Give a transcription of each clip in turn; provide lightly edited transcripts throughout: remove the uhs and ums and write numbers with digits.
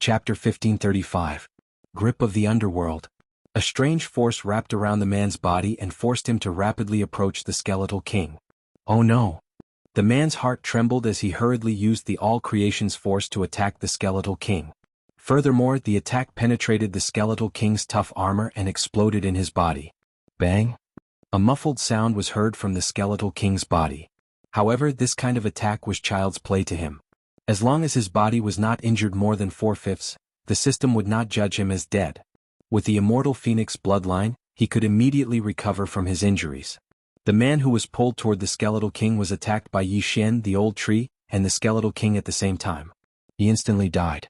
Chapter 1535. Grip of the Underworld. A strange force wrapped around the man's body and forced him to rapidly approach the skeletal king. Oh no! The man's heart trembled as he hurriedly used the all-creation's force to attack the skeletal king. Furthermore, the attack penetrated the skeletal king's tough armor and exploded in his body. Bang! A muffled sound was heard from the skeletal king's body. However, this kind of attack was child's play to him. As long as his body was not injured more than 4/5, the system would not judge him as dead. With the immortal phoenix bloodline, he could immediately recover from his injuries. The man who was pulled toward the skeletal king was attacked by Yi Xian, the old tree, and the skeletal king at the same time. He instantly died.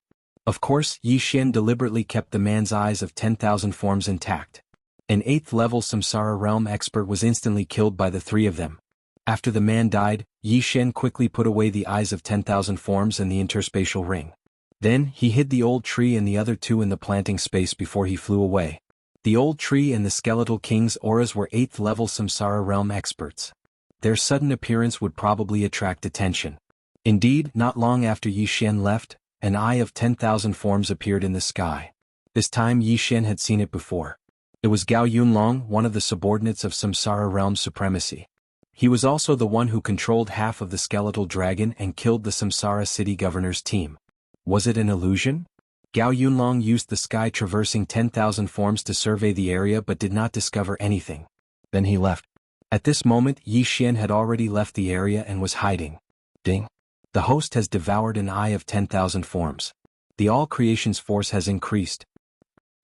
Of course, Yi Xian deliberately kept the man's eyes of 10,000 forms intact. An 8th-level Samsara realm expert was instantly killed by the three of them. After the man died, Yi Xian quickly put away the eyes of 10,000 forms and the interspatial ring. Then, he hid the old tree and the other two in the planting space before he flew away. The old tree and the skeletal king's auras were 8th-level Samsara realm experts. Their sudden appearance would probably attract attention. Indeed, not long after Yi Xian left, an eye of 10,000 forms appeared in the sky. This time Yi Xian had seen it before. It was Gao Yunlong, one of the subordinates of Samsara realm supremacy. He was also the one who controlled half of the skeletal dragon and killed the Samsara city governor's team. Was it an illusion? Gao Yunlong used the sky-traversing 10,000 forms to survey the area but did not discover anything. Then he left. At this moment, Yi Xian had already left the area and was hiding. Ding! The host has devoured an eye of 10,000 forms. The all-creation's force has increased.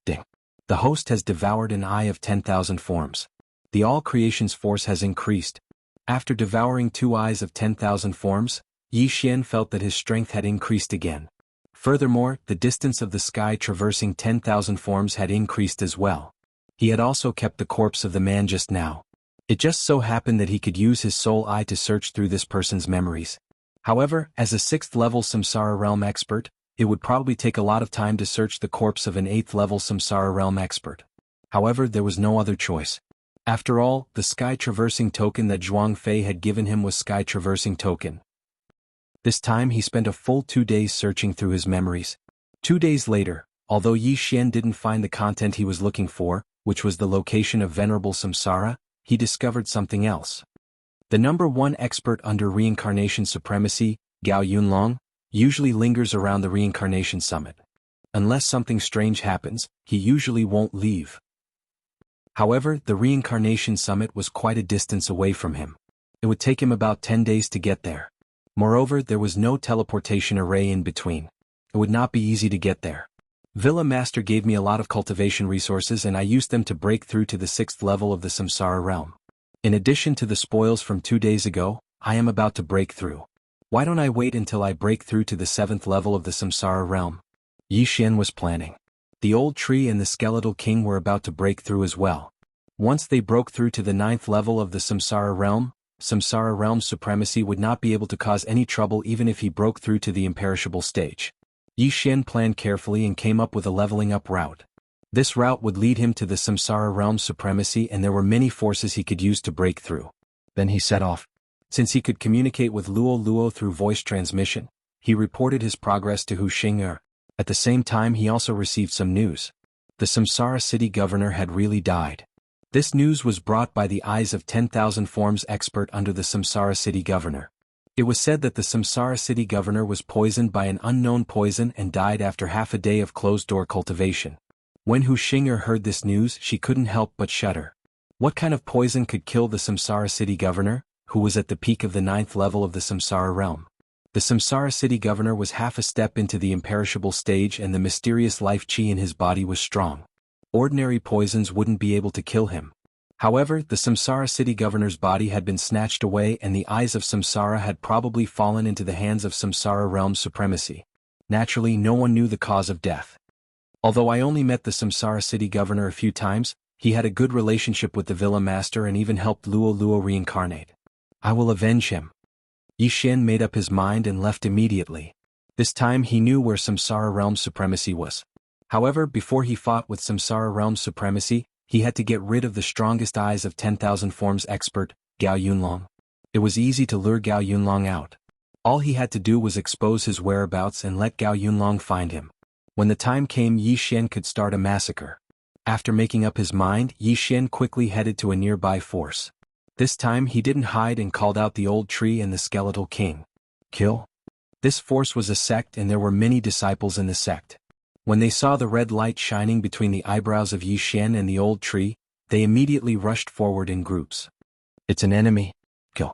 Ding! The host has devoured an eye of 10,000 forms. The all-creation's force has increased. After devouring 2 eyes of 10,000 forms, Yi Xian felt that his strength had increased again. Furthermore, the distance of the sky traversing 10,000 forms had increased as well. He had also kept the corpse of the man just now. It just so happened that he could use his soul eye to search through this person's memories. However, as a 6th-level Samsara realm expert, it would probably take a lot of time to search the corpse of an 8th-level Samsara realm expert. However, there was no other choice. After all, the sky-traversing token that Zhuang Fei had given him was sky-traversing token. This time he spent a full 2 days searching through his memories. 2 days later, although Yi Xian didn't find the content he was looking for, which was the location of Venerable Samsara, he discovered something else. The number 1 expert under reincarnation supremacy, Gao Yunlong, usually lingers around the reincarnation summit. Unless something strange happens, he usually won't leave. However, the reincarnation summit was quite a distance away from him. It would take him about 10 days to get there. Moreover, there was no teleportation array in between. It would not be easy to get there. Villa Master gave me a lot of cultivation resources and I used them to break through to the 6th level of the Samsara realm. In addition to the spoils from 2 days ago, I am about to break through. Why don't I wait until I break through to the 7th level of the Samsara realm? Yi Xian was planning. The old tree and the skeletal king were about to break through as well. Once they broke through to the 9th level of the Samsara realm supremacy would not be able to cause any trouble even if he broke through to the imperishable stage. Yi Xian planned carefully and came up with a leveling up route. This route would lead him to the Samsara realm supremacy and there were many forces he could use to break through. Then he set off. Since he could communicate with Luo through voice transmission, he reported his progress to Hu Xing'er. At the same time he also received some news. The Samsara city governor had really died. This news was brought by the eyes of 10,000 forms expert under the Samsara city governor. It was said that the Samsara city governor was poisoned by an unknown poison and died after half a day of closed-door cultivation. When Hu Xing'er heard this news, she couldn't help but shudder. What kind of poison could kill the Samsara city governor, who was at the peak of the 9th level of the Samsara realm? The Samsara city governor was half a step into the imperishable stage and the mysterious life chi in his body was strong. Ordinary poisons wouldn't be able to kill him. However, the Samsara city governor's body had been snatched away and the eyes of Samsara had probably fallen into the hands of Samsara realm supremacy. Naturally, no one knew the cause of death. Although I only met the Samsara city governor a few times, he had a good relationship with the Villa Master and even helped Luo reincarnate. I will avenge him. Yi Xian made up his mind and left immediately. This time he knew where Samsara realm supremacy was. However, before he fought with Samsara realm supremacy, he had to get rid of the strongest eyes of 10,000 forms expert, Gao Yunlong. It was easy to lure Gao Yunlong out. All he had to do was expose his whereabouts and let Gao Yunlong find him. When the time came, Yi Xian could start a massacre. After making up his mind, Yi Xian quickly headed to a nearby force. This time he didn't hide and called out the old tree and the skeletal king. Kill? This force was a sect and there were many disciples in the sect. When they saw the red light shining between the eyebrows of Yi Xian and the old tree, they immediately rushed forward in groups. It's an enemy. Kill.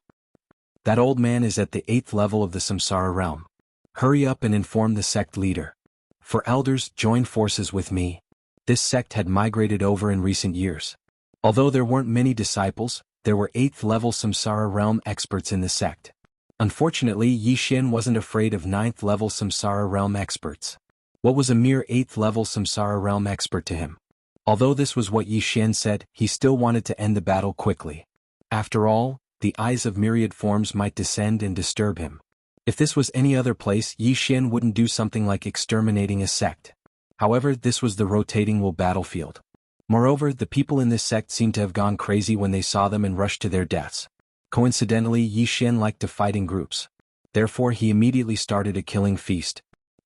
That old man is at the 8th level of the Samsara realm. Hurry up and inform the sect leader. For elders, join forces with me. This sect had migrated over in recent years. Although there weren't many disciples, there were 8th level Samsara realm experts in the sect. Unfortunately, Yi Xian wasn't afraid of 9th level Samsara realm experts. What was a mere 8th level Samsara realm expert to him? Although this was what Yi Xian said, he still wanted to end the battle quickly. After all, the eyes of myriad forms might descend and disturb him. If this was any other place, Yi Xian wouldn't do something like exterminating a sect. However, this was the rotating wool battlefield. Moreover, the people in this sect seemed to have gone crazy when they saw them and rushed to their deaths. Coincidentally, Yi Xian liked to fight in groups. Therefore, he immediately started a killing feast.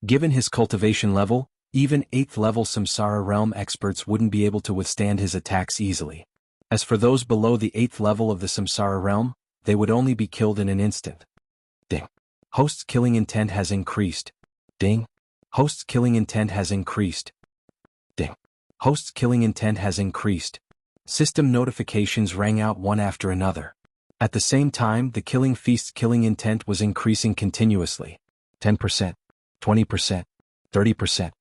Given his cultivation level, even 8th level Samsara realm experts wouldn't be able to withstand his attacks easily. As for those below the 8th level of the Samsara realm, they would only be killed in an instant. Ding. Host's killing intent has increased. Ding. Host's killing intent has increased. Ding. Host's killing intent has increased. System notifications rang out one after another. At the same time, the killing feast's killing intent was increasing continuously. 10%, 20%, 30%,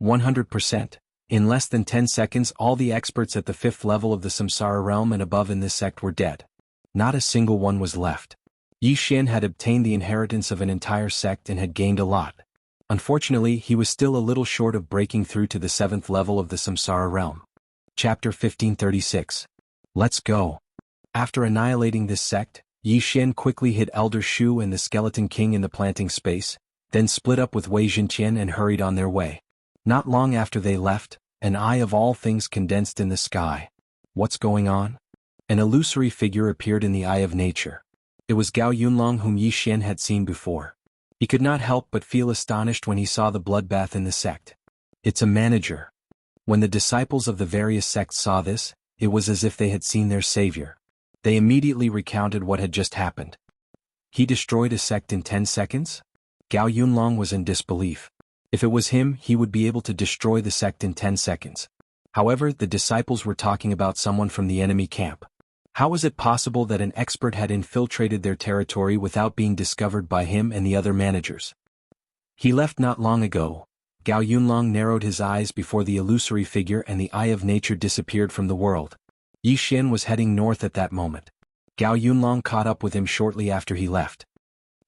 100%. In less than 10 seconds, all the experts at the 5th level of the Samsara realm and above in this sect were dead. Not a single one was left. Yi Xian had obtained the inheritance of an entire sect and had gained a lot. Unfortunately, he was still a little short of breaking through to the 7th level of the Samsara realm. Chapter 1536. Let's go. After annihilating this sect, Yi Xian quickly hid Elder Shu and the Skeleton King in the planting space, then split up with Wei Zhenqian and hurried on their way. Not long after they left, an eye of all things condensed in the sky. What's going on? An illusory figure appeared in the eye of nature. It was Gao Yunlong whom Yi Xian had seen before. He could not help but feel astonished when he saw the bloodbath in the sect. It's a manager. When the disciples of the various sects saw this, it was as if they had seen their savior. They immediately recounted what had just happened. He destroyed a sect in 10 seconds? Gao Yunlong was in disbelief. If it was him, he would be able to destroy the sect in 10 seconds. However, the disciples were talking about someone from the enemy camp. How was it possible that an expert had infiltrated their territory without being discovered by him and the other managers? He left not long ago. Gao Yunlong narrowed his eyes before the illusory figure and the eye of nature disappeared from the world. Yi Xian was heading north at that moment. Gao Yunlong caught up with him shortly after he left.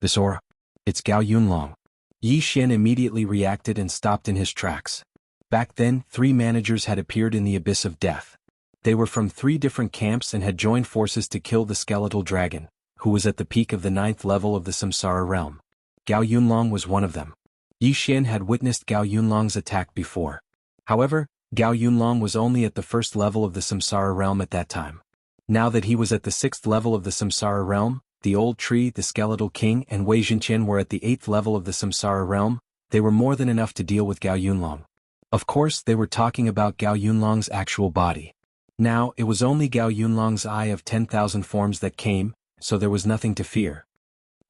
This aura. It's Gao Yunlong. Yi Xian immediately reacted and stopped in his tracks. Back then, 3 managers had appeared in the abyss of death. They were from 3 different camps and had joined forces to kill the skeletal dragon, who was at the peak of the 9th level of the Samsara realm. Gao Yunlong was one of them. Yi Xian had witnessed Gao Yunlong's attack before. However, Gao Yunlong was only at the 1st level of the Samsara realm at that time. Now that he was at the 6th level of the Samsara realm, the old tree, the skeletal king, and Wei Zhenqian were at the 8th level of the Samsara realm. They were more than enough to deal with Gao Yunlong. Of course, they were talking about Gao Yunlong's actual body. Now, it was only Gao Yunlong's eye of 10,000 forms that came, so there was nothing to fear.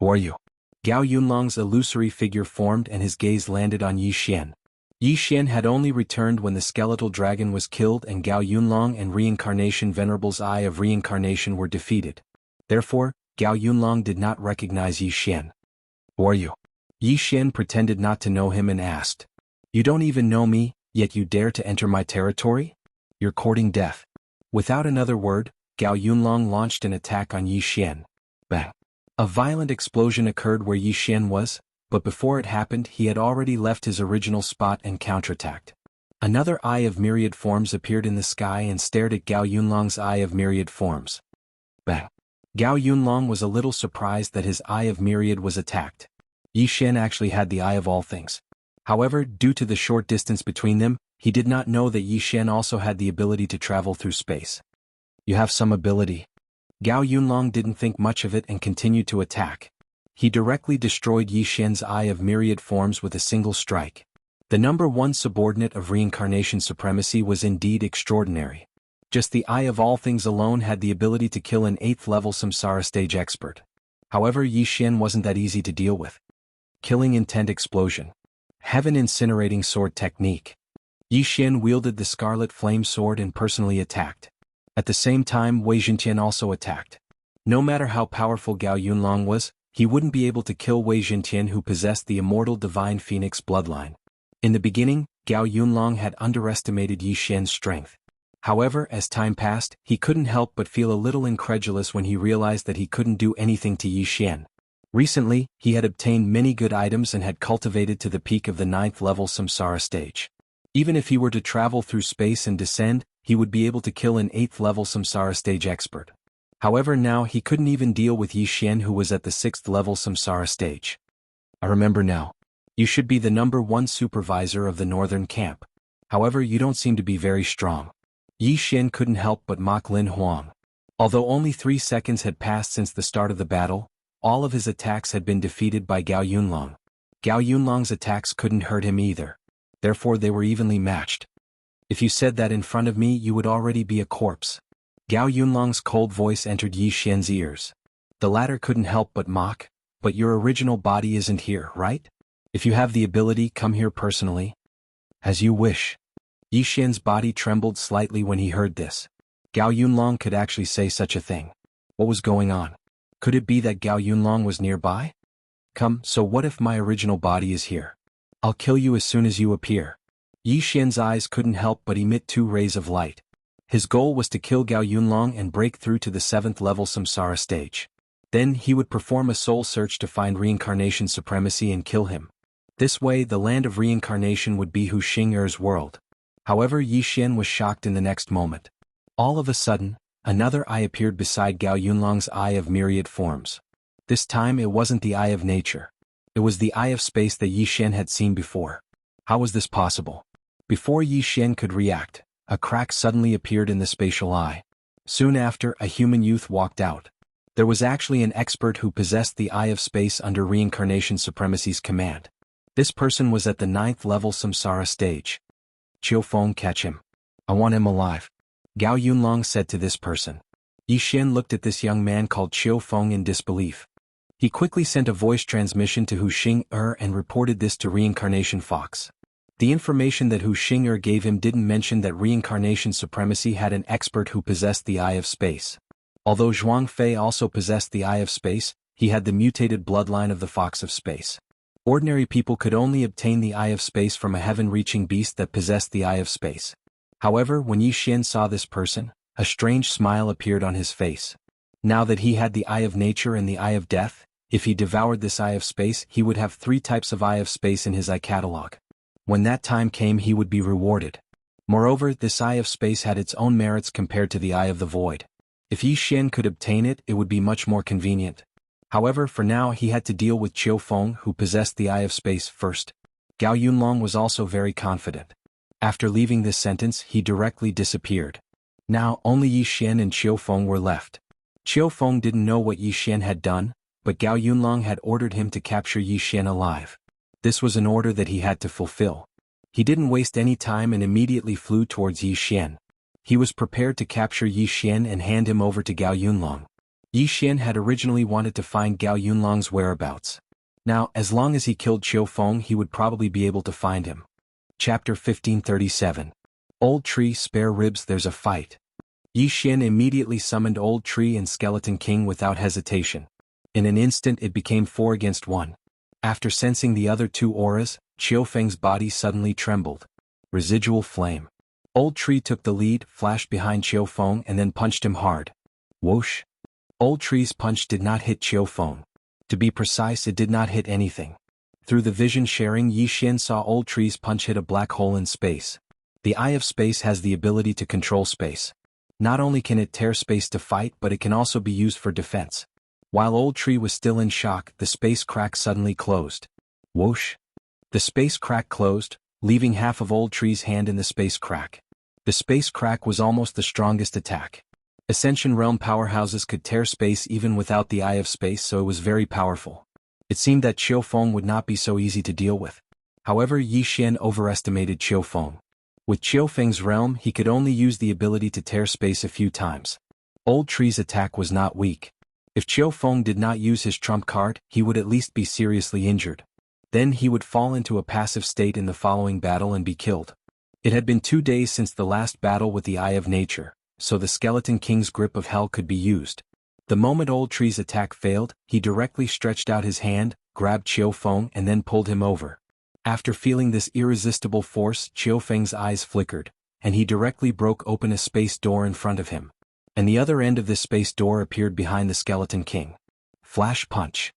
Who are you? Gao Yunlong's illusory figure formed and his gaze landed on Yi Xian. Yi Xian had only returned when the skeletal dragon was killed and Gao Yunlong and Reincarnation Venerable's Eye of Reincarnation were defeated. Therefore, Gao Yunlong did not recognize Yi Xian. Who are you? Yi Xian pretended not to know him and asked. You don't even know me, yet you dare to enter my territory? You're courting death. Without another word, Gao Yunlong launched an attack on Yi Xian. Bang! A violent explosion occurred where Yi Xian was, but before it happened he had already left his original spot and counterattacked. Another Eye of Myriad Forms appeared in the sky and stared at Gao Yunlong's Eye of Myriad Forms. Bang! Gao Yunlong was a little surprised that his Eye of Myriad was attacked. Yi Xian actually had the Eye of all things. However, due to the short distance between them, he did not know that Yi Xian also had the ability to travel through space. You have some ability. Gao Yunlong didn't think much of it and continued to attack. He directly destroyed Yi Xian's Eye of Myriad Forms with a single strike. The number one subordinate of reincarnation supremacy was indeed extraordinary. Just the eye of all things alone had the ability to kill an 8th level samsara stage expert. However, Yi Xian wasn't that easy to deal with. Killing intent explosion. Heaven incinerating sword technique. Yi Xian wielded the scarlet flame sword and personally attacked. At the same time, Wei Zhentian also attacked. No matter how powerful Gao Yunlong was, he wouldn't be able to kill Wei Zhentian, who possessed the immortal divine phoenix bloodline. In the beginning, Gao Yunlong had underestimated Yi Xian's strength. However, as time passed, he couldn't help but feel a little incredulous when he realized that he couldn't do anything to Yi Xian. Recently, he had obtained many good items and had cultivated to the peak of the 9th level samsara stage. Even if he were to travel through space and descend, he would be able to kill an 8th level samsara stage expert. However, now he couldn't even deal with Yi Xian, who was at the 6th level samsara stage. I remember now. You should be the number one supervisor of the northern camp. However, you don't seem to be very strong. Yi Xian couldn't help but mock Lin Huang. Although only 3 seconds had passed since the start of the battle, all of his attacks had been defeated by Gao Yunlong. Gao Yunlong's attacks couldn't hurt him either. Therefore they were evenly matched. If you said that in front of me, you would already be a corpse. Gao Yunlong's cold voice entered Yi Xian's ears. The latter couldn't help but mock, but your original body isn't here, right? If you have the ability, come here personally. As you wish. Yi Xian's body trembled slightly when he heard this. Gao Yunlong could actually say such a thing. What was going on? Could it be that Gao Yunlong was nearby? Come, so what if my original body is here? I'll kill you as soon as you appear. Yi Xian's eyes couldn't help but emit 2 rays of light. His goal was to kill Gao Yunlong and break through to the 7th level samsara stage. Then he would perform a soul search to find reincarnation supremacy and kill him. This way, the land of reincarnation would be Hu Xing'er's world. However, Yi Xian was shocked in the next moment. All of a sudden, another eye appeared beside Gao Yunlong's eye of myriad forms. This time it wasn't the eye of nature. It was the eye of space that Yi Xian had seen before. How was this possible? Before Yi Xian could react, a crack suddenly appeared in the spatial eye. Soon after, a human youth walked out. There was actually an expert who possessed the eye of space under reincarnation supremacy's command. This person was at the 9th level samsara stage. Chiu Feng, catch him. I want him alive. Gao Yunlong said to this person. Yi Xian looked at this young man called Chiu Feng in disbelief. He quickly sent a voice transmission to Hu Xing'er and reported this to Reincarnation Fox. The information that Hu Xing'er gave him didn't mention that reincarnation supremacy had an expert who possessed the eye of space. Although Zhuang Fei also possessed the eye of space, he had the mutated bloodline of the fox of space. Ordinary people could only obtain the eye of space from a heaven-reaching beast that possessed the eye of space. However, when Yi Xian saw this person, a strange smile appeared on his face. Now that he had the eye of nature and the eye of death, if he devoured this eye of space, he would have 3 types of eye of space in his eye catalog. When that time came, he would be rewarded. Moreover, this eye of space had its own merits compared to the eye of the void. If Yi Xian could obtain it, it would be much more convenient. However, for now he had to deal with Chiu Feng, who possessed the eye of space first. Gao Yunlong was also very confident. After leaving this sentence, he directly disappeared. Now, only Yi Xian and Chiu Feng were left. Chiu Feng didn't know what Yi Xian had done, but Gao Yunlong had ordered him to capture Yi Xian alive. This was an order that he had to fulfill. He didn't waste any time and immediately flew towards Yi Xian. He was prepared to capture Yi Xian and hand him over to Gao Yunlong. Yi Xian had originally wanted to find Gao Yunlong's whereabouts. Now, as long as he killed Chiu Feng, he would probably be able to find him. Chapter 1537. Old Tree, Spare Ribs, There's a Fight. Yi Xian immediately summoned Old Tree and Skeleton King without hesitation. In an instant it became 4 against 1. After sensing the other 2 auras, Chiu Feng's body suddenly trembled. Residual flame. Old Tree took the lead, flashed behind Chiu Feng and then punched him hard. Whoosh. Old Tree's punch did not hit Chiu Feng. To be precise, it did not hit anything. Through the vision sharing, Yi Xian saw Old Tree's punch hit a black hole in space. The Eye of Space has the ability to control space. Not only can it tear space to fight, but it can also be used for defense. While Old Tree was still in shock, the space crack suddenly closed. Whoosh. The space crack closed, leaving half of Old Tree's hand in the space crack. The space crack was almost the strongest attack. Ascension Realm powerhouses could tear space even without the Eye of Space, so it was very powerful. It seemed that Chiu Feng would not be so easy to deal with. However, Yi Xian overestimated Qiu Feng. With Qiu Feng's realm, he could only use the ability to tear space a few times. Old Tree's attack was not weak. If Qiu Feng did not use his trump card, he would at least be seriously injured. Then he would fall into a passive state in the following battle and be killed. It had been 2 days since the last battle with the Eye of Nature, so the Skeleton King's grip of hell could be used. The moment Old Tree's attack failed, he directly stretched out his hand, grabbed Qiu Feng and then pulled him over. After feeling this irresistible force, Qiu Feng's eyes flickered, and he directly broke open a space door in front of him. And the other end of this space door appeared behind the Skeleton King. Flash punch.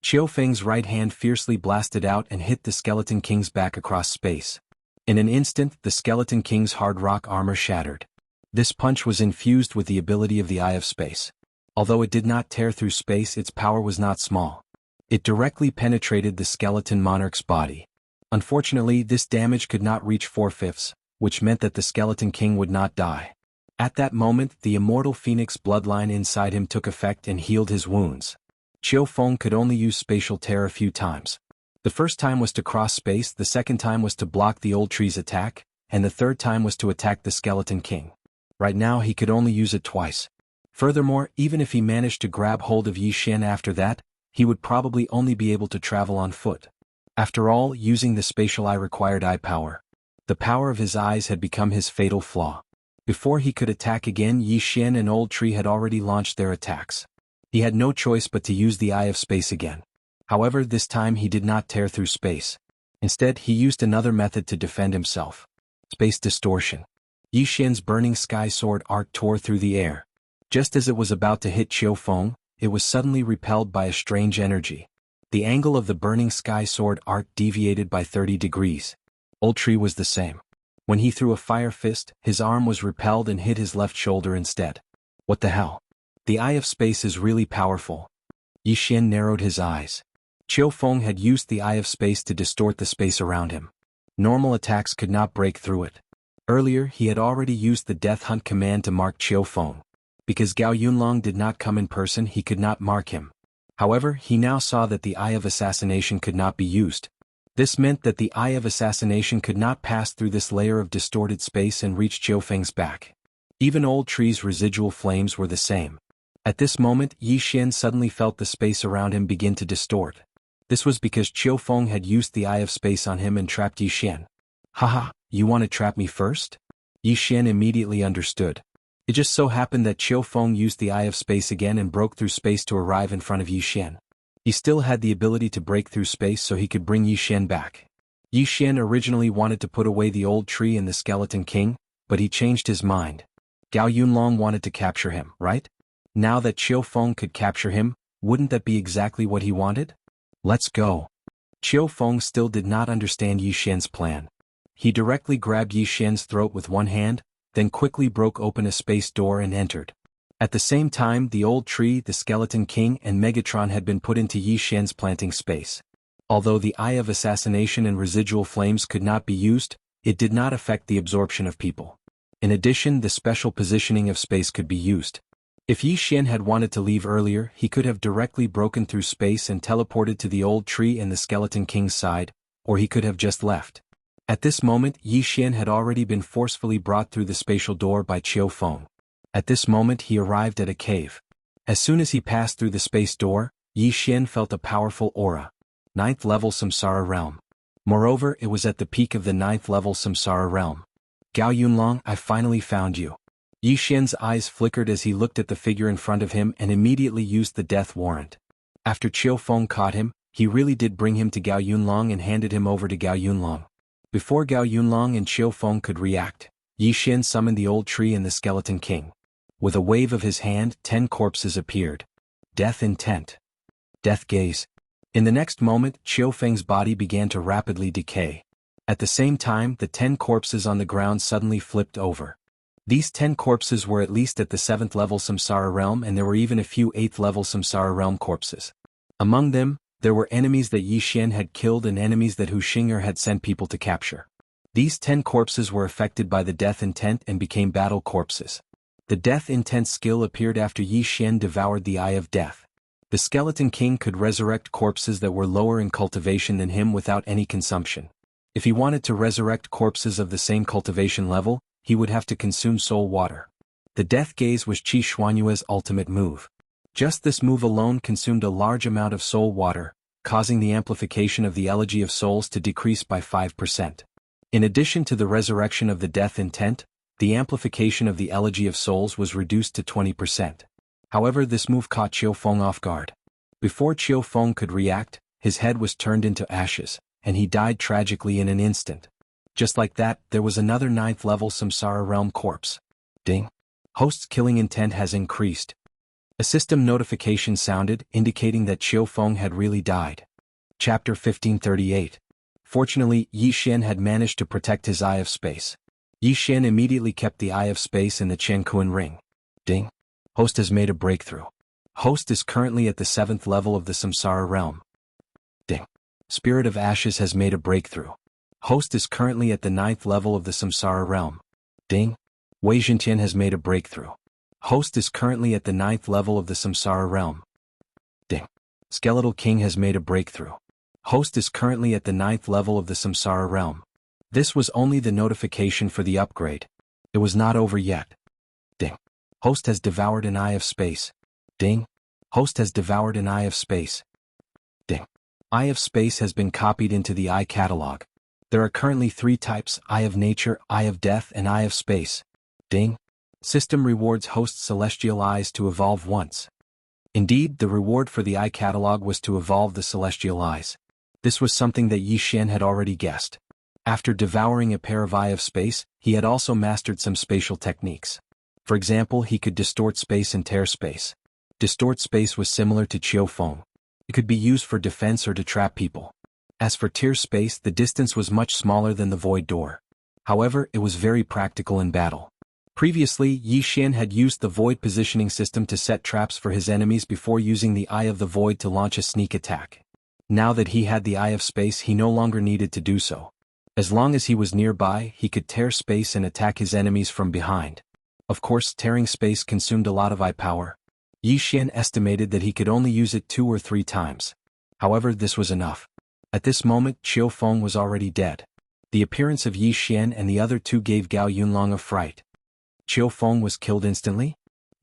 Qiu Feng's right hand fiercely blasted out and hit the Skeleton King's back across space. In an instant, the Skeleton King's hard rock armor shattered. This punch was infused with the ability of the Eye of Space. Although it did not tear through space, its power was not small. It directly penetrated the Skeleton Monarch's body. Unfortunately, this damage could not reach 4/5, which meant that the Skeleton King would not die. At that moment, the immortal Phoenix bloodline inside him took effect and healed his wounds. Qiu Feng could only use spatial tear a few times. The first time was to cross space, the second time was to block the Old Tree's attack, and the third time was to attack the Skeleton King. Right now he could only use it twice. Furthermore, even if he managed to grab hold of Yi Xian after that, he would probably only be able to travel on foot. After all, using the spatial eye required eye power. The power of his eyes had become his fatal flaw. Before he could attack again, Yi Xian and Old Tree had already launched their attacks. He had no choice but to use the Eye of Space again. However, this time he did not tear through space. Instead, he used another method to defend himself. Space distortion. Yi Xian's burning sky sword art tore through the air. Just as it was about to hit Qiu Feng, it was suddenly repelled by a strange energy. The angle of the burning sky sword art deviated by 30 degrees. Old Tree was the same. When he threw a fire fist, his arm was repelled and hit his left shoulder instead. What the hell? The Eye of Space is really powerful. Yi Xian narrowed his eyes. Qiu Feng had used the Eye of Space to distort the space around him. Normal attacks could not break through it. Earlier, he had already used the Death Hunt command to mark Qiu Feng. Because Gao Yunlong did not come in person, he could not mark him. However, he now saw that the Eye of Assassination could not be used. This meant that the Eye of Assassination could not pass through this layer of distorted space and reach Qiu Feng's back. Even Old Tree's residual flames were the same. At this moment, Yi Xian suddenly felt the space around him begin to distort. This was because Qiu Feng had used the Eye of Space on him and trapped Yi Xian. Haha, you want to trap me first? Yi Xian immediately understood. It just so happened that Qiu Feng used the Eye of Space again and broke through space to arrive in front of Yi Xian. He still had the ability to break through space so he could bring Yi Xian back. Yi Xian originally wanted to put away the Old Tree and the Skeleton King, but he changed his mind. Gao Yunlong wanted to capture him, right? Now that Qiu Feng could capture him, wouldn't that be exactly what he wanted? Let's go. Qiu Feng still did not understand Yi Xian's plan. He directly grabbed Yi Xian's throat with one hand, then quickly broke open a space door and entered. At the same time, the Old Tree, the Skeleton King and Megatron had been put into Yi Xian's planting space. Although the Eye of Assassination and residual flames could not be used, it did not affect the absorption of people. In addition, the special positioning of space could be used. If Yi Xian had wanted to leave earlier, he could have directly broken through space and teleported to the Old Tree and the Skeleton King's side, or he could have just left. At this moment, Yi Xian had already been forcefully brought through the spatial door by Qiu Feng. At this moment he arrived at a cave. As soon as he passed through the space door, Yi Xian felt a powerful aura. 9th level Samsara Realm. Moreover, it was at the peak of the 9th level Samsara Realm. Gao Yunlong, I finally found you. Yi Xian's eyes flickered as he looked at the figure in front of him and immediately used the death warrant. After Qiu Feng caught him, he really did bring him to Gao Yunlong and handed him over to Gao Yunlong. Before Gao Yunlong and Qiu Feng could react, Yi Xian summoned the Old Tree and the Skeleton King. With a wave of his hand, 10 corpses appeared. Death intent. Death gaze. In the next moment, Qiu Feng's body began to rapidly decay. At the same time, the 10 corpses on the ground suddenly flipped over. These 10 corpses were at least at the 7th level Samsara Realm, and there were even a few 8th level Samsara Realm corpses. Among them, there were enemies that Yi Xian had killed and enemies that Hu Xing'er had sent people to capture. These 10 corpses were affected by the death intent and became battle corpses. The death intent skill appeared after Yi Xian devoured the Eye of Death. The Skeleton King could resurrect corpses that were lower in cultivation than him without any consumption. If he wanted to resurrect corpses of the same cultivation level, he would have to consume soul water. The death gaze was Qi Xuanyue's ultimate move. Just this move alone consumed a large amount of soul water, causing the amplification of the elegy of souls to decrease by 5%. In addition to the resurrection of the death intent, the amplification of the elegy of souls was reduced to 20%. However, this move caught Qiu Feng off guard. Before Qiu Feng could react, his head was turned into ashes, and he died tragically in an instant. Just like that, there was another 9th level Samsara realm corpse. Ding. Host's killing intent has increased. A system notification sounded, indicating that Qiu Feng had really died. Chapter 1538. Fortunately, Yi Xian had managed to protect his Eye of Space. Yi Xian immediately kept the Eye of Space in the Qianquan ring. Ding. Host has made a breakthrough. Host is currently at the 7th level of the Samsara realm. Ding. Spirit of Ashes has made a breakthrough. Host is currently at the 9th level of the Samsara realm. Ding. Wei Zhentian has made a breakthrough. Host is currently at the 9th level of the Samsara realm. Ding. Skeletal King has made a breakthrough. Host is currently at the 9th level of the Samsara realm. This was only the notification for the upgrade. It was not over yet. Ding. Host has devoured an Eye of Space. Ding. Host has devoured an Eye of Space. Ding. Eye of Space has been copied into the Eye catalog. There are currently 3 types: Eye of Nature, Eye of Death, and Eye of Space. Ding. System rewards Host's celestial eyes to evolve once. Indeed, the reward for the Eye catalog was to evolve the celestial eyes. This was something that Yi Xian had already guessed. After devouring a pair of Eye of Space, he had also mastered some spatial techniques. For example, he could distort space and tear space. Distort space was similar to Qiu Feng. It could be used for defense or to trap people. As for tear space, the distance was much smaller than the void door. However, it was very practical in battle. Previously, Yi Xian had used the void positioning system to set traps for his enemies before using the Eye of the Void to launch a sneak attack. Now that he had the Eye of Space, he no longer needed to do so. As long as he was nearby, he could tear space and attack his enemies from behind. Of course, tearing space consumed a lot of eye power. Yi Xian estimated that he could only use it 2 or 3 times. However, this was enough. At this moment, Qiu Feng was already dead. The appearance of Yi Xian and the other 2 gave Gao Yunlong a fright. Qiu Feng was killed instantly?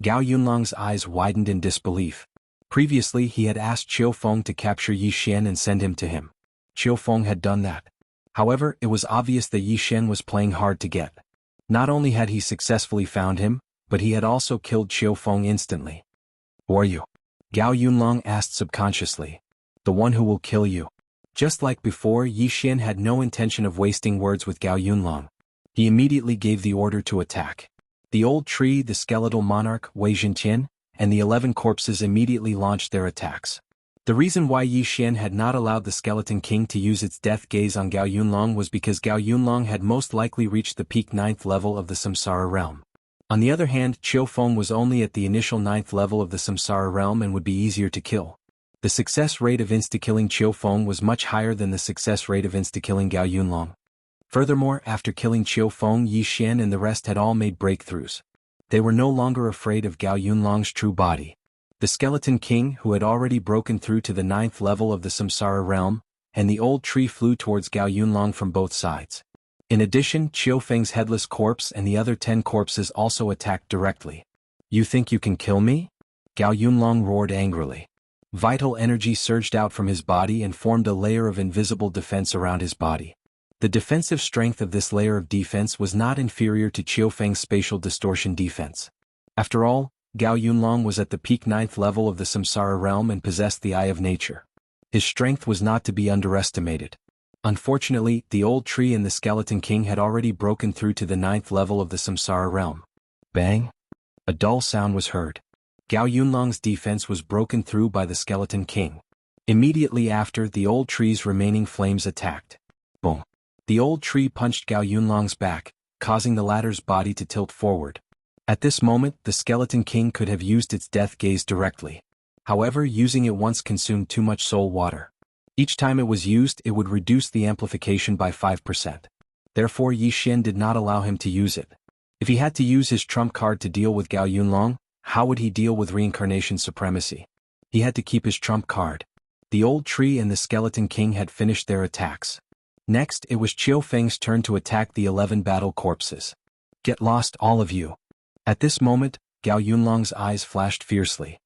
Gao Yunlong's eyes widened in disbelief. Previously, he had asked Qiu Feng to capture Yi Xian and send him to him. Qiu Feng had done that. However, it was obvious that Yi Xian was playing hard to get. Not only had he successfully found him, but he had also killed Qiu Feng instantly. Who are you? Gao Yunlong asked subconsciously. The one who will kill you. Just like before, Yi Xian had no intention of wasting words with Gao Yunlong. He immediately gave the order to attack. The old tree, the skeletal monarch, Wei Zhentian, and the 11 corpses immediately launched their attacks. The reason why Yi Xian had not allowed the Skeleton King to use its death gaze on Gao Yunlong was because Gao Yunlong had most likely reached the peak 9th level of the Samsara realm. On the other hand, Qiu Feng was only at the initial 9th level of the Samsara realm and would be easier to kill. The success rate of insta-killing Qiu Feng was much higher than the success rate of insta-killing Gao Yunlong. Furthermore, after killing Qiu Feng, Yi Xian and the rest had all made breakthroughs. They were no longer afraid of Gao Yunlong's true body. The Skeleton King, who had already broken through to the 9th level of the Samsara realm, and the old tree flew towards Gao Yunlong from both sides. In addition, Qiu Feng's headless corpse and the other 10 corpses also attacked directly. You think you can kill me? Gao Yunlong roared angrily. Vital energy surged out from his body and formed a layer of invisible defense around his body. The defensive strength of this layer of defense was not inferior to Qiu Feng's spatial distortion defense. After all, Gao Yunlong was at the peak 9th level of the Samsara realm and possessed the Eye of Nature. His strength was not to be underestimated. Unfortunately, the old tree and the Skeleton King had already broken through to the 9th level of the Samsara realm. Bang! A dull sound was heard. Gao Yunlong's defense was broken through by the Skeleton King. Immediately after, the old tree's remaining flames attacked. Boom! The old tree punched Gao Yunlong's back, causing the latter's body to tilt forward. At this moment, the Skeleton King could have used its death gaze directly. However, using it once consumed too much soul water. Each time it was used, it would reduce the amplification by 5%. Therefore, Yi Xian did not allow him to use it. If he had to use his trump card to deal with Gao Yunlong, how would he deal with reincarnation supremacy? He had to keep his trump card. The old tree and the Skeleton King had finished their attacks. Next, it was Qiu Feng's turn to attack the 11 battle corpses. Get lost, all of you. At this moment, Gao Yunlong's eyes flashed fiercely.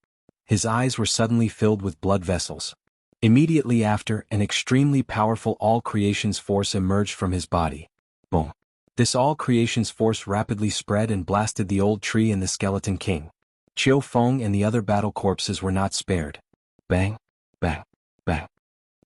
His eyes were suddenly filled with blood vessels. Immediately after, an extremely powerful all-creations force emerged from his body. Boom. This all-creations force rapidly spread and blasted the old tree and the Skeleton King. Qiu Feng and the other battle corpses were not spared. Bang, bang, bang.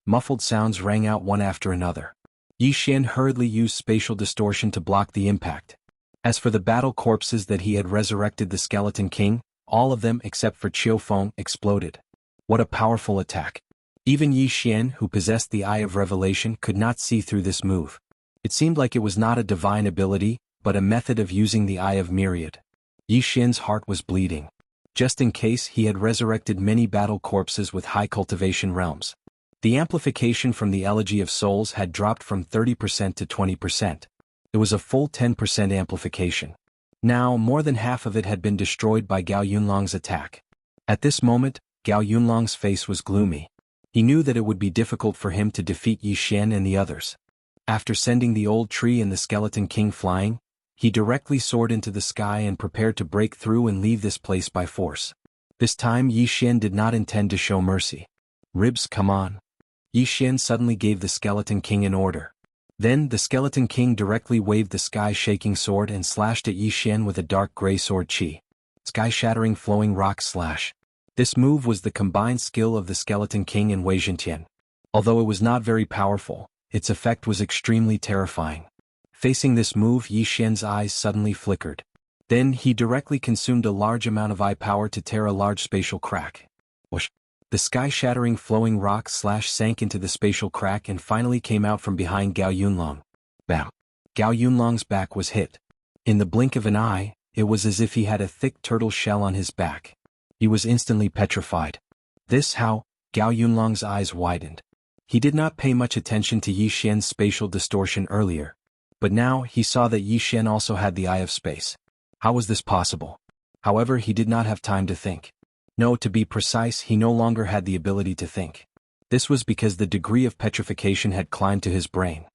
Muffled sounds rang out one after another. Yi Xian hurriedly used spatial distortion to block the impact. As for the battle corpses that he had resurrected the Skeleton King, all of them except for Qiu Feng exploded. What a powerful attack. Even Yi Xian, who possessed the Eye of Revelation, could not see through this move. It seemed like it was not a divine ability, but a method of using the Eye of Myriad. Yi Xian's heart was bleeding. Just in case, he had resurrected many battle corpses with high cultivation realms. The amplification from the Elegy of Souls had dropped from 30% to 20%. It was a full 10% amplification. Now, more than half of it had been destroyed by Gao Yunlong's attack. At this moment, Gao Yunlong's face was gloomy. He knew that it would be difficult for him to defeat Yi Xian and the others. After sending the old tree and the Skeleton King flying, he directly soared into the sky and prepared to break through and leave this place by force. This time Yi Xian did not intend to show mercy. Ribs, come on. Yi Xian suddenly gave the Skeleton King an order. Then the Skeleton King directly waved the sky-shaking sword and slashed at Yi Xian with a dark gray sword chi. Sky-shattering flowing rock slash. This move was the combined skill of the Skeleton King and Wei Zhentian. Although it was not very powerful, its effect was extremely terrifying. Facing this move, Yi Xian's eyes suddenly flickered. Then he directly consumed a large amount of eye power to tear a large spatial crack. Whoosh! The sky-shattering flowing rock slash sank into the spatial crack and finally came out from behind Gao Yunlong. Bam! Gao Yunlong's back was hit. In the blink of an eye, it was as if he had a thick turtle shell on his back. He was instantly petrified. This how, Gao Yunlong's eyes widened. He did not pay much attention to Yi Xian's spatial distortion earlier. But now he saw that Yi Xian also had the Eye of Space. How was this possible? However, he did not have time to think. No, to be precise, he no longer had the ability to think. This was because the degree of petrification had climbed to his brain.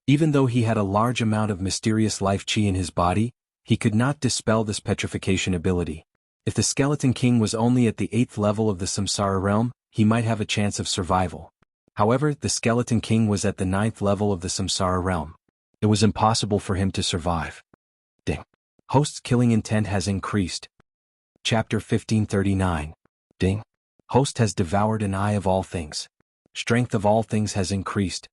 Even though he had a large amount of mysterious life chi in his body, he could not dispel this petrification ability. If the Skeleton King was only at the 8th level of the Samsara realm, he might have a chance of survival. However, the Skeleton King was at the 9th level of the Samsara realm. It was impossible for him to survive. Ding. Host's killing intent has increased. Chapter 1539. Ding. Host has devoured an eye of all things. Strength of all things has increased.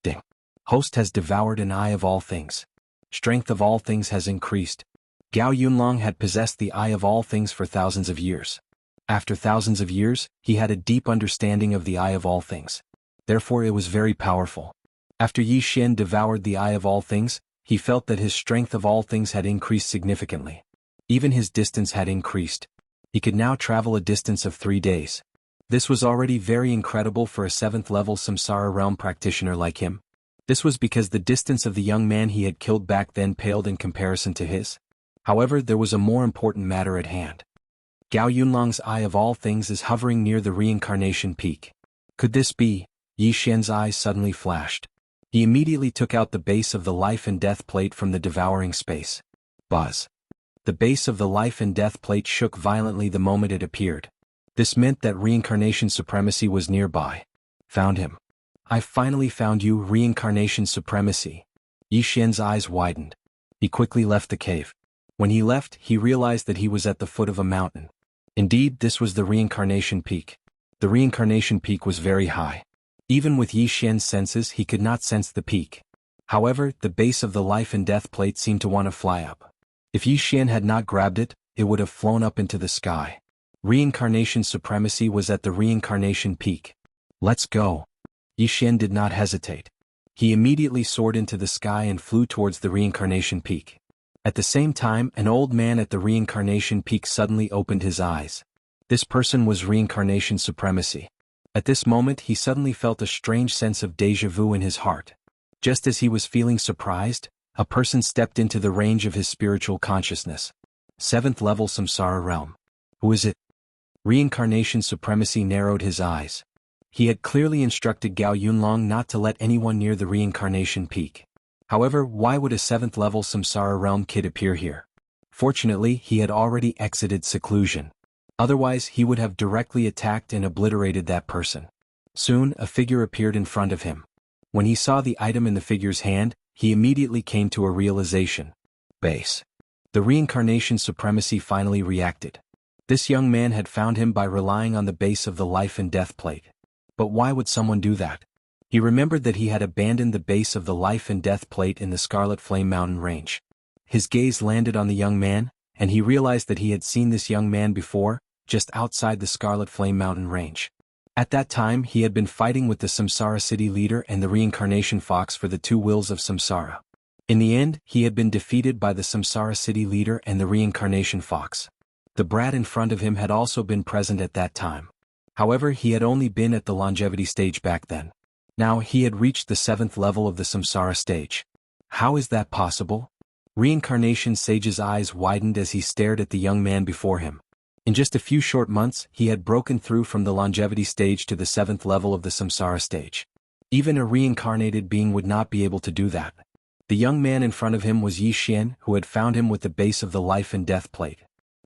Ding. Host has devoured an eye of all things. Strength of all things has increased. Gao Yunlong had possessed the eye of all things for thousands of years. After thousands of years, he had a deep understanding of the eye of all things. Therefore it was very powerful. After Yi Xian devoured the eye of all things, he felt that his strength of all things had increased significantly. Even his distance had increased. He could now travel a distance of 3 days. This was already very incredible for a 7th-level Samsara realm practitioner like him. This was because the distance of the young man he had killed back then paled in comparison to his. However, there was a more important matter at hand. Gao Yunlong's eye of all things is hovering near the reincarnation peak. Could this be? Yi Xian's eyes suddenly flashed. He immediately took out the base of the life and death plate from the devouring space. Buzz. The base of the life and death plate shook violently the moment it appeared. This meant that reincarnation supremacy was nearby. Found him. I finally found you, reincarnation supremacy. Yi Xian's eyes widened. He quickly left the cave. When he left, he realized that he was at the foot of a mountain. Indeed, this was the reincarnation peak. The reincarnation peak was very high. Even with Yi Xian's senses, he could not sense the peak. However, the base of the life and death plate seemed to want to fly up. If Yi Xian had not grabbed it, it would have flown up into the sky. Reincarnation supremacy was at the reincarnation peak. Let's go. Yi Xian did not hesitate. He immediately soared into the sky and flew towards the reincarnation peak. At the same time, an old man at the reincarnation peak suddenly opened his eyes. This person was reincarnation supremacy. At this moment he suddenly felt a strange sense of déjà vu in his heart. Just as he was feeling surprised, a person stepped into the range of his spiritual consciousness. 7th level Samsara realm. Who is it? Reincarnation supremacy narrowed his eyes. He had clearly instructed Gao Yunlong not to let anyone near the reincarnation peak. However, why would a 7th level Samsara realm kid appear here? Fortunately, he had already exited seclusion. Otherwise, he would have directly attacked and obliterated that person. Soon, a figure appeared in front of him. When he saw the item in the figure's hand, he immediately came to a realization. Base. The reincarnation supremacy finally reacted. This young man had found him by relying on the base of the life and death plate. But why would someone do that? He remembered that he had abandoned the base of the life and death plate in the Scarlet Flame Mountain range. His gaze landed on the young man, and he realized that he had seen this young man before, just outside the Scarlet Flame Mountain range. At that time, he had been fighting with the Samsara City leader and the Reincarnation Fox for the 2 wills of Samsara. In the end, he had been defeated by the Samsara City leader and the Reincarnation Fox. The brat in front of him had also been present at that time. However, he had only been at the longevity stage back then. Now he had reached the 7th level of the Samsara stage. How is that possible? Reincarnation Sage's eyes widened as he stared at the young man before him. In just a few short months, he had broken through from the longevity stage to the 7th level of the Samsara stage. Even a reincarnated being would not be able to do that. The young man in front of him was Yi Xian, who had found him with the base of the life and death plate.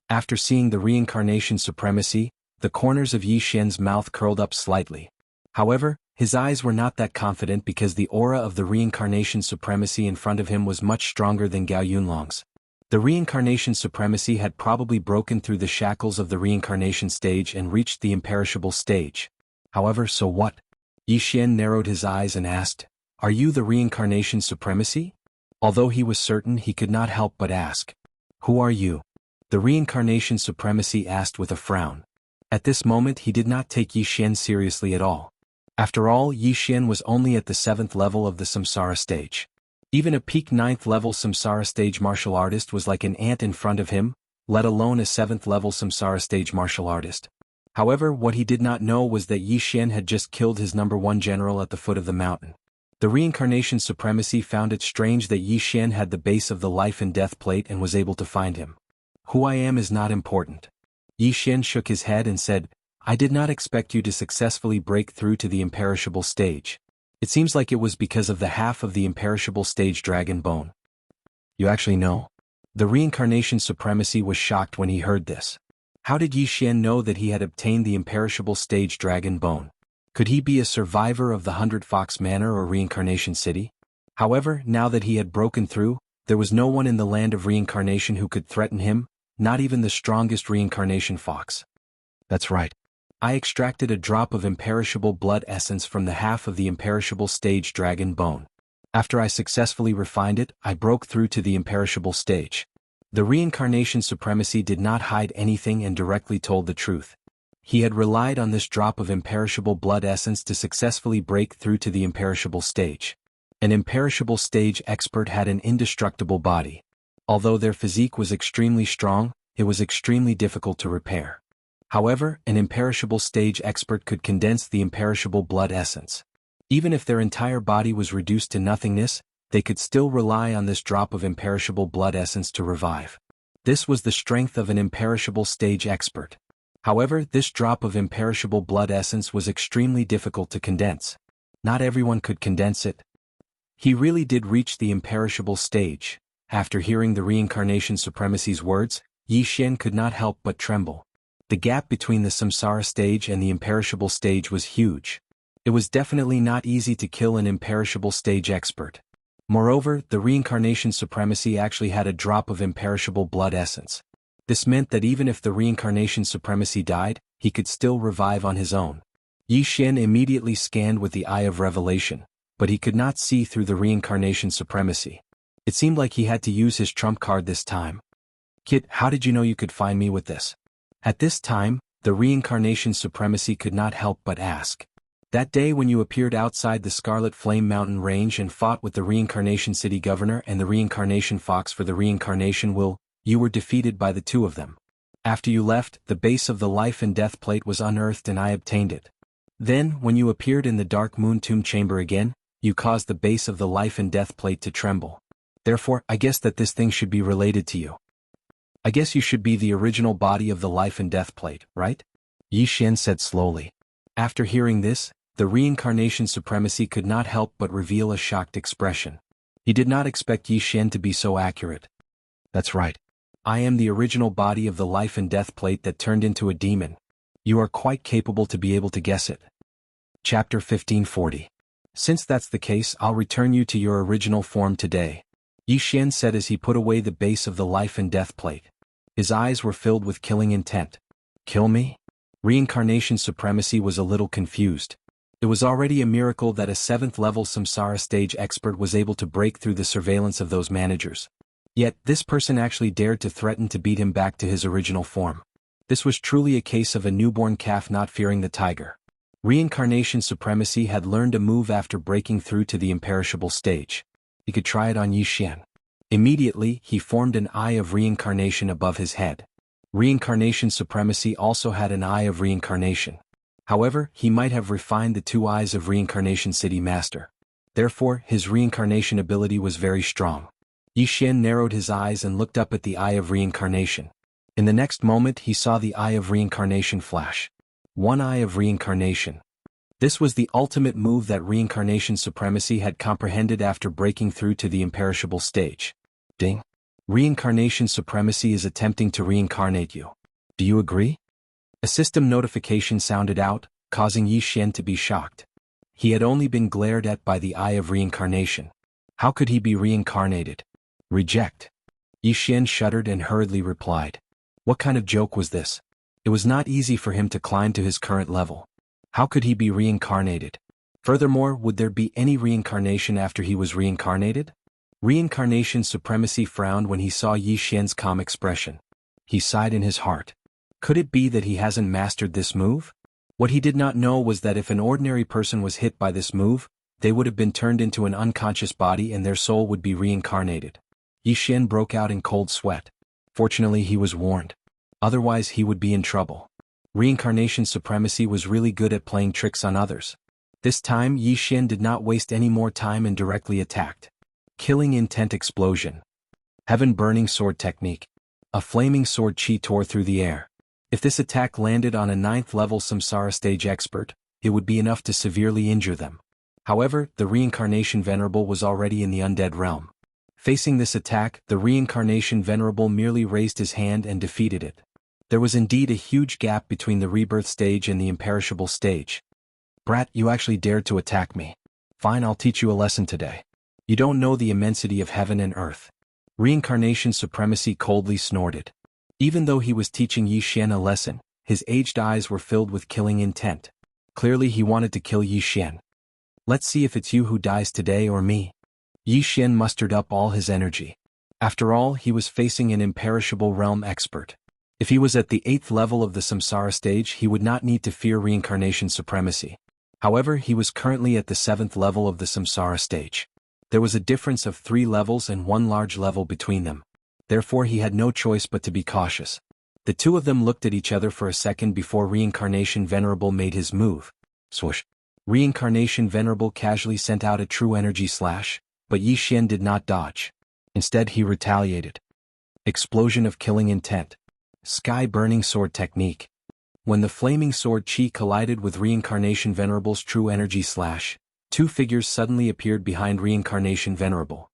After seeing the reincarnation supremacy, the corners of Yi Xian's mouth curled up slightly. However, his eyes were not that confident because the aura of the reincarnation supremacy in front of him was much stronger than Gao Yunlong's. The reincarnation supremacy had probably broken through the shackles of the reincarnation stage and reached the imperishable stage. However, so what? Yi Xian narrowed his eyes and asked, "Are you the reincarnation supremacy?" Although he was certain, he could not help but ask, "Who are you?" The reincarnation supremacy asked with a frown. At this moment he did not take Yi Xian seriously at all. After all, Yi Xian was only at the 7th level of the Samsara stage. Even a peak 9th level Samsara stage martial artist was like an ant in front of him, let alone a 7th level Samsara stage martial artist. However, what he did not know was that Yi Xian had just killed his #1 general at the foot of the mountain. The reincarnation supremacy found it strange that Yi Xian had the base of the life and death plate and was able to find him. "Who I am is not important." Yi Xian shook his head and said, "I did not expect you to successfully break through to the imperishable stage. It seems like it was because of the half of the imperishable stage dragon bone." "You actually know?" The reincarnation supremacy was shocked when he heard this. How did Yi Xian know that he had obtained the imperishable stage dragon bone? Could he be a survivor of the 100 Fox Manor or Reincarnation City? However, now that he had broken through, there was no one in the land of reincarnation who could threaten him, not even the strongest reincarnation fox. "That's right. I extracted a drop of imperishable blood essence from the half of the imperishable stage dragon bone. After I successfully refined it, I broke through to the imperishable stage." The reincarnation supremacy did not hide anything and directly told the truth. He had relied on this drop of imperishable blood essence to successfully break through to the imperishable stage. An imperishable stage expert had an indestructible body. Although their physique was extremely strong, it was extremely difficult to repair. However, an imperishable stage expert could condense the imperishable blood essence. Even if their entire body was reduced to nothingness, they could still rely on this drop of imperishable blood essence to revive. This was the strength of an imperishable stage expert. However, this drop of imperishable blood essence was extremely difficult to condense. Not everyone could condense it. He really did reach the imperishable stage. After hearing the reincarnation supremacy's words, Yi Xian could not help but tremble. The gap between the Samsara stage and the imperishable stage was huge. It was definitely not easy to kill an imperishable stage expert. Moreover, the reincarnation supremacy actually had a drop of imperishable blood essence. This meant that even if the reincarnation supremacy died, he could still revive on his own. Yi Xian immediately scanned with the eye of revelation, but he could not see through the reincarnation supremacy. It seemed like he had to use his trump card this time. "Kid, how did you know you could find me with this?" At this time, the reincarnation supremacy could not help but ask. "That day when you appeared outside the Scarlet Flame Mountain range and fought with the Reincarnation City Governor and the Reincarnation Fox for the Reincarnation Will, you were defeated by the 2 of them. After you left, the base of the life and death plate was unearthed and I obtained it. Then, when you appeared in the Dark Moon Tomb Chamber again, you caused the base of the life and death plate to tremble. Therefore, I guess that this thing should be related to you. I guess you should be the original body of the life and death plate, right?" Yi Xian said slowly. After hearing this, The reincarnation supremacy could not help but reveal a shocked expression. He did not expect Yi Xian to be so accurate. That's right. I am the original body of the life and death plate that turned into a demon. You are quite capable to be able to guess it. Chapter 1540. Since that's the case, I'll return you to your original form today, Yi Xian said as he put away the base of the life and death plate. His eyes were filled with killing intent. Kill me? Reincarnation supremacy was a little confused. It was already a miracle that a 7th-level samsara stage expert was able to break through the surveillance of those managers. Yet, this person actually dared to threaten to beat him back to his original form. This was truly a case of a newborn calf not fearing the tiger. Reincarnation supremacy had learned a move after breaking through to the imperishable stage. He could try it on Yi Xian. Immediately, he formed an eye of reincarnation above his head. Reincarnation supremacy also had an eye of reincarnation. However, he might have refined the 2 eyes of reincarnation city master. Therefore, his reincarnation ability was very strong. Yi Xian narrowed his eyes and looked up at the eye of reincarnation. In the next moment he saw the eye of reincarnation flash. 1 eye of reincarnation. This was the ultimate move that reincarnation supremacy had comprehended after breaking through to the imperishable stage. Ding. Reincarnation supremacy is attempting to reincarnate you. Do you agree? A system notification sounded out, causing Yi Xian to be shocked. He had only been glared at by the eye of reincarnation. How could he be reincarnated? Reject. Yi Xian shuddered and hurriedly replied. What kind of joke was this? It was not easy for him to climb to his current level. How could he be reincarnated? Furthermore, would there be any reincarnation after he was reincarnated? Reincarnation supremacy frowned when he saw Yi Xian's calm expression. He sighed in his heart. Could it be that he hasn't mastered this move? What he did not know was that if an ordinary person was hit by this move, they would have been turned into an unconscious body and their soul would be reincarnated. Yi Xian broke out in cold sweat. Fortunately, he was warned. Otherwise, he would be in trouble. Reincarnation supremacy was really good at playing tricks on others. This time, Yi Xian did not waste any more time and directly attacked. Killing intent explosion. Heaven burning sword technique. A flaming sword chi tore through the air. If this attack landed on a 9th-level samsara stage expert, it would be enough to severely injure them. However, the reincarnation venerable was already in the undead realm. Facing this attack, the reincarnation venerable merely raised his hand and defeated it. There was indeed a huge gap between the rebirth stage and the imperishable stage. Brat, you actually dared to attack me. Fine, I'll teach you a lesson today. You don't know the immensity of heaven and earth. Reincarnation supremacy coldly snorted. Even though he was teaching Yi Xian a lesson, his aged eyes were filled with killing intent. Clearly he wanted to kill Yi Xian. Let's see if it's you who dies today or me. Yi Xian mustered up all his energy. After all, he was facing an imperishable realm expert. If he was at the 8th level of the samsara stage, he would not need to fear reincarnation supremacy. However, he was currently at the 7th level of the samsara stage. There was a difference of 3 levels and 1 large level between them. Therefore he had no choice but to be cautious. The 2 of them looked at each other for a second before Reincarnation Venerable made his move. Swoosh. Reincarnation Venerable casually sent out a true energy slash, but Yi Xian did not dodge. Instead he retaliated. Explosion of killing intent. Sky burning sword technique. When the flaming sword chi collided with Reincarnation Venerable's true energy slash, 2 figures suddenly appeared behind Reincarnation Venerable.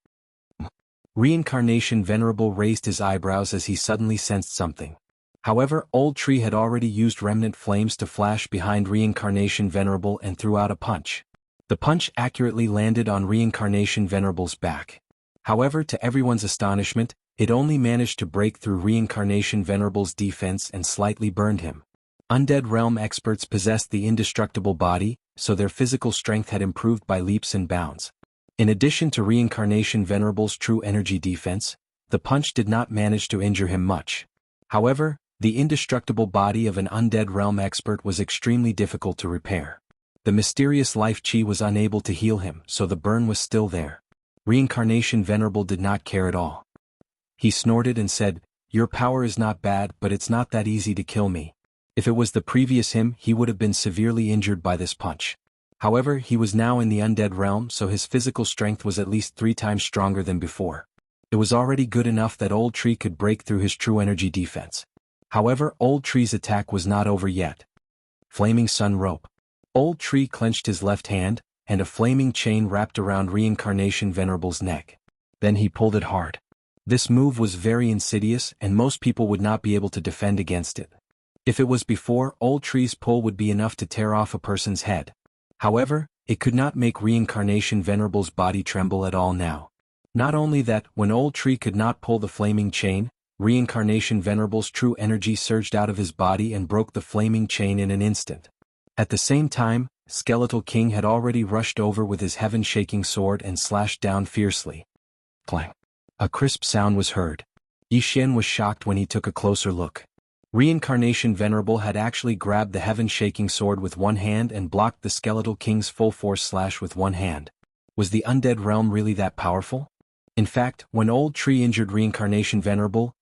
Reincarnation Venerable raised his eyebrows as he suddenly sensed something. However, Old Tree had already used remnant flames to flash behind Reincarnation Venerable and threw out a punch. The punch accurately landed on Reincarnation Venerable's back. However, to everyone's astonishment, it only managed to break through Reincarnation Venerable's defense and slightly burned him. Undead realm experts possessed the indestructible body, so their physical strength had improved by leaps and bounds. In addition to Reincarnation Venerable's true energy defense, the punch did not manage to injure him much. However, the indestructible body of an undead realm expert was extremely difficult to repair. The mysterious life chi was unable to heal him, so the burn was still there. Reincarnation Venerable did not care at all. He snorted and said, "Your power is not bad, but it's not that easy to kill me." If it was the previous him, he would have been severely injured by this punch. However, he was now in the undead realm, so his physical strength was at least 3 times stronger than before. It was already good enough that Old Tree could break through his true energy defense. However, Old Tree's attack was not over yet. Flaming Sun Rope. Old Tree clenched his left hand, and a flaming chain wrapped around Reincarnation Venerable's neck. Then he pulled it hard. This move was very insidious and most people would not be able to defend against it. If it was before, Old Tree's pull would be enough to tear off a person's head. However, it could not make Reincarnation Venerable's body tremble at all now. Not only that, when Old Tree could not pull the flaming chain, Reincarnation Venerable's true energy surged out of his body and broke the flaming chain in an instant. At the same time, Skeletal King had already rushed over with his heaven-shaking sword and slashed down fiercely. Clang. A crisp sound was heard. Yi Xian was shocked when he took a closer look. Reincarnation Venerable had actually grabbed the heaven-shaking sword with one hand and blocked the Skeletal King's full-force slash with one hand. Was the undead realm really that powerful? In fact, when Old Tree injured Reincarnation Venerable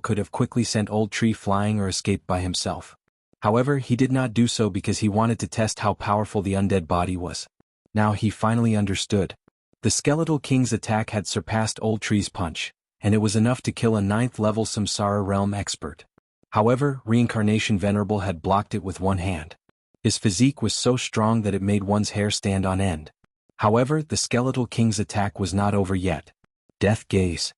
could have quickly sent Old Tree flying or escaped by himself. However, he did not do so because he wanted to test how powerful the undead body was. Now he finally understood. The Skeletal King's attack had surpassed Old Tree's punch, and it was enough to kill a 9th-level Samsara realm expert. However, Reincarnation Venerable had blocked it with one hand. His physique was so strong that it made one's hair stand on end. However, the Skeletal King's attack was not over yet. Death Gaze.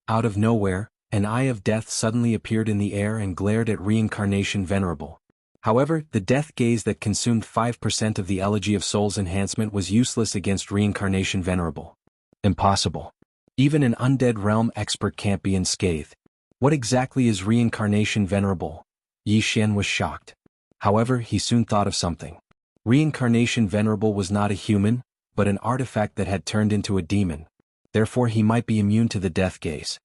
Out of nowhere, an eye of death suddenly appeared in the air and glared at Reincarnation Venerable. However, the death gaze that consumed 5% of the Elegy of Soul's enhancement was useless against Reincarnation Venerable. Impossible. Even an undead realm expert can't be unscathed. What exactly is Reincarnation Venerable? Yi Xian was shocked. However, he soon thought of something. Reincarnation Venerable was not a human, but an artifact that had turned into a demon. Therefore he might be immune to the death gaze.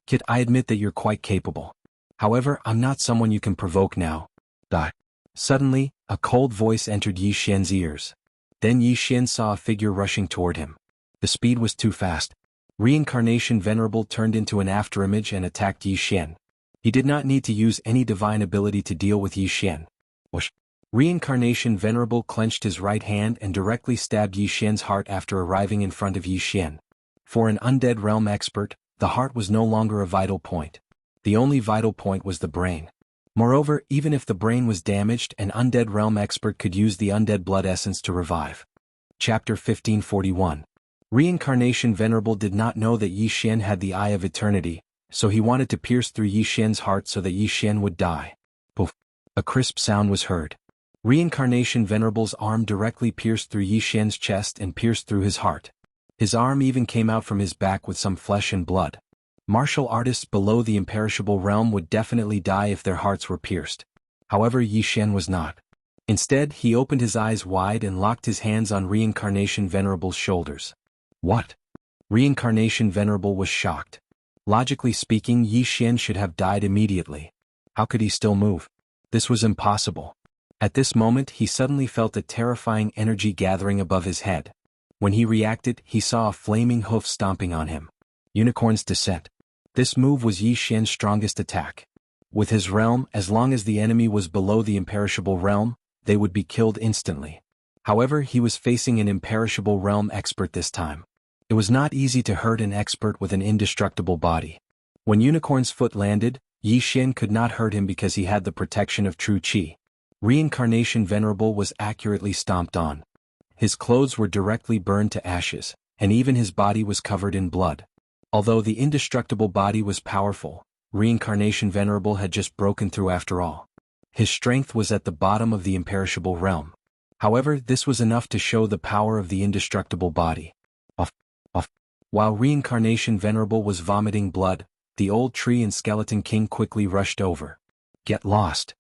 Kid, I admit that you're quite capable. However, I'm not someone you can provoke now. Die. Suddenly, a cold voice entered Yi Xian's ears. Then Yi Xian saw a figure rushing toward him. The speed was too fast. Reincarnation Venerable turned into an afterimage and attacked Yi Xian. He did not need to use any divine ability to deal with Yi Xian. Whoosh. Reincarnation Venerable clenched his right hand and directly stabbed Yi Xian's heart after arriving in front of Yi Xian. For an undead realm expert, the heart was no longer a vital point. The only vital point was the brain. Moreover, even if the brain was damaged, an undead realm expert could use the undead blood essence to revive. Chapter 1541. Reincarnation Venerable did not know that Yi Xian had the Eye of Eternity, so he wanted to pierce through Yi Xian's heart so that Yi Xian would die. Poof! A crisp sound was heard. Reincarnation Venerable's arm directly pierced through Yi Xian's chest and pierced through his heart. His arm even came out from his back with some flesh and blood. Martial artists below the imperishable realm would definitely die if their hearts were pierced. However, Yi Xian was not. Instead, he opened his eyes wide and locked his hands on Reincarnation Venerable's shoulders. What? Reincarnation Venerable was shocked. Logically speaking, Yi Xian should have died immediately. How could he still move? This was impossible. At this moment, he suddenly felt a terrifying energy gathering above his head. When he reacted, he saw a flaming hoof stomping on him. Unicorn's Descent. This move was Yi Xian's strongest attack. With his realm, as long as the enemy was below the imperishable realm, they would be killed instantly. However, he was facing an imperishable realm expert this time. It was not easy to hurt an expert with an indestructible body. When Unicorn's foot landed, Yi Xian could not hurt him because he had the protection of true qi. Reincarnation Venerable was accurately stomped on. His clothes were directly burned to ashes, and even his body was covered in blood. Although the indestructible body was powerful, Reincarnation Venerable had just broken through after all. His strength was at the bottom of the imperishable realm. However, this was enough to show the power of the indestructible body. Off. While Reincarnation Venerable was vomiting blood, the Old Tree and Skeleton King quickly rushed over. Get lost.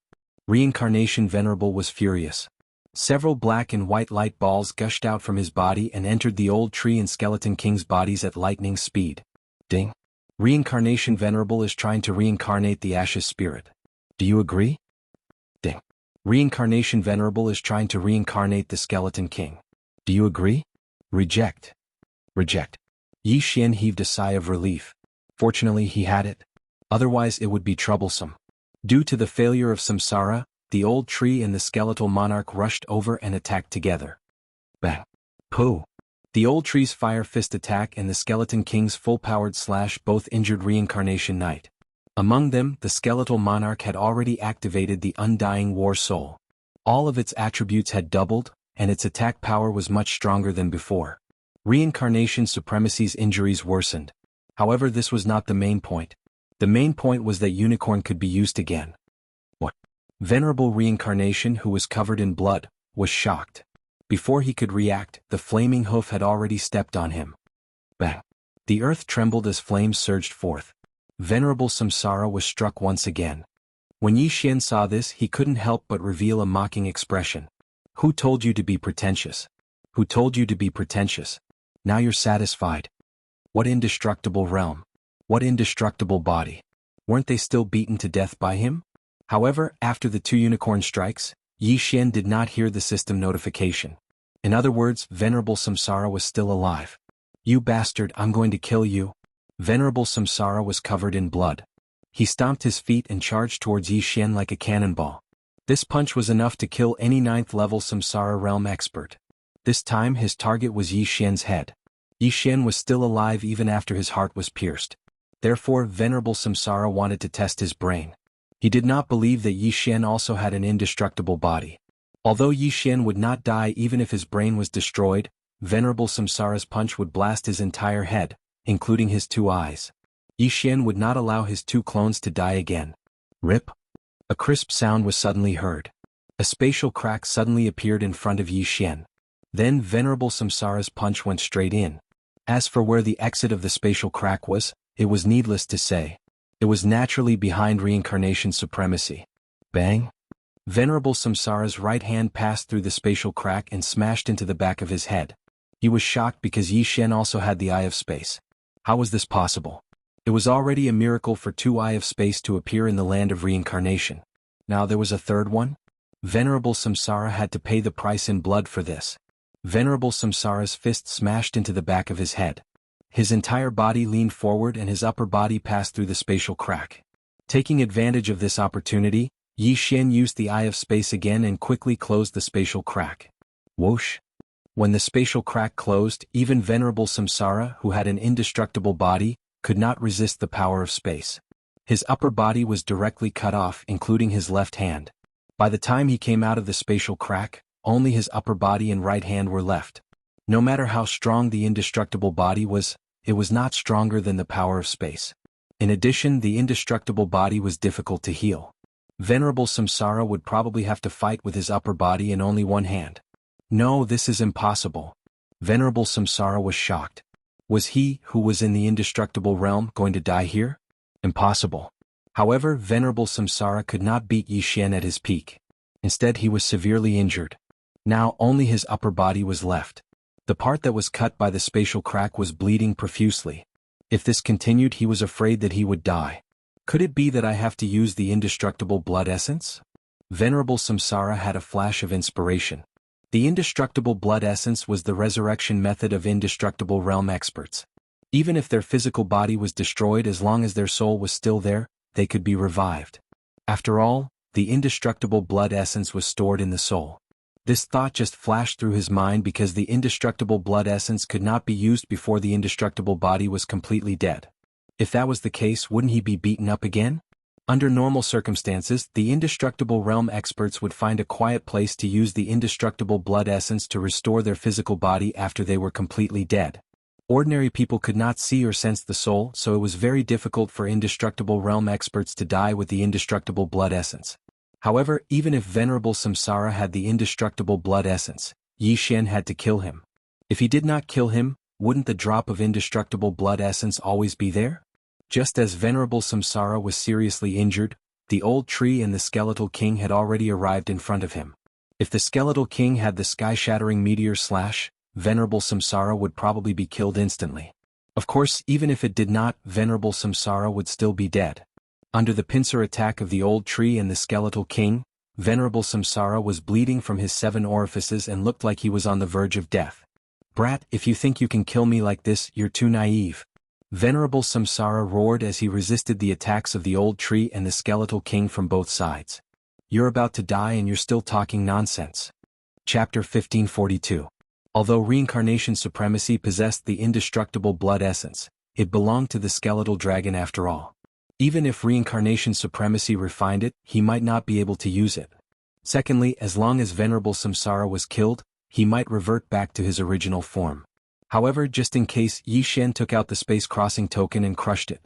Reincarnation Venerable was furious. Several black and white light balls gushed out from his body and entered the Old Tree and Skeleton King's bodies at lightning speed. Ding. Reincarnation Venerable is trying to reincarnate the Ashes Spirit. Do you agree? Ding. Reincarnation Venerable is trying to reincarnate the Skeleton King. Do you agree? Reject. Reject. Yi Xian heaved a sigh of relief. Fortunately he had it. Otherwise it would be troublesome. Due to the failure of Samsara, the Old Tree and the Skeletal Monarch rushed over and attacked together. Bang. Pooh. The Old Tree's Fire Fist attack and the Skeleton King's full-powered slash both injured Reincarnation Knight. Among them, the Skeletal Monarch had already activated the Undying War Soul. All of its attributes had doubled, and its attack power was much stronger than before. Reincarnation Supremacy's injuries worsened. However, this was not the main point. The main point was that Unicorn could be used again. What? Venerable Reincarnation, who was covered in blood, was shocked. Before he could react, the flaming hoof had already stepped on him. Bang! The earth trembled as flames surged forth. Venerable Samsara was struck once again. When Yi Xian saw this, he couldn't help but reveal a mocking expression. Who told you to be pretentious? Who told you to be pretentious? Now you're satisfied. What indestructible realm? What indestructible body? Weren't they still beaten to death by him? However, after the 2 unicorn strikes, Yi Xian did not hear the system notification. In other words, Venerable Samsara was still alive. You bastard, I'm going to kill you. Venerable Samsara was covered in blood. He stomped his feet and charged towards Yi Xian like a cannonball. This punch was enough to kill any 9th-level Samsara realm expert. This time his target was Yi Xian's head. Yi Xian was still alive even after his heart was pierced. Therefore, Venerable Samsara wanted to test his brain. He did not believe that Yi Xian also had an indestructible body. Although Yi Xian would not die even if his brain was destroyed, Venerable Samsara's punch would blast his entire head, including his 2 eyes. Yi Xian would not allow his 2 clones to die again. Rip! A crisp sound was suddenly heard. A spatial crack suddenly appeared in front of Yi Xian. Then Venerable Samsara's punch went straight in. As for where the exit of the spatial crack was, it was needless to say. It was naturally behind Reincarnation Supremacy. Bang! Venerable Samsara's right hand passed through the spatial crack and smashed into the back of his head. He was shocked because Yi Xian also had the Eye of Space. How was this possible? It was already a miracle for 2 Eye of Space to appear in the land of reincarnation. Now there was a third one? Venerable Samsara had to pay the price in blood for this. Venerable Samsara's fist smashed into the back of his head. His entire body leaned forward and his upper body passed through the spatial crack. Taking advantage of this opportunity, Yi Xian used the Eye of Space again and quickly closed the spatial crack. Whoosh! When the spatial crack closed, even Venerable Samsara, who had an indestructible body, could not resist the power of space. His upper body was directly cut off, including his left hand. By the time he came out of the spatial crack, only his upper body and right hand were left. No matter how strong the indestructible body was, it was not stronger than the power of space. In addition, the indestructible body was difficult to heal. Venerable Samsara would probably have to fight with his upper body and only one hand. No, this is impossible. Venerable Samsara was shocked. Was he, who was in the indestructible realm, going to die here? Impossible. However, Venerable Samsara could not beat Yi Xian at his peak. Instead, he was severely injured. Now only his upper body was left. The part that was cut by the spatial crack was bleeding profusely. If this continued, he was afraid that he would die. Could it be that I have to use the indestructible blood essence? Venerable Samsara had a flash of inspiration. The indestructible blood essence was the resurrection method of indestructible realm experts. Even if their physical body was destroyed, as long as their soul was still there, they could be revived. After all, the indestructible blood essence was stored in the soul. This thought just flashed through his mind because the indestructible blood essence could not be used before the indestructible body was completely dead. If that was the case, wouldn't he be beaten up again? Under normal circumstances, the indestructible realm experts would find a quiet place to use the indestructible blood essence to restore their physical body after they were completely dead. Ordinary people could not see or sense the soul, so it was very difficult for indestructible realm experts to die with the indestructible blood essence. However, even if Venerable Samsara had the indestructible blood essence, Yi Xian had to kill him. If he did not kill him, wouldn't the drop of indestructible blood essence always be there? Just as Venerable Samsara was seriously injured, the old tree and the skeletal king had already arrived in front of him. If the skeletal king had the sky-shattering meteor slash, Venerable Samsara would probably be killed instantly. Of course, even if it did not, Venerable Samsara would still be dead. Under the pincer attack of the old tree and the skeletal king, Venerable Samsara was bleeding from his 7 orifices and looked like he was on the verge of death. Brat, if you think you can kill me like this, you're too naive. Venerable Samsara roared as he resisted the attacks of the old tree and the skeletal king from both sides. You're about to die and you're still talking nonsense. Chapter 1542. Although Reincarnation Supremacy possessed the indestructible blood essence, it belonged to the skeletal dragon after all. Even if Reincarnation Supremacy refined it, he might not be able to use it. Secondly, as long as Venerable Samsara was killed, he might revert back to his original form. However, just in case, Yi Xian took out the space-crossing token and crushed it.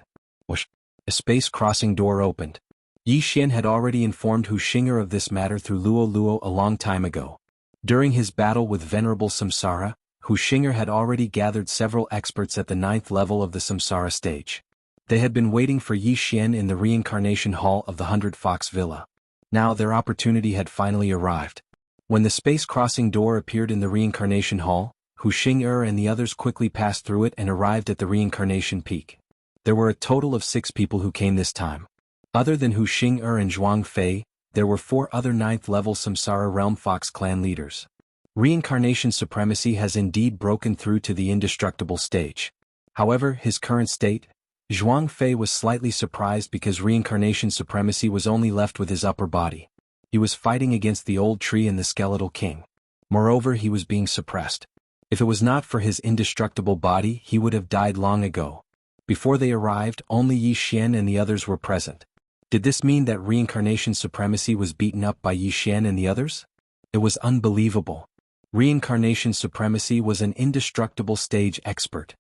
Whoosh! A space-crossing door opened. Yi Xian had already informed Hu Xing'er of this matter through Luo Luo a long time ago. During his battle with Venerable Samsara, Hu Xing'er had already gathered several experts at the 9th level of the Samsara stage. They had been waiting for Yi Xian in the reincarnation hall of the 100 Fox Villa. Now their opportunity had finally arrived. When the space-crossing door appeared in the reincarnation hall, Hu Xing'er and the others quickly passed through it and arrived at the reincarnation peak. There were a total of 6 people who came this time. Other than Hu Xing'er and Zhuang Fei, there were 4 other 9th-level Samsara Realm Fox clan leaders. Reincarnation supremacy has indeed broken through to the indestructible stage. However, his current state, Zhuang Fei was slightly surprised because reincarnation supremacy was only left with his upper body. He was fighting against the old tree and the skeletal king. Moreover, he was being suppressed. If it was not for his indestructible body, he would have died long ago. Before they arrived, only Yi Xian and the others were present. Did this mean that reincarnation supremacy was beaten up by Yi Xian and the others? It was unbelievable. Reincarnation supremacy was an indestructible stage expert.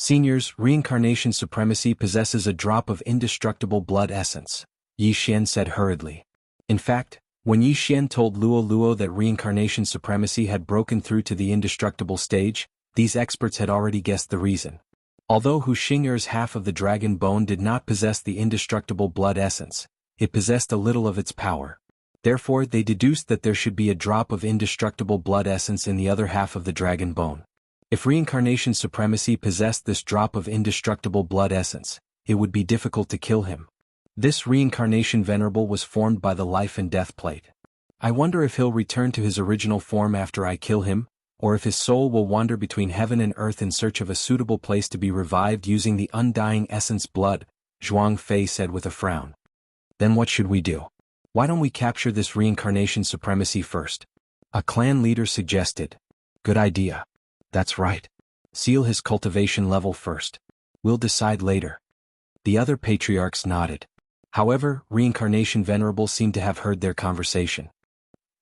Seniors, reincarnation supremacy possesses a drop of indestructible blood essence, Yi Xian said hurriedly. In fact, when Yi Xian told Luo Luo that reincarnation supremacy had broken through to the indestructible stage, these experts had already guessed the reason. Although Hu Xing'er's half of the dragon bone did not possess the indestructible blood essence, it possessed a little of its power. Therefore, they deduced that there should be a drop of indestructible blood essence in the other half of the dragon bone. If reincarnation supremacy possessed this drop of indestructible blood essence, it would be difficult to kill him. This reincarnation venerable was formed by the life and death plate. I wonder if he'll return to his original form after I kill him, or if his soul will wander between heaven and earth in search of a suitable place to be revived using the undying essence blood, Zhuang Fei said with a frown. Then what should we do? Why don't we capture this reincarnation supremacy first? A clan leader suggested. Good idea. That's right. Seal his cultivation level first. We'll decide later. The other patriarchs nodded. However, reincarnation venerable seemed to have heard their conversation.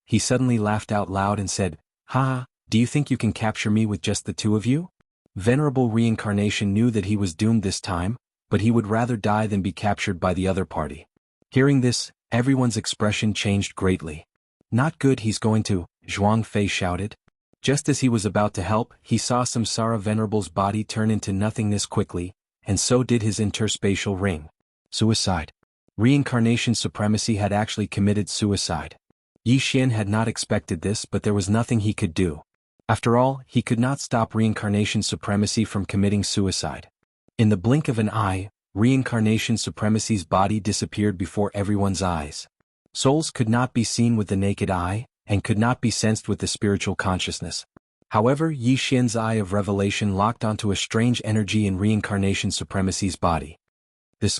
He suddenly laughed out loud and said, "Ha, do you think you can capture me with just the 2 of you?" Venerable reincarnation knew that he was doomed this time, but he would rather die than be captured by the other party. Hearing this, everyone's expression changed greatly. Not good, he's going to, Zhuang Fei shouted. Just as he was about to help, he saw Samsara Venerable's body turn into nothingness quickly, and so did his interspatial ring. Suicide. Reincarnation supremacy had actually committed suicide. Yi Xian had not expected this, but there was nothing he could do. After all, he could not stop reincarnation supremacy from committing suicide. In the blink of an eye, reincarnation supremacy's body disappeared before everyone's eyes. Souls could not be seen with the naked eye, and could not be sensed with the spiritual consciousness. However, Yi Xian's eye of revelation locked onto a strange energy in reincarnation supremacy's body.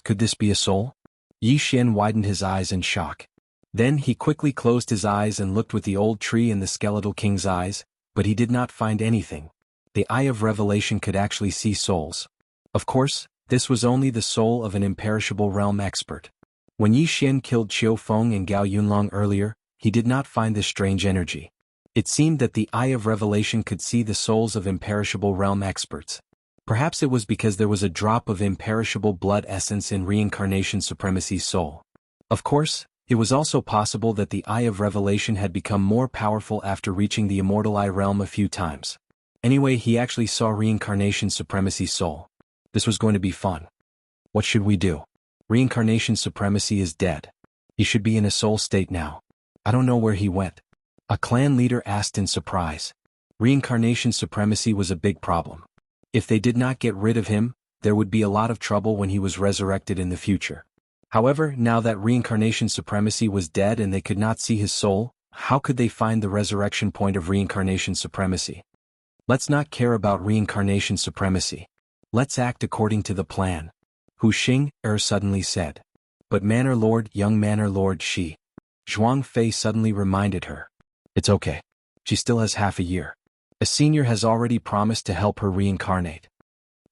Could this be a soul? Yi Xian widened his eyes in shock. Then he quickly closed his eyes and looked with the old tree in the skeletal king's eyes, but he did not find anything. The eye of revelation could actually see souls. Of course, this was only the soul of an imperishable realm expert. When Yi Xian killed Qiu Feng and Gao Yunlong earlier, he did not find this strange energy. It seemed that the eye of revelation could see the souls of imperishable realm experts. Perhaps it was because there was a drop of imperishable blood essence in reincarnation supremacy's soul. Of course, it was also possible that the eye of revelation had become more powerful after reaching the immortal eye realm a few times. Anyway, he actually saw reincarnation supremacy's soul. This was going to be fun. What should we do? Reincarnation supremacy is dead. He should be in a soul state now. I don't know where he went. A clan leader asked in surprise. Reincarnation supremacy was a big problem. If they did not get rid of him, there would be a lot of trouble when he was resurrected in the future. However, now that reincarnation supremacy was dead and they could not see his soul, how could they find the resurrection point of reincarnation supremacy? Let's not care about reincarnation supremacy. Let's act according to the plan. Hu Xing'er suddenly said. But Manor Lord, young Manor Lord, she. Zhuang Fei suddenly reminded her. It's okay. She still has half a year. A senior has already promised to help her reincarnate.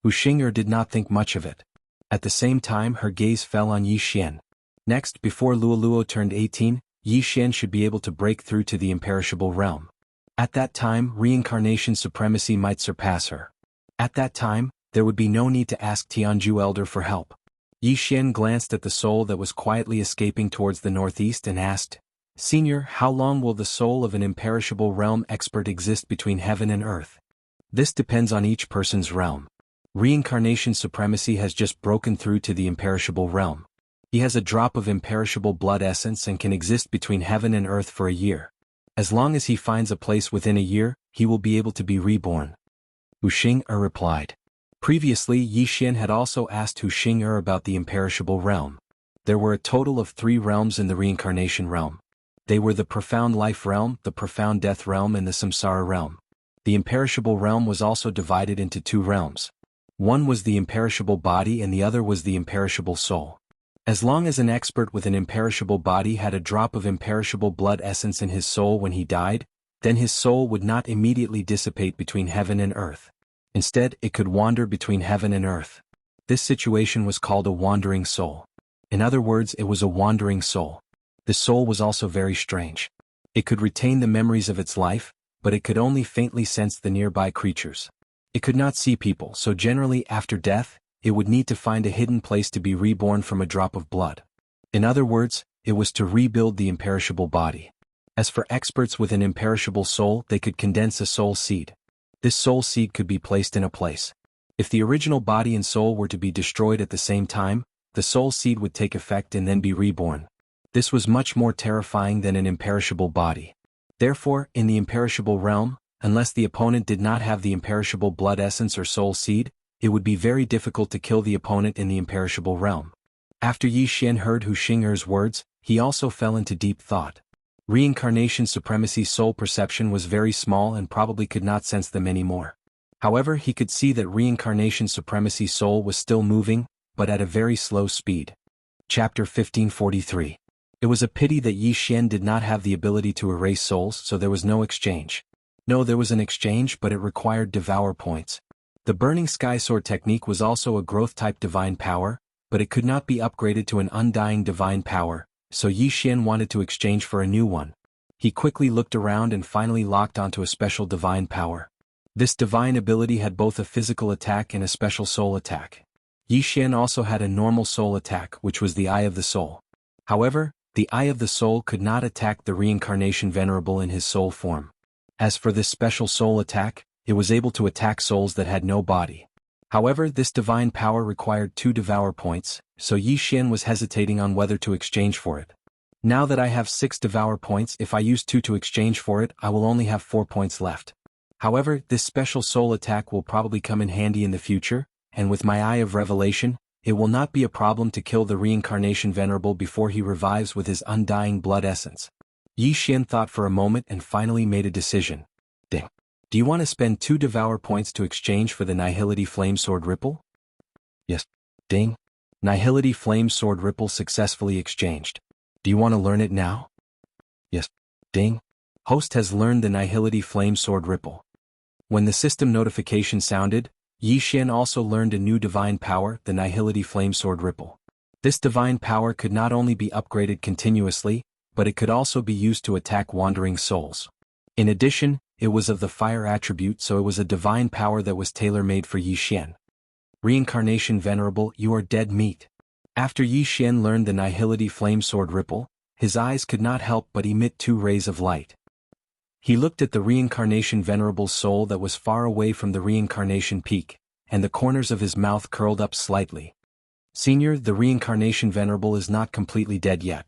Hu Xing'er did not think much of it. At the same time, her gaze fell on Yi Xian. Next, before Luo Luo turned 18, Yi Xian should be able to break through to the imperishable realm. At that time, reincarnation supremacy might surpass her. At that time, there would be no need to ask Tianju Elder for help. Yi Xian glanced at the soul that was quietly escaping towards the northeast and asked, "Senior, how long will the soul of an imperishable realm expert exist between heaven and earth?" This depends on each person's realm. Reincarnation supremacy has just broken through to the imperishable realm. He has a drop of imperishable blood essence and can exist between heaven and earth for a year. As long as he finds a place within a year, he will be able to be reborn. Hu Xing'er replied. Previously, Yi Xian had also asked Hu Xing'er about the imperishable realm. There were a total of 3 realms in the reincarnation realm. They were the profound life realm, the profound death realm, and the samsara realm. The imperishable realm was also divided into 2 realms. One was the imperishable body and the other was the imperishable soul. As long as an expert with an imperishable body had a drop of imperishable blood essence in his soul when he died, then his soul would not immediately dissipate between heaven and earth. Instead, it could wander between heaven and earth. This situation was called a wandering soul. In other words, it was a wandering soul. The soul was also very strange. It could retain the memories of its life, but it could only faintly sense the nearby creatures. It could not see people, so generally after death, it would need to find a hidden place to be reborn from a drop of blood. In other words, it was to rebuild the imperishable body. As for experts with an imperishable soul, they could condense a soul seed. This soul seed could be placed in a place. If the original body and soul were to be destroyed at the same time, the soul seed would take effect and then be reborn. This was much more terrifying than an imperishable body. Therefore, in the imperishable realm, unless the opponent did not have the imperishable blood essence or soul seed, it would be very difficult to kill the opponent in the imperishable realm. After Yi Xian heard Hu Xing'er's words, he also fell into deep thought. Reincarnation supremacy's soul perception was very small and probably could not sense them anymore. However, he could see that reincarnation supremacy's soul was still moving, but at a very slow speed. Chapter 1543. It was a pity that Yi Xian did not have the ability to erase souls, so there was no exchange. No, there was an exchange, but it required devour points. The Burning Sky Sword technique was also a growth-type divine power, but it could not be upgraded to an undying divine power, so Yi Xian wanted to exchange for a new one. He quickly looked around and finally locked onto a special divine power. This divine ability had both a physical attack and a special soul attack. Yi Xian also had a normal soul attack, which was the Eye of the Soul. However, the Eye of the Soul could not attack the reincarnation venerable in his soul form. As for this special soul attack, it was able to attack souls that had no body. However, this divine power required 2 devour points, so Yi Xian was hesitating on whether to exchange for it. Now that I have 6 devour points, if I use 2 to exchange for it, I will only have 4 points left. However, this special soul attack will probably come in handy in the future, and with my Eye of Revelation, it will not be a problem to kill the reincarnation venerable before he revives with his undying blood essence. Yi Xian thought for a moment and finally made a decision. Ding. Do you want to spend 2 devour points to exchange for the Nihility Flame Sword Ripple? Yes. Ding. Nihility Flame Sword Ripple successfully exchanged. Do you want to learn it now? Yes. Ding. Host has learned the Nihility Flame Sword Ripple. When the system notification sounded, Yi Xian also learned a new divine power, the Nihility Flame Sword Ripple. This divine power could not only be upgraded continuously, but it could also be used to attack wandering souls. In addition, it was of the fire attribute, so it was a divine power that was tailor-made for Yi Xian. Reincarnation Venerable, you are dead meat. After Yi Xian learned the Nihility Flame Sword Ripple, his eyes could not help but emit 2 rays of light. He looked at the Reincarnation Venerable's soul that was far away from the Reincarnation Peak, and the corners of his mouth curled up slightly. Senior, the Reincarnation Venerable is not completely dead yet.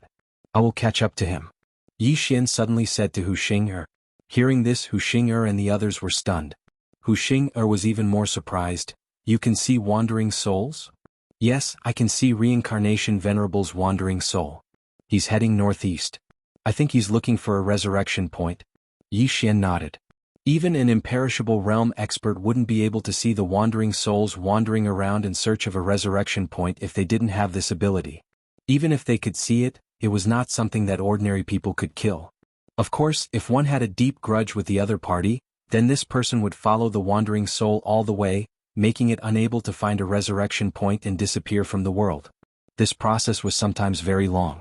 I will catch up to him. Yi Xian suddenly said to Hu Xing'er. Hearing this, Hu Xing'er and the others were stunned. Hu Xing'er was even more surprised. You can see wandering souls? Yes, I can see Reincarnation Venerable's wandering soul. He's heading northeast. I think he's looking for a resurrection point. Yi Xian nodded. Even an imperishable realm expert wouldn't be able to see the wandering souls wandering around in search of a resurrection point if they didn't have this ability. Even if they could see it, it was not something that ordinary people could kill. Of course, if one had a deep grudge with the other party, then this person would follow the wandering soul all the way, making it unable to find a resurrection point and disappear from the world. This process was sometimes very long.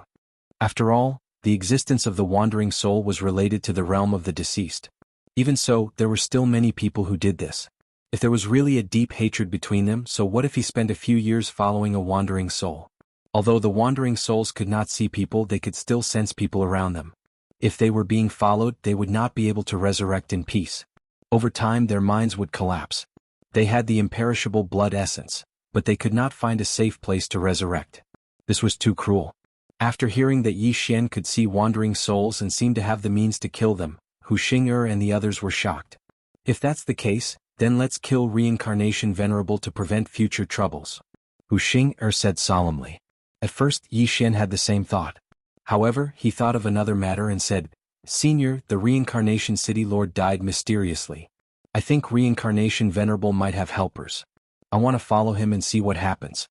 After all, the existence of the wandering soul was related to the realm of the deceased. Even so, there were still many people who did this. If there was really a deep hatred between them, so what if he spent a few years following a wandering soul? Although the wandering souls could not see people, they could still sense people around them. If they were being followed, they would not be able to resurrect in peace. Over time, their minds would collapse. They had the imperishable blood essence, but they could not find a safe place to resurrect. This was too cruel. After hearing that Yi Xian could see wandering souls and seemed to have the means to kill them, Hu Xing'er and the others were shocked. If that's the case, then let's kill Reincarnation Venerable to prevent future troubles, Hu Xing'er said solemnly. At first, Yi Xian had the same thought. However, he thought of another matter and said, Senior, the Reincarnation City Lord died mysteriously. I think Reincarnation Venerable might have helpers. I want to follow him and see what happens.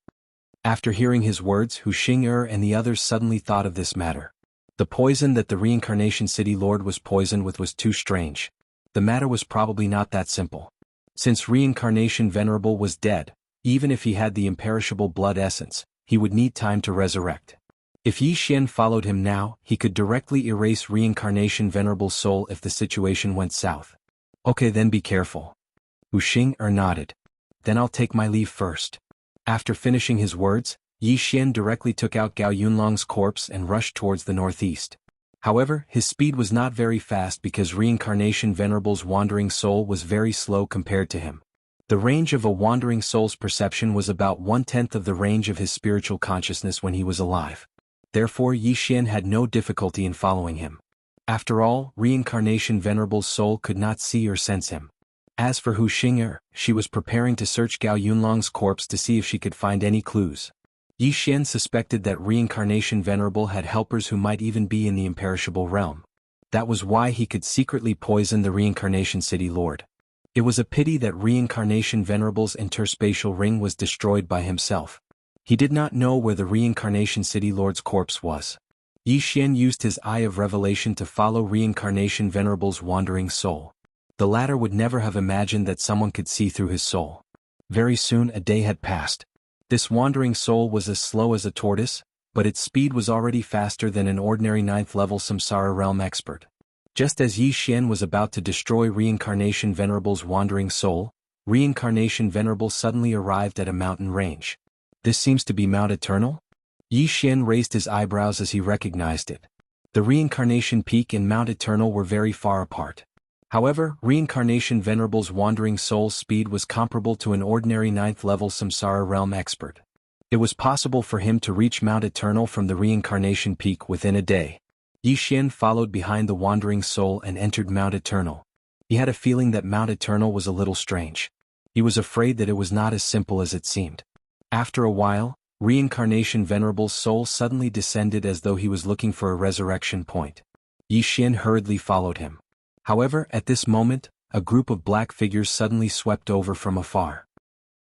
After hearing his words, Hu Xing'er and the others suddenly thought of this matter. The poison that the Reincarnation City Lord was poisoned with was too strange. The matter was probably not that simple. Since Reincarnation Venerable was dead, even if he had the imperishable blood essence, he would need time to resurrect. If Yi Xian followed him now, he could directly erase Reincarnation Venerable's soul if the situation went south. Okay, then be careful. Hu Xing'er nodded. Then I'll take my leave first. After finishing his words, Yi Xian directly took out Gao Yunlong's corpse and rushed towards the northeast. However, his speed was not very fast because Reincarnation Venerable's wandering soul was very slow compared to him. The range of a wandering soul's perception was about 1/10 of the range of his spiritual consciousness when he was alive. Therefore, Yi Xian had no difficulty in following him. After all, Reincarnation Venerable's soul could not see or sense him. As for Hu Xing'er, she was preparing to search Gao Yunlong's corpse to see if she could find any clues. Yi Xian suspected that Reincarnation Venerable had helpers who might even be in the imperishable realm. That was why he could secretly poison the Reincarnation City Lord. It was a pity that Reincarnation Venerable's interspatial ring was destroyed by himself. He did not know where the Reincarnation City Lord's corpse was. Yi Xian used his eye of revelation to follow Reincarnation Venerable's wandering soul. The latter would never have imagined that someone could see through his soul. Very soon a day had passed. This wandering soul was as slow as a tortoise, but its speed was already faster than an ordinary 9th-level Samsara realm expert. Just as Yi Xian was about to destroy Reincarnation Venerable's wandering soul, Reincarnation Venerable suddenly arrived at a mountain range. This seems to be Mount Eternal? Yi Xian raised his eyebrows as he recognized it. The Reincarnation Peak and Mount Eternal were very far apart. However, Reincarnation Venerable's wandering soul's speed was comparable to an ordinary 9th-level Samsara realm expert. It was possible for him to reach Mount Eternal from the Reincarnation Peak within a day. Yi Xian followed behind the wandering soul and entered Mount Eternal. He had a feeling that Mount Eternal was a little strange. He was afraid that it was not as simple as it seemed. After a while, Reincarnation Venerable's soul suddenly descended as though he was looking for a resurrection point. Yi Xian hurriedly followed him. However, at this moment, a group of black figures suddenly swept over from afar.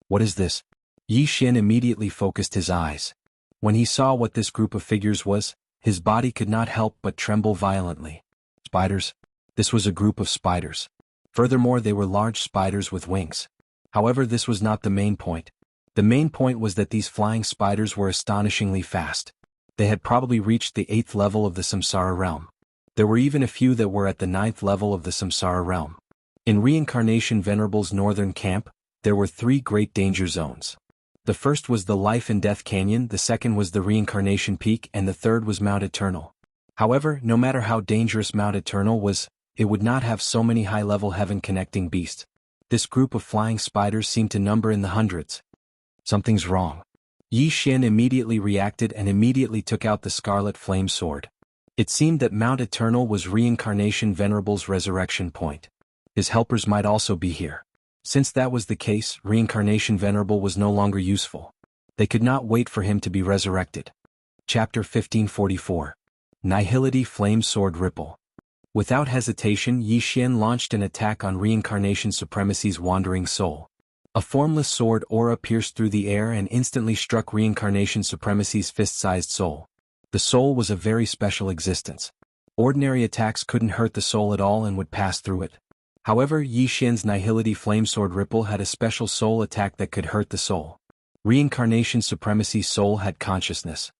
What is this? Yi Xian immediately focused his eyes. When he saw what this group of figures was, his body could not help but tremble violently. Spiders? This was a group of spiders. Furthermore, they were large spiders with wings. However, this was not the main point. The main point was that these flying spiders were astonishingly fast. They had probably reached the 8th level of the Samsara realm. There were even a few that were at the 9th level of the Samsara realm. In Reincarnation Venerable's northern camp, there were 3 great danger zones. The first was the Life and Death Canyon, the second was the Reincarnation Peak, and the third was Mount Eternal. However, no matter how dangerous Mount Eternal was, it would not have so many high-level heaven-connecting beasts. This group of flying spiders seemed to number in the hundreds. Something's wrong. Yi Xian immediately reacted and immediately took out the Scarlet Flame Sword. It seemed that Mount Eternal was Reincarnation Venerable's resurrection point. His helpers might also be here. Since that was the case, Reincarnation Venerable was no longer useful. They could not wait for him to be resurrected. Chapter 1544. Nihility Flame Sword Ripple. Without hesitation, Yi Xian launched an attack on Reincarnation Supremacy's wandering soul. A formless sword aura pierced through the air and instantly struck Reincarnation Supremacy's fist-sized soul. The soul was a very special existence. Ordinary attacks couldn't hurt the soul at all and would pass through it. However, Yi Xian's Nihility Flamesword Ripple had a special soul attack that could hurt the soul. Reincarnation Supremacy's soul had consciousness.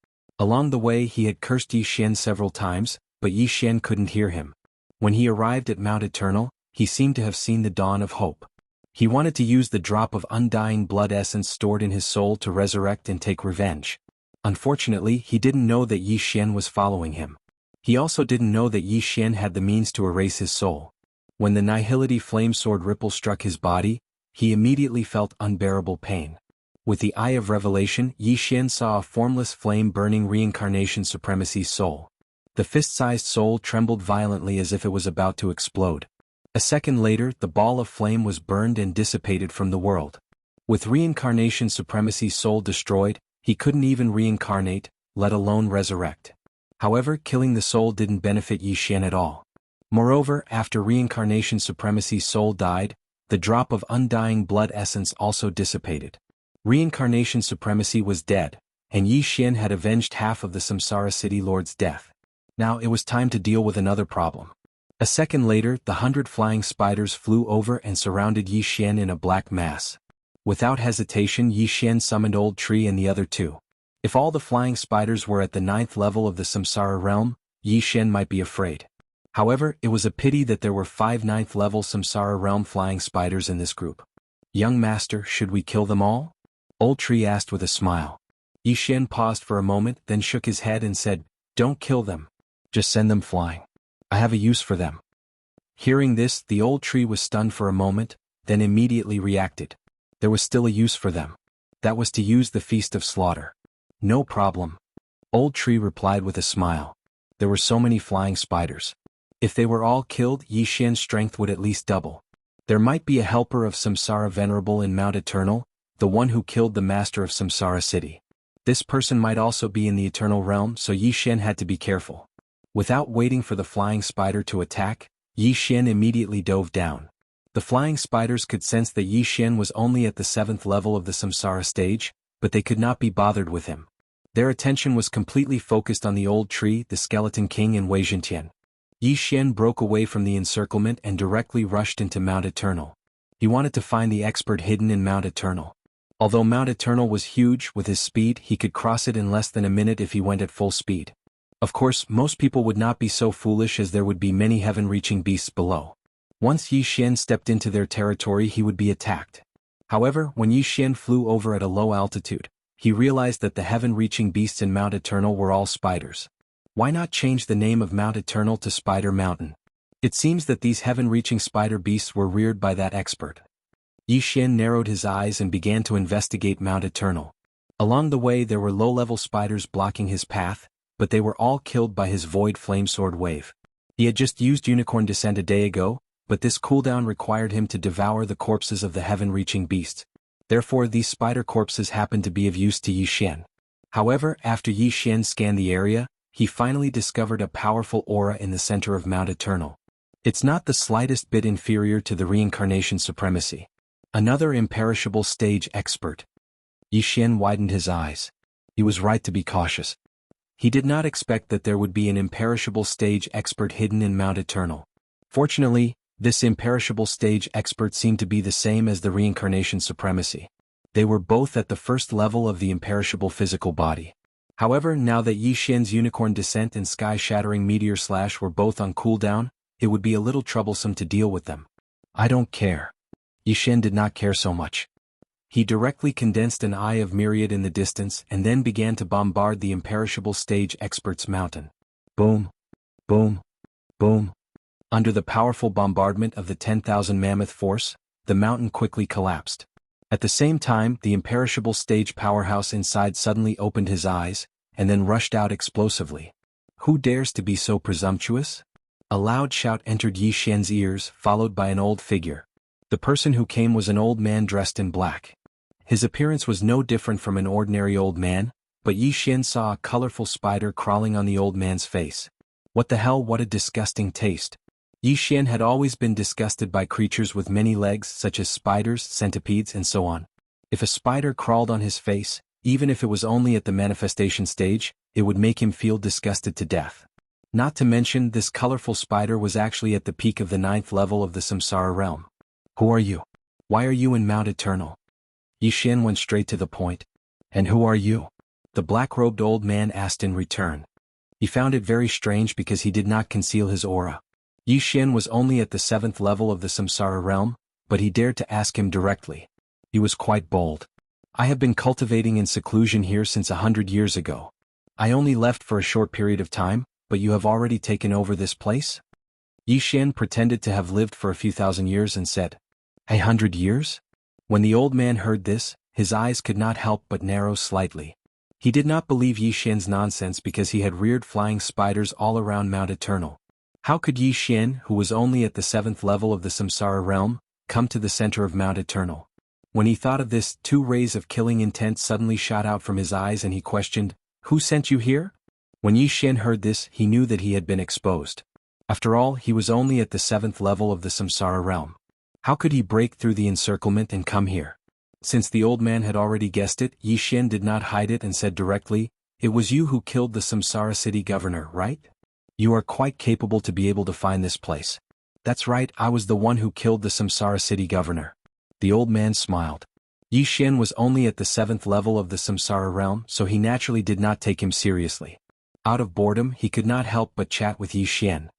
Along the way he had cursed Yi Xian several times, but Yi Xian couldn't hear him. When he arrived at Mount Eternal, he seemed to have seen the dawn of hope. He wanted to use the drop of undying blood essence stored in his soul to resurrect and take revenge. Unfortunately, he didn't know that Yi Xian was following him. He also didn't know that Yi Xian had the means to erase his soul. When the Nihility flame sword ripple struck his body, he immediately felt unbearable pain. With the eye of revelation, Yi Xian saw a formless flame burning reincarnation supremacy's soul. The fist-sized soul trembled violently as if it was about to explode. A second later, the ball of flame was burned and dissipated from the world. With reincarnation supremacy's soul destroyed, he couldn't even reincarnate, let alone resurrect. However, killing the soul didn't benefit Yi Xian at all. Moreover, after reincarnation supremacy's soul died, the drop of undying blood essence also dissipated. Reincarnation supremacy was dead, and Yi Xian had avenged half of the Samsara City Lord's death. Now it was time to deal with another problem. A second later, the 100 flying spiders flew over and surrounded Yi Xian in a black mass. Without hesitation, Yi Xian summoned Old Tree and the other two. If all the flying spiders were at the 9th level of the Samsara realm, Yi Xian might be afraid. However, it was a pity that there were 5 9th level Samsara realm flying spiders in this group. Young master, should we kill them all? Old Tree asked with a smile. Yi Xian paused for a moment, then shook his head and said, "Don't kill them. Just send them flying. I have a use for them." Hearing this, the Old Tree was stunned for a moment, then immediately reacted. There was still a use for them. That was to use the Feast of Slaughter. No problem. Old Tree replied with a smile. There were so many flying spiders. If they were all killed, Yi Xian's strength would at least double. There might be a helper of Samsara Venerable in Mount Eternal, the one who killed the master of Samsara City. This person might also be in the Eternal Realm, so Yi Xian had to be careful. Without waiting for the flying spider to attack, Yi Xian immediately dove down. The flying spiders could sense that Yi Xian was only at the 7th level of the Samsara stage, but they could not be bothered with him. Their attention was completely focused on the Old Tree, the Skeleton King and Wei Zhentian. Yi Xian broke away from the encirclement and directly rushed into Mount Eternal. He wanted to find the expert hidden in Mount Eternal. Although Mount Eternal was huge, with his speed he could cross it in less than a minute if he went at full speed. Of course, most people would not be so foolish, as there would be many heaven-reaching beasts below. Once Yi Xian stepped into their territory, he would be attacked. However, when Yi Xian flew over at a low altitude, he realized that the heaven-reaching beasts in Mount Eternal were all spiders. Why not change the name of Mount Eternal to Spider Mountain? It seems that these heaven-reaching spider beasts were reared by that expert. Yi Xian narrowed his eyes and began to investigate Mount Eternal. Along the way there were low-level spiders blocking his path, but they were all killed by his Void Flamesword wave. He had just used Unicorn Descent a day ago, but this cooldown required him to devour the corpses of the heaven-reaching beasts. Therefore these spider corpses happened to be of use to Yi Xian. However, after Yi Xian scanned the area, he finally discovered a powerful aura in the center of Mount Eternal. It's not the slightest bit inferior to the reincarnation supremacy. Another imperishable stage expert. Yi Xian widened his eyes. He was right to be cautious. He did not expect that there would be an imperishable stage expert hidden in Mount Eternal. Fortunately, this imperishable stage expert seemed to be the same as the reincarnation supremacy. They were both at the first level of the imperishable physical body. However, now that Yi Xian's Unicorn Descent and Sky-Shattering Meteor Slash were both on cooldown, it would be a little troublesome to deal with them. I don't care. Yi Xian did not care so much. He directly condensed an eye of myriad in the distance and then began to bombard the imperishable stage expert's mountain. Boom, boom, boom. Under the powerful bombardment of the 10,000 mammoth force, the mountain quickly collapsed. At the same time, the imperishable stage powerhouse inside suddenly opened his eyes, and then rushed out explosively. Who dares to be so presumptuous? A loud shout entered Yi Xian's ears, followed by an old figure. The person who came was an old man dressed in black. His appearance was no different from an ordinary old man, but Yi Xian saw a colorful spider crawling on the old man's face. What the hell, what a disgusting taste. Yi Xian had always been disgusted by creatures with many legs such as spiders, centipedes and so on. If a spider crawled on his face, even if it was only at the manifestation stage, it would make him feel disgusted to death. Not to mention, this colorful spider was actually at the peak of the 9th level of the Samsara realm. Who are you? Why are you in Mount Eternal? Yi Xian went straight to the point. And who are you? the black-robed old man asked in return. He found it very strange because he did not conceal his aura. Yi Xian was only at the 7th level of the samsara realm, but he dared to ask him directly. He was quite bold. I have been cultivating in seclusion here since 100 years ago. I only left for a short period of time, but you have already taken over this place? Yi Xian pretended to have lived for a few thousand years and said, 100 years? When the old man heard this, his eyes could not help but narrow slightly. He did not believe Yi Xian's nonsense because he had reared flying spiders all around Mount Eternal. How could Yi Xian, who was only at the 7th level of the samsara realm, come to the center of Mount Eternal? When he thought of this, 2 rays of killing intent suddenly shot out from his eyes and he questioned, "Who sent you here?" When Yi Xian heard this, he knew that he had been exposed. After all, he was only at the 7th level of the samsara realm. How could he break through the encirclement and come here? Since the old man had already guessed it, Yi Xian did not hide it and said directly, "It was you who killed the Samsara city governor, right? You are quite capable to be able to find this place." "That's right, I was the one who killed the Samsara city governor." The old man smiled. Yi Xian was only at the 7th level of the Samsara realm, so he naturally did not take him seriously. Out of boredom, he could not help but chat with Yi Xian.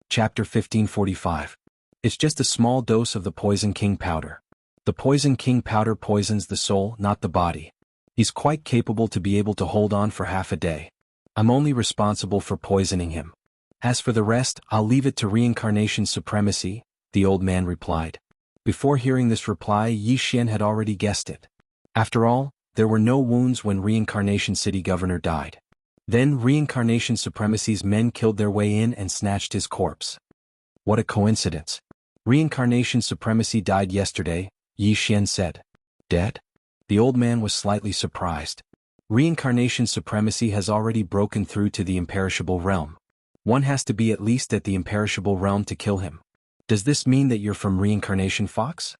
Chapter 1545. It's just a small dose of the Poison King powder. The Poison King powder poisons the soul, not the body. He's quite capable to be able to hold on for half a day. I'm only responsible for poisoning him. As for the rest, I'll leave it to reincarnation supremacy, the old man replied. Before hearing this reply, Yi Xian had already guessed it. After all, there were no wounds when Reincarnation City Governor died. Then Reincarnation Supremacy's men killed their way in and snatched his corpse. What a coincidence. Reincarnation Supremacy died yesterday, Yi Xian said. Dead? The old man was slightly surprised. Reincarnation Supremacy has already broken through to the imperishable realm. One has to be at least at the imperishable realm to kill him. Does this mean that you're from Reincarnation Fox?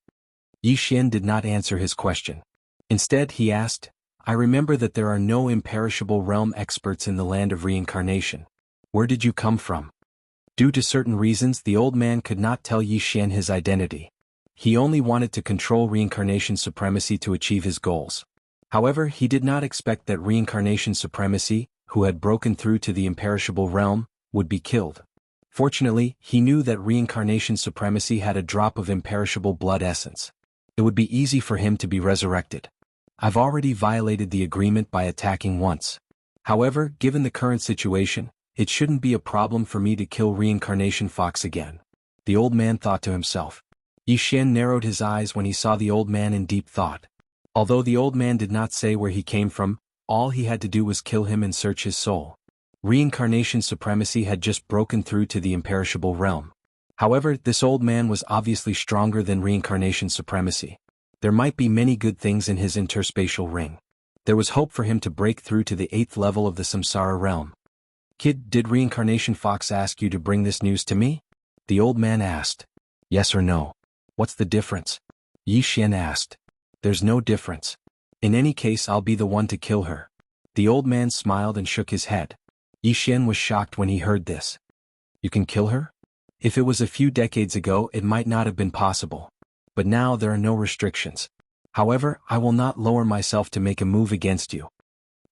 Yi Xian did not answer his question. Instead, he asked, I remember that there are no imperishable realm experts in the land of reincarnation. Where did you come from? Due to certain reasons, the old man could not tell Yi Xian his identity. He only wanted to control Reincarnation Supremacy to achieve his goals. However, he did not expect that Reincarnation Supremacy, who had broken through to the imperishable realm, would be killed. Fortunately, he knew that Reincarnation Supremacy had a drop of imperishable blood essence. It would be easy for him to be resurrected. I've already violated the agreement by attacking once. However, given the current situation, it shouldn't be a problem for me to kill Reincarnation Fox again. The old man thought to himself. Yi Xian narrowed his eyes when he saw the old man in deep thought. Although the old man did not say where he came from, all he had to do was kill him and search his soul. Reincarnation Supremacy had just broken through to the imperishable realm. However, this old man was obviously stronger than Reincarnation Supremacy. There might be many good things in his interspatial ring. There was hope for him to break through to the 8th level of the Samsara realm. Kid, did Reincarnation Fox ask you to bring this news to me? The old man asked. Yes or no? What's the difference? Yi Xian asked. There's no difference. In any case, I'll be the one to kill her. The old man smiled and shook his head. Yi Xian was shocked when he heard this. You can kill her? If it was a few decades ago, it might not have been possible. But now there are no restrictions. However, I will not lower myself to make a move against you.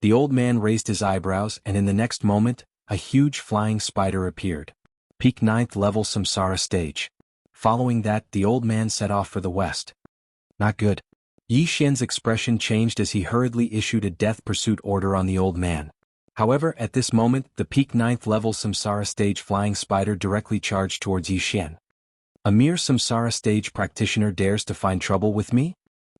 The old man raised his eyebrows and in the next moment, a huge flying spider appeared. Peak 9th level Samsara stage. Following that, the old man set off for the west. Not good. Yi Xian's expression changed as he hurriedly issued a death pursuit order on the old man. However, at this moment, the peak 9th level Samsara stage flying spider directly charged towards Yi Xian. A mere Samsara stage practitioner dares to find trouble with me?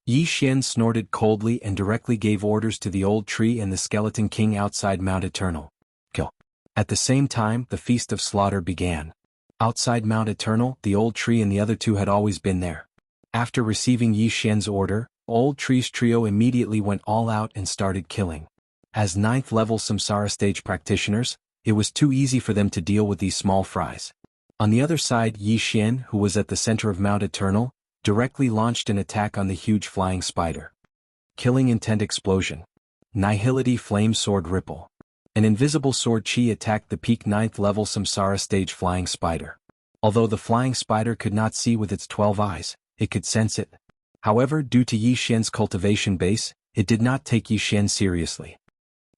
Yi Xian snorted coldly and directly gave orders to the old tree and the skeleton king outside Mount Eternal. Kill. At the same time, the feast of slaughter began. Outside Mount Eternal, the old tree and the other two had always been there. After receiving Yi Xian's order, old tree's trio immediately went all out and started killing. As 9th level Samsara stage practitioners, it was too easy for them to deal with these small fries. On the other side, Yi Xian, who was at the center of Mount Eternal, directly launched an attack on the huge flying spider. Killing intent explosion. Nihility flame sword ripple. An invisible sword chi attacked the peak 9th level Samsara stage flying spider. Although the flying spider could not see with its 12 eyes, it could sense it. However, due to Yi Xian's cultivation base, it did not take Yi Xian seriously.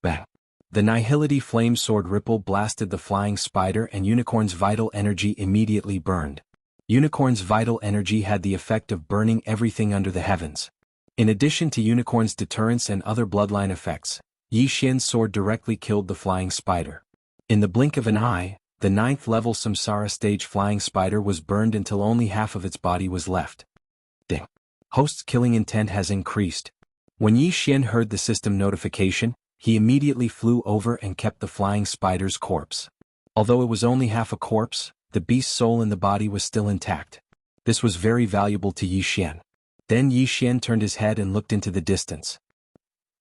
Bang. The Nihility flame sword ripple blasted the flying spider and Unicorn's vital energy immediately burned. Unicorn's vital energy had the effect of burning everything under the heavens. In addition to Unicorn's deterrence and other bloodline effects, Yi Xian's sword directly killed the flying spider. In the blink of an eye, the 9th level Samsara stage flying spider was burned until only half of its body was left. Ding. Host's killing intent has increased. When Yi Xian heard the system notification, he immediately flew over and kept the flying spider's corpse. Although it was only half a corpse, the beast's soul in the body was still intact. This was very valuable to Yi Xian. Then Yi Xian turned his head and looked into the distance.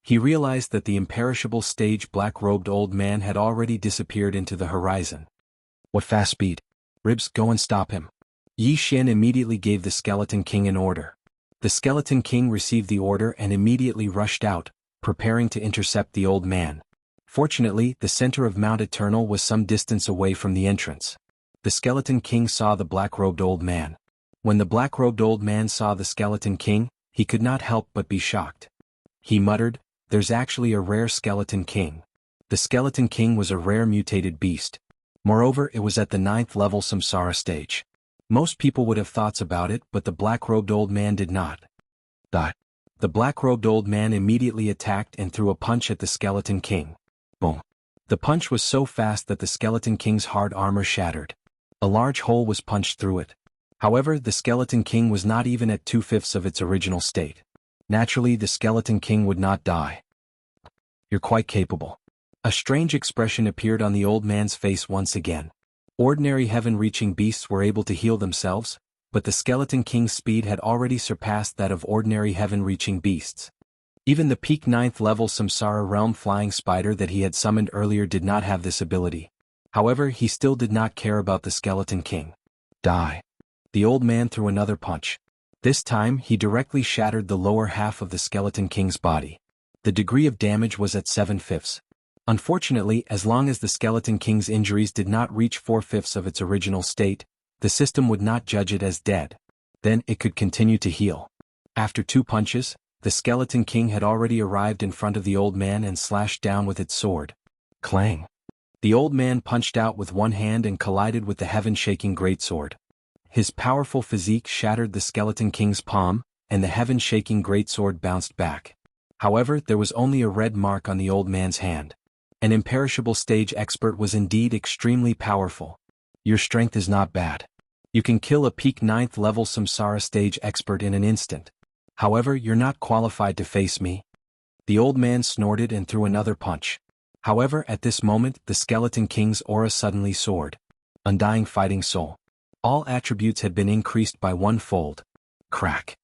He realized that the imperishable stage black-robed old man had already disappeared into the horizon. What fast speed! Ribs, go and stop him. Yi Xian immediately gave the Skeleton King an order. The Skeleton King received the order and immediately rushed out, preparing to intercept the old man. Fortunately, the center of Mount Eternal was some distance away from the entrance. The Skeleton King saw the black-robed old man. When the black-robed old man saw the Skeleton King, he could not help but be shocked. He muttered, "There's actually a rare Skeleton King." The Skeleton King was a rare mutated beast. Moreover, it was at the 9th level Samsara stage. Most people would have thoughts about it, but the black-robed old man did not. The black-robed old man immediately attacked and threw a punch at the Skeleton King. Boom. The punch was so fast that the Skeleton King's hard armor shattered. A large hole was punched through it. However, the Skeleton King was not even at 2/5 of its original state. Naturally, the Skeleton King would not die. "You're quite capable." A strange expression appeared on the old man's face once again. Ordinary heaven-reaching beasts were able to heal themselves, but the Skeleton King's speed had already surpassed that of ordinary heaven-reaching beasts. Even the peak 9th level Samsara realm flying spider that he had summoned earlier did not have this ability. However, he still did not care about the Skeleton King. Die. The old man threw another punch. This time, he directly shattered the lower half of the Skeleton King's body. The degree of damage was at 7/5. Unfortunately, as long as the Skeleton King's injuries did not reach 4/5 of its original state, the system would not judge it as dead. Then it could continue to heal. After 2 punches, the Skeleton King had already arrived in front of the old man and slashed down with its sword. Clang! The old man punched out with one hand and collided with the heaven-shaking greatsword. His powerful physique shattered the Skeleton King's palm, and the heaven-shaking greatsword bounced back. However, there was only a red mark on the old man's hand. An imperishable stage expert was indeed extremely powerful. Your strength is not bad. You can kill a peak 9th level Samsara stage expert in an instant. However, you're not qualified to face me. The old man snorted and threw another punch. However, at this moment, the Skeleton King's aura suddenly soared. Undying fighting soul. All attributes had been increased by 1-fold. Crack.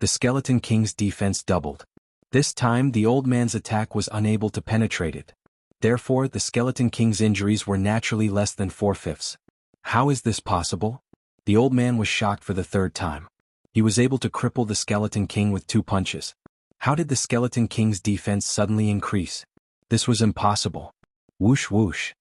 The Skeleton King's defense doubled. This time, the old man's attack was unable to penetrate it. Therefore, the Skeleton King's injuries were naturally less than 4/5. How is this possible? The old man was shocked for the 3rd time. He was able to cripple the Skeleton King with 2 punches. How did the Skeleton King's defense suddenly increase? This was impossible. Whoosh whoosh.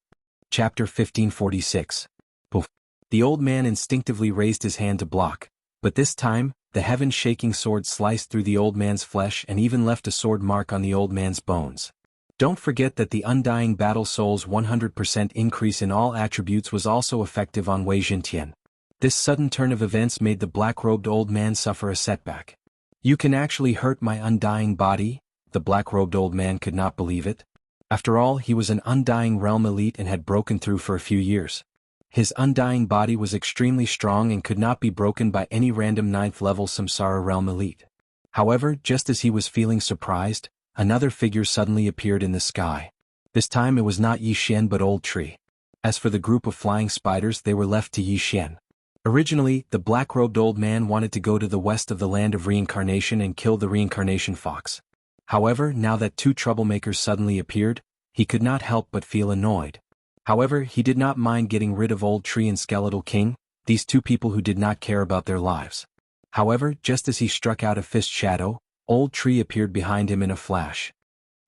Chapter 1546. Poof. The old man instinctively raised his hand to block, but this time, the heaven-shaking sword sliced through the old man's flesh and even left a sword mark on the old man's bones. Don't forget that the Undying Battle Soul's 100% increase in all attributes was also effective on Wei Jintian. This sudden turn of events made the black-robed old man suffer a setback. "You can actually hurt my undying body?" The black-robed old man could not believe it. After all, he was an Undying Realm elite and had broken through for a few years. His undying body was extremely strong and could not be broken by any random 9th level Samsara Realm elite. However, just as he was feeling surprised, another figure suddenly appeared in the sky. This time it was not Yi Xian but Old Tree. As for the group of flying spiders, they were left to Yi Xian. Originally, the black-robed old man wanted to go to the west of the land of reincarnation and kill the reincarnation fox. However, now that 2 troublemakers suddenly appeared, he could not help but feel annoyed. However, he did not mind getting rid of Old Tree and Skeletal King, these 2 people who did not care about their lives. However, just as he struck out a fist shadow, Old Tree appeared behind him in a flash.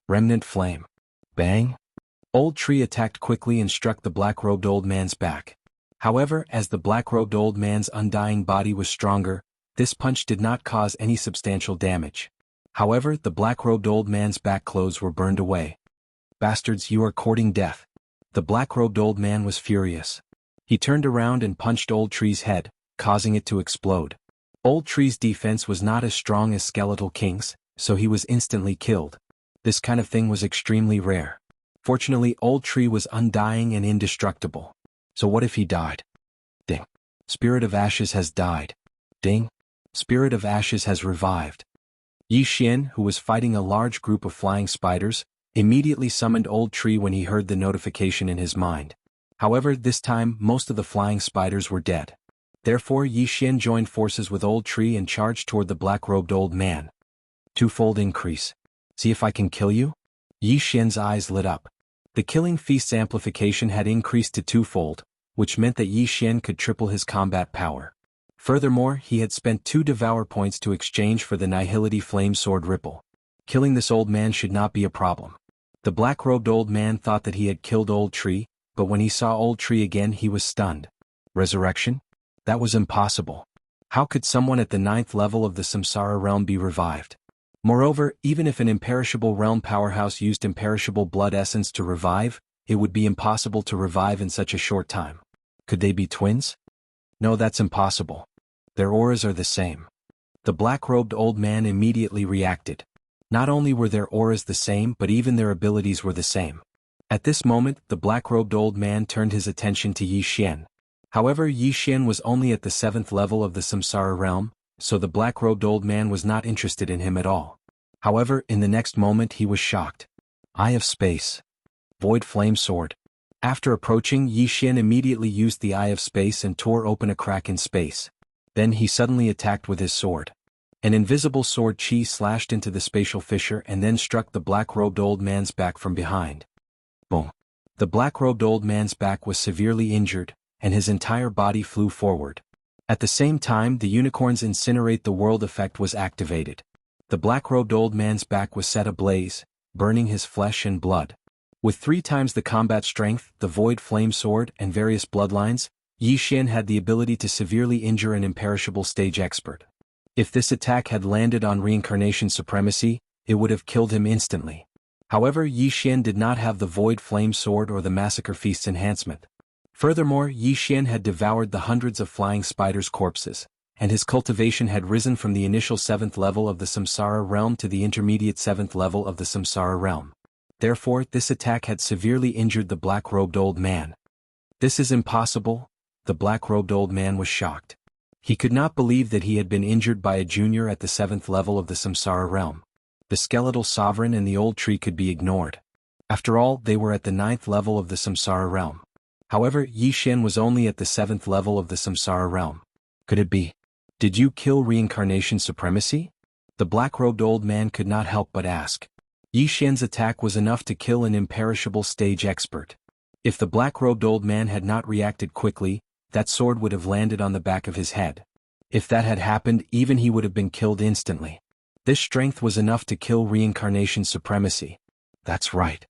Remnant Flame. Bang! Old Tree attacked quickly and struck the black-robed old man's back. However, as the black-robed old man's undying body was stronger, this punch did not cause any substantial damage. However, the black-robed old man's back clothes were burned away. Bastards, you are courting death. The black-robed old man was furious. He turned around and punched Old Tree's head, causing it to explode. Old Tree's defense was not as strong as Skeletal King's, so he was instantly killed. This kind of thing was extremely rare. Fortunately, Old Tree was undying and indestructible. So what if he died? Ding. Spirit of Ashes has died. Ding. Spirit of Ashes has revived. Yi Xian, who was fighting a large group of flying spiders, immediately summoned Old Tree when he heard the notification in his mind. However, this time most of the flying spiders were dead. Therefore, Yi Xian joined forces with Old Tree and charged toward the black-robed old man. Twofold increase. See if I can kill you? Yi Xian's eyes lit up. The Killing Feast's amplification had increased to twofold, which meant that Yi Xian could triple his combat power. Furthermore, he had spent 2 Devour points to exchange for the Nihility Flame Sword Ripple. Killing this old man should not be a problem. The black-robed old man thought that he had killed Old Tree, but when he saw Old Tree again he was stunned. Resurrection? That was impossible. How could someone at the 9th level of the Samsara realm be revived? Moreover, even if an imperishable realm powerhouse used imperishable blood essence to revive, it would be impossible to revive in such a short time. Could they be twins? No, that's impossible. Their auras are the same. The black-robed old man immediately reacted. Not only were their auras the same, but even their abilities were the same. At this moment, the black-robed old man turned his attention to Yi Xian. However, Yi Xian was only at the 7th level of the Samsara realm, so the black-robed old man was not interested in him at all. However, in the next moment he was shocked. Eye of Space. Void Flame Sword. After approaching, Yi Xian immediately used the Eye of Space and tore open a crack in space. Then he suddenly attacked with his sword. An invisible sword chi slashed into the spatial fissure and then struck the black-robed old man's back from behind. Boom. The black-robed old man's back was severely injured, and his entire body flew forward. At the same time, the unicorn's Incinerate the World effect was activated. The black-robed old man's back was set ablaze, burning his flesh and blood. With 3 times the combat strength, the Void Flame Sword, and various bloodlines, Yi Xian had the ability to severely injure an imperishable stage expert. If this attack had landed on Reincarnation Supremacy, it would have killed him instantly. However, Yi Xian did not have the Void Flame Sword or the Massacre Feast's enhancement. Furthermore, Yi Xian had devoured the hundreds of flying spiders' corpses, and his cultivation had risen from the initial 7th level of the Samsara realm to the intermediate 7th level of the Samsara realm. Therefore, this attack had severely injured the black-robed old man. This is impossible. The black-robed old man was shocked. He could not believe that he had been injured by a junior at the 7th level of the Samsara realm. The Skeletal Sovereign and the Old Tree could be ignored. After all, they were at the 9th level of the Samsara realm. However, Yi Xian was only at the 7th level of the Samsara realm. Could it be? Did you kill Reincarnation Supremacy? The black-robed old man could not help but ask. Yi Xian's attack was enough to kill an imperishable stage expert. If the black-robed old man had not reacted quickly, that sword would have landed on the back of his head. If that had happened, even he would have been killed instantly. This strength was enough to kill Reincarnation Supremacy. That's right.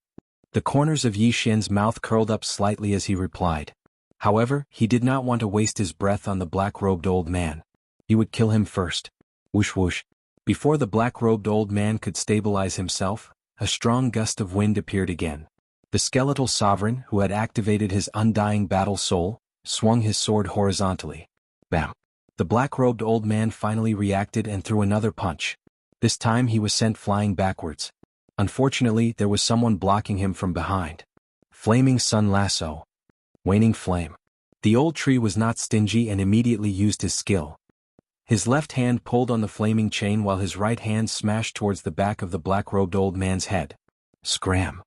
The corners of Yi Xian's mouth curled up slightly as he replied. However, he did not want to waste his breath on the black-robed old man. He would kill him first. Whoosh whoosh. Before the black-robed old man could stabilize himself, a strong gust of wind appeared again. The Skeletal Sovereign, who had activated his undying battle soul, swung his sword horizontally. Bam! The black-robed old man finally reacted and threw another punch. This time he was sent flying backwards. Unfortunately, there was someone blocking him from behind. Flaming Sun Lasso. Waning Flame. The Old Tree was not stingy and immediately used his skill. His left hand pulled on the flaming chain while his right hand smashed towards the back of the black-robed old man's head. Scram!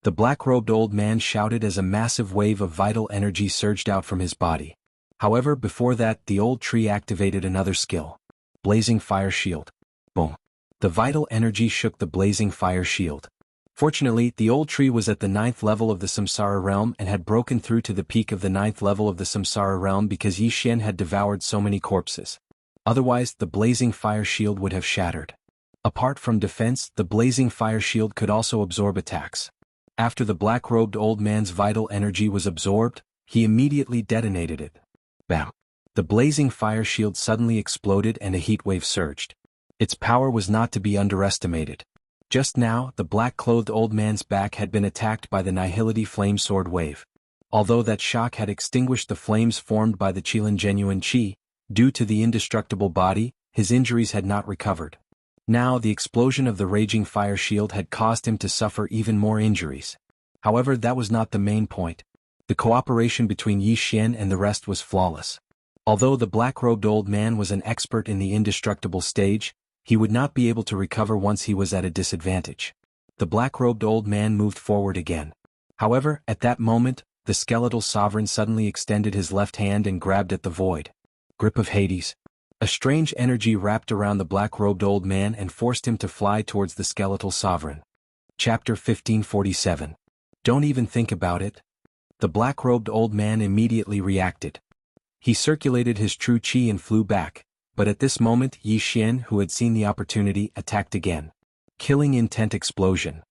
The black-robed old man shouted as a massive wave of vital energy surged out from his body. However, before that, the Old Tree activated another skill. Blazing Fire Shield. Boom! The vital energy shook the blazing fire shield. Fortunately, the Old Tree was at the 9th level of the Samsara realm and had broken through to the peak of the 9th level of the Samsara realm because Yi Xian had devoured so many corpses. Otherwise, the blazing fire shield would have shattered. Apart from defense, the blazing fire shield could also absorb attacks. After the black-robed old man's vital energy was absorbed, he immediately detonated it. Bam! The blazing fire shield suddenly exploded and a heat wave surged. Its power was not to be underestimated. Just now, the black-clothed old man's back had been attacked by the Nihility flame sword wave. Although that shock had extinguished the flames formed by the Qilin genuine Qi, due to the indestructible body, his injuries had not recovered. Now the explosion of the raging fire shield had caused him to suffer even more injuries. However, that was not the main point. The cooperation between Yi Xian and the rest was flawless. Although the black-robed old man was an expert in the indestructible stage, he would not be able to recover once he was at a disadvantage. The black-robed old man moved forward again. However, at that moment, the skeletal sovereign suddenly extended his left hand and grabbed at the void. Grip of Hades. A strange energy wrapped around the black-robed old man and forced him to fly towards the skeletal sovereign. Chapter 1547. Don't even think about it. The black-robed old man immediately reacted. He circulated his true qi and flew back, but at this moment Yi Xian, who had seen the opportunity, attacked again. Killing intent explosion.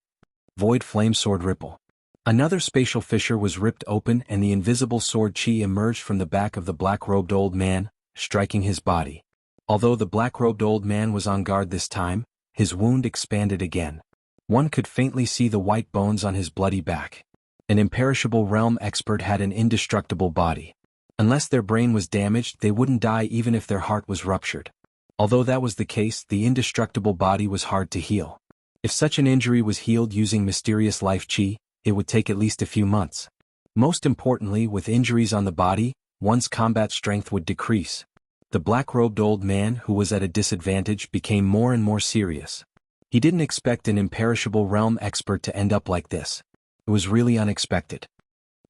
Void flame sword ripple. Another spatial fissure was ripped open and the invisible sword qi emerged from the back of the black-robed old man, striking his body. Although the black-robed old man was on guard this time, his wound expanded again. One could faintly see the white bones on his bloody back. An imperishable realm expert had an indestructible body. Unless their brain was damaged, they wouldn't die even if their heart was ruptured. Although that was the case, the indestructible body was hard to heal. If such an injury was healed using mysterious life qi, it would take at least a few months. Most importantly, with injuries on the body, one's combat strength would decrease. The black-robed old man, who was at a disadvantage, became more and more serious. He didn't expect an imperishable realm expert to end up like this. It was really unexpected.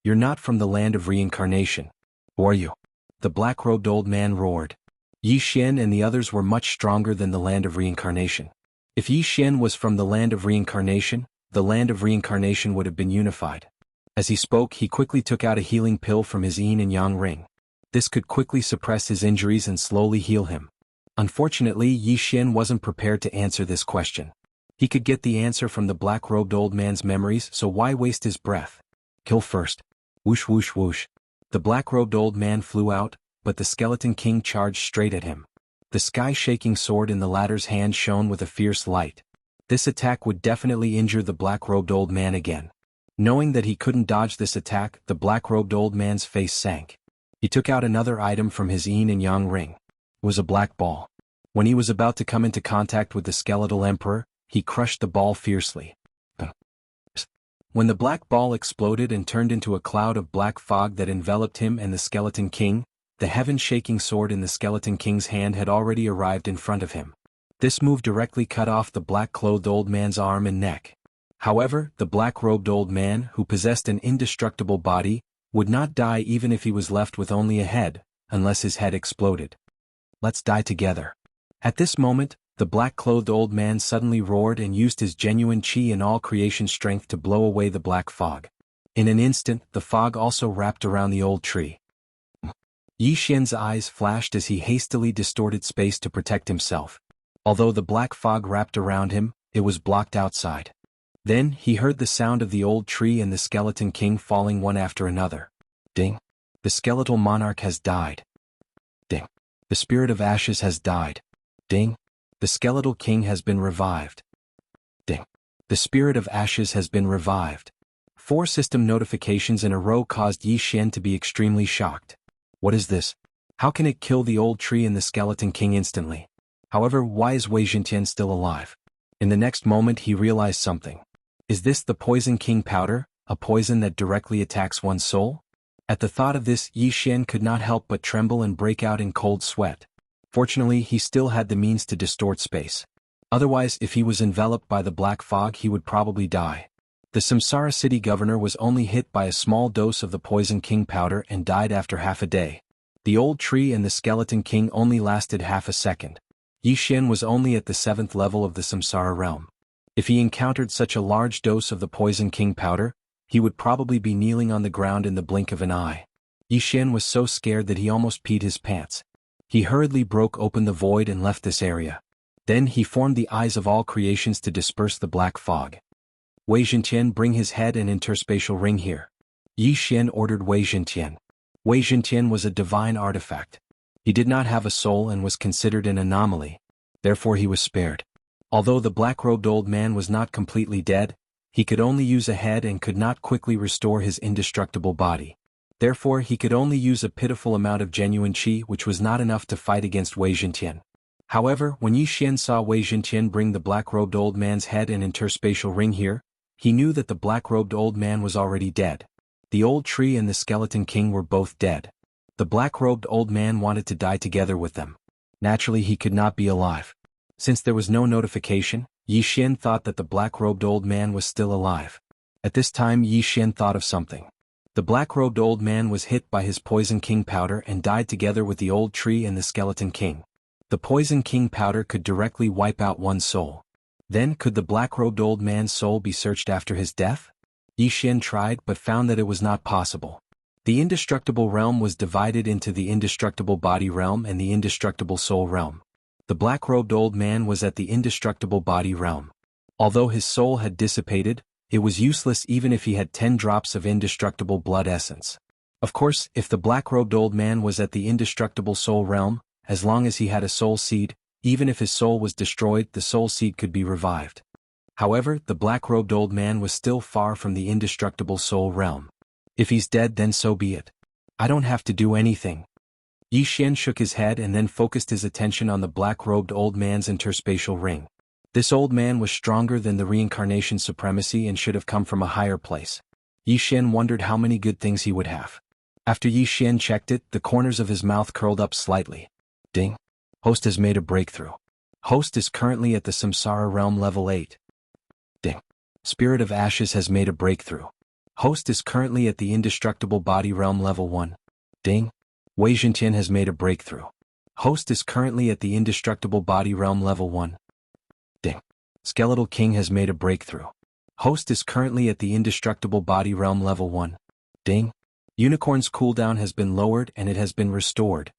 You're not from the land of reincarnation, are you? The black-robed old man roared. Yi Xian and the others were much stronger than the land of reincarnation. If Yi Xian was from the land of reincarnation, the land of reincarnation would have been unified. As he spoke, he quickly took out a healing pill from his yin and yang ring. This could quickly suppress his injuries and slowly heal him. Unfortunately, Yi Xian wasn't prepared to answer this question. He could get the answer from the black-robed old man's memories, so why waste his breath? Kill first. Whoosh whoosh whoosh. The black-robed old man flew out, but the skeleton king charged straight at him. The sky-shaking sword in the latter's hand shone with a fierce light. This attack would definitely injure the black-robed old man again. Knowing that he couldn't dodge this attack, the black-robed old man's face sank. He took out another item from his yin and yang ring. It was a black ball. When he was about to come into contact with the skeletal emperor, he crushed the ball fiercely. When the black ball exploded and turned into a cloud of black fog that enveloped him and the skeleton king, the heaven-shaking sword in the skeleton king's hand had already arrived in front of him. This move directly cut off the black-clothed old man's arm and neck. However, the black-robed old man, who possessed an indestructible body, would not die even if he was left with only a head, unless his head exploded. Let's die together. At this moment, the black-clothed old man suddenly roared and used his genuine qi and all creation strength to blow away the black fog. In an instant, the fog also wrapped around the old tree. Yi Xian's eyes flashed as he hastily distorted space to protect himself. Although the black fog wrapped around him, it was blocked outside. Then, he heard the sound of the old tree and the skeleton king falling one after another. Ding. The skeletal monarch has died. Ding. The spirit of ashes has died. Ding. The skeletal king has been revived. Ding. The spirit of ashes has been revived. 4 system notifications in a row caused Yi Xian to be extremely shocked. What is this? How can it kill the old tree and the skeleton king instantly? However, why is Wei Zhentian still alive? In the next moment he realized something. Is this the poison king powder, a poison that directly attacks one's soul? At the thought of this, Yi Xian could not help but tremble and break out in cold sweat. Fortunately, he still had the means to distort space. Otherwise, if he was enveloped by the black fog, he would probably die. The Samsara city governor was only hit by a small dose of the poison king powder and died after half a day. The old tree and the skeleton king only lasted half a second. Yi Xian was only at the 7th level of the Samsara realm. If he encountered such a large dose of the poison king powder, he would probably be kneeling on the ground in the blink of an eye. Yi Xian was so scared that he almost peed his pants. He hurriedly broke open the void and left this area. Then he formed the eyes of all creations to disperse the black fog. Wei Zhentian, bring his head and interspatial ring here. Yi Xian ordered Wei Zhentian. Wei Zhentian was a divine artifact. He did not have a soul and was considered an anomaly. Therefore he was spared. Although the black-robed old man was not completely dead, he could only use a head and could not quickly restore his indestructible body. Therefore he could only use a pitiful amount of genuine qi, which was not enough to fight against Wei Zhentian. However, when Yi Xian saw Wei Zhentian bring the black-robed old man's head and interspatial ring here, he knew that the black-robed old man was already dead. The old tree and the skeleton king were both dead. The black-robed old man wanted to die together with them. Naturally he could not be alive. Since there was no notification, Yi Xian thought that the black-robed old man was still alive. At this time Yi Xian thought of something. The black-robed old man was hit by his poison king powder and died together with the old tree and the skeleton king. The poison king powder could directly wipe out one's soul. Then could the black-robed old man's soul be searched after his death? Yi Xian tried but found that it was not possible. The indestructible realm was divided into the indestructible body realm and the indestructible soul realm. The black-robed old man was at the indestructible body realm. Although his soul had dissipated, it was useless even if he had 10 drops of indestructible blood essence. Of course, if the black-robed old man was at the indestructible soul realm, as long as he had a soul seed, even if his soul was destroyed, the soul seed could be revived. However, the black-robed old man was still far from the indestructible soul realm. If he's dead, then so be it. I don't have to do anything. Yi Xian shook his head and then focused his attention on the black-robed old man's interspatial ring. This old man was stronger than the reincarnation supremacy and should have come from a higher place. Yi Xian wondered how many good things he would have. After Yi Xian checked it, the corners of his mouth curled up slightly. Ding. Host has made a breakthrough. Host is currently at the Samsara realm level 8. Ding. Spirit of Ashes has made a breakthrough. Host is currently at the indestructible body realm level 1. Ding. Wei Zhentian has made a breakthrough. Host is currently at the indestructible body realm level 1. Ding. Skeletal King has made a breakthrough. Host is currently at the indestructible body realm level 1. Ding. Unicorn's cooldown has been lowered and it has been restored.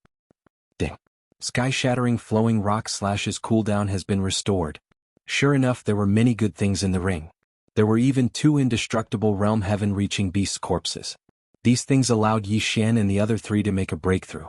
Ding. Sky-shattering flowing rock slash's cooldown has been restored. Sure enough, there were many good things in the ring. There were even 2 indestructible realm heaven-reaching beast corpses. These things allowed Yi Xian and the other 3 to make a breakthrough.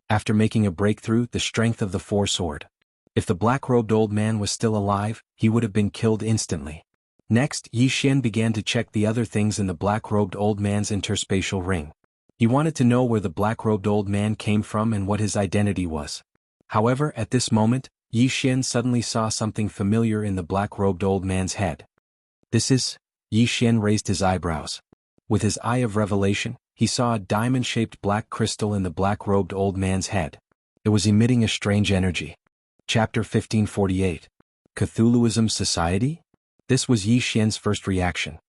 After making a breakthrough, the strength of the 4 soared. If the black-robed old man was still alive, he would have been killed instantly. Next, Yi Xian began to check the other things in the black-robed old man's interspatial ring. He wanted to know where the black-robed old man came from and what his identity was. However, at this moment, Yi Xian suddenly saw something familiar in the black-robed old man's head. This is... Yi Xian raised his eyebrows. With his eye of revelation, he saw a diamond-shaped black crystal in the black-robed old man's head. It was emitting a strange energy. Chapter 1548. Cthulhuism Society? This was Yi Xian's first reaction.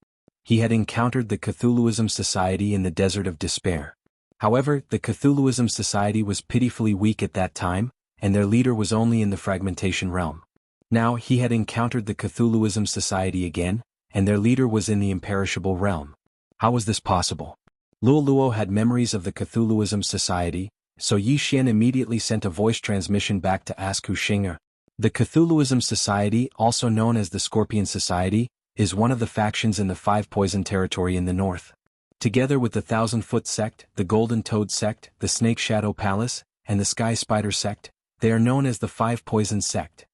He had encountered the Cthulhuism Society in the Desert of Despair. However, the Cthulhuism Society was pitifully weak at that time, and their leader was only in the fragmentation realm. Now he had encountered the Cthulhuism Society again, and their leader was in the imperishable realm. How was this possible? Luo Luo had memories of the Cthulhuism Society, so Yi Xian immediately sent a voice transmission back to ask Hu Xing'er. The Cthulhuism Society, also known as the Scorpion Society, is one of the factions in the 5 Poison territory in the north. Together with the 1,000-Foot Sect, the Golden Toad Sect, the Snake Shadow Palace, and the Sky Spider Sect, they are known as the 5 Poison Sect.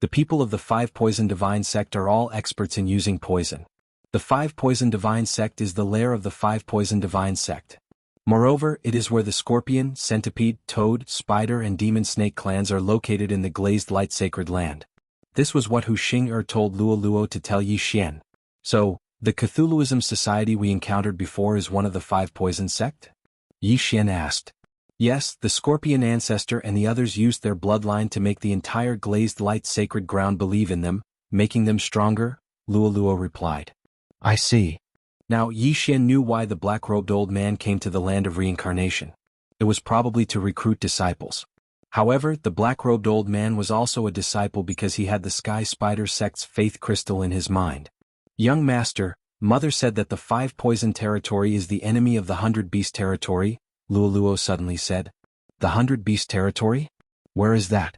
The people of the 5 Poison Divine Sect are all experts in using poison. The 5 Poison Divine Sect is the lair of the 5 Poison Divine Sect. Moreover, it is where the Scorpion, Centipede, Toad, Spider and Demon Snake clans are located in the Glazed Light Sacred Land. This was what Hu Xing'er told Luo Luo to tell Yi Xian. So, the Cthulhuism Society we encountered before is one of the 5 Poison Sect? Yi Xian asked. Yes, the Scorpion Ancestor and the others used their bloodline to make the entire Glazed Light Sacred Ground believe in them, making them stronger, Luo Luo replied. I see. Now Yi Xian knew why the black-robed old man came to the land of reincarnation. It was probably to recruit disciples. However, the black-robed old man was also a disciple because he had the Sky Spider Sect's faith crystal in his mind. Young master, Mother said that the 5 Poison territory is the enemy of the 100 Beast territory, Luo Luo suddenly said. The 100 Beast territory? Where is that?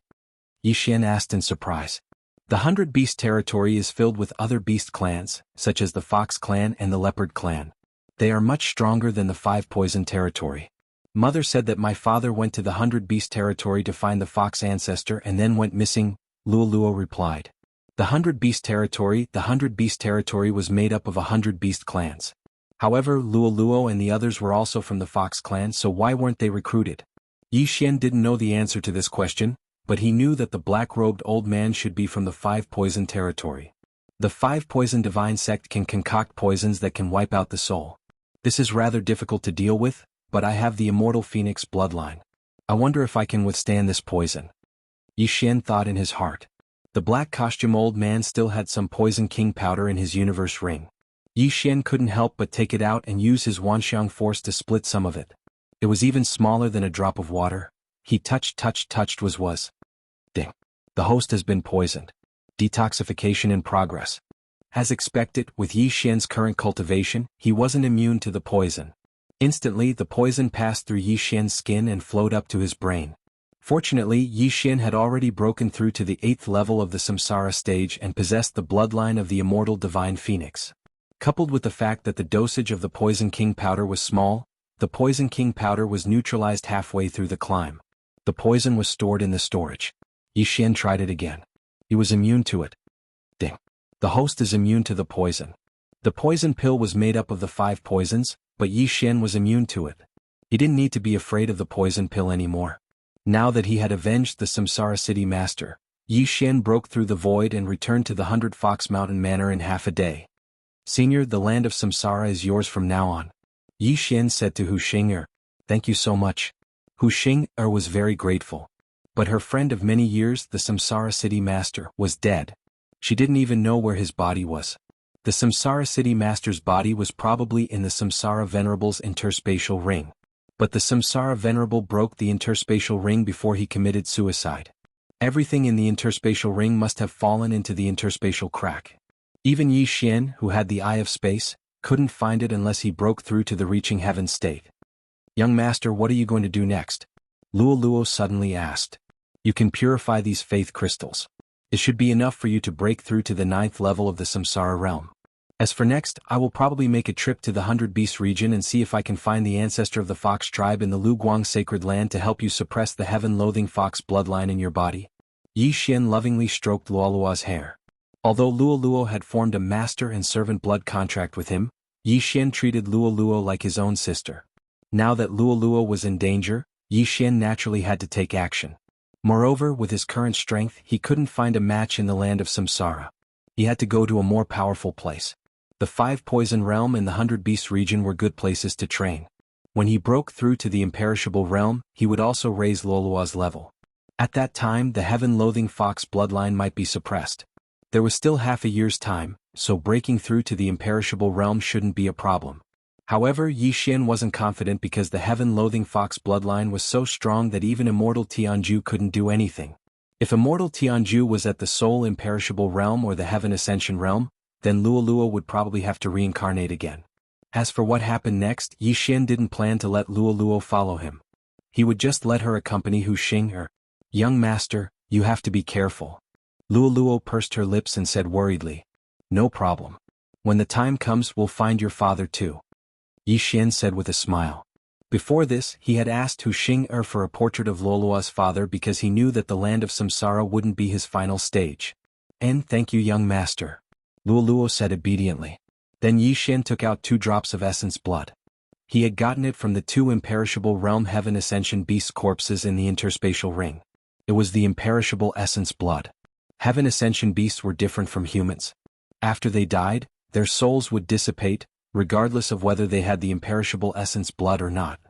Yi Xian asked in surprise. The 100 Beast territory is filled with other beast clans, such as the Fox clan and the Leopard clan. They are much stronger than the 5 Poison territory. Mother said that my father went to the 100 Beast territory to find the Fox ancestor and then went missing, Luo Luo replied. The Hundred Beast territory was made up of 100 beast clans. However, Luo and the others were also from the Fox clan, so why weren't they recruited? Yi Xian didn't know the answer to this question, but he knew that the black-robed old man should be from the Five Poison territory. The Five Poison divine sect can concoct poisons that can wipe out the soul. This is rather difficult to deal with, but I have the immortal phoenix bloodline. I wonder if I can withstand this poison. Yi Xian thought in his heart. The black costume old man still had some poison king powder in his universe ring. Yi Xian couldn't help but take it out and use his Wanxiang force to split some of it. It was even smaller than a drop of water. He touched was. Ding. The host has been poisoned. Detoxification in progress. As expected, with Yi Xian's current cultivation, he wasn't immune to the poison. Instantly, the poison passed through Yi Xian's skin and flowed up to his brain. Fortunately, Yi Xian had already broken through to the 8th level of the samsara stage and possessed the bloodline of the immortal divine phoenix. Coupled with the fact that the dosage of the Poison King powder was small, the Poison King powder was neutralized halfway through the climb. The poison was stored in the storage. Yi Xian tried it again. He was immune to it. Ding. The host is immune to the poison. The poison pill was made up of the 5 poisons, but Yi Xian was immune to it. He didn't need to be afraid of the poison pill anymore. Now that he had avenged the Samsara City Master, Yi Xian broke through the void and returned to the 100 Fox Mountain Manor in half a day. Senior, the land of Samsara is yours from now on. Yi Xian said to Hu Xing'er. Thank you so much. Hu Xing'er was very grateful. But her friend of many years, the Samsara City Master, was dead. She didn't even know where his body was. The Samsara City Master's body was probably in the Samsara Venerable's interspatial ring. But the Samsara Venerable broke the interspatial ring before he committed suicide. Everything in the interspatial ring must have fallen into the interspatial crack. Even Yi Xian, who had the Eye of Space, couldn't find it unless he broke through to the reaching heaven state. Young master, what are you going to do next? Luo suddenly asked. You can purify these faith crystals. It should be enough for you to break through to the 9th level of the Samsara realm. As for next, I will probably make a trip to the 100 Beast region and see if I can find the ancestor of the Fox tribe in the Luguang sacred land to help you suppress the heaven-loathing fox bloodline in your body. Yi Xian lovingly stroked Luo's hair. Although Luo had formed a master and servant blood contract with him, Yi Xian treated Luo like his own sister. Now that Luo was in danger, Yi Xian naturally had to take action. Moreover, with his current strength, he couldn't find a match in the land of Samsara. He had to go to a more powerful place. The 5 Poison Realm and the 100 Beast region were good places to train. When he broke through to the Imperishable Realm, he would also raise Luo's level. At that time, the heaven-loathing fox bloodline might be suppressed. There was still half a year's time, so breaking through to the Imperishable Realm shouldn't be a problem. However, Yi Xian wasn't confident because the heaven-loathing fox bloodline was so strong that even immortal Tianju couldn't do anything. If immortal Tianju was at the Soul Imperishable Realm or the Heaven Ascension Realm, then Luo would probably have to reincarnate again. As for what happened next, Yi Xian didn't plan to let Luo follow him. He would just let her accompany Hu Xing'er. Young master, you have to be careful. Luo pursed her lips and said worriedly. No problem. When the time comes, we'll find your father too. Yi Xian said with a smile. Before this, he had asked Hu Xing'er for a portrait of Luo's father because he knew that the land of Samsara wouldn't be his final stage. And thank you, young master. Luo said obediently. Then Yi Xian took out 2 drops of essence blood. He had gotten it from the 2 Imperishable Realm Heaven Ascension Beast corpses in the interspatial ring. It was the imperishable essence blood. Heaven Ascension beasts were different from humans. After they died, their souls would dissipate, regardless of whether they had the imperishable essence blood or not.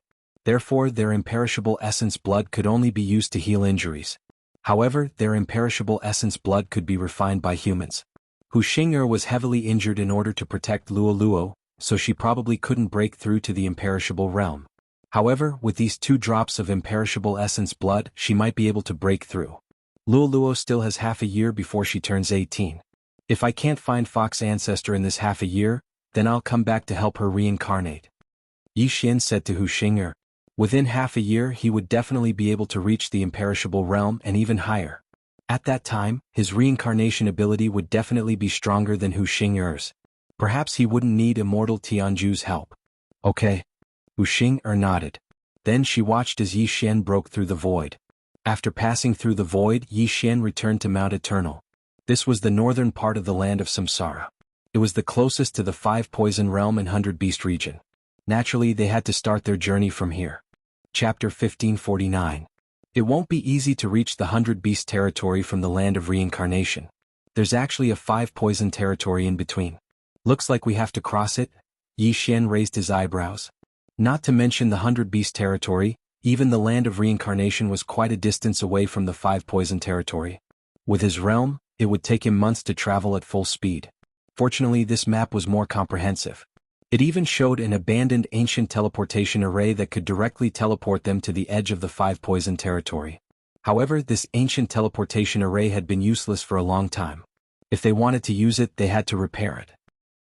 Therefore, their imperishable essence blood could only be used to heal injuries. However, their imperishable essence blood could be refined by humans. Hu Xing'er was heavily injured in order to protect Luo, so she probably couldn't break through to the imperishable realm. However, with these 2 drops of imperishable essence blood, she might be able to break through. Luo still has half a year before she turns 18. If I can't find Fox ancestor in this half a year, then I'll come back to help her reincarnate. Yi Xian said to Hu Xing'er. Within half a year he would definitely be able to reach the imperishable realm and even higher. At that time, his reincarnation ability would definitely be stronger than Hu Xing'er's. Perhaps he wouldn't need immortal Tianju's help. Okay. Hu Xing'er nodded. Then she watched as Yi Xian broke through the void. After passing through the void, Yi Xian returned to Mount Eternal. This was the northern part of the land of Samsara. It was the closest to the 5 Poison Realm and 100 Beast region. Naturally, they had to start their journey from here. Chapter 1549. It won't be easy to reach the 100 Beast territory from the land of reincarnation. There's actually a 5 Poison territory in between. Looks like we have to cross it? Yi Xian raised his eyebrows. Not to mention the 100 Beast territory, even the land of reincarnation was quite a distance away from the 5 Poison territory. With his realm, it would take him months to travel at full speed. Fortunately, this map was more comprehensive. It even showed an abandoned ancient teleportation array that could directly teleport them to the edge of the 5 Poison territory. However, this ancient teleportation array had been useless for a long time. If they wanted to use it, they had to repair it.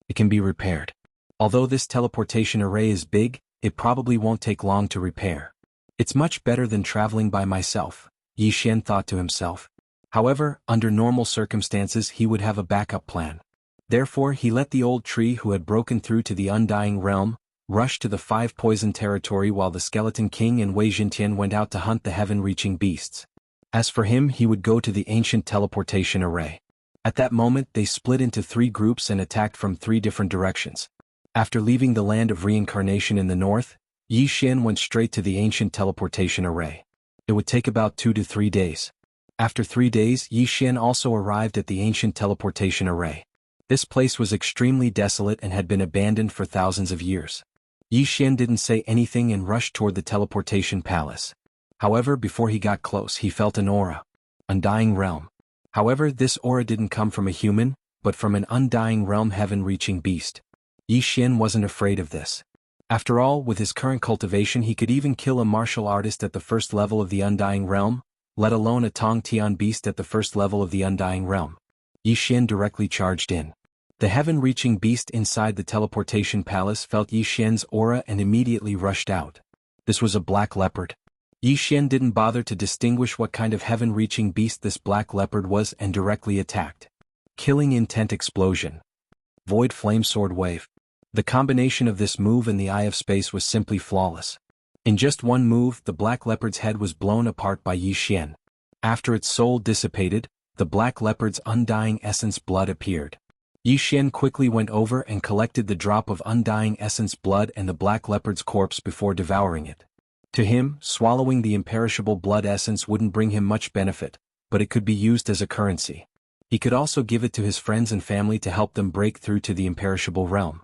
It can be repaired. Although this teleportation array is big, it probably won't take long to repair. It's much better than traveling by myself, Yi Xian thought to himself. However, under normal circumstances he would have a backup plan. Therefore he let the old tree who had broken through to the Undying Realm rush to the 5 Poison territory while the Skeleton King and Wei Jintian went out to hunt the heaven-reaching beasts. As for him, he would go to the ancient teleportation array. At that moment they split into 3 groups and attacked from 3 different directions. After leaving the land of reincarnation in the north, Yi Xian went straight to the ancient teleportation array. It would take about 2 to 3 days. After 3 days, Yi Xian also arrived at the ancient teleportation array. This place was extremely desolate and had been abandoned for thousands of years. Yi Xian didn't say anything and rushed toward the teleportation palace. However, before he got close, he felt an aura. Undying Realm. However, this aura didn't come from a human, but from an Undying Realm heaven-reaching beast. Yi Xian wasn't afraid of this. After all, with his current cultivation he could even kill a martial artist at the first level of the Undying Realm, let alone a Tong Tian beast at the first level of the Undying Realm. Yi Xian directly charged in. The heaven-reaching beast inside the teleportation palace felt Yi Xian's aura and immediately rushed out. This was a black leopard. Yi Xian didn't bother to distinguish what kind of heaven-reaching beast this black leopard was and directly attacked. Killing Intent Explosion. Void Flame Sword Wave. The combination of this move and the Eye of Space was simply flawless. In just one move, the black leopard's head was blown apart by Yi Xian. After its soul dissipated, the black leopard's undying essence blood appeared. Yi Xian quickly went over and collected the drop of undying essence blood and the black leopard's corpse before devouring it. To him, swallowing the imperishable blood essence wouldn't bring him much benefit, but it could be used as a currency. He could also give it to his friends and family to help them break through to the imperishable realm.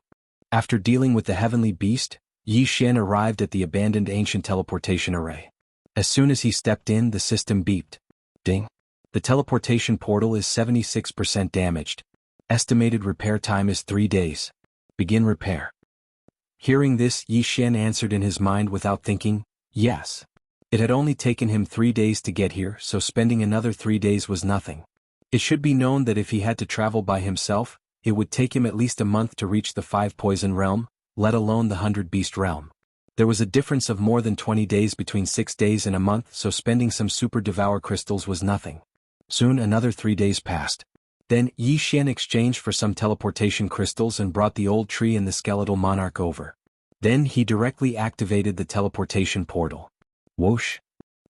After dealing with the heavenly beast, Yi Xian arrived at the abandoned ancient teleportation array. As soon as he stepped in, the system beeped. Ding. The teleportation portal is 76% damaged. Estimated repair time is 3 days. Begin repair. Hearing this, Yi Xian answered in his mind without thinking, yes. It had only taken him 3 days to get here, so spending another 3 days was nothing. It should be known that if he had to travel by himself, it would take him at least a month to reach the 5 Poison Realm, let alone the 100 Beast Realm. There was a difference of more than 20 days between 6 days and a month, so spending some Super Devour crystals was nothing. Soon another 3 days passed. Then Yi Xian exchanged for some teleportation crystals and brought the old tree and the skeletal monarch over. Then he directly activated the teleportation portal. Whoosh!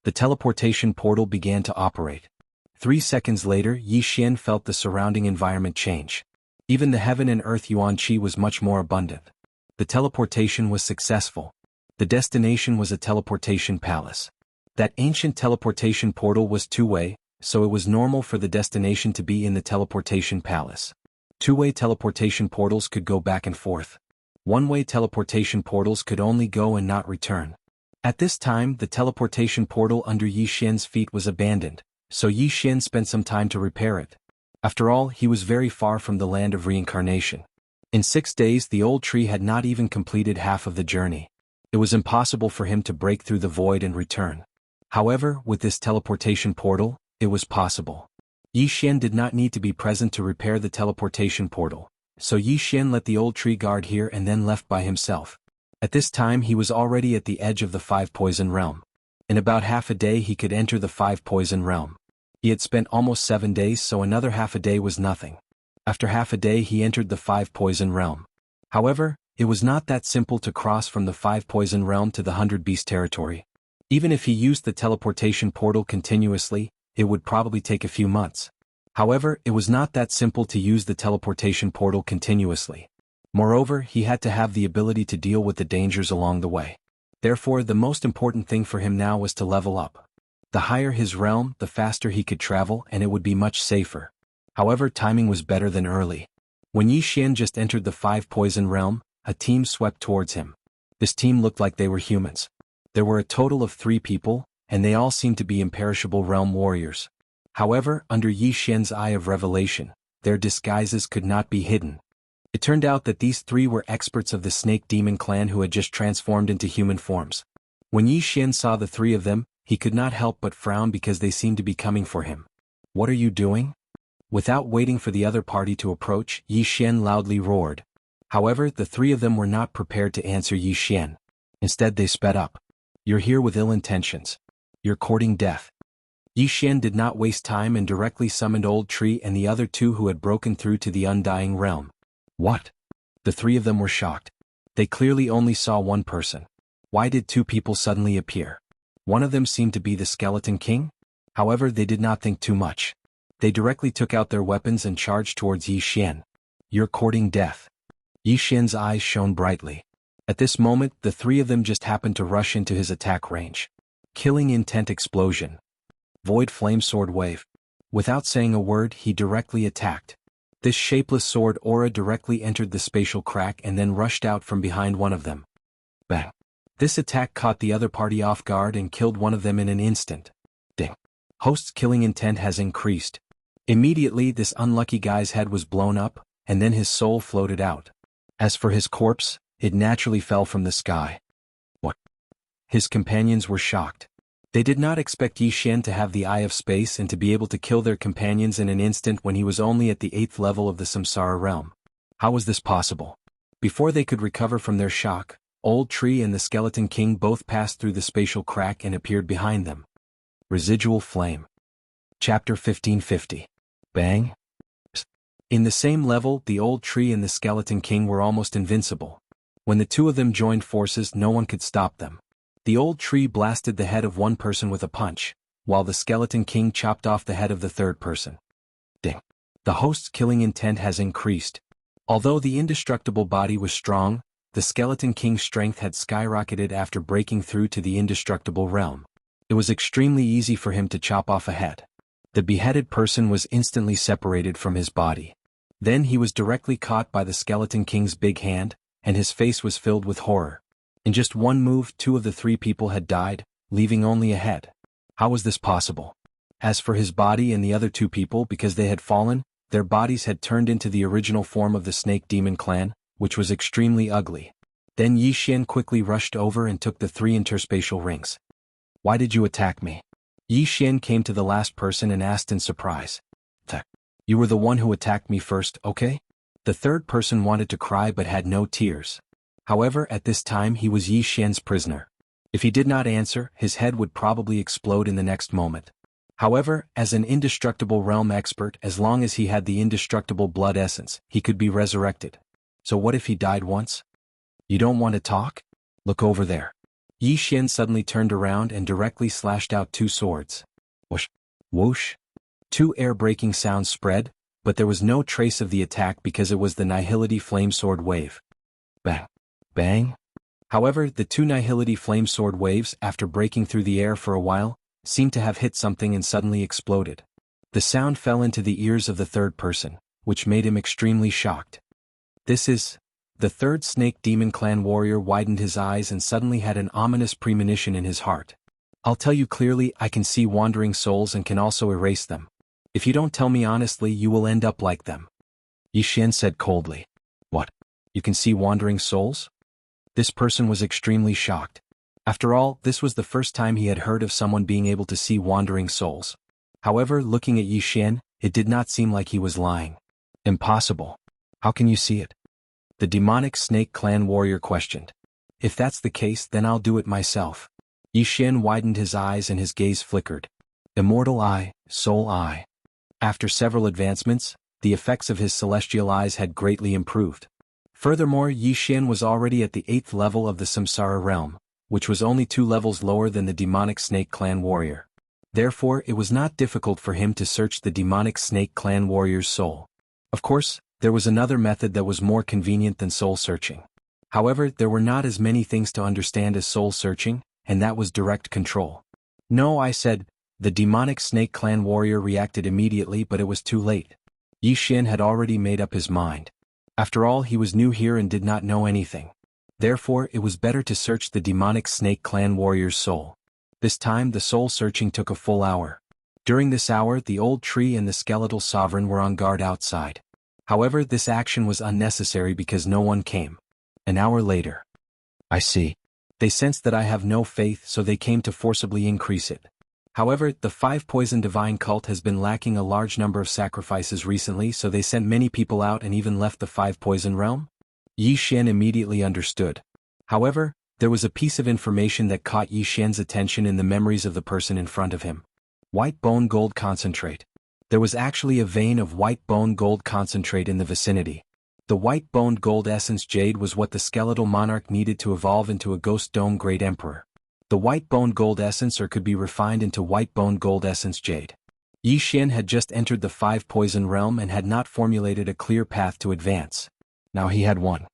The teleportation portal began to operate. 3 seconds later, Yi Xian felt the surrounding environment change. Even the heaven and earth yuan qi was much more abundant. The teleportation was successful. The destination was a teleportation palace. That ancient teleportation portal was two-way, so it was normal for the destination to be in the teleportation palace. Two-way teleportation portals could go back and forth. One-way teleportation portals could only go and not return. At this time, the teleportation portal under Yi Xian's feet was abandoned, so Yi Xian spent some time to repair it. After all, he was very far from the land of reincarnation. In 6 days, the old tree had not even completed half of the journey. It was impossible for him to break through the void and return. However, with this teleportation portal, it was possible. Yi Xian did not need to be present to repair the teleportation portal, so Yi Xian let the old tree guard here and then left by himself. At this time he was already at the edge of the 5 Poison Realm. In about half a day he could enter the 5 Poison Realm. He had spent almost 7 days, so another half a day was nothing. After half a day he entered the 5 Poison Realm. However, it was not that simple to cross from the 5 Poison Realm to the 100 Beast territory. Even if he used the teleportation portal continuously, it would probably take a few months. However, it was not that simple to use the teleportation portal continuously. Moreover, he had to have the ability to deal with the dangers along the way. Therefore, the most important thing for him now was to level up. The higher his realm, the faster he could travel, and it would be much safer. However, timing was better than early. When Yi Xian just entered the 5 poison realm, a team swept towards him. This team looked like they were humans. There were a total of 3 people, and they all seemed to be imperishable realm warriors. However, under Yi Xian's eye of revelation, their disguises could not be hidden. It turned out that these 3 were experts of the Snake Demon clan who had just transformed into human forms. When Yi Xian saw the 3 of them, he could not help but frown because they seemed to be coming for him. "What are you doing?" Without waiting for the other party to approach, Yi Xian loudly roared. However, the 3 of them were not prepared to answer Yi Xian. Instead they sped up. "You're here with ill intentions. You're courting death." Yi Xian did not waste time and directly summoned Old Tree and the other 2 who had broken through to the Undying Realm. "What?" The 3 of them were shocked. They clearly only saw one person. Why did 2 people suddenly appear? One of them seemed to be the Skeleton King? However, they did not think too much. They directly took out their weapons and charged towards Yi Xian. "You're courting death." Yi Xian's eyes shone brightly. At this moment, the 3 of them just happened to rush into his attack range. Killing intent explosion. Void flame sword wave. Without saying a word, he directly attacked. This shapeless sword aura directly entered the spatial crack and then rushed out from behind one of them. Bang. This attack caught the other party off guard and killed one of them in an instant. Ding. Host's killing intent has increased. Immediately, this unlucky guy's head was blown up, and then his soul floated out. As for his corpse, it naturally fell from the sky. What? His companions were shocked. They did not expect Yi Xian to have the Eye of Space and to be able to kill their companions in an instant when he was only at the 8th level of the Samsara realm. How was this possible? Before they could recover from their shock, Old Tree and the Skeleton King both passed through the spatial crack and appeared behind them. Residual Flame. Chapter 1550. Bang. In the same level, the Old Tree and the Skeleton King were almost invincible. When the 2 of them joined forces, no one could stop them. The Old Tree blasted the head of one person with a punch, while the Skeleton King chopped off the head of the 3rd person. Ding. The host's killing intent has increased. Although the indestructible body was strong, the Skeleton King's strength had skyrocketed after breaking through to the indestructible realm. It was extremely easy for him to chop off a head. The beheaded person was instantly separated from his body. Then he was directly caught by the Skeleton King's big hand, and his face was filled with horror. In just one move, 2 of the 3 people had died, leaving only a head. How was this possible? As for his body and the other 2 people, because they had fallen, their bodies had turned into the original form of the Snake Demon clan, which was extremely ugly. Then Yi Xian quickly rushed over and took the 3 interspatial rings. "Why did you attack me?" Yi Xian came to the last person and asked in surprise. "You were the one who attacked me first, okay?" The 3rd person wanted to cry but had no tears. However, at this time he was Yi Xian's prisoner. If he did not answer, his head would probably explode in the next moment. However, as an indestructible realm expert, as long as he had the indestructible blood essence, he could be resurrected. So what if he died once? "You don't want to talk? Look over there." Yi Xian suddenly turned around and directly slashed out 2 swords. Whoosh! Whoosh! 2 air-breaking sounds spread, but there was no trace of the attack because it was the Nihility Flame Sword wave. Bang! Bang! However, the 2 Nihility Flame Sword waves, after breaking through the air for a while, seemed to have hit something and suddenly exploded. The sound fell into the ears of the 3rd person, which made him extremely shocked. "This is..." The 3rd Snake Demon clan warrior widened his eyes and suddenly had an ominous premonition in his heart. "I'll tell you clearly, I can see wandering souls and can also erase them. If you don't tell me honestly, you will end up like them." Yi Xian said coldly. "What? You can see wandering souls?" This person was extremely shocked. After all, this was the first time he had heard of someone being able to see wandering souls. However, looking at Yi Xian, it did not seem like he was lying. "Impossible. How can you see it?" The demonic Snake Clan warrior questioned. "If that's the case, then I'll do it myself." Yi Xian widened his eyes and his gaze flickered. Immortal Eye, Soul Eye. After several advancements, the effects of his celestial eyes had greatly improved. Furthermore, Yi Xian was already at the 8th level of the Samsara realm, which was only 2 levels lower than the demonic Snake Clan warrior. Therefore it was not difficult for him to search the demonic snake clan warrior's soul. Of course, there was another method that was more convenient than soul searching. However, there were not as many things to understand as soul searching, and that was direct control. No, I said. The demonic snake clan warrior reacted immediately, but it was too late. Yi Xian had already made up his mind. After all, he was new here and did not know anything. Therefore, it was better to search the demonic snake clan warrior's soul. This time the soul searching took a full hour. During this hour the old tree and the skeletal sovereign were on guard outside. However, this action was unnecessary because no one came. An hour later. I see. They sensed that I have no faith, so they came to forcibly increase it. However, the five poison divine cult has been lacking a large number of sacrifices recently, so they sent many people out and even left the five poison realm. Yi Xian immediately understood. However, there was a piece of information that caught Yi Xian's attention in the memories of the person in front of him. White bone gold concentrate. There was actually a vein of white bone gold concentrate in the vicinity. The white-boned gold essence jade was what the skeletal monarch needed to evolve into a ghost dome great emperor. The white-boned gold essence could be refined into white-boned gold essence jade. Yi Xian had just entered the five poison realm and had not formulated a clear path to advance. Now he had one.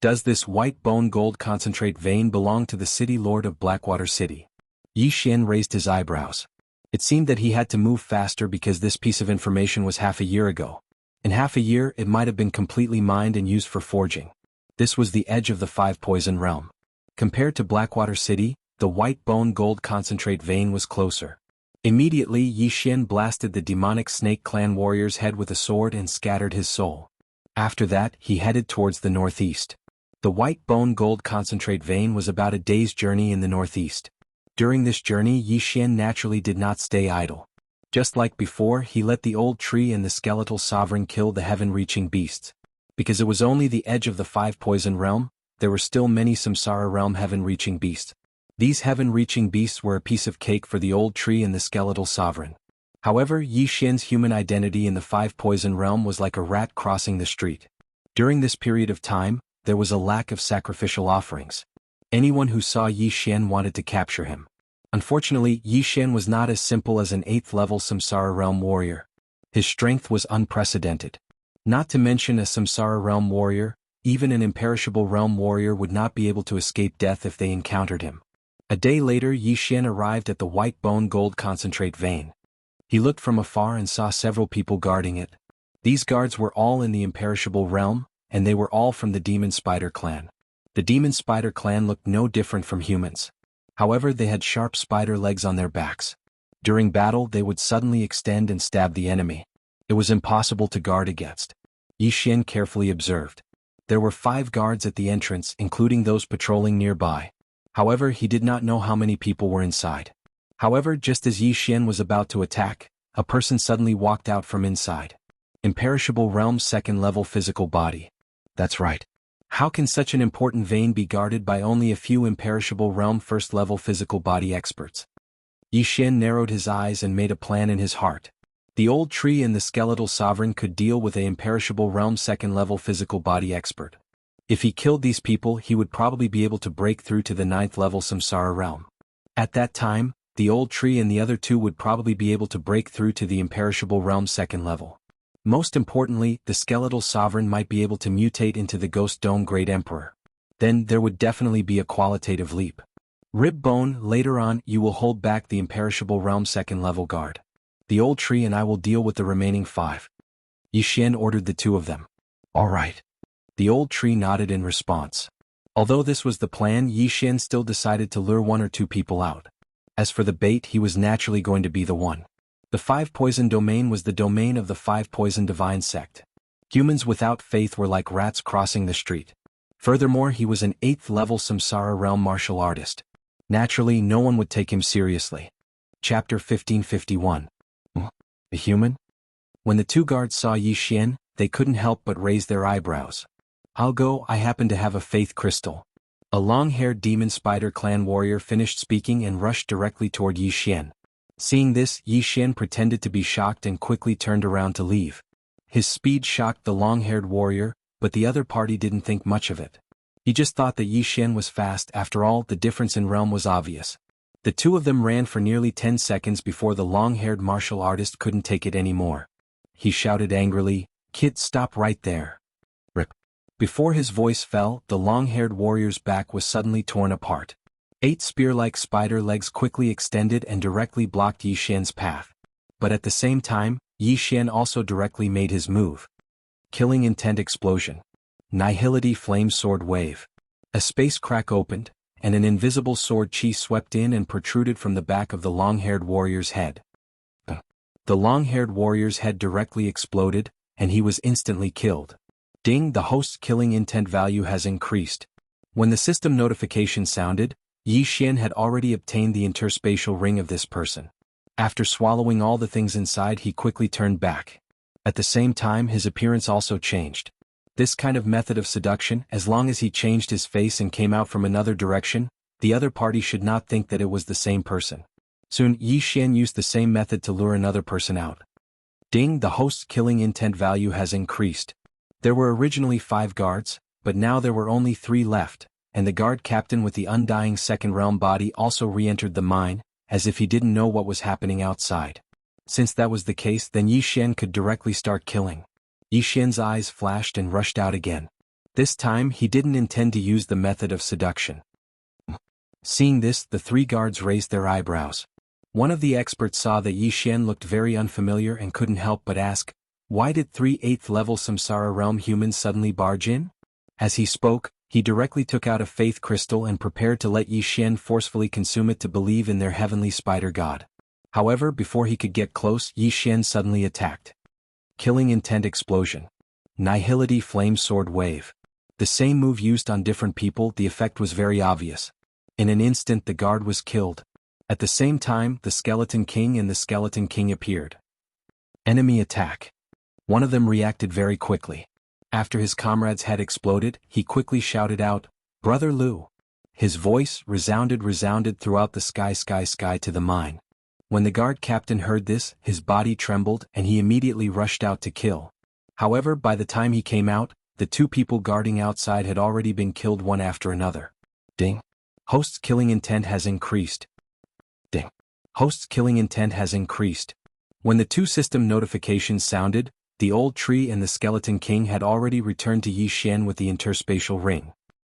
Does this white bone gold concentrate vein belong to the city lord of Blackwater City? Yi Xian raised his eyebrows. It seemed that he had to move faster because this piece of information was half a year ago. In half a year it might have been completely mined and used for forging. This was the edge of the five poison realm. Compared to Blackwater City, the white bone gold concentrate vein was closer. Immediately Yi Xian blasted the demonic snake clan warrior's head with a sword and scattered his soul. After that he headed towards the northeast. The white bone gold concentrate vein was about a day's journey in the northeast. During this journey Yi Xian naturally did not stay idle. Just like before, he let the old tree and the skeletal sovereign kill the heaven-reaching beasts. Because it was only the edge of the five poison realm, there were still many samsara realm heaven-reaching beasts. These heaven-reaching beasts were a piece of cake for the old tree and the skeletal sovereign. However, Yi Xian's human identity in the five poison realm was like a rat crossing the street. During this period of time, there was a lack of sacrificial offerings. Anyone who saw Yi Xian wanted to capture him. Unfortunately, Yi Xian was not as simple as an 8th level samsara realm warrior. His strength was unprecedented. Not to mention a samsara realm warrior, even an imperishable realm warrior would not be able to escape death if they encountered him. A day later Yi Xian arrived at the white bone gold concentrate vein. He looked from afar and saw several people guarding it. These guards were all in the imperishable realm, and they were all from the demon spider clan. The demon spider clan looked no different from humans. However, they had sharp spider legs on their backs. During battle they would suddenly extend and stab the enemy. It was impossible to guard against. Yi Xian carefully observed. There were 5 guards at the entrance, including those patrolling nearby. However, he did not know how many people were inside. However, just as Yi Xian was about to attack, a person suddenly walked out from inside. Imperishable realm 2nd level physical body. That's right. How can such an important vein be guarded by only a few imperishable realm 1st level physical body experts? Yi Xian narrowed his eyes and made a plan in his heart. The old tree and the skeletal sovereign could deal with a imperishable realm 2nd level physical body expert. If he killed these people he would probably be able to break through to the 9th level samsara realm. At that time, the old tree and the other 2 would probably be able to break through to the imperishable realm 2nd level. Most importantly, the skeletal sovereign might be able to mutate into the ghost dome great emperor. Then there would definitely be a qualitative leap. Rib bone, later on you will hold back the imperishable realm 2nd level guard. The old tree and I will deal with the remaining 5. Yi Xian ordered the 2 of them. All right. The old tree nodded in response. Although this was the plan, Yi Xian still decided to lure 1 or 2 people out. As for the bait, he was naturally going to be the one. The 5 poison domain was the domain of the 5 poison divine sect. Humans without faith were like rats crossing the street. Furthermore, he was an 8th level samsara realm martial artist. Naturally, no one would take him seriously. Chapter 1551. A human? When the 2 guards saw Yi Xian, they couldn't help but raise their eyebrows. I'll go, I happen to have a faith crystal. A long-haired demon spider clan warrior finished speaking and rushed directly toward Yi Xian. Seeing this, Yi Xian pretended to be shocked and quickly turned around to leave. His speed shocked the long-haired warrior, but the other party didn't think much of it. He just thought that Yi Xian was fast. After all, the difference in realm was obvious. The two of them ran for nearly 10 seconds before the long-haired martial artist couldn't take it anymore. He shouted angrily, "Kid, stop right there." Rip. Before his voice fell, the long-haired warrior's back was suddenly torn apart. 8 spear-like spider legs quickly extended and directly blocked Yi Xian's path. But at the same time, Yi Xian also directly made his move. Killing intent explosion. Nihility flame sword wave. A space crack opened, and an invisible sword chi swept in and protruded from the back of the long-haired warrior's head. The long-haired warrior's head directly exploded, and he was instantly killed. Ding, the host's killing intent value has increased. When the system notification sounded, Yi Xian had already obtained the interspatial ring of this person. After swallowing all the things inside, he quickly turned back. At the same time, his appearance also changed. This kind of method of seduction, as long as he changed his face and came out from another direction, the other party should not think that it was the same person. Soon, Yi Xian used the same method to lure another person out. Ding, the host's killing intent value has increased. There were originally 5 guards, but now there were only 3 left, and the guard captain with the undying second realm body also re-entered the mine, as if he didn't know what was happening outside. Since that was the case, then Yi Xian could directly start killing. Yi Xian's eyes flashed and rushed out again. This time he didn't intend to use the method of seduction. Seeing this, the 3 guards raised their eyebrows. One of the experts saw that Yi Xian looked very unfamiliar and couldn't help but ask, "Why did 3 8th-level Samsara realm humans suddenly barge in?" As he spoke, he directly took out a faith crystal and prepared to let Yi Xian forcefully consume it to believe in their heavenly spider god. However, before he could get close, Yi Xian suddenly attacked. Killing intent explosion. Nihility flame sword wave. The same move used on different people, the effect was very obvious. In an instant the guard was killed. At the same time, the Skeleton King and the Skeleton King appeared. Enemy attack. One of them reacted very quickly. After his comrades had exploded, he quickly shouted out, "Brother Liu." His voice resounded throughout the sky to the mine. When the guard captain heard this, his body trembled and he immediately rushed out to kill. However, by the time he came out, the 2 people guarding outside had already been killed one after another. Ding. Host's killing intent has increased. Ding. Host's killing intent has increased. When the 2 system notifications sounded, the old tree and the Skeleton King had already returned to Yi Xian with the interspatial ring.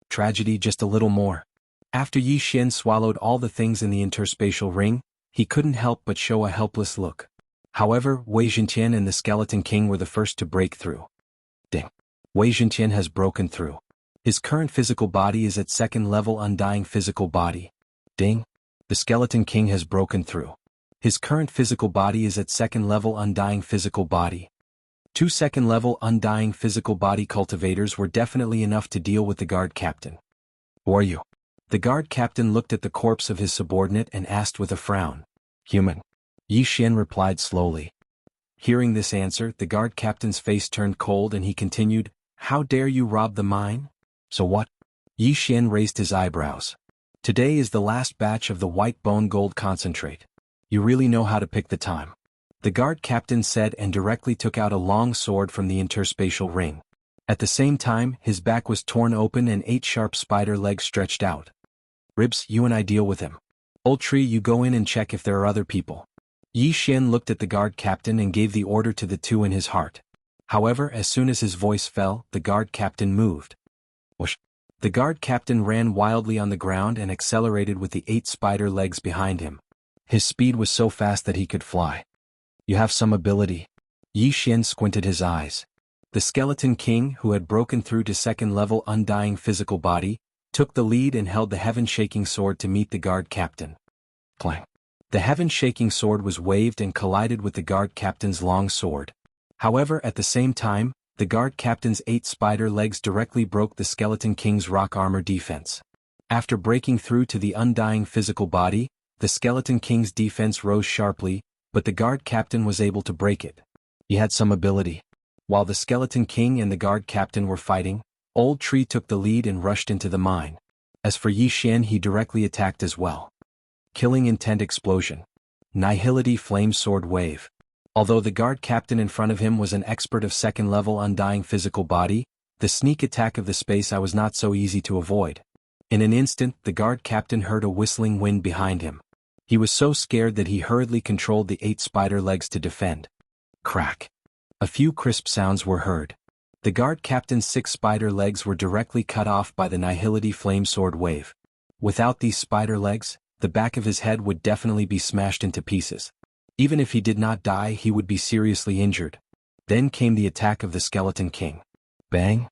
Tragedy, just a little more. After Yi Xian swallowed all the things in the interspatial ring, he couldn't help but show a helpless look. However, Wei Zhentian and the Skeleton King were the first to break through. Ding. Wei Zhentian has broken through. His current physical body is at 2nd level undying physical body. Ding. The Skeleton King has broken through. His current physical body is at 2nd level undying physical body. 2 2nd level undying physical body cultivators were definitely enough to deal with the guard captain. "Who are you?" The guard captain looked at the corpse of his subordinate and asked with a frown. "Human." Yi Xian replied slowly. Hearing this answer, the guard captain's face turned cold and he continued, "How dare you rob the mine?" "So what?" Yi Xian raised his eyebrows. "Today is the last batch of the white bone gold concentrate. You really know how to pick the time," the guard captain said and directly took out a long sword from the interspatial ring. At the same time, his back was torn open and 8 sharp spider legs stretched out. "Ribs, you and I deal with him. Old tree, you go in and check if there are other people." Yi Xian looked at the guard captain and gave the order to the 2 in his heart. However, as soon as his voice fell, the guard captain moved. Whoosh! The guard captain ran wildly on the ground and accelerated with the 8 spider legs behind him. His speed was so fast that he could fly. "You have some ability." Yi Xian squinted his eyes. The Skeleton King, who had broken through to 2nd level undying physical body, took the lead and held the heaven-shaking sword to meet the guard captain. Clang! The heaven-shaking sword was waved and collided with the guard captain's long sword. However, at the same time, the guard captain's 8 spider legs directly broke the Skeleton King's rock armor defense. After breaking through to the undying physical body, the Skeleton King's defense rose sharply, but the guard captain was able to break it. He had some ability. While the Skeleton King and the guard captain were fighting, Old Tree took the lead and rushed into the mine. As for Yi Xian, he directly attacked as well. Killing intent explosion. Nihility flame sword wave. Although the guard captain in front of him was an expert of 2nd level undying physical body, the sneak attack of the space eye was not so easy to avoid. In an instant, the guard captain heard a whistling wind behind him. He was so scared that he hurriedly controlled the 8 spider legs to defend. Crack. A few crisp sounds were heard. The guard captain's 6 spider legs were directly cut off by the Nihility flame sword wave. Without these spider legs, the back of his head would definitely be smashed into pieces. Even if he did not die, he would be seriously injured. Then came the attack of the Skeleton King. Bang!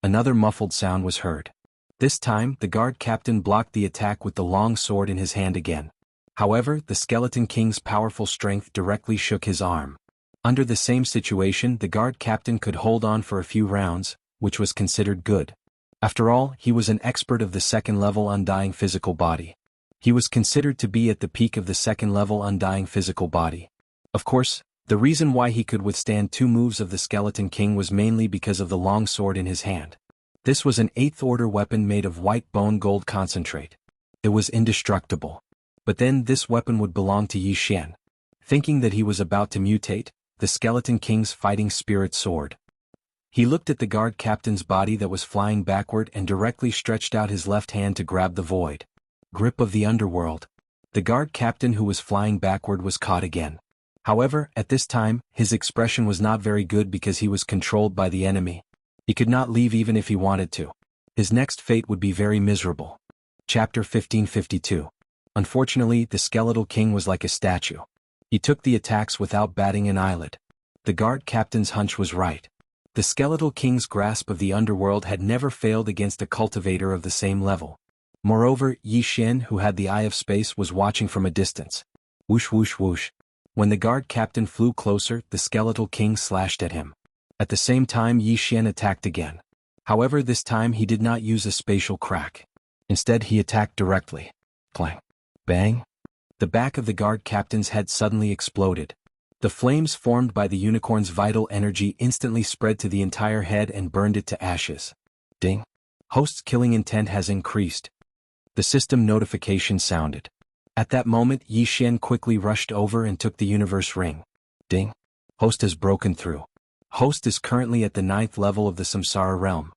Another muffled sound was heard. This time, the guard captain blocked the attack with the long sword in his hand again. However, the Skeleton King's powerful strength directly shook his arm. Under the same situation, the guard captain could hold on for a few rounds, which was considered good. After all, he was an expert of the 2nd level Undying Physical Body. He was considered to be at the peak of the 2nd level Undying Physical Body. Of course, the reason why he could withstand 2 moves of the Skeleton King was mainly because of the long sword in his hand. This was an 8th order weapon made of white bone gold concentrate. It was indestructible. But then this weapon would belong to Yi Xian. Thinking that he was about to mutate, the Skeleton King's fighting spirit soared. He looked at the guard captain's body that was flying backward and directly stretched out his left hand to grab the void. Grip of the underworld. The guard captain who was flying backward was caught again. However, at this time, his expression was not very good because he was controlled by the enemy. He could not leave even if he wanted to. His next fate would be very miserable. Chapter 1552. Unfortunately, the Skeletal King was like a statue. He took the attacks without batting an eyelid. The guard captain's hunch was right. The Skeletal King's grasp of the underworld had never failed against a cultivator of the same level. Moreover, Yi Xian, who had the Eye of Space, was watching from a distance. Whoosh whoosh whoosh. When the guard captain flew closer, the Skeletal King slashed at him. At the same time, Yi Xian attacked again. However, this time he did not use a spatial crack. Instead, he attacked directly. Clang. Bang. The back of the guard captain's head suddenly exploded. The flames formed by the unicorn's vital energy instantly spread to the entire head and burned it to ashes. Ding. Host's killing intent has increased. The system notification sounded. At that moment, Yi Xian quickly rushed over and took the universe ring. Ding. Host has broken through. Host is currently at the 9th level of the Samsara realm.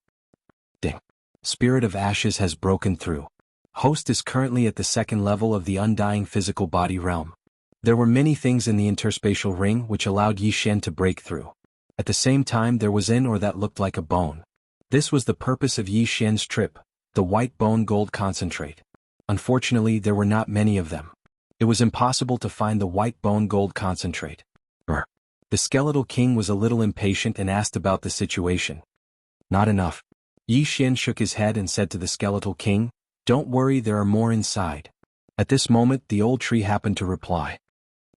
Ding. Spirit of Ashes has broken through. Host is currently at the 2nd level of the Undying Physical Body realm. There were many things in the interspatial ring which allowed Yi Xian to break through. At the same time, there was in or that looked like a bone. This was the purpose of Yi Xian's trip, the white bone gold concentrate. Unfortunately, there were not many of them. It was impossible to find the white bone gold concentrate. The Skeletal King was a little impatient and asked about the situation. Not enough. Yi Xian shook his head and said to the Skeletal King, "Don't worry, there are more inside." At this moment, the old tree happened to reply.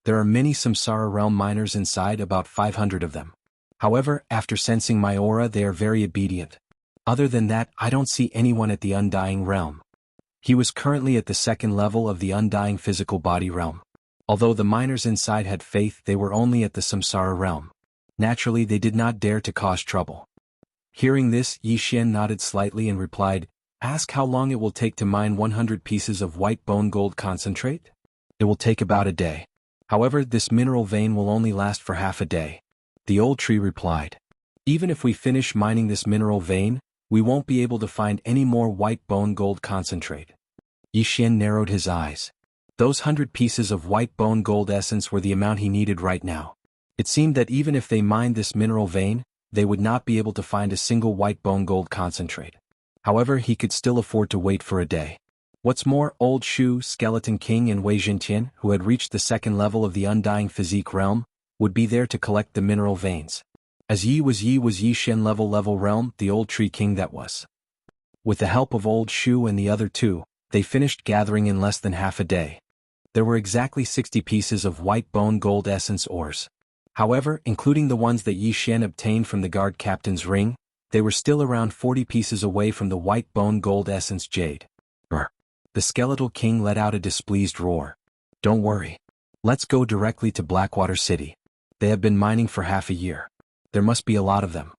There are many Samsara realm miners inside, about 500 of them. However, after sensing my aura, they are very obedient. Other than that, I don't see anyone at the Undying realm. He was currently at the 2nd level of the Undying Physical Body realm. Although the miners inside had faith, they were only at the Samsara realm. Naturally, they did not dare to cause trouble. Hearing this, Yi Xian nodded slightly and replied, "Ask how long it will take to mine 100 pieces of white bone gold concentrate? It will take about a day. However, this mineral vein will only last for half a day." The old tree replied, "Even if we finish mining this mineral vein, we won't be able to find any more white bone gold concentrate." Yi Xian narrowed his eyes. Those 100 pieces of white bone gold essence were the amount he needed right now. It seemed that even if they mined this mineral vein, they would not be able to find a single white bone gold concentrate. However, he could still afford to wait for a day. What's more, Old Shu, Skeleton King and Wei Jintian, who had reached the 2nd level of the Undying Physique realm, would be there to collect the mineral veins. As Yi was Yi Xian level realm, the old tree king that was. With the help of Old Shu and the other two, they finished gathering in less than half a day. There were exactly 60 pieces of white bone gold essence ores. However, including the ones that Yi Xian obtained from the guard captain's ring, they were still around 40 pieces away from the white bone gold essence jade. The Skeletal King let out a displeased roar. "Don't worry. Let's go directly to Blackwater City. They have been mining for half a year. There must be a lot of them."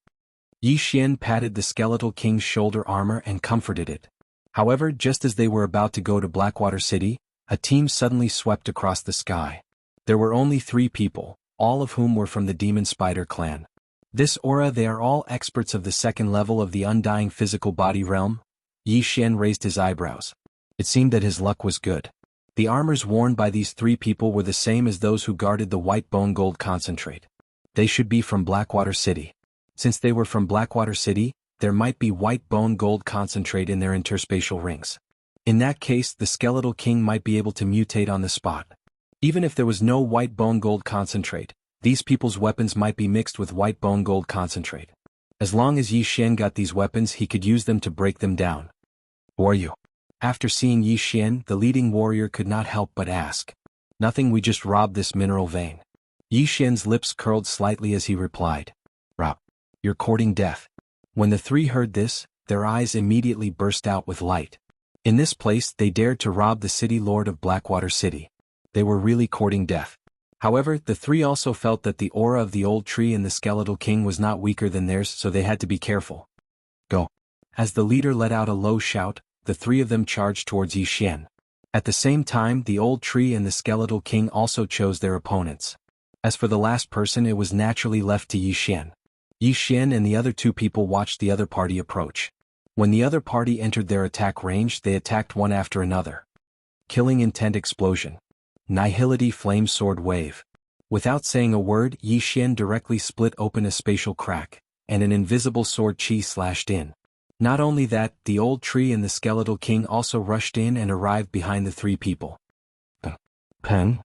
Yi Xian patted the Skeletal King's shoulder armor and comforted it. However, just as they were about to go to Blackwater City, a team suddenly swept across the sky. There were only 3 people, all of whom were from the Demon Spider clan. This aura, they are all experts of the 2nd level of the Undying Physical Body realm. Yi Xian raised his eyebrows. It seemed that his luck was good. The armors worn by these three people were the same as those who guarded the white bone gold concentrate. They should be from Blackwater City. Since they were from Blackwater City, there might be white bone gold concentrate in their interspatial rings. In that case, the Skeletal King might be able to mutate on the spot. Even if there was no white bone gold concentrate, these people's weapons might be mixed with white bone gold concentrate. As long as Yi Xian got these weapons, he could use them to break them down. Who are you? After seeing Yi Xian, the leading warrior could not help but ask. Nothing, we just robbed this mineral vein. Yi Xian's lips curled slightly as he replied. Rob, you're courting death. When the three heard this, their eyes immediately burst out with light. In this place they dared to rob the city lord of Blackwater City. They were really courting death. However, the three also felt that the aura of the old tree and the Skeletal King was not weaker than theirs, so they had to be careful. Go. As the leader let out a low shout, the three of them charged towards Yi Xian. At the same time, the old tree and the Skeletal King also chose their opponents. As for the last person, it was naturally left to Yi Xian. Yi Xian and the other two people watched the other party approach. When the other party entered their attack range, they attacked one after another. Killing intent explosion. Nihility flame sword wave. Without saying a word, Yi Xian directly split open a spatial crack, and an invisible sword chi slashed in. Not only that, the old tree and the Skeletal King also rushed in and arrived behind the three people. Pen?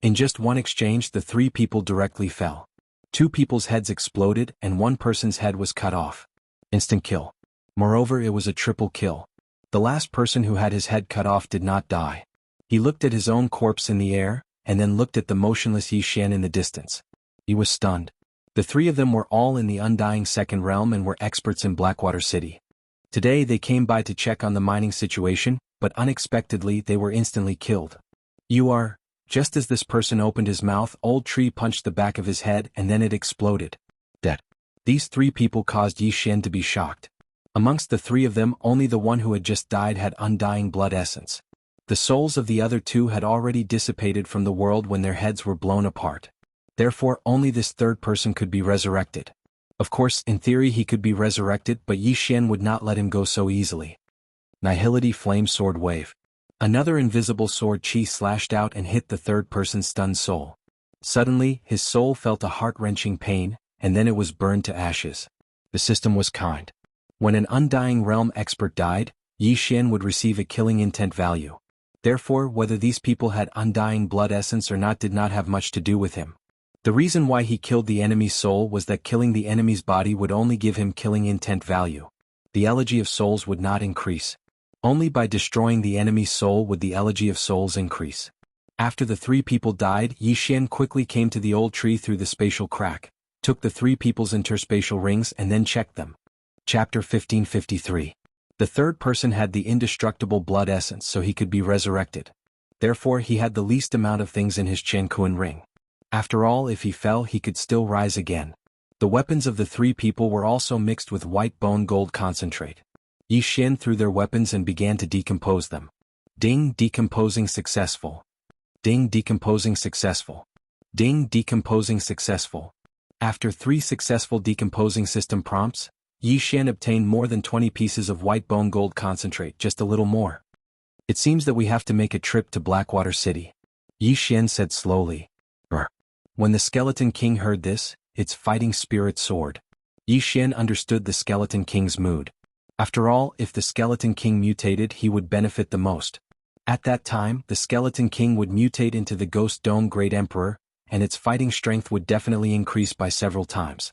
In just one exchange, the three people directly fell. Two people's heads exploded and one person's head was cut off. Instant kill. Moreover, it was a triple kill. The last person who had his head cut off did not die. He looked at his own corpse in the air, and then looked at the motionless Yi Xian in the distance. He was stunned. The three of them were all in the Undying Second Realm and were experts in Blackwater City. Today they came by to check on the mining situation, but unexpectedly they were instantly killed. You are... Just as this person opened his mouth, old tree punched the back of his head and then it exploded. Dead. These three people caused Yi Xian to be shocked. Amongst the three of them, only the one who had just died had undying blood essence. The souls of the other two had already dissipated from the world when their heads were blown apart. Therefore, only this third person could be resurrected. Of course, in theory he could be resurrected, but Yi Xian would not let him go so easily. Nihility flame sword wave. Another invisible sword chi slashed out and hit the third person's stunned soul. Suddenly, his soul felt a heart-wrenching pain, and then it was burned to ashes. The system was kind. When an Undying Realm expert died, Yi Xian would receive a killing intent value. Therefore, whether these people had undying blood essence or not did not have much to do with him. The reason why he killed the enemy's soul was that killing the enemy's body would only give him killing intent value. The elegy of souls would not increase. Only by destroying the enemy's soul would the elegy of souls increase. After the three people died, Yi Xian quickly came to the old tree through the spatial crack, took the three people's interspatial rings and then checked them. Chapter 1553. The third person had the indestructible blood essence, so he could be resurrected. Therefore he had the least amount of things in his Qianquan ring. After all, if he fell he could still rise again. The weapons of the three people were also mixed with white bone gold concentrate. Yi Xian threw their weapons and began to decompose them. Ding, decomposing successful. Ding, decomposing successful. Ding, decomposing successful. After 3 successful decomposing system prompts, Yi Xian obtained more than 20 pieces of white bone gold concentrate, just a little more. It seems that we have to make a trip to Blackwater City. Yi Xian said slowly. Brr. When the Skeleton King heard this, its fighting spirit soared. Yi Xian understood the Skeleton King's mood. After all, if the Skeleton King mutated, he would benefit the most. At that time, the Skeleton King would mutate into the Ghost Dome Great Emperor, and its fighting strength would definitely increase by several times.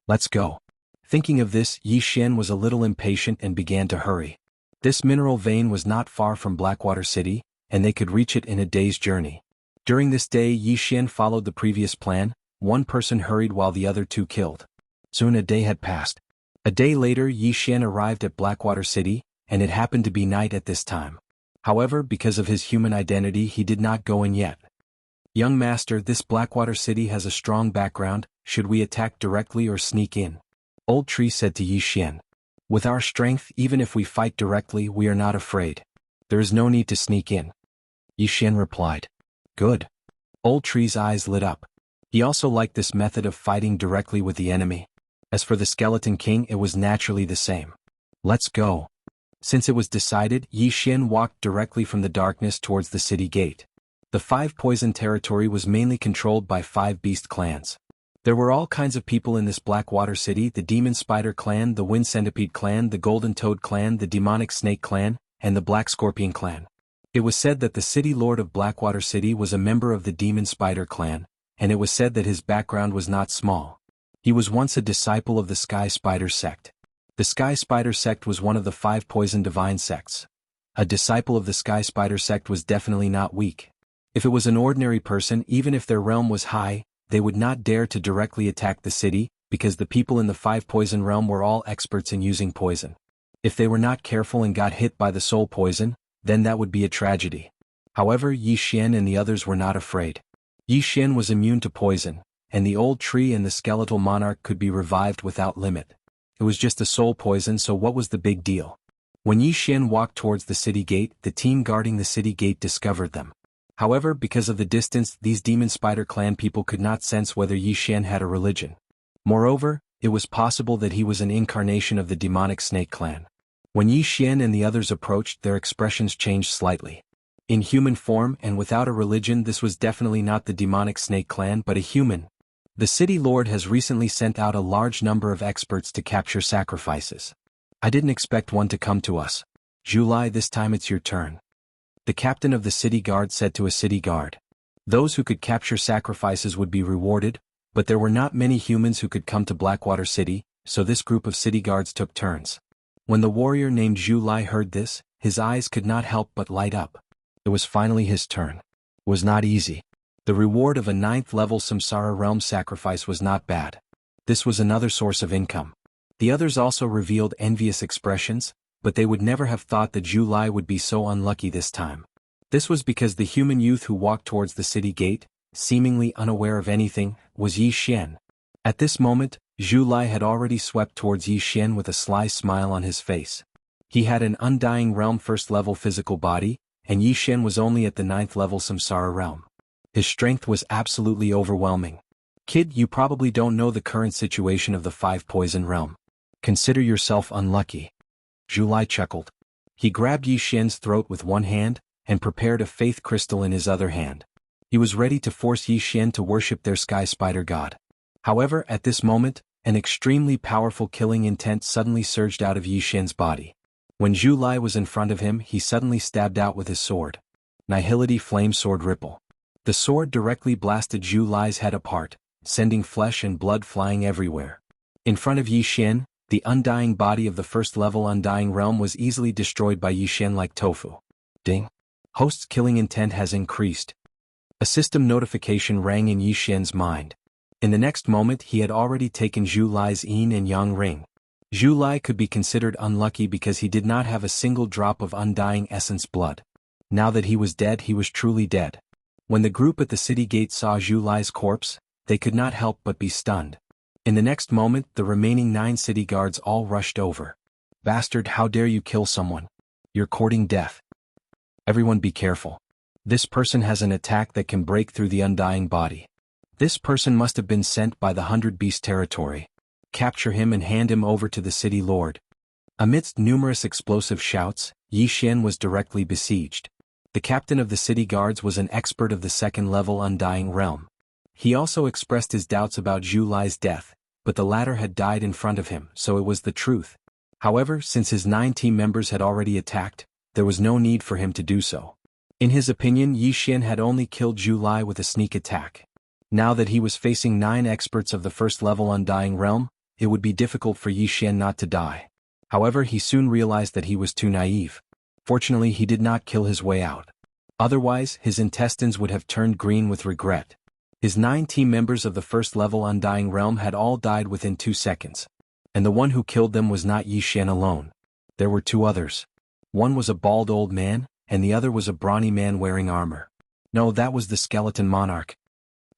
Let's go. Thinking of this, Yi Xian was a little impatient and began to hurry. This mineral vein was not far from Blackwater City, and they could reach it in a day's journey. During this day, Yi Xian followed the previous plan. One person hurried while the other two killed. Soon a day had passed. A day later, Yi Xian arrived at Blackwater City, and it happened to be night at this time. However, because of his human identity, he did not go in yet. Young master, this Blackwater City has a strong background. Should we attack directly or sneak in? Old Tree said to Yi Xian. With our strength, even if we fight directly, we are not afraid. There is no need to sneak in. Yi Xian replied. Good. Old Tree's eyes lit up. He also liked this method of fighting directly with the enemy. As for the Skeleton King, it was naturally the same. Let's go. Since it was decided, Yi Xian walked directly from the darkness towards the city gate. The 5 poison territory was mainly controlled by 5 beast clans. There were all kinds of people in this Blackwater city: the Demon Spider clan, the Wind Centipede clan, the Golden Toad clan, the Demonic Snake clan, and the Black Scorpion clan. It was said that the city lord of Blackwater City was a member of the Demon Spider clan, and it was said that his background was not small. He was once a disciple of the Sky Spider sect. The Sky Spider sect was one of the 5 poison divine sects. A disciple of the Sky Spider sect was definitely not weak. If it was an ordinary person, even if their realm was high, they would not dare to directly attack the city, because the people in the 5 poison realm were all experts in using poison. If they were not careful and got hit by the soul poison, then that would be a tragedy. However, Yi Xian and the others were not afraid. Yi Xian was immune to poison, and the old tree and the skeletal monarch could be revived without limit. It was just a soul poison, so what was the big deal? When Yi Xian walked towards the city gate, the team guarding the city gate discovered them. However, because of the distance, these Demon Spider clan people could not sense whether Yi Xian had a religion. Moreover, it was possible that he was an incarnation of the Demonic Snake clan. When Yi Xian and the others approached, their expressions changed slightly. In human form and without a religion, this was definitely not the Demonic Snake clan but a human. The city lord has recently sent out a large number of experts to capture sacrifices. I didn't expect one to come to us. July, this time it's your turn. The captain of the city guard said to a city guard. Those who could capture sacrifices would be rewarded, but there were not many humans who could come to Blackwater City, so this group of city guards took turns. When the warrior named Zhu Lai heard this, his eyes could not help but light up. It was finally his turn. It was not easy. The reward of a 9th level Samsara realm sacrifice was not bad. This was another source of income. The others also revealed envious expressions, but they would never have thought that Zhu Lai would be so unlucky this time. This was because the human youth who walked towards the city gate, seemingly unaware of anything, was Yi Xian. At this moment, Zhu Lai had already swept towards Yi Xian with a sly smile on his face. He had an undying realm 1st level physical body, and Yi Xian was only at the 9th level Samsara realm. His strength was absolutely overwhelming. Kid, you probably don't know the current situation of the 5 poison realm. Consider yourself unlucky. Zhu Lai chuckled. He grabbed Yi Xian's throat with one hand, and prepared a faith crystal in his other hand. He was ready to force Yi Xian to worship their Sky Spider god. However, at this moment, an extremely powerful killing intent suddenly surged out of Yi Xian's body. When Zhu Lai was in front of him, he suddenly stabbed out with his sword. Nihility Flame Sword Ripple. The sword directly blasted Zhu Lai's head apart, sending flesh and blood flying everywhere. In front of Yi Xian, the undying body of the 1st level Undying Realm was easily destroyed by Yi Xian like tofu. Ding. Host's killing intent has increased. A system notification rang in Yi Xian's mind. In the next moment he had already taken Zhu Lai's yin and yang ring. Zhu Lai could be considered unlucky because he did not have a single drop of undying essence blood. Now that he was dead, he was truly dead. When the group at the city gate saw Zhu Lai's corpse, they could not help but be stunned. In the next moment, the remaining 9 city guards all rushed over. Bastard, how dare you kill someone? You're courting death. Everyone be careful. This person has an attack that can break through the undying body. This person must have been sent by the 100 Beast territory. Capture him and hand him over to the city lord. Amidst numerous explosive shouts, Yi Xian was directly besieged. The captain of the city guards was an expert of the 2nd level Undying Realm. He also expressed his doubts about Zhu Lai's death, but the latter had died in front of him, so it was the truth. However, since his 9 team members had already attacked, there was no need for him to do so. In his opinion, Yi Xian had only killed Zhu Lai with a sneak attack. Now that he was facing 9 experts of the 1st level Undying Realm, it would be difficult for Yi Xian not to die. However, he soon realized that he was too naive. Fortunately, he did not kill his way out. Otherwise, his intestines would have turned green with regret. His 9 team members of the 1st level Undying Realm had all died within 2 seconds. And the one who killed them was not Yi Xian alone. There were 2 others. One was a bald old man, and the other was a brawny man wearing armor. No, that was the skeleton monarch.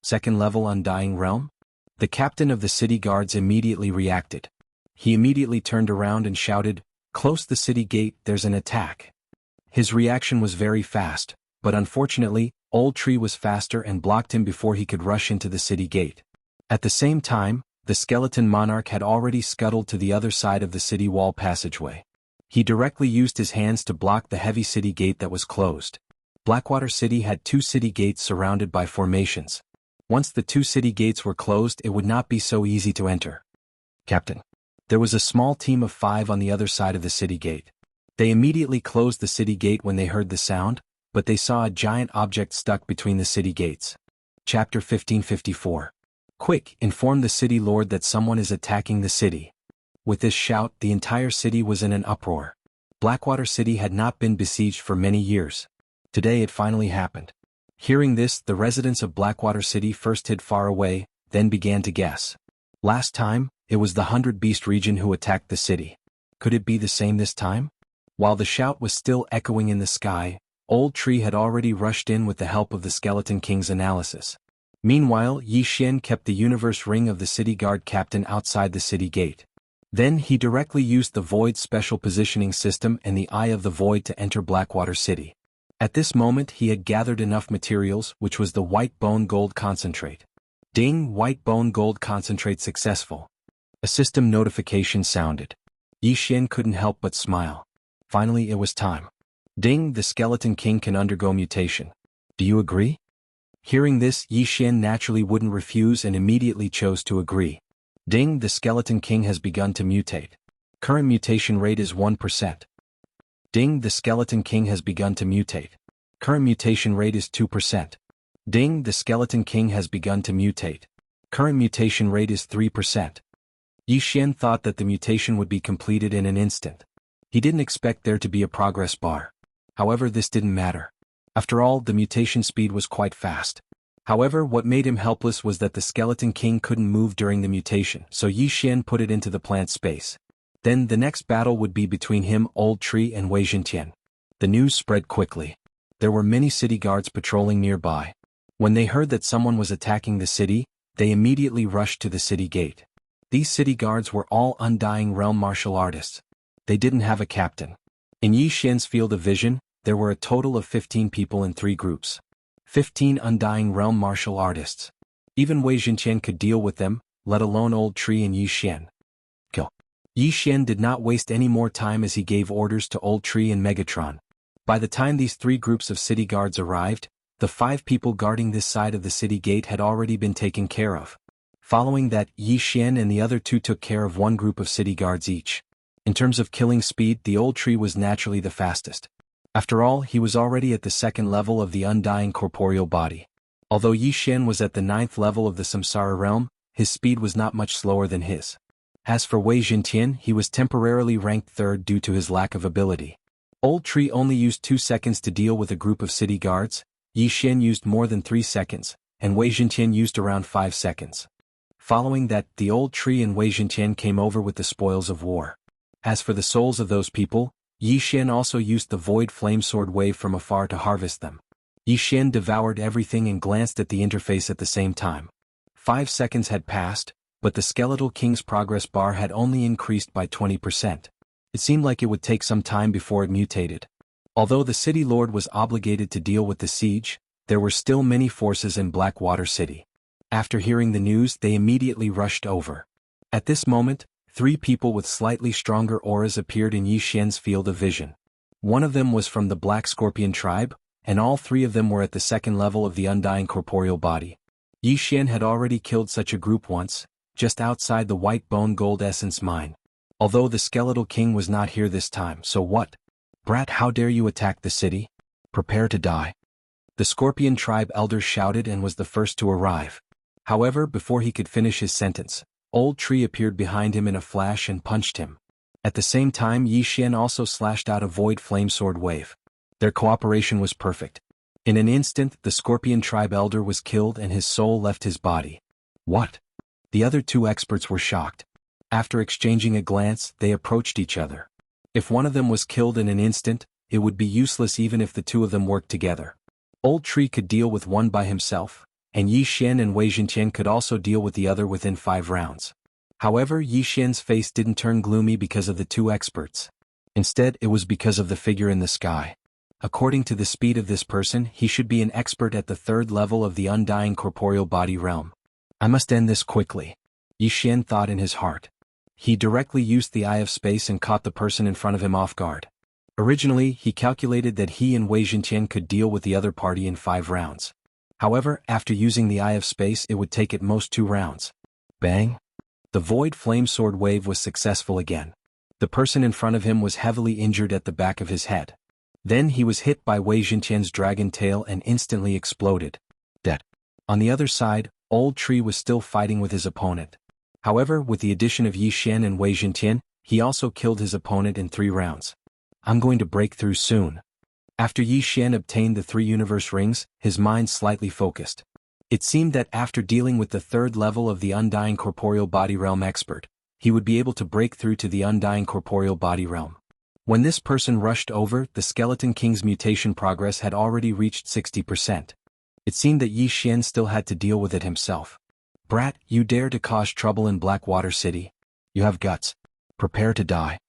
2nd level Undying Realm? The captain of the city guards immediately reacted. He immediately turned around and shouted, "Close the city gate, there's an attack." His reaction was very fast, but unfortunately, Old Tree was faster and blocked him before he could rush into the city gate. At the same time, the skeleton monarch had already scuttled to the other side of the city wall passageway. He directly used his hands to block the heavy city gate that was closed. Blackwater City had 2 city gates surrounded by formations. Once the 2 city gates were closed, it would not be so easy to enter. Captain. There was a small team of 5 on the other side of the city gate. They immediately closed the city gate when they heard the sound, but they saw a giant object stuck between the city gates. Chapter 1554. Quick, inform the city lord that someone is attacking the city. With this shout, the entire city was in an uproar. Blackwater City had not been besieged for many years. Today it finally happened. Hearing this, the residents of Blackwater City first hid far away, then began to guess. Last time, it was the 100 Beast region who attacked the city. Could it be the same this time? While the shout was still echoing in the sky, Old Tree had already rushed in with the help of the Skeleton King's analysis. Meanwhile, Yi Xian kept the universe ring of the city guard captain outside the city gate. Then he directly used the Void's special positioning system and the Eye of the Void to enter Blackwater City. At this moment he had gathered enough materials, which was the white bone gold concentrate. Ding! White bone gold concentrate successful. A system notification sounded. Yi Xian couldn't help but smile. Finally it was time. Ding! The Skeleton King can undergo mutation. Do you agree? Hearing this, Yi Xian naturally wouldn't refuse and immediately chose to agree. Ding! The Skeleton King has begun to mutate. Current mutation rate is 1%. Ding! The Skeleton King has begun to mutate. Current mutation rate is 2%. Ding! The Skeleton King has begun to mutate. Current mutation rate is 3%. Yi Xian thought that the mutation would be completed in an instant. He didn't expect there to be a progress bar. However, this didn't matter. After all, the mutation speed was quite fast. However, what made him helpless was that the Skeleton King couldn't move during the mutation, so Yi Xian put it into the plant space. Then the next battle would be between him, Old Tree, and Wei Zhentian. The news spread quickly. There were many city guards patrolling nearby. When they heard that someone was attacking the city, they immediately rushed to the city gate. These city guards were all Undying Realm martial artists. They didn't have a captain. In Yi Xian's field of vision, there were a total of 15 people in 3 groups. 15 Undying Realm martial artists. Even Wei Zhentian could deal with them, let alone Old Tree and Yi Xian. Go. Yi Xian did not waste any more time as he gave orders to Old Tree and Megatron. By the time these 3 groups of city guards arrived, the 5 people guarding this side of the city gate had already been taken care of. Following that, Yi Xian and the other 2 took care of 1 group of city guards each. In terms of killing speed, the Old Tree was naturally the fastest. After all, he was already at the 2nd level of the Undying Corporeal Body. Although Yi Xian was at the 9th level of the Samsara Realm, his speed was not much slower than his. As for Wei Zhentian, he was temporarily ranked 3rd due to his lack of ability. Old Tree only used 2 seconds to deal with a group of city guards, Yi Xian used more than 3 seconds, and Wei Zhentian used around 5 seconds. Following that, the Old Tree and Wei Zhentian came over with the spoils of war. As for the souls of those people, Yi Xian also used the Void Flame Sword wave from afar to harvest them. Yi Xian devoured everything and glanced at the interface at the same time. 5 seconds had passed, but the Skeletal King's progress bar had only increased by 20%. It seemed like it would take some time before it mutated. Although the City Lord was obligated to deal with the siege, there were still many forces in Blackwater City. After hearing the news, they immediately rushed over. At this moment, 3 people with slightly stronger auras appeared in Yi Xian's field of vision. One of them was from the Black Scorpion tribe, and all 3 of them were at the 2nd level of the Undying Corporeal Body. Yi Xian had already killed such a group once, just outside the White Bone Gold Essence mine. Although the Skeletal King was not here this time, so what? Brat, how dare you attack the city? Prepare to die. The Scorpion tribe elder shouted and was the first to arrive. However, before he could finish his sentence, Old Tree appeared behind him in a flash and punched him. At the same time, Yi Xian also slashed out a Void Flame Sword wave. Their cooperation was perfect. In an instant, the Scorpion tribe elder was killed and his soul left his body. What? The other 2 experts were shocked. After exchanging a glance, they approached each other. If one of them was killed in an instant, it would be useless even if the 2 of them worked together. Old Tree could deal with one by himself, and Yi Xian and Wei Zhentian could also deal with the other within 5 rounds. However, Yi Xian's face didn't turn gloomy because of the 2 experts. Instead, it was because of the figure in the sky. According to the speed of this person, he should be an expert at the 3rd level of the Undying Corporeal Body realm. I must end this quickly. Yi Xian thought in his heart. He directly used the Eye of Space and caught the person in front of him off guard. Originally, he calculated that he and Wei Jintian could deal with the other party in 5 rounds. However, after using the Eye of Space, it would take at most 2 rounds. Bang! The Void Flame Sword wave was successful again. The person in front of him was heavily injured at the back of his head. Then he was hit by Wei Jintian's dragon tail and instantly exploded. Dead. On the other side, Old Tree was still fighting with his opponent. However, with the addition of Yi Xian and Wei Jintian, he also killed his opponent in 3 rounds. I'm going to break through soon. After Yi Xian obtained the 3 universe rings, his mind slightly focused. It seemed that after dealing with the 3rd level of the Undying Corporeal Body Realm expert, he would be able to break through to the Undying Corporeal Body Realm. When this person rushed over, the Skeleton King's mutation progress had already reached 60%. It seemed that Yi Xian still had to deal with it himself. Brat, you dare to cause trouble in Blackwater City? You have guts. Prepare to die.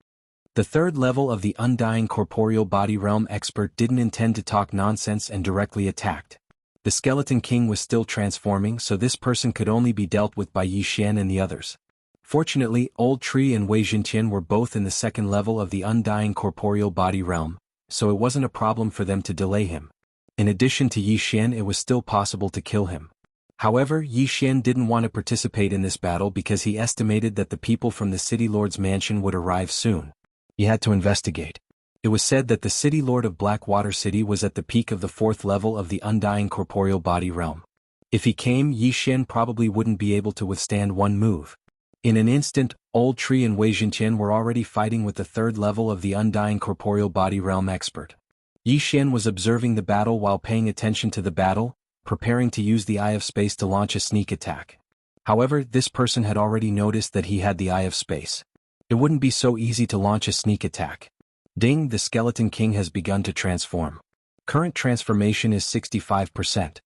The 3rd level of the Undying Corporeal Body Realm expert didn't intend to talk nonsense and directly attacked. The Skeleton King was still transforming, so this person could only be dealt with by Yi Xian and the others. Fortunately, Old Tree and Wei Jintian were both in the 2nd level of the Undying Corporeal Body Realm, so it wasn't a problem for them to delay him. In addition to Yi Xian, it was still possible to kill him. However, Yi Xian didn't want to participate in this battle because he estimated that the people from the City Lord's mansion would arrive soon. He had to investigate. It was said that the City Lord of Blackwater City was at the peak of the 4th level of the Undying Corporeal Body Realm. If he came, Yi Xian probably wouldn't be able to withstand one move. In an instant, Old Tree and Wei Jintian were already fighting with the 3rd level of the Undying Corporeal Body Realm expert. Yi Xian was observing the battle while paying attention to the battle, preparing to use the Eye of Space to launch a sneak attack. However, this person had already noticed that he had the Eye of Space. It wouldn't be so easy to launch a sneak attack. Ding, the Skeleton King has begun to transform. Current transformation is 65%.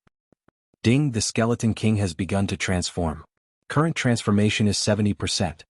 Ding, the Skeleton King has begun to transform. Current transformation is 70%.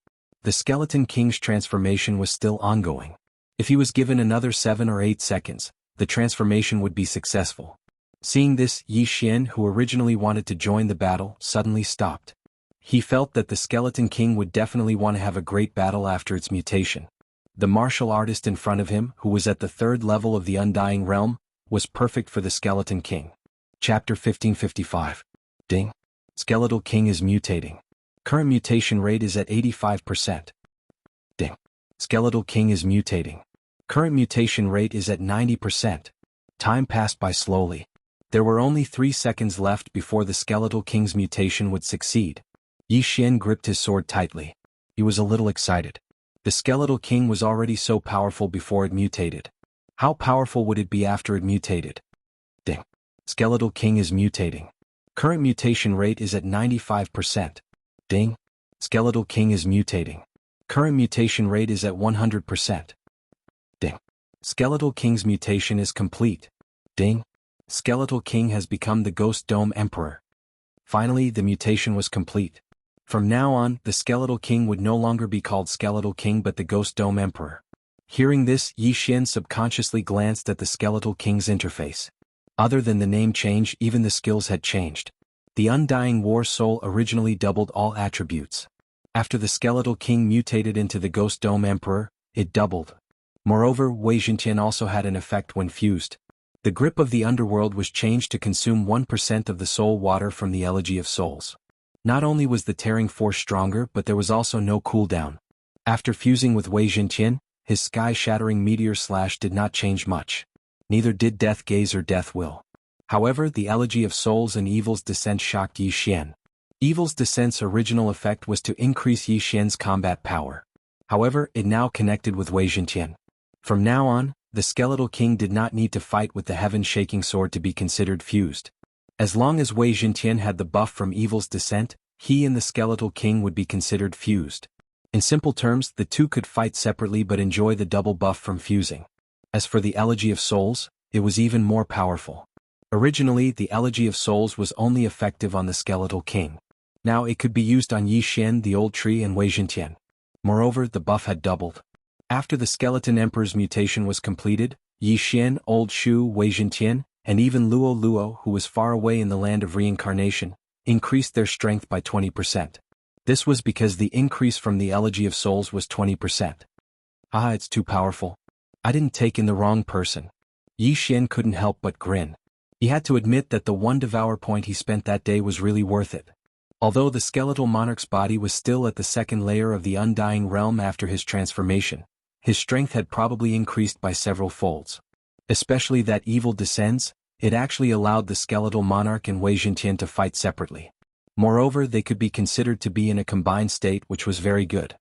The Skeleton King's transformation was still ongoing. If he was given another 7 or 8 seconds, the transformation would be successful. Seeing this, Yi Xian, who originally wanted to join the battle, suddenly stopped. He felt that the Skeleton King would definitely want to have a great battle after its mutation. The martial artist in front of him, who was at the 3rd level of the Undying Realm, was perfect for the Skeleton King. Chapter 1555. Ding. Skeletal King is mutating. Current mutation rate is at 85%. Ding. Skeletal King is mutating. Current mutation rate is at 90%. Time passed by slowly. There were only 3 seconds left before the Skeletal King's mutation would succeed. Yi Xian gripped his sword tightly. He was a little excited. The Skeletal King was already so powerful before it mutated. How powerful would it be after it mutated? Ding. Skeletal King is mutating. Current mutation rate is at 95%. Ding. Skeletal King is mutating. Current mutation rate is at 100%. Ding. Skeletal King's mutation is complete. Ding. Skeletal King has become the Ghost Dome Emperor. Finally, the mutation was complete. From now on, the Skeletal King would no longer be called Skeletal King but the Ghost Dome Emperor. Hearing this, Yi Xian subconsciously glanced at the Skeletal King's interface. Other than the name change, even the skills had changed. The Undying War Soul originally doubled all attributes. After the Skeletal King mutated into the Ghost Dome Emperor, it doubled. Moreover, Wei Jintian also had an effect when fused. The grip of the underworld was changed to consume 1% of the soul water from the Elegy of Souls. Not only was the tearing force stronger, but there was also no cooldown. After fusing with Wei Jintian, his sky-shattering meteor slash did not change much. Neither did Death Gaze or Death Will. However, the Elegy of Souls and Evil's Descent shocked Yi Xian. Evil's Descent's original effect was to increase Yi Xian's combat power. However, it now connected with Wei Jintian. From now on, the Skeletal King did not need to fight with the heaven-shaking sword to be considered fused. As long as Wei Jintian had the buff from Evil's Descent, he and the Skeletal King would be considered fused. In simple terms, the two could fight separately but enjoy the double buff from fusing. As for the Elegy of Souls, it was even more powerful. Originally, the Elegy of Souls was only effective on the Skeletal King. Now it could be used on Yi Xian, the Old Tree, and Wei Jintian. Moreover, the buff had doubled. After the Skeleton Emperor's mutation was completed, Yi Xian, Old Shu, Wei Jintian, and even Luo Luo, who was far away in the land of reincarnation, increased their strength by 20%. This was because the increase from the Elegy of Souls was 20%. Ah, it's too powerful. I didn't take in the wrong person. Yi Xian couldn't help but grin. He had to admit that the one devour point he spent that day was really worth it. Although the skeletal monarch's body was still at the second layer of the undying realm after his transformation, his strength had probably increased by several folds. Especially that evil descends, it actually allowed the skeletal monarch and Wei Jingtian to fight separately. Moreover, they could be considered to be in a combined state, which was very good.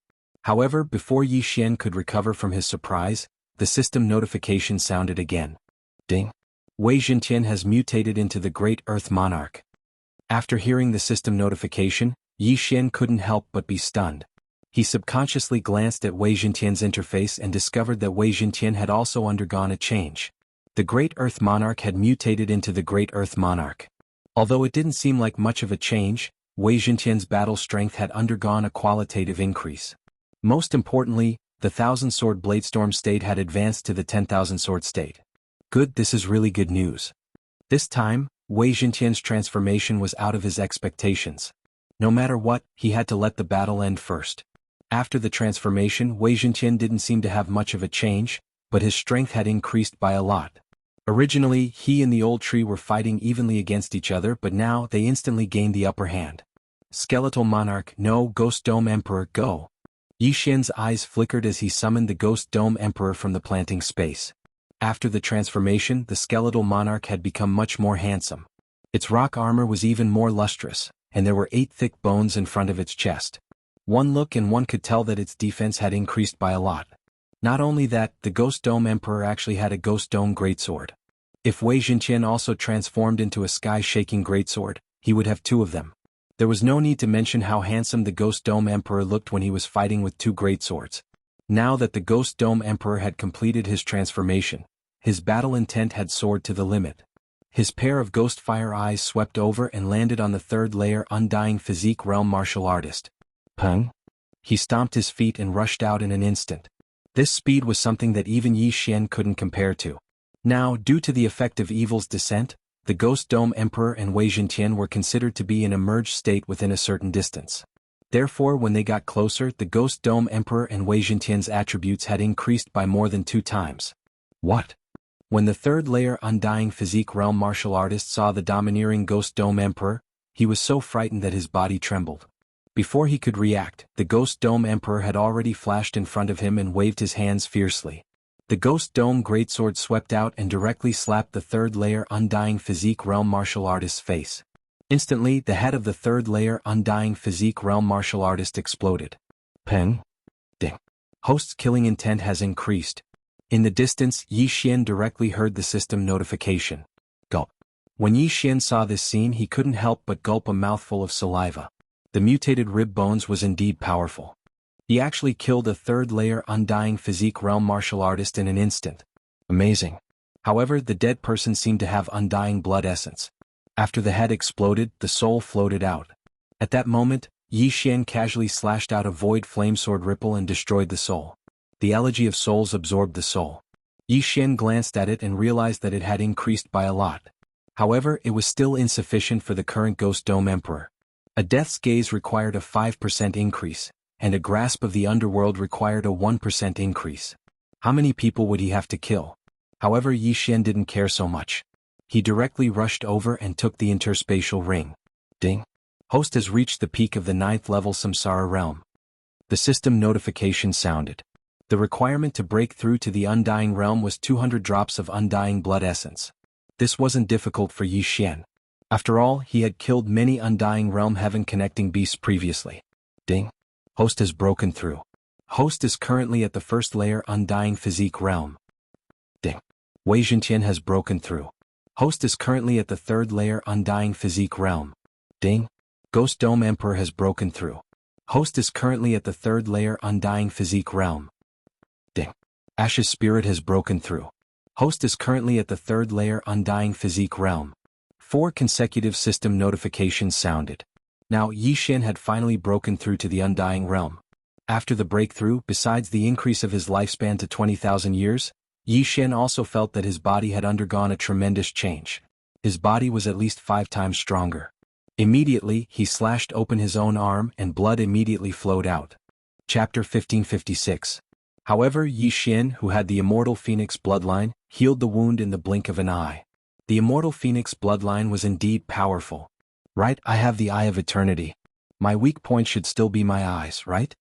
However, before Yi Xian could recover from his surprise, the system notification sounded again. Ding. Wei Jingtian has mutated into the Great Earth Monarch. After hearing the system notification, Yi Xian couldn't help but be stunned. He subconsciously glanced at Wei Jingtian's interface and discovered that Wei Jingtian had also undergone a change. The Great Earth Monarch had mutated into the Great Earth Monarch. Although it didn't seem like much of a change, Wei Jingtian's battle strength had undergone a qualitative increase. Most importantly, the 1,000-sword Bladestorm state had advanced to the 10,000-sword state. Good, this is really good news. This time, Wei Jingtian's transformation was out of his expectations. No matter what, he had to let the battle end first. After the transformation, Wei Jingtian didn't seem to have much of a change, but his strength had increased by a lot. Originally, he and the old tree were fighting evenly against each other, but now they instantly gained the upper hand. Skeletal Monarch, no, Ghost Dome Emperor, go. Yi Xian's eyes flickered as he summoned the Ghost Dome Emperor from the planting space. After the transformation, the skeletal monarch had become much more handsome. Its rock armor was even more lustrous, and there were 8 thick bones in front of its chest. One look and one could tell that its defense had increased by a lot. Not only that, the Ghost Dome Emperor actually had a Ghost Dome Greatsword. If Wei Jingtian also transformed into a sky-shaking greatsword, he would have 2 of them. There was no need to mention how handsome the Ghost Dome Emperor looked when he was fighting with 2 greatswords. Now that the Ghost Dome Emperor had completed his transformation, his battle intent had soared to the limit. His pair of ghost fire eyes swept over and landed on the 3rd layer Undying Physique Realm martial artist. Peng? He stomped his feet and rushed out in an instant. This speed was something that even Yi Xian couldn't compare to. Now, due to the effect of evil's descent, the Ghost Dome Emperor and Wei Jingtian were considered to be in a merged state within a certain distance. Therefore, when they got closer, the Ghost Dome Emperor and Wei Jingtian's attributes had increased by more than 2 times. What? When the 3rd layer Undying Physique Realm martial artist saw the domineering Ghost Dome Emperor, he was so frightened that his body trembled. Before he could react, the Ghost Dome Emperor had already flashed in front of him and waved his hands fiercely. The Ghost Dome Greatsword swept out and directly slapped the 3rd layer Undying Physique Realm martial artist's face. Instantly, the head of the 3rd layer Undying Physique Realm martial artist exploded. Peng? Ding. Host's killing intent has increased. In the distance, Yi Xian directly heard the system notification. Gulp. When Yi Xian saw this scene, he couldn't help but gulp a mouthful of saliva. The mutated rib bones was indeed powerful. He actually killed a 3rd layer Undying Physique Realm martial artist in an instant. Amazing. However, the dead person seemed to have undying blood essence. After the head exploded, the soul floated out. At that moment, Yi Xian casually slashed out a void flamesword ripple and destroyed the soul. The Elegy of Souls absorbed the soul. Yi Xian glanced at it and realized that it had increased by a lot. However, it was still insufficient for the current Ghost Dome Emperor. A Death's Gaze required a 5% increase, and a Grasp of the Underworld required a 1% increase. How many people would he have to kill? However, Yi Xian didn't care so much. He directly rushed over and took the interspatial ring. Ding. Host has reached the peak of the 9th level Samsara realm. The system notification sounded. The requirement to break through to the Undying realm was 200 drops of Undying blood essence. This wasn't difficult for Yi Xian. After all, he had killed many Undying realm heaven-connecting beasts previously. Ding. Host has broken through. Host is currently at the 1st layer Undying Physique realm. Ding. Wei Jingtian has broken through. Host is currently at the 3rd layer Undying Physique realm. Ding. Ghost Dome Emperor has broken through. Host is currently at the 3rd layer Undying Physique realm. Ding. Ash's spirit has broken through. Host is currently at the 3rd layer Undying Physique realm. 4 consecutive system notifications sounded. Now Yi Xian had finally broken through to the Undying realm. After the breakthrough, besides the increase of his lifespan to 20,000 years, Yi Xian also felt that his body had undergone a tremendous change. His body was at least 5 times stronger. Immediately, he slashed open his own arm and blood immediately flowed out. Chapter 1556. However, Yi Xian, who had the immortal phoenix bloodline, healed the wound in the blink of an eye. The immortal phoenix bloodline was indeed powerful. Right, I have the eye of eternity. My weak point should still be my eyes, right?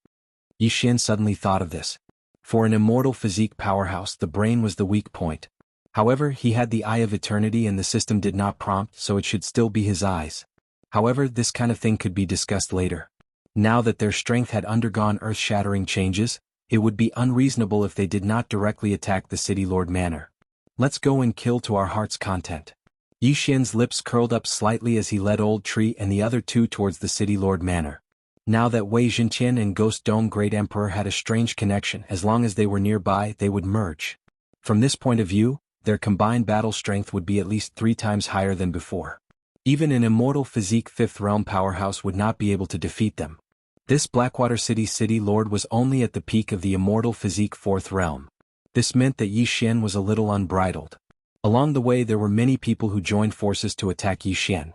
Yi Xian suddenly thought of this. For an immortal physique powerhouse, the brain was the weak point. However, he had the eye of eternity and the system did not prompt, so it should still be his eyes. However, this kind of thing could be discussed later. Now that their strength had undergone earth-shattering changes, it would be unreasonable if they did not directly attack the City Lord Manor. Let's go and kill to our heart's content. Yi Xian's lips curled up slightly as he led Old Tree and the other two towards the City Lord Manor. Now that Wei Jintian and Ghost Dome Great Emperor had a strange connection, as long as they were nearby, they would merge. From this point of view, their combined battle strength would be at least 3 times higher than before. Even an immortal physique 5th realm powerhouse would not be able to defeat them. This Blackwater City Lord was only at the peak of the immortal physique 4th realm. This meant that Yi Xian was a little unbridled. Along the way there were many people who joined forces to attack Yi Xian.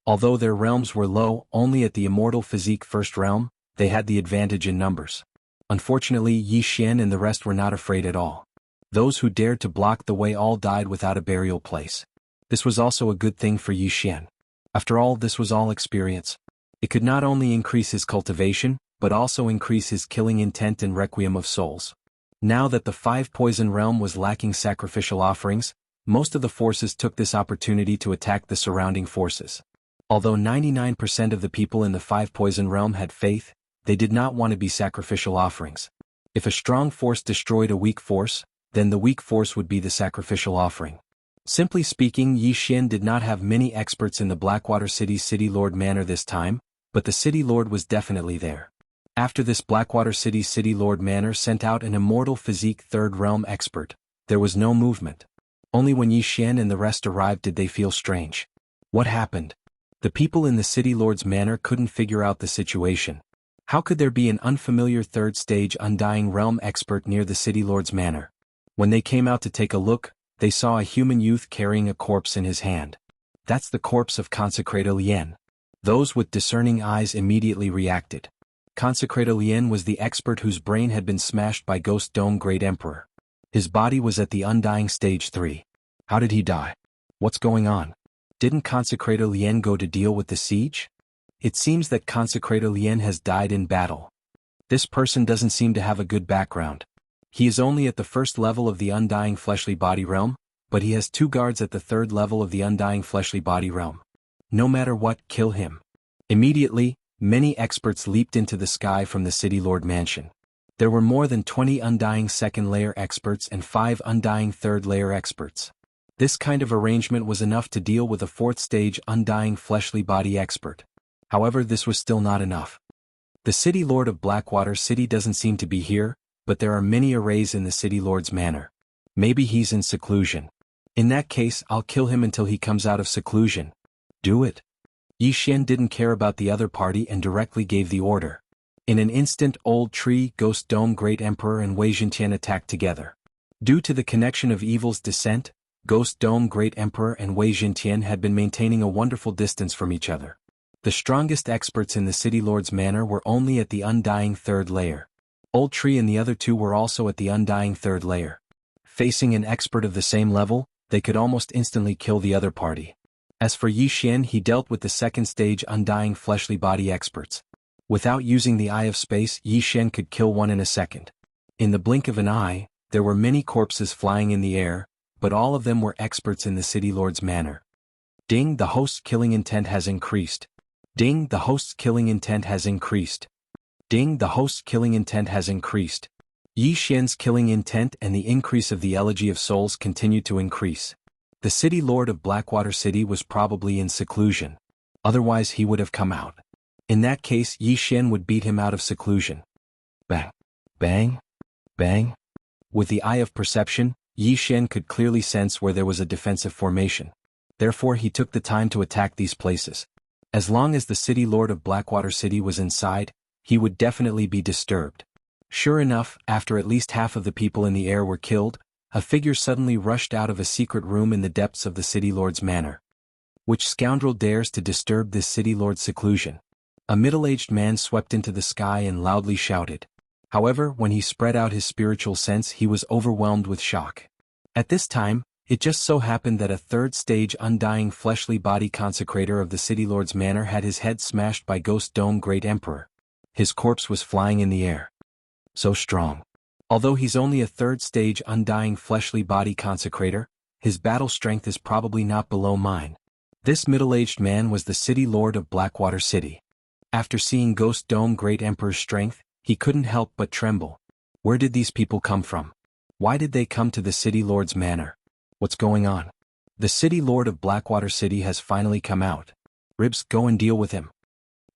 Although their realms were low, only at the immortal physique 1st realm, they had the advantage in numbers. Unfortunately, Yi Xian and the rest were not afraid at all. Those who dared to block the way all died without a burial place. This was also a good thing for Yi Xian. After all, this was all experience. It could not only increase his cultivation, but also increase his killing intent and requiem of souls. Now that the 5 poison realm was lacking sacrificial offerings, most of the forces took this opportunity to attack the surrounding forces. Although 99% of the people in the 5 poison realm had faith, they did not want to be sacrificial offerings. If a strong force destroyed a weak force, then the weak force would be the sacrificial offering. Simply speaking, Yi Xian did not have many experts in the Blackwater City Lord Manor this time, but the City Lord was definitely there. After this, Blackwater City Lord Manor sent out an immortal physique 3rd realm expert. There was no movement. Only when Yi Xian and the rest arrived did they feel strange. What happened? The people in the City Lord's Manor couldn't figure out the situation. How could there be an unfamiliar 3rd stage Undying Realm expert near the City Lord's Manor? When they came out to take a look, they saw a human youth carrying a corpse in his hand. That's the corpse of Consecrator Lien. Those with discerning eyes immediately reacted. Consecrator Lien was the expert whose brain had been smashed by Ghost Dome Great Emperor. His body was at the Undying Stage 3. How did he die? What's going on? Didn't Consecrator Lien go to deal with the siege? It seems that Consecrator Lien has died in battle. This person doesn't seem to have a good background. He is only at the 1st level of the Undying Fleshly Body Realm, but he has 2 guards at the 3rd level of the Undying Fleshly Body Realm. No matter what, kill him. Immediately, many experts leaped into the sky from the City Lord Mansion. There were more than 20 Undying 2nd layer experts and 5 Undying 3rd layer experts. This kind of arrangement was enough to deal with a 4th stage Undying Fleshly Body expert. However, this was still not enough. The City Lord of Blackwater City doesn't seem to be here, but there are many arrays in the City Lord's Manor. Maybe he's in seclusion. In that case, I'll kill him until he comes out of seclusion. Do it. Yi Xian didn't care about the other party and directly gave the order. In an instant, Old Tree, Ghost Dome Great Emperor and Wei Jintian attacked together. Due to the connection of evil's descent, Ghost Dome Great Emperor and Wei Jintian had been maintaining a wonderful distance from each other. The strongest experts in the City Lord's Manor were only at the Undying 3rd layer. Old Tree and the other 2 were also at the Undying 3rd layer. Facing an expert of the same level, they could almost instantly kill the other party. As for Yi Xian, he dealt with the 2nd stage Undying Fleshly Body experts. Without using the Eye of Space, Yi Xian could kill one in a second. In the blink of an eye, there were many corpses flying in the air, but all of them were experts in the City Lord's Manor. Ding, the host's killing intent has increased. Ding, the host's killing intent has increased. Ding, the host's killing intent has increased. Yi Xian's killing intent and the increase of the Elegy of Souls continued to increase. The City Lord of Blackwater City was probably in seclusion. Otherwise he would have come out. In that case, Yi Xian would beat him out of seclusion. Bang. Bang. Bang. With the Eye of Perception, Yi Xian could clearly sense where there was a defensive formation. Therefore he took the time to attack these places. As long as the City Lord of Blackwater City was inside, he would definitely be disturbed. Sure enough, after at least half of the people in the air were killed, a figure suddenly rushed out of a secret room in the depths of the City Lord's Manor. Which scoundrel dares to disturb this city lord's seclusion? A middle-aged man swept into the sky and loudly shouted. However, when he spread out his spiritual sense, he was overwhelmed with shock. At this time, it just so happened that a third-stage undying fleshly body consecrator of the city lord's manor had his head smashed by Ghost Dome Great Emperor. His corpse was flying in the air. So strong. Although he's only a third-stage undying fleshly body consecrator, his battle strength is probably not below mine. This middle-aged man was the city lord of Blackwater City. After seeing Ghost Dome Great Emperor's strength, he couldn't help but tremble. Where did these people come from? Why did they come to the city lord's manor? What's going on? The city lord of Blackwater City has finally come out. Ribs, go and deal with him.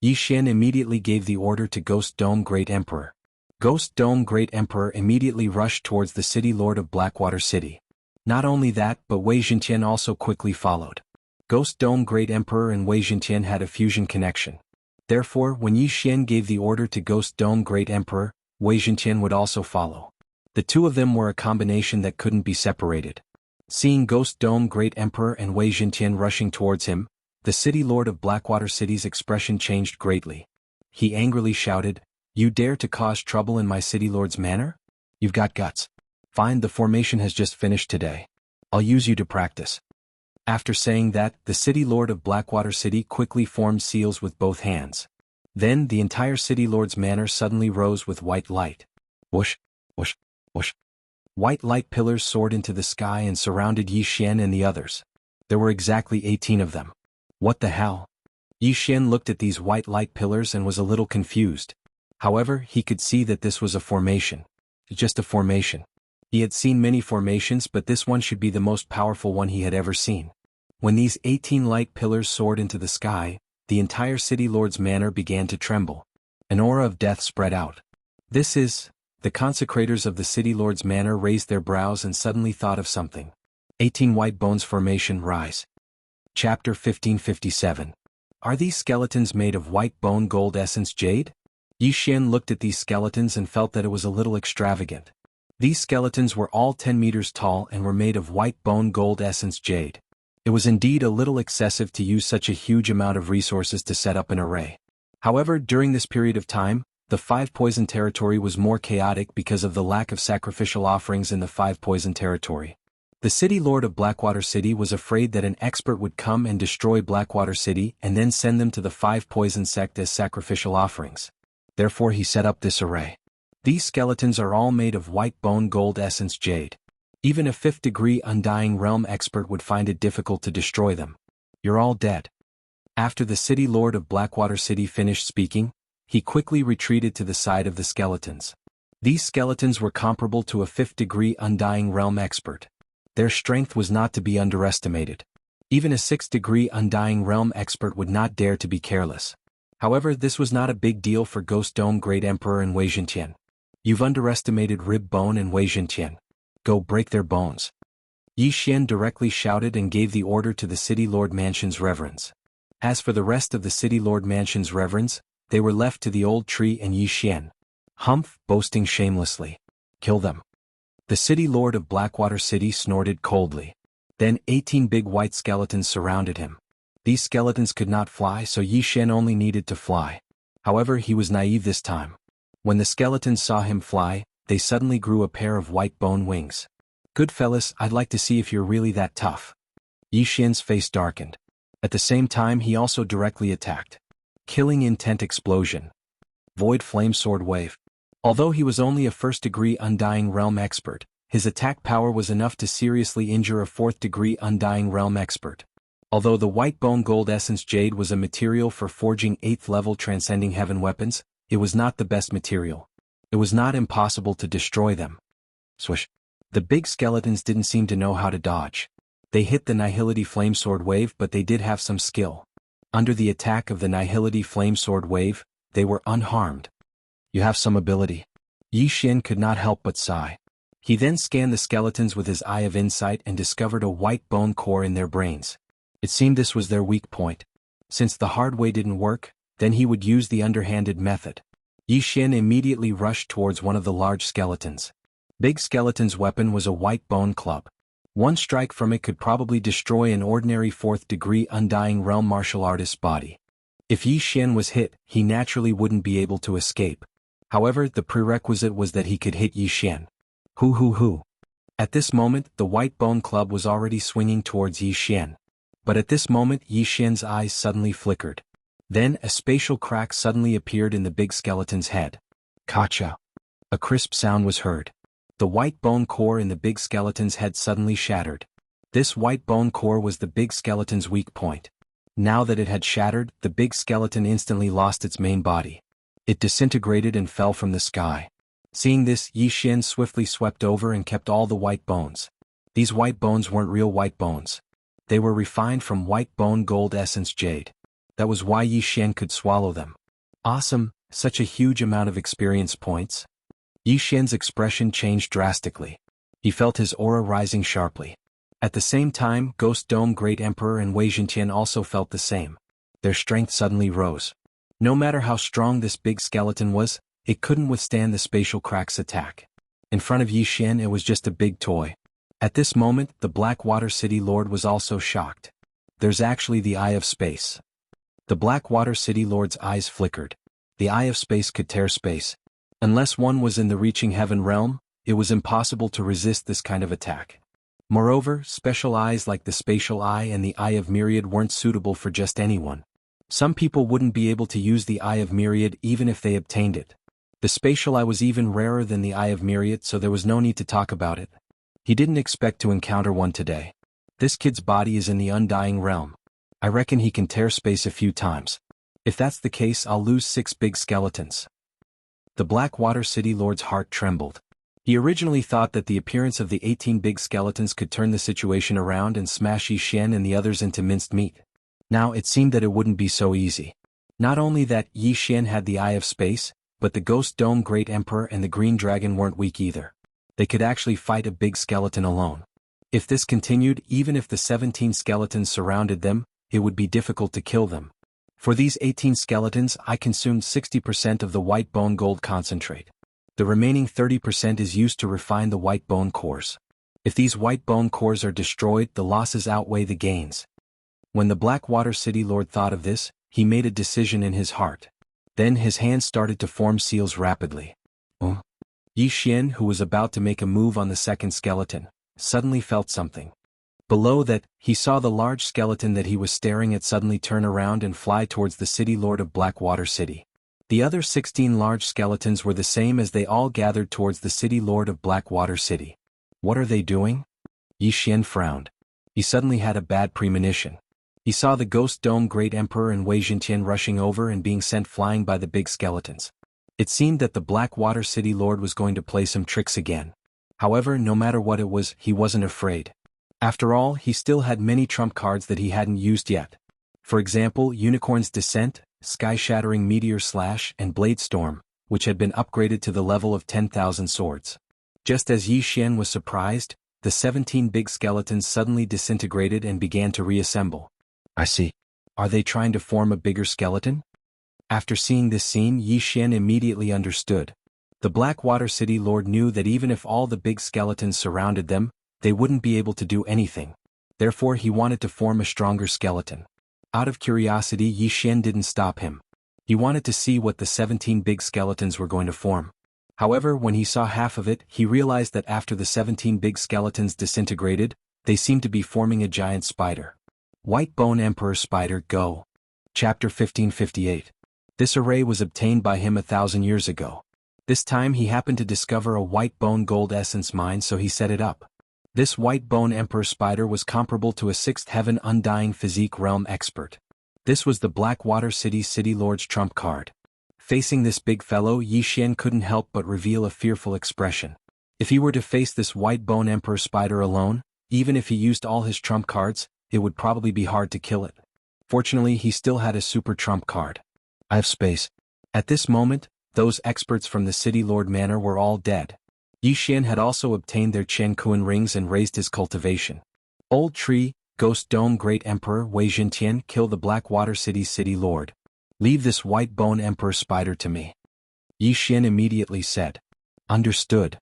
Yi Xian immediately gave the order to Ghost Dome Great Emperor. Ghost Dome Great Emperor immediately rushed towards the city lord of Blackwater City. Not only that, but Wei Zhentian also quickly followed. Ghost Dome Great Emperor and Wei Zhentian had a fusion connection. Therefore, when Yi Xian gave the order to Ghost Dome Great Emperor, Wei Zhentian would also follow. The two of them were a combination that couldn't be separated. Seeing Ghost Dome Great Emperor and Wei Zhentian rushing towards him, the city lord of Blackwater City's expression changed greatly. He angrily shouted, "You dare to cause trouble in my city lord's manor? You've got guts. Fine, the formation has just finished today. I'll use you to practice." After saying that, the city lord of Blackwater City quickly formed seals with both hands. Then the entire city lord's manor suddenly rose with white light. Whoosh, whoosh, whoosh. White light pillars soared into the sky and surrounded Yi Xian and the others. There were exactly 18 of them. What the hell? Yi Xian looked at these white light pillars and was a little confused. However, he could see that this was a formation. Just a formation. He had seen many formations, but this one should be the most powerful one he had ever seen. When these 18 light pillars soared into the sky, the entire city lord's manor began to tremble. An aura of death spread out. This is... The consecrators of the city lord's manor raised their brows and suddenly thought of something. 18 white bones formation rise. Chapter 1557. Are these skeletons made of white bone gold essence jade? Yi Xian looked at these skeletons and felt that it was a little extravagant. These skeletons were all 10 meters tall and were made of white bone gold essence jade. It was indeed a little excessive to use such a huge amount of resources to set up an array. However, during this period of time, the 5 poison territory was more chaotic because of the lack of sacrificial offerings in the 5 poison territory. The city lord of Blackwater City was afraid that an expert would come and destroy Blackwater City and then send them to the 5 poison sect as sacrificial offerings. Therefore he set up this array. These skeletons are all made of white bone gold essence jade. Even a 5th degree undying realm expert would find it difficult to destroy them. You're all dead. After the city lord of Blackwater City finished speaking, he quickly retreated to the side of the skeletons. These skeletons were comparable to a 5th degree undying realm expert. Their strength was not to be underestimated. Even a 6th degree undying realm expert would not dare to be careless. However, this was not a big deal for Ghost Dome Great Emperor and Wei Zhentian. You've underestimated Rib Bone and Wei Zhentian. Go break their bones. Yi Xian directly shouted and gave the order to the City Lord Mansion's reverends. As for the rest of the City Lord Mansion's reverends, they were left to the old tree and Yi Xian. Humph, boasting shamelessly. Kill them. The City Lord of Blackwater City snorted coldly. Then 18 big white skeletons surrounded him. These skeletons could not fly, so Yi Xian only needed to fly. However, he was naive this time. When the skeletons saw him fly, they suddenly grew a pair of white bone wings. Good fellas, I'd like to see if you're really that tough. Yi Xian's face darkened. At the same time he also directly attacked. Killing intent explosion. Void flame sword wave. Although he was only a 1st degree undying realm expert, his attack power was enough to seriously injure a 4th degree undying realm expert. Although the white bone gold essence jade was a material for forging 8th level transcending heaven weapons, it was not the best material. It was not impossible to destroy them. Swish. The big skeletons didn't seem to know how to dodge. They hit the Nihility Flame Sword Wave, but they did have some skill. Under the attack of the Nihility Flame Sword Wave, they were unharmed. You have some ability. Yi Xian could not help but sigh. He then scanned the skeletons with his eye of insight and discovered a white bone core in their brains. It seemed this was their weak point. Since the hard way didn't work, then he would use the underhanded method. Yi Xian immediately rushed towards one of the large skeletons. Big Skeleton's weapon was a white bone club. One strike from it could probably destroy an ordinary fourth-degree Undying Realm martial artist's body. If Yi Xian was hit, he naturally wouldn't be able to escape. However, the prerequisite was that he could hit Yi Xian. Hoo. At this moment, the White Bone Club was already swinging towards Yi Xian. But at this moment, Yi Xian's eyes suddenly flickered. Then, a spatial crack suddenly appeared in the big skeleton's head. Kacha! A crisp sound was heard. The white bone core in the big skeleton's head suddenly shattered. This white bone core was the big skeleton's weak point. Now that it had shattered, the big skeleton instantly lost its main body. It disintegrated and fell from the sky. Seeing this, Yi Xian swiftly swept over and kept all the white bones. These white bones weren't real white bones. They were refined from white bone gold essence jade. That was why Yi Xian could swallow them. Awesome, such a huge amount of experience points. Yi Xian's expression changed drastically. He felt his aura rising sharply. At the same time, Ghost Dome Great Emperor and Wei Zhentian also felt the same. Their strength suddenly rose. No matter how strong this big skeleton was, it couldn't withstand the spatial crack's attack. In front of Yi Xian it was just a big toy. At this moment, the Blackwater City Lord was also shocked. There's actually the Eye of Space. The Blackwater City Lord's eyes flickered. The Eye of Space could tear space. Unless one was in the Reaching Heaven realm, it was impossible to resist this kind of attack. Moreover, special eyes like the Spatial Eye and the Eye of Myriad weren't suitable for just anyone. Some people wouldn't be able to use the Eye of Myriad even if they obtained it. The Spatial Eye was even rarer than the Eye of Myriad, so there was no need to talk about it. He didn't expect to encounter one today. This kid's body is in the Undying Realm. I reckon he can tear space a few times. If that's the case, I'll lose 6 big skeletons. The Blackwater City Lord's heart trembled. He originally thought that the appearance of the 18 big skeletons could turn the situation around and smash Yi Xian and the others into minced meat. Now it seemed that it wouldn't be so easy. Not only that Yi Xian had the Eye of Space, but the Ghost Dome Great Emperor and the Green Dragon weren't weak either. They could actually fight a big skeleton alone. If this continued, even if the 17 skeletons surrounded them, it would be difficult to kill them. For these 18 skeletons, I consumed 60% of the white bone gold concentrate. The remaining 30% is used to refine the white bone cores. If these white bone cores are destroyed, the losses outweigh the gains. When the Blackwater City Lord thought of this, he made a decision in his heart. Then his hands started to form seals rapidly. Yi Xian, who was about to make a move on the second skeleton, suddenly felt something. Below that, he saw the large skeleton that he was staring at suddenly turn around and fly towards the City Lord of Blackwater City. The other 16 large skeletons were the same as they all gathered towards the City Lord of Blackwater City. What are they doing? Yi Xian frowned. He suddenly had a bad premonition. He saw the Ghost Dome Great Emperor and Wei Zhentian rushing over and being sent flying by the big skeletons. It seemed that the Blackwater City Lord was going to play some tricks again. However, no matter what it was, he wasn't afraid. After all, he still had many trump cards that he hadn't used yet. For example, Unicorn's Descent, Sky-Shattering Meteor Slash, and Blade Storm, which had been upgraded to the level of 10,000 swords. Just as Yi Xian was surprised, the 17 big skeletons suddenly disintegrated and began to reassemble. I see. Are they trying to form a bigger skeleton? After seeing this scene, Yi Xian immediately understood. The Blackwater City Lord knew that even if all the big skeletons surrounded them, they wouldn't be able to do anything. Therefore he wanted to form a stronger skeleton. Out of curiosity, Yi Xian didn't stop him. He wanted to see what the 17 big skeletons were going to form. However, when he saw half of it, he realized that after the 17 big skeletons disintegrated, they seemed to be forming a giant spider. White Bone Emperor Spider Go. Chapter 1558. This array was obtained by him 1,000 years ago. This time he happened to discover a white bone gold essence mine, so he set it up. This White Bone Emperor Spider was comparable to a 6th Heaven Undying Physique Realm expert. This was the Blackwater City Lord's trump card. Facing this big fellow, Yi Xian couldn't help but reveal a fearful expression. If he were to face this White Bone Emperor Spider alone, even if he used all his trump cards, it would probably be hard to kill it. Fortunately, he still had a super trump card. I have space. At this moment, those experts from the City Lord Manor were all dead. Yi Xian had also obtained their Chen Kuan rings and raised his cultivation. Old Tree, Ghost Dome Great Emperor Wei Zhentian, kill the Blackwater City Lord. Leave this White Bone Emperor Spider to me. Yi Xian immediately said. Understood.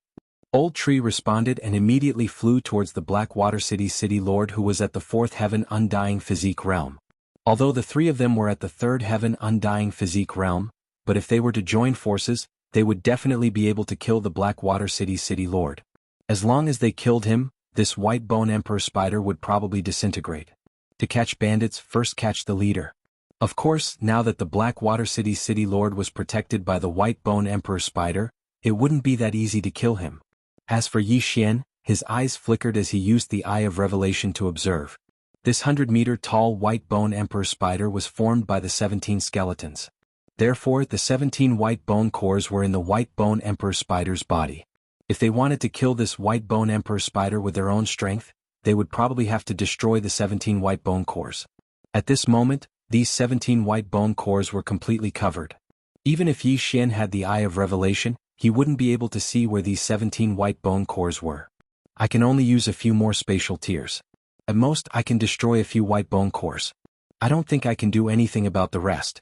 Old Tree responded and immediately flew towards the Blackwater City Lord who was at the fourth heaven Undying Physique realm. Although the three of them were at the third heaven Undying Physique realm, but if they were to join forces, they would definitely be able to kill the Blackwater City Lord. As long as they killed him, this White Bone Emperor Spider would probably disintegrate. To catch bandits, first catch the leader. Of course, now that the Blackwater City Lord was protected by the White Bone Emperor Spider, it wouldn't be that easy to kill him. As for Yi Xian, his eyes flickered as he used the Eye of Revelation to observe. This 100-meter-tall White Bone Emperor Spider was formed by the 17 skeletons. Therefore, the 17 white bone cores were in the White Bone Emperor Spider's body. If they wanted to kill this White Bone Emperor Spider with their own strength, they would probably have to destroy the 17 white bone cores. At this moment, these 17 white bone cores were completely covered. Even if Yi Xian had the Eye of Revelation, he wouldn't be able to see where these 17 white bone cores were. I can only use a few more spatial tears. At most, I can destroy a few white bone cores. I don't think I can do anything about the rest.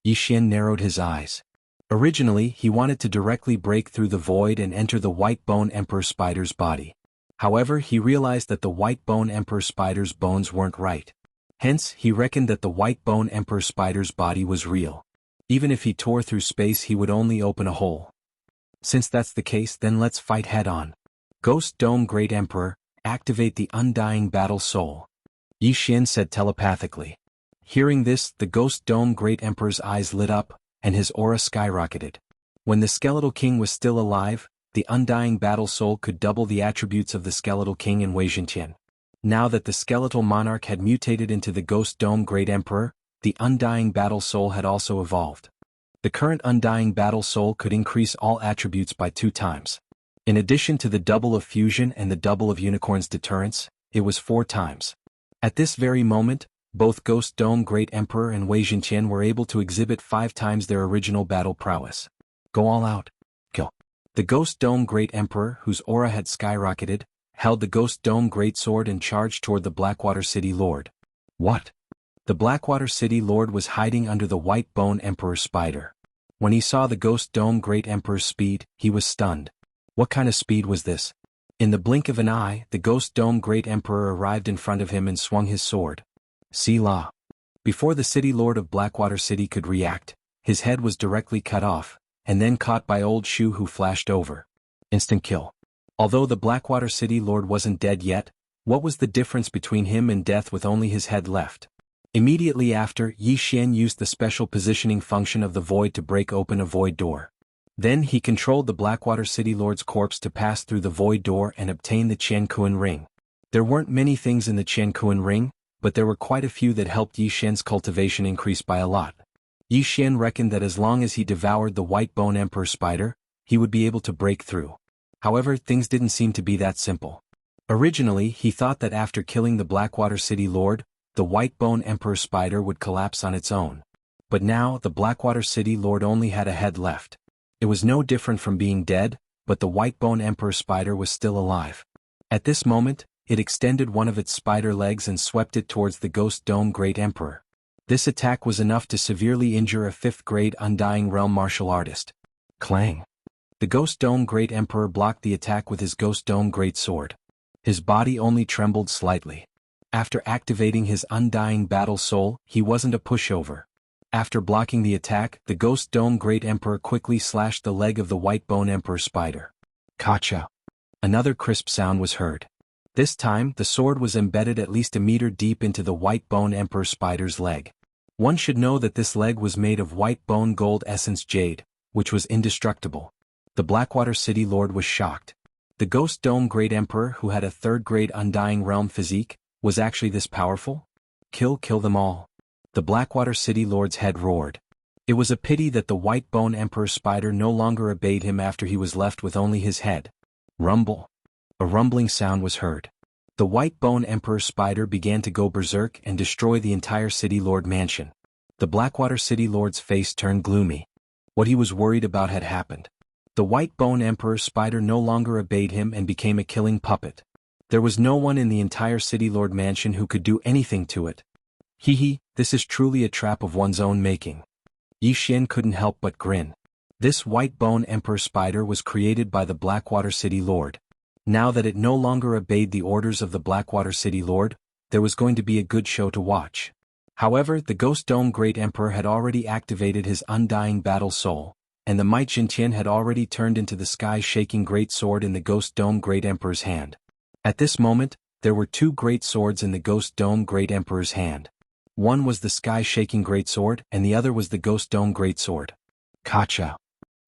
Yi Xian narrowed his eyes. Originally, he wanted to directly break through the void and enter the White Bone Emperor Spider's body. However, he realized that the White Bone Emperor Spider's bones weren't right. Hence, he reckoned that the White Bone Emperor Spider's body was real. Even if he tore through space, he would only open a hole. Since that's the case, then let's fight head-on. Ghost Dome Great Emperor, activate the Undying Battle Soul. Yi Xian said telepathically. Hearing this, the Ghost Dome Great Emperor's eyes lit up, and his aura skyrocketed. When the Skeletal King was still alive, the Undying Battle Soul could double the attributes of the Skeletal King in Wei Zhenqian. Now that the Skeletal Monarch had mutated into the Ghost Dome Great Emperor, the Undying Battle Soul had also evolved. The current Undying Battle Soul could increase all attributes by 2 times. In addition to the double of fusion and the double of Unicorn's deterrence, it was 4 times. At this very moment, both Ghost Dome Great Emperor and Wei Zhenqian were able to exhibit 5 times their original battle prowess. Go all out. Kill. The Ghost Dome Great Emperor, whose aura had skyrocketed, held the Ghost Dome Great Sword and charged toward the Blackwater City Lord. What? The Blackwater City Lord was hiding under the White Bone Emperor Spider. When he saw the Ghost Dome Great Emperor's speed, he was stunned. What kind of speed was this? In the blink of an eye, the Ghost Dome Great Emperor arrived in front of him and swung his sword. Selah. Before the City Lord of Blackwater City could react, his head was directly cut off, and then caught by Old Shu, who flashed over. Instant kill. Although the Blackwater City Lord wasn't dead yet, what was the difference between him and death with only his head left? Immediately after, Yi Xian used the special positioning function of the void to break open a void door. Then he controlled the Blackwater City Lord's corpse to pass through the void door and obtain the Qian Kuan ring. There weren't many things in the Qian Kuan ring, but there were quite a few that helped Yi Xian's cultivation increase by a lot. Yi Xian reckoned that as long as he devoured the White Bone Emperor Spider, he would be able to break through. However, things didn't seem to be that simple. Originally, he thought that after killing the Blackwater City Lord, the White Bone Emperor Spider would collapse on its own. But now, the Blackwater City Lord only had a head left. It was no different from being dead, but the White Bone Emperor Spider was still alive. At this moment, it extended one of its spider legs and swept it towards the Ghost Dome Great Emperor. This attack was enough to severely injure a 5th-grade Undying Realm martial artist. Clang. The Ghost Dome Great Emperor blocked the attack with his Ghost Dome Great Sword. His body only trembled slightly. After activating his Undying Battle Soul, he wasn't a pushover. After blocking the attack, the Ghost Dome Great Emperor quickly slashed the leg of the White Bone Emperor Spider. Kacha. Another crisp sound was heard. This time, the sword was embedded at least a meter deep into the White Bone Emperor Spider's leg. One should know that this leg was made of white bone gold essence jade, which was indestructible. The Blackwater City Lord was shocked. The Ghost Dome Great Emperor, who had a 3rd-grade Undying Realm physique, was actually this powerful? Kill them all. The Blackwater City Lord's head roared. It was a pity that the White Bone Emperor Spider no longer obeyed him after he was left with only his head. Rumble. A rumbling sound was heard. The White Bone Emperor Spider began to go berserk and destroy the entire City Lord mansion. The Blackwater City Lord's face turned gloomy. What he was worried about had happened. The White Bone Emperor Spider no longer obeyed him and became a killing puppet. There was no one in the entire City Lord mansion who could do anything to it. This is truly a trap of one's own making. Yi Xian couldn't help but grin. This white bone emperor spider was created by the Blackwater City Lord. Now that it no longer obeyed the orders of the Blackwater City Lord, there was going to be a good show to watch. However, the Ghost Dome Great Emperor had already activated his undying battle soul, and the Might Jintian had already turned into the sky-shaking great sword in the Ghost Dome Great Emperor's hand. At this moment, there were two great swords in the Ghost Dome Great Emperor's hand. One was the sky-shaking great sword, and the other was the Ghost Dome Great Sword. Kacha!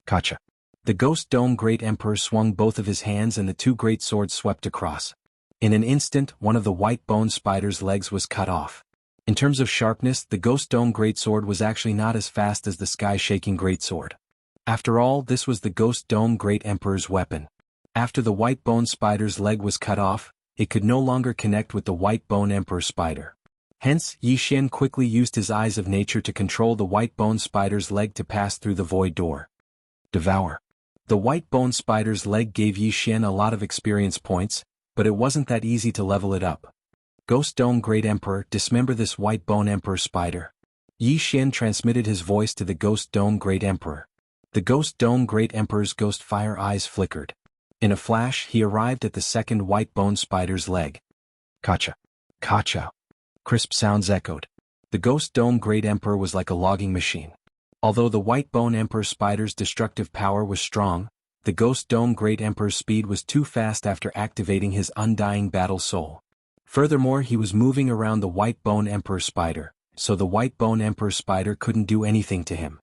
Kacha! The Ghost Dome Great Emperor swung both of his hands and the two great swords swept across. In an instant, one of the white bone spider's legs was cut off. In terms of sharpness, the Ghost Dome Great Sword was actually not as fast as the sky-shaking great sword. After all, this was the Ghost Dome Great Emperor's weapon. After the white bone spider's leg was cut off, it could no longer connect with the white bone emperor spider. Hence, Yi Xian quickly used his eyes of nature to control the white bone spider's leg to pass through the void door. Devour. The white bone spider's leg gave Yi Xian a lot of experience points, but it wasn't that easy to level it up. Ghost Dome Great Emperor, dismember this white bone emperor spider. Yi Xian transmitted his voice to the Ghost Dome Great Emperor. The Ghost Dome Great Emperor's ghost fire eyes flickered. In a flash, he arrived at the second white bone spider's leg. Kacha! Kacha! Crisp sounds echoed. The Ghost Dome Great Emperor was like a logging machine. Although the white bone emperor spider's destructive power was strong, the Ghost Dome Great Emperor's speed was too fast after activating his undying battle soul. Furthermore, he was moving around the white bone emperor spider, so the white bone emperor spider couldn't do anything to him.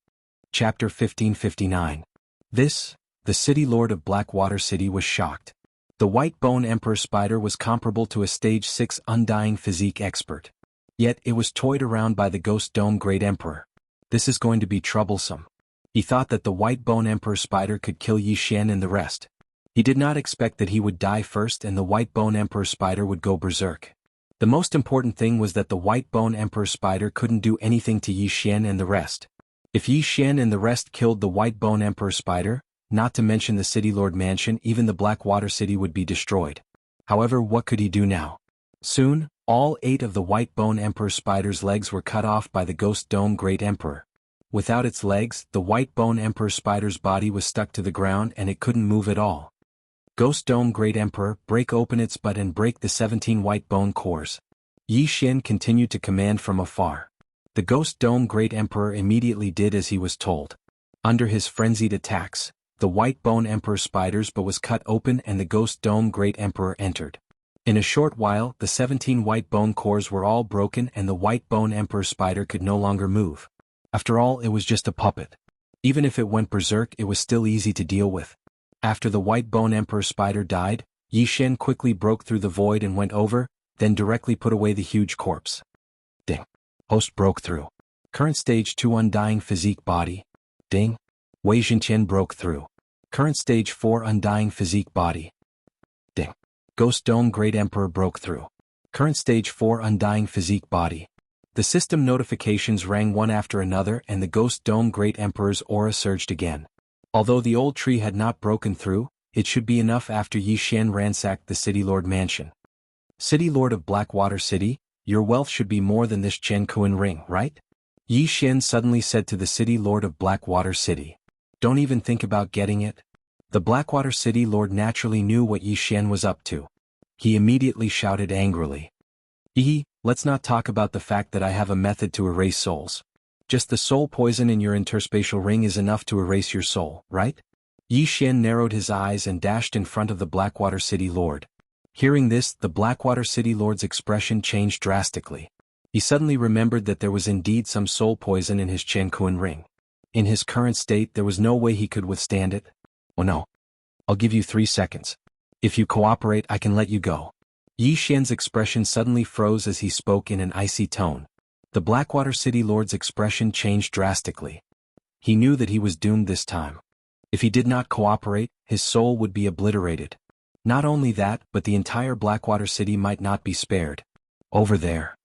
Chapter 1559. The city lord of Blackwater City was shocked. The white bone emperor spider was comparable to a stage 6 undying physique expert. Yet it was toyed around by the Ghost Dome Great Emperor. This is going to be troublesome. He thought that the white bone emperor spider could kill Yi Xian and the rest. He did not expect that he would die first and the white bone emperor spider would go berserk. The most important thing was that the white bone emperor spider couldn't do anything to Yi Xian and the rest. If Yi Xian and the rest killed the white bone emperor spider, not to mention the city lord mansion, even the Blackwater City would be destroyed. However, what could he do now? Soon, all 8 of the white bone emperor spider's legs were cut off by the Ghost Dome Great Emperor. Without its legs, the white bone emperor spider's body was stuck to the ground and it couldn't move at all. Ghost Dome Great Emperor, break open its butt and break the 17 white bone cores. Yi Xian continued to command from afar. The Ghost Dome Great Emperor immediately did as he was told. Under his frenzied attacks, the white bone emperor spider's butt was cut open and the Ghost Dome Great Emperor entered. In a short while, the 17 white bone cores were all broken and the white bone emperor spider could no longer move. After all, it was just a puppet. Even if it went berserk, it was still easy to deal with. After the white bone emperor spider died, Yi Xian quickly broke through the void and went over, then directly put away the huge corpse. Ding. Host broke through. Current stage 2 undying physique body. Ding. Wei Jintian broke through. Current stage 4 undying physique body. Ding. Ghost Dome Great Emperor broke through. Current stage 4 undying physique body. The system notifications rang one after another and the Ghost Dome Great Emperor's aura surged again. Although the old tree had not broken through, it should be enough after Yi Xian ransacked the City Lord mansion. City Lord of Blackwater City, your wealth should be more than this Chen Kuan ring, right? Yi Xian suddenly said to the City Lord of Blackwater City. Don't even think about getting it. The Blackwater City Lord naturally knew what Yi Xian was up to. He immediately shouted angrily. Let's not talk about the fact that I have a method to erase souls. Just the soul poison in your interspatial ring is enough to erase your soul, right? Yi Xian narrowed his eyes and dashed in front of the Blackwater City Lord. Hearing this, the Blackwater City Lord's expression changed drastically. He suddenly remembered that there was indeed some soul poison in his Chen Kuan ring. In his current state, there was no way he could withstand it. Oh no. I'll give you 3 seconds. If you cooperate, I can let you go. Yi Xian's expression suddenly froze as he spoke in an icy tone. The Blackwater City Lord's expression changed drastically. He knew that he was doomed this time. If he did not cooperate, his soul would be obliterated. Not only that, but the entire Blackwater City might not be spared. Over there.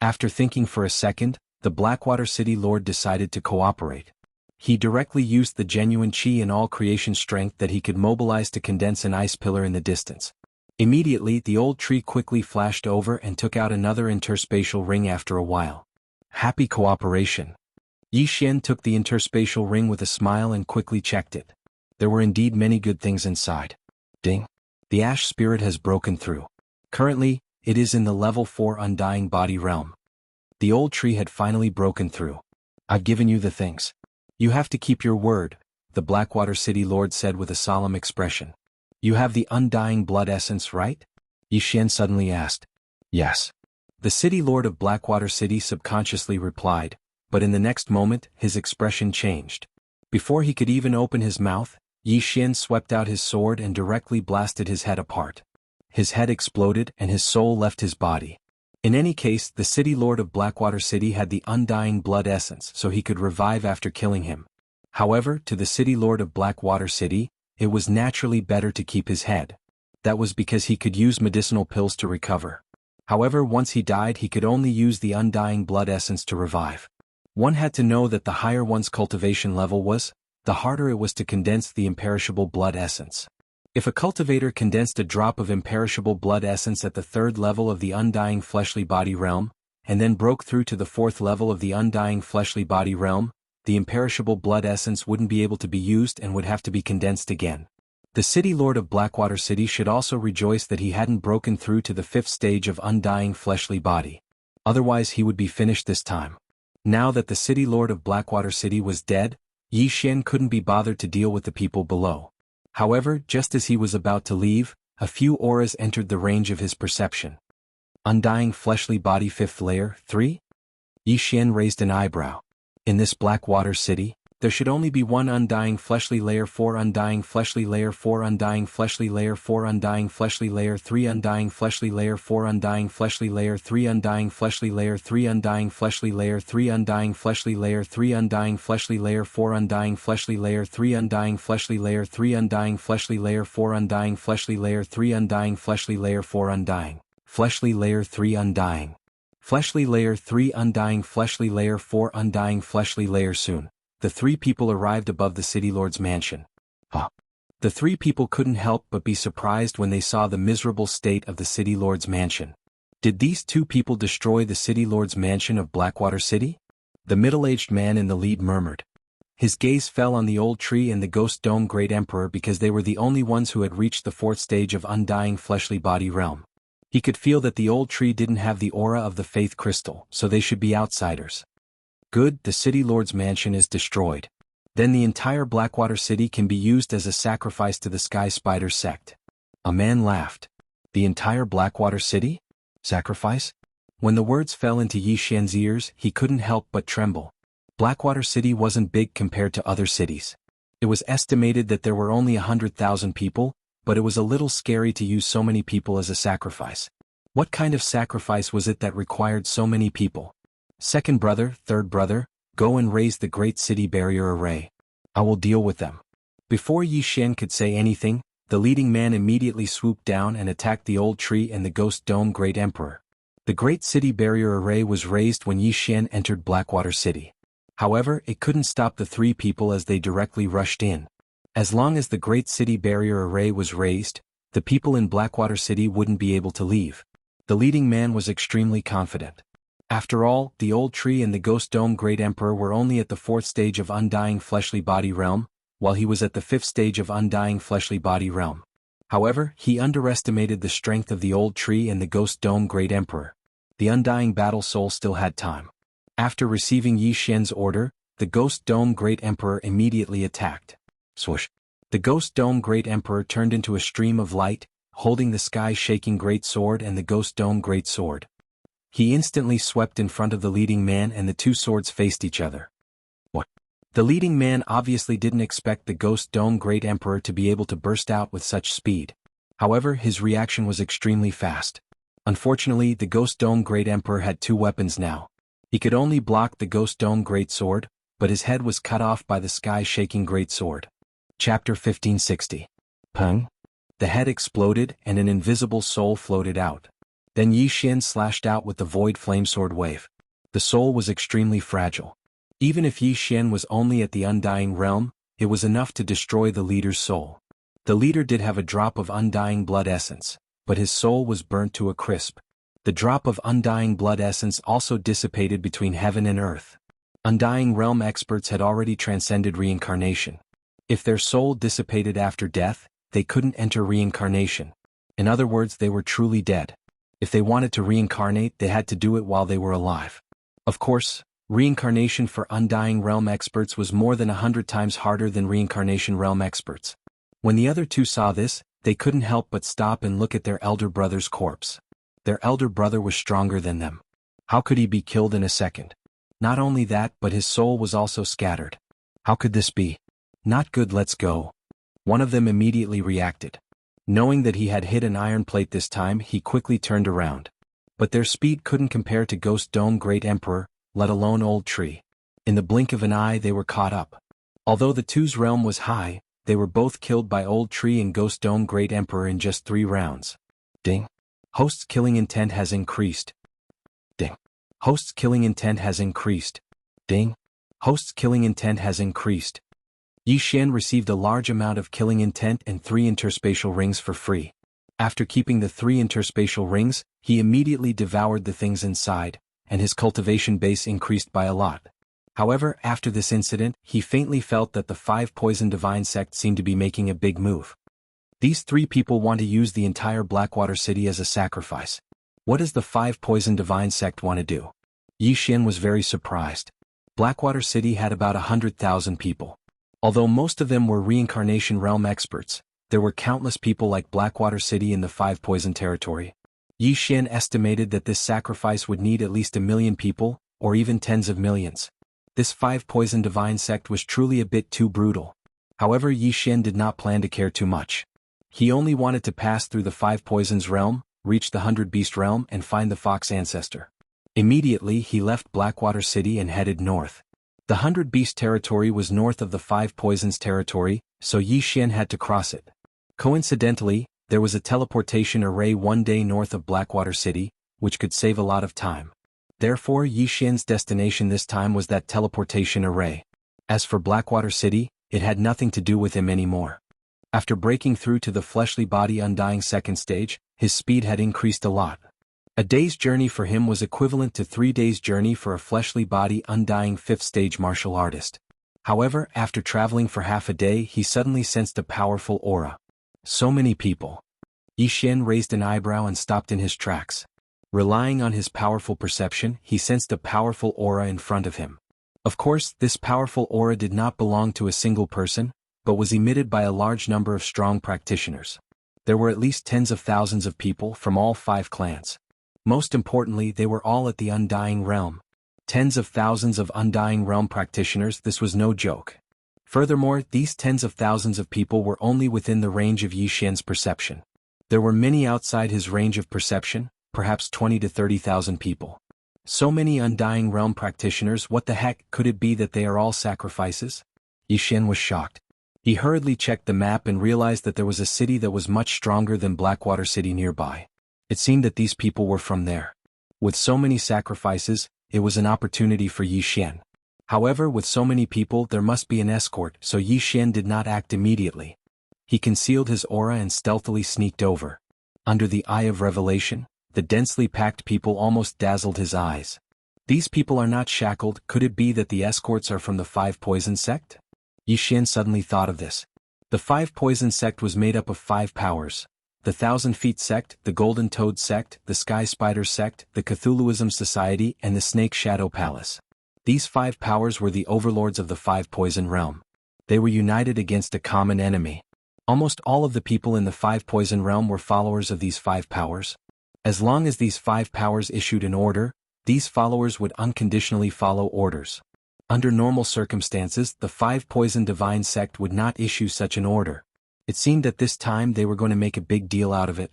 After thinking for a second, the Blackwater City Lord decided to cooperate. He directly used the genuine chi and all creation strength that he could mobilize to condense an ice pillar in the distance. Immediately, the old tree quickly flashed over and took out another interspatial ring after a while. Happy cooperation. Yi Xian took the interspatial ring with a smile and quickly checked it. There were indeed many good things inside. Ding. The ash spirit has broken through. Currently, it is in the level 4 undying body realm. The old tree had finally broken through. I've given you the things. You have to keep your word, the Blackwater City Lord said with a solemn expression. You have the undying blood essence, right? Yi Xian suddenly asked. Yes. The City Lord of Blackwater City subconsciously replied, but in the next moment his expression changed. Before he could even open his mouth, Yi Xian swept out his sword and directly blasted his head apart. His head exploded and his soul left his body. In any case, the City Lord of Blackwater City had the undying blood essence so he could revive after killing him. However, to the City Lord of Blackwater City, it was naturally better to keep his head. That was because he could use medicinal pills to recover. However, once he died he could only use the undying blood essence to revive. One had to know that the higher one's cultivation level was, the harder it was to condense the imperishable blood essence. If a cultivator condensed a drop of imperishable blood essence at the 3rd level of the undying fleshly body realm, and then broke through to the 4th level of the undying fleshly body realm, the imperishable blood essence wouldn't be able to be used and would have to be condensed again. The City Lord of Blackwater City should also rejoice that he hadn't broken through to the 5th stage of undying fleshly body. Otherwise he would be finished this time. Now that the City Lord of Blackwater City was dead, Yi Xian couldn't be bothered to deal with the people below. However, just as he was about to leave, a few auras entered the range of his perception. Undying fleshly body 5th layer, 3? Yi Xian raised an eyebrow. In this Blackwater City, there should only be one undying fleshly layer 4 undying fleshly layer 4 undying fleshly layer 4 undying fleshly layer 3 undying fleshly layer 4 undying fleshly layer 3 undying fleshly layer 3 undying fleshly layer 3 undying fleshly layer 3 undying fleshly layer 4 undying fleshly layer 3 undying fleshly layer 3 undying fleshly layer 4 undying fleshly layer 3 undying fleshly layer 4 undying fleshly layer 3 undying fleshly layer 3 undying fleshly layer 4 undying fleshly layer. Soon the 3 people arrived above the City Lord's mansion. The 3 people couldn't help but be surprised when they saw the miserable state of the City Lord's mansion. Did these 2 people destroy the City Lord's mansion of Blackwater City? The middle-aged man in the lead murmured. His gaze fell on the old tree and the Ghost Dome Great Emperor because they were the only ones who had reached the 4th stage of undying fleshly body realm. He could feel that the old tree didn't have the aura of the Faith Crystal, so they should be outsiders. Good, the City Lord's mansion is destroyed. Then the entire Blackwater City can be used as a sacrifice to the Sky Spider sect. A man laughed. The entire Blackwater City? Sacrifice? When the words fell into Yi Xian's ears, he couldn't help but tremble. Blackwater City wasn't big compared to other cities. It was estimated that there were only 100,000 people, but it was a little scary to use so many people as a sacrifice. What kind of sacrifice was it that required so many people? 2nd brother, 3rd brother, go and raise the Great City Barrier Array. I will deal with them. Before Yi Xian could say anything, the leading man immediately swooped down and attacked the old tree and the Ghost Dome Great Emperor. The Great City Barrier Array was raised when Yi Xian entered Blackwater City. However, it couldn't stop the 3 people as they directly rushed in. As long as the Great City Barrier Array was raised, the people in Blackwater City wouldn't be able to leave. The leading man was extremely confident. After all, the old tree and the Ghost Dome Great Emperor were only at the 4th stage of undying fleshly body realm, while he was at the 5th stage of undying fleshly body realm. However, he underestimated the strength of the old tree and the Ghost Dome Great Emperor. The undying battle soul still had time. After receiving Yi Xian's order, the Ghost Dome Great Emperor immediately attacked. Swoosh! The Ghost Dome Great Emperor turned into a stream of light, holding the sky-shaking Great Sword and the Ghost Dome Great Sword. He instantly swept in front of the leading man and the 2 swords faced each other. What? The leading man obviously didn't expect the Ghost Dome Great Emperor to be able to burst out with such speed. However, his reaction was extremely fast. Unfortunately, the Ghost Dome Great Emperor had 2 weapons now. He could only block the Ghost Dome Great Sword, but his head was cut off by the sky-shaking Great Sword. Chapter 1560. Peng. The head exploded and an invisible soul floated out. Then Yi Xian slashed out with the Void Flamesword wave. The soul was extremely fragile. Even if Yi Xian was only at the Undying Realm, it was enough to destroy the leader's soul. The leader did have a drop of Undying Blood Essence, but his soul was burnt to a crisp. The drop of Undying Blood Essence also dissipated between heaven and earth. Undying realm experts had already transcended reincarnation. If their soul dissipated after death, they couldn't enter reincarnation. In other words, they were truly dead. If they wanted to reincarnate, they had to do it while they were alive. Of course, reincarnation for undying realm experts was more than 100 times harder than reincarnation realm experts. When the other two saw this, they couldn't help but stop and look at their elder brother's corpse. Their elder brother was stronger than them. How could he be killed in a second? Not only that, but his soul was also scattered. How could this be? Not good, let's go. One of them immediately reacted. Knowing that he had hit an iron plate this time, he quickly turned around. But their speed couldn't compare to Ghost Dome Great Emperor, let alone Old Tree. In the blink of an eye they were caught up. Although the two's realm was high, they were both killed by Old Tree and Ghost Dome Great Emperor in just 3 rounds. Ding. Host's killing intent has increased. Ding. Host's killing intent has increased. Ding. Host's killing intent has increased. Yi Xian received a large amount of killing intent and 3 interspatial rings for free. After keeping the 3 interspatial rings, he immediately devoured the things inside, and his cultivation base increased by a lot. However, after this incident, he faintly felt that the 5 Poison Divine Sect seemed to be making a big move. These 3 people want to use the entire Blackwater City as a sacrifice. What does the 5 Poison Divine Sect want to do? Yi Xian was very surprised. Blackwater City had about 100,000 people. Although most of them were reincarnation realm experts, there were countless people like Blackwater City in the 5 Poison territory. Yi Xian estimated that this sacrifice would need at least 1 million people, or even tens of millions. This 5 Poison Divine Sect was truly a bit too brutal. However, Yi Xian did not plan to care too much. He only wanted to pass through the 5 Poisons realm, reach the 100 Beast realm and find the Fox Ancestor. Immediately he left Blackwater City and headed north. The 100 Beast territory was north of the 5 Poisons territory, so Yi Xian had to cross it. Coincidentally, there was a teleportation array 1 day north of Blackwater City, which could save a lot of time. Therefore, Yi Xian's destination this time was that teleportation array. As for Blackwater City, it had nothing to do with him anymore. After breaking through to the fleshly body undying second stage, his speed had increased a lot. A day's journey for him was equivalent to 3 days' journey for a fleshly body undying 5th stage martial artist. However, after traveling for half a day, he suddenly sensed a powerful aura. So many people. Yi Xian raised an eyebrow and stopped in his tracks. Relying on his powerful perception, he sensed a powerful aura in front of him. Of course, this powerful aura did not belong to a single person, but was emitted by a large number of strong practitioners. There were at least tens of thousands of people from all 5 clans. Most importantly, they were all at the Undying Realm. Tens of thousands of Undying Realm practitioners, this was no joke. Furthermore, these tens of thousands of people were only within the range of Yi Xian's perception. There were many outside his range of perception, perhaps 20 to 30,000 people. So many Undying Realm practitioners, what the heck, could it be that they are all sacrifices? Yi Xian was shocked. He hurriedly checked the map and realized that there was a city that was much stronger than Blackwater City nearby. It seemed that these people were from there. With so many sacrifices, it was an opportunity for Yi Xian. However, with so many people there must be an escort, so Yi Xian did not act immediately. He concealed his aura and stealthily sneaked over. Under the eye of revelation, the densely packed people almost dazzled his eyes. These people are not shackled, could it be that the escorts are from the 5 Poison Sect? Yi Xian suddenly thought of this. The 5 Poison Sect was made up of 5 powers. The 1,000 Feet Sect, the Golden Toad Sect, the Sky Spider Sect, the Cthulhuism Society and the Snake Shadow Palace. These 5 powers were the overlords of the 5 Poison Realm. They were united against a common enemy. Almost all of the people in the 5 Poison Realm were followers of these 5 powers. As long as these 5 powers issued an order, these followers would unconditionally follow orders. Under normal circumstances, the 5 Poison Divine Sect would not issue such an order. It seemed at this time they were going to make a big deal out of it.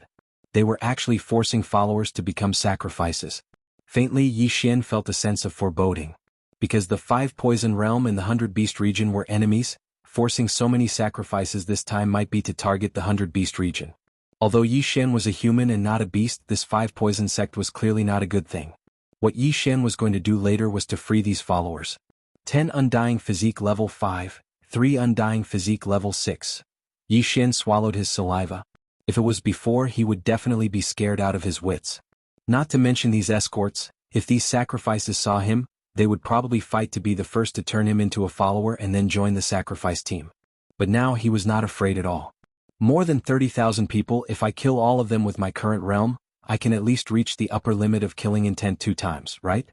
They were actually forcing followers to become sacrifices. Faintly, Yi Xian felt a sense of foreboding. Because the 5 Poison Realm and the 100 Beast region were enemies, forcing so many sacrifices this time might be to target the 100 Beast region. Although Yi Xian was a human and not a beast, this 5 Poison Sect was clearly not a good thing. What Yi Xian was going to do later was to free these followers. 10 Undying Physique level 5, 3 Undying Physique level 6. Yi Xian swallowed his saliva. If it was before, he would definitely be scared out of his wits. Not to mention these escorts, if these sacrifices saw him, they would probably fight to be the first to turn him into a follower and then join the sacrifice team. But now he was not afraid at all. More than 30,000 people. If I kill all of them with my current realm, I can at least reach the upper limit of killing intent 2 times, right?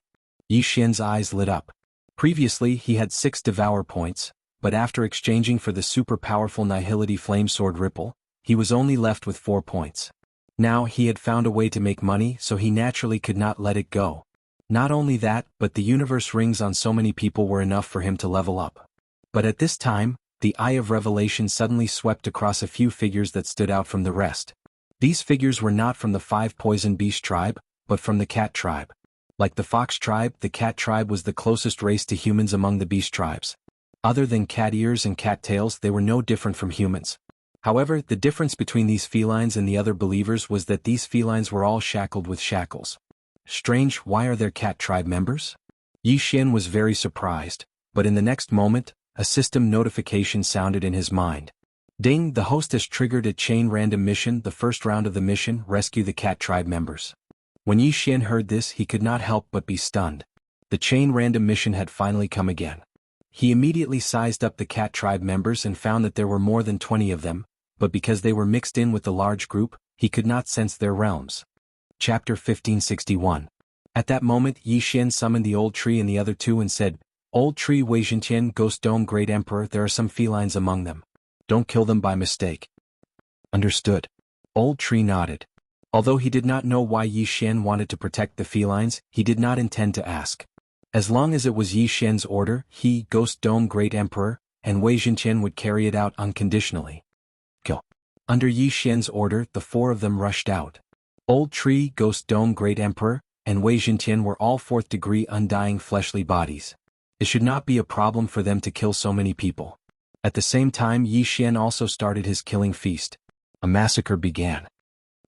Yi Xian's eyes lit up. Previously he had 6 devour points, but after exchanging for the super powerful Nihility Flame Sword Ripple, he was only left with 4 points. Now he had found a way to make money, so he naturally could not let it go. Not only that, but the universe rings on so many people were enough for him to level up. But at this time, the Eye of Revelation suddenly swept across a few figures that stood out from the rest. These figures were not from the 5 Poison Beast tribe, but from the Cat tribe. Like the Fox tribe, the Cat tribe was the closest race to humans among the beast tribes. Other than cat ears and cat tails, they were no different from humans. However, the difference between these felines and the other believers was that these felines were all shackled with shackles. Strange, why are there Cat tribe members? Yi Xian was very surprised, but in the next moment, a system notification sounded in his mind. Ding, the host has triggered a chain random mission. The first round of the mission, rescue the Cat tribe members. When Yi Xian heard this, he could not help but be stunned. The chain random mission had finally come again. He immediately sized up the Cat tribe members and found that there were more than 20 of them, but because they were mixed in with the large group, he could not sense their realms. Chapter 1561. At that moment Yi Xian summoned the Old Tree and the other 2 and said, Old Tree, Wei Zhentian, Ghost Dome, Great Emperor, there are some felines among them. Don't kill them by mistake. Understood. Old Tree nodded. Although he did not know why Yi Xian wanted to protect the felines, he did not intend to ask. As long as it was Yi Xian's order, he, Ghost Dome Great Emperor, and Wei Zhentian would carry it out unconditionally. Kill. Under Yi Xian's order, the 4 of them rushed out. Old Tree, Ghost Dome Great Emperor, and Wei Zhentian were all 4th-degree undying fleshly bodies. It should not be a problem for them to kill so many people. At the same time, Yi Xian also started his killing feast. A massacre began.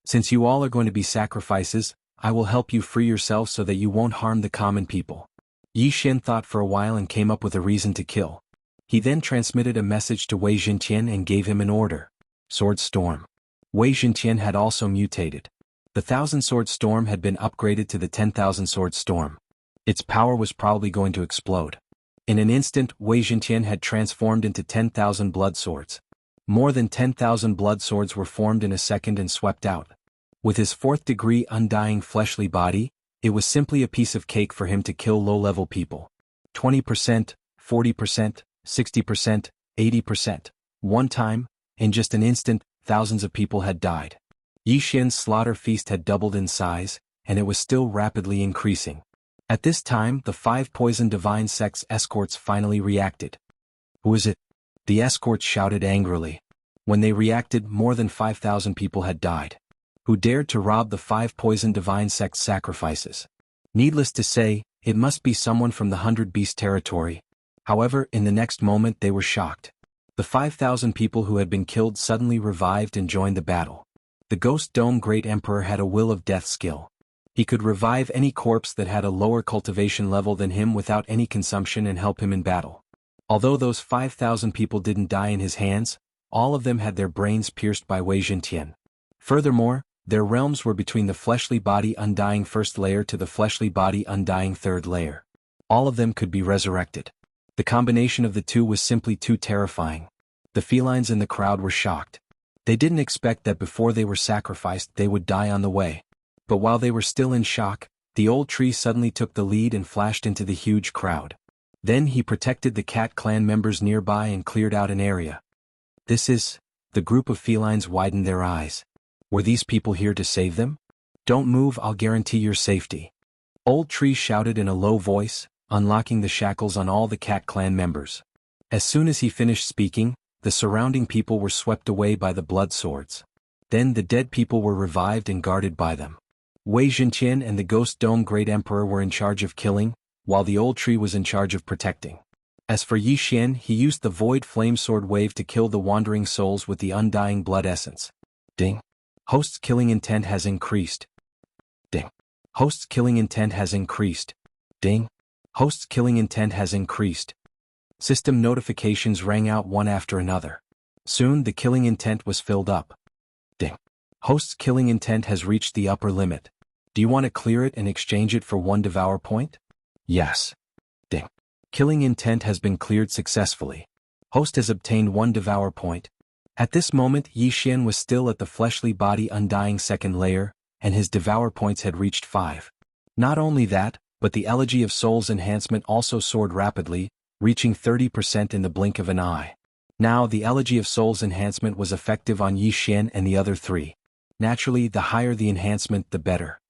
Since you all are going to be sacrifices, I will help you free yourself so that you won't harm the common people. Yi Xian thought for a while and came up with a reason to kill. He then transmitted a message to Wei Zhentian and gave him an order. Sword Storm. Wei Zhentian had also mutated. The 1,000-sword storm had been upgraded to the 10,000-sword storm. Its power was probably going to explode. In an instant, Wei Zhentian had transformed into 10,000 blood swords. More than 10,000 blood swords were formed in a second and swept out. With his 4th-degree undying fleshly body, it was simply a piece of cake for him to kill low-level people. 20%, 40%, 60%, 80%. One time, in just an instant, thousands of people had died. Yi Xian's slaughter feast had doubled in size, and it was still rapidly increasing. At this time, the 5 poison divine sect's escorts finally reacted. Who is it? The escorts shouted angrily. When they reacted, more than 5,000 people had died. Who dared to rob the 5 poison divine sect's sacrifices? Needless to say, it must be someone from the 100 Beast territory. However, in the next moment they were shocked. The 5,000 people who had been killed suddenly revived and joined the battle. The Ghost Dome Great Emperor had a will of death skill. He could revive any corpse that had a lower cultivation level than him without any consumption and help him in battle. Although those 5,000 people didn't die in his hands, all of them had their brains pierced by Wei Zhentian. Furthermore, their realms were between the fleshly body undying 1st layer to the fleshly body undying 3rd layer. All of them could be resurrected. The combination of the 2 was simply too terrifying. The felines in the crowd were shocked. They didn't expect that before they were sacrificed they would die on the way. But while they were still in shock, the Old Tree suddenly took the lead and flashed into the huge crowd. Then he protected the Cat clan members nearby and cleared out an area. The group of felines widened their eyes. Were these people here to save them? Don't move, I'll guarantee your safety. Old Tree shouted in a low voice, unlocking the shackles on all the Cat clan members. As soon as he finished speaking, the surrounding people were swept away by the blood swords. Then the dead people were revived and guarded by them. Wei Zhentian and the Ghost Dome Great Emperor were in charge of killing, while the Old Tree was in charge of protecting. As for Yi Xian, he used the Void Flame Sword Wave to kill the wandering souls with the undying blood essence. Ding. Host's killing intent has increased. Ding. Host's killing intent has increased. Ding. Host's killing intent has increased. System notifications rang out one after another. Soon the killing intent was filled up. Ding. Host's killing intent has reached the upper limit. Do you want to clear it and exchange it for 1 devour point? Yes. Killing intent has been cleared successfully. Host has obtained 1 devour point. At this moment Yi Xian was still at the fleshly body undying second layer, and his devour points had reached 5. Not only that, but the Elegy of Soul's enhancement also soared rapidly, reaching 30% in the blink of an eye. Now the Elegy of Soul's enhancement was effective on Yi Xian and the other 3. Naturally, the higher the enhancement the better.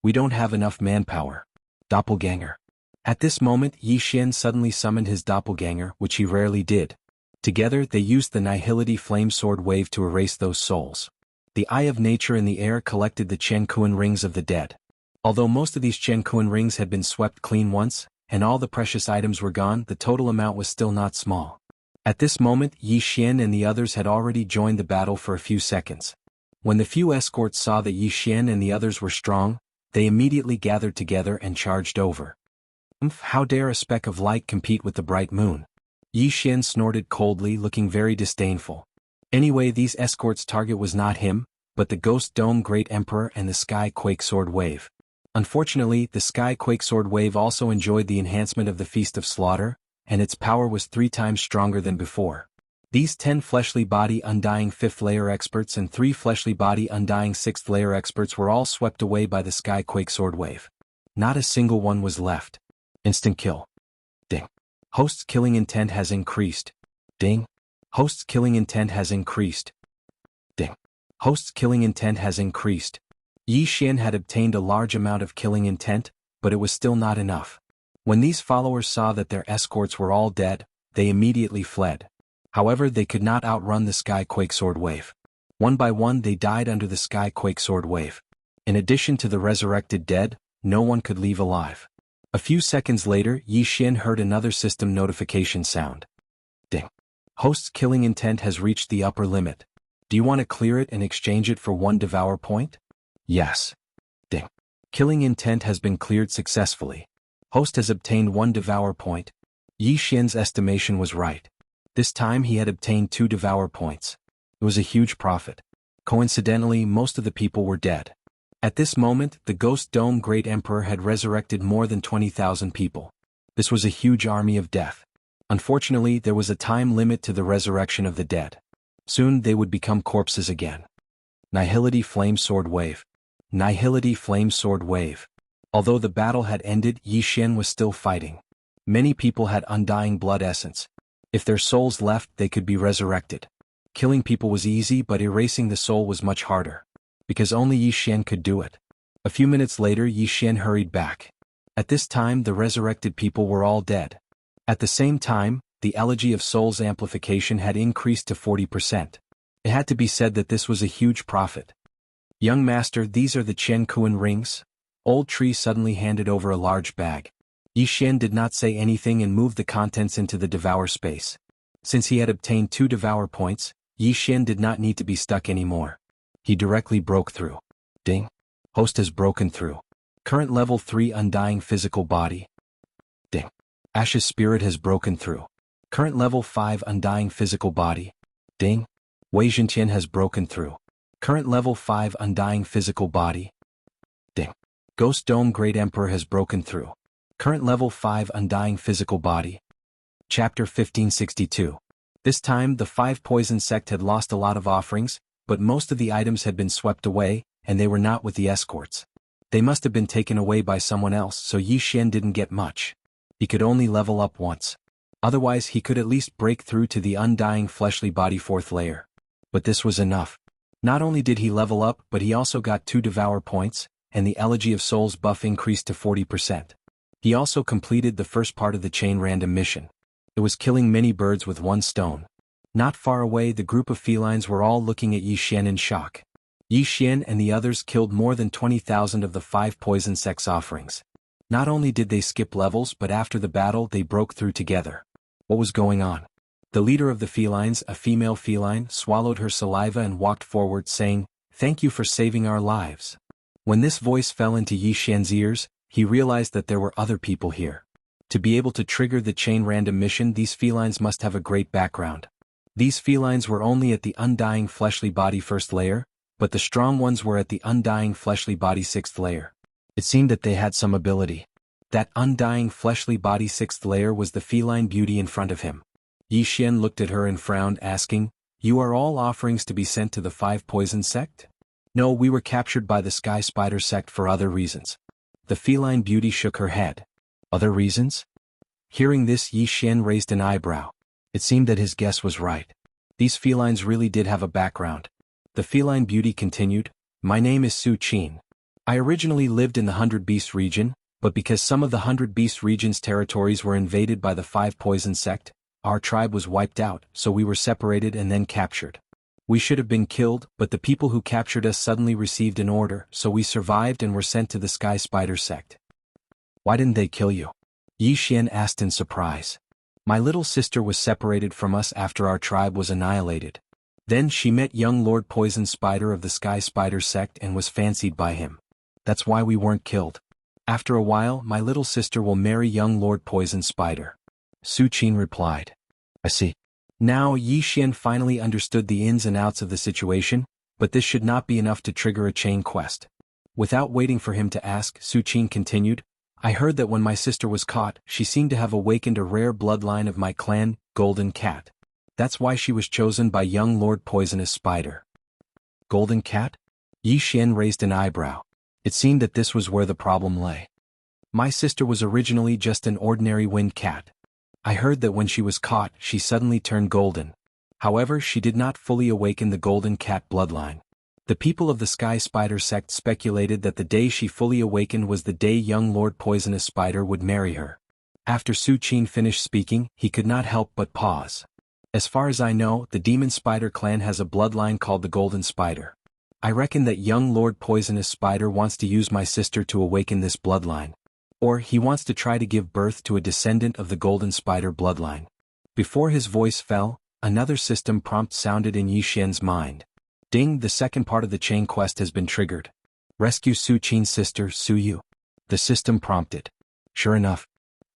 We don't have enough manpower. Doppelganger. At this moment Yi Xian suddenly summoned his doppelganger, which he rarely did. Together they used the Nihility Flame Sword Wave to erase those souls. The Eye of Nature in the air collected the Qianquan rings of the dead. Although most of these Qianquan rings had been swept clean once, and all the precious items were gone, the total amount was still not small. At this moment Yi Xian and the others had already joined the battle for a few seconds. When the few escorts saw that Yi Xian and the others were strong, they immediately gathered together and charged over. How dare a speck of light compete with the bright moon? Yi Xian snorted coldly, looking very disdainful. Anyway, these escorts' target was not him, but the Ghost Dome Great Emperor and the Sky Quake Sword Wave. Unfortunately, the Sky Quake Sword Wave also enjoyed the enhancement of the Feast of Slaughter, and its power was 3 times stronger than before. These 10 fleshly body undying 5th layer experts and 3 fleshly body undying 6th layer experts were all swept away by the Sky Quake Sword Wave. Not a single one was left. Instant kill. Ding. Host's killing intent has increased. Ding. Host's killing intent has increased. Ding. Host's killing intent has increased. Yi Xian had obtained a large amount of killing intent, but it was still not enough. When these followers saw that their escorts were all dead, they immediately fled. However, they could not outrun the Sky Quake Sword Wave. One by one they died under the Sky Quake Sword Wave. In addition to the resurrected dead, no one could leave alive. A few seconds later Yi Xian heard another system notification sound. Ding. Host's killing intent has reached the upper limit. Do you want to clear it and exchange it for 1 devour point? Yes. Ding. Killing intent has been cleared successfully. Host has obtained 1 devour point. Yi Xian's estimation was right. This time he had obtained 2 devour points. It was a huge profit. Coincidentally, most of the people were dead. At this moment, the Ghost Dome Great Emperor had resurrected more than 20,000 people. This was a huge army of death. Unfortunately, there was a time limit to the resurrection of the dead. Soon they would become corpses again. Nihility Flame Sword Wave. Nihility Flame Sword Wave. Although the battle had ended, Yi Xian was still fighting. Many people had undying blood essence. If their souls left, they could be resurrected. Killing people was easy, but erasing the soul was much harder. Because only Yi Xian could do it. A few minutes later Yi Xian hurried back. At this time the resurrected people were all dead. At the same time, the Elegy of Soul's amplification had increased to 40%. It had to be said that this was a huge profit. Young master, these are the Qianquan rings? Old Tree suddenly handed over a large bag. Yi Xian did not say anything and moved the contents into the devour space. Since he had obtained 2 devour points, Yi Xian did not need to be stuck anymore. He directly broke through. Ding. Host has broken through. Current level 3 undying physical body. Ding. Ash's spirit has broken through. Current level 5 undying physical body. Ding. Wei Zhentian has broken through. Current level 5 undying physical body. Ding. Ghost Dome Great Emperor has broken through. Current level 5 undying physical body. Chapter 1562. This time the 5 poison sect had lost a lot of offerings, but most of the items had been swept away, and they were not with the escorts. They must have been taken away by someone else, so Yi Xian didn't get much. He could only level up once. Otherwise he could at least break through to the undying fleshly body 4th layer. But this was enough. Not only did he level up, but he also got 2 devour points, and the Elegy of Souls buff increased to 40%. He also completed the first part of the chain random mission. It was killing many birds with 1 stone. Not far away the group of felines were all looking at Yi Xian in shock. Yi Xian and the others killed more than 20,000 of the 5 poison sect's offerings. Not only did they skip levels, but after the battle they broke through together. What was going on? The leader of the felines, a female feline, swallowed her saliva and walked forward saying, "Thank you for saving our lives." When this voice fell into Yi Xian's ears, he realized that there were other people here. To be able to trigger the chain random mission, these felines must have a great background. These felines were only at the undying fleshly body 1st layer, but the strong ones were at the undying fleshly body 6th layer. It seemed that they had some ability. That undying fleshly body sixth layer was the feline beauty in front of him. Yi Xian looked at her and frowned, asking, "You are all offerings to be sent to the five poison sect?" "No, we were captured by the sky spider sect for other reasons." The feline beauty shook her head. "Other reasons?" Hearing this, Yi Xian raised an eyebrow. It seemed that his guess was right. These felines really did have a background. The feline beauty continued, "My name is Su Qin. I originally lived in the Hundred Beast region, but because some of the Hundred Beast region's territories were invaded by the Five Poison sect, our tribe was wiped out, so we were separated and then captured. We should have been killed, but the people who captured us suddenly received an order, so we survived and were sent to the Sky Spider sect." "Why didn't they kill you?" Yi Xian asked in surprise. "My little sister was separated from us after our tribe was annihilated. Then she met young Lord Poison Spider of the Sky Spider sect and was fancied by him. That's why we weren't killed. After a while, my little sister will marry young Lord Poison Spider." Su Qin replied. "I see." Now Yi Xian finally understood the ins and outs of the situation, but this should not be enough to trigger a chain quest. Without waiting for him to ask, Su Qin continued, "I heard that when my sister was caught, she seemed to have awakened a rare bloodline of my clan, Golden Cat. That's why she was chosen by young Lord Poisonous Spider." "Golden Cat?" Yi Xian raised an eyebrow. It seemed that this was where the problem lay. "My sister was originally just an ordinary wind cat. I heard that when she was caught, she suddenly turned golden. However, she did not fully awaken the Golden Cat bloodline. The people of the Sky Spider sect speculated that the day she fully awakened was the day young Lord Poisonous Spider would marry her." After Su Qin finished speaking, he could not help but pause. "As far as I know, the Demon Spider clan has a bloodline called the Golden Spider. I reckon that young Lord Poisonous Spider wants to use my sister to awaken this bloodline. Or he wants to try to give birth to a descendant of the Golden Spider bloodline." Before his voice fell, another system prompt sounded in Yi Xian's mind. "Ding, the second part of the chain quest has been triggered. Rescue Su Qin's sister, Su Yu." The system prompted. Sure enough.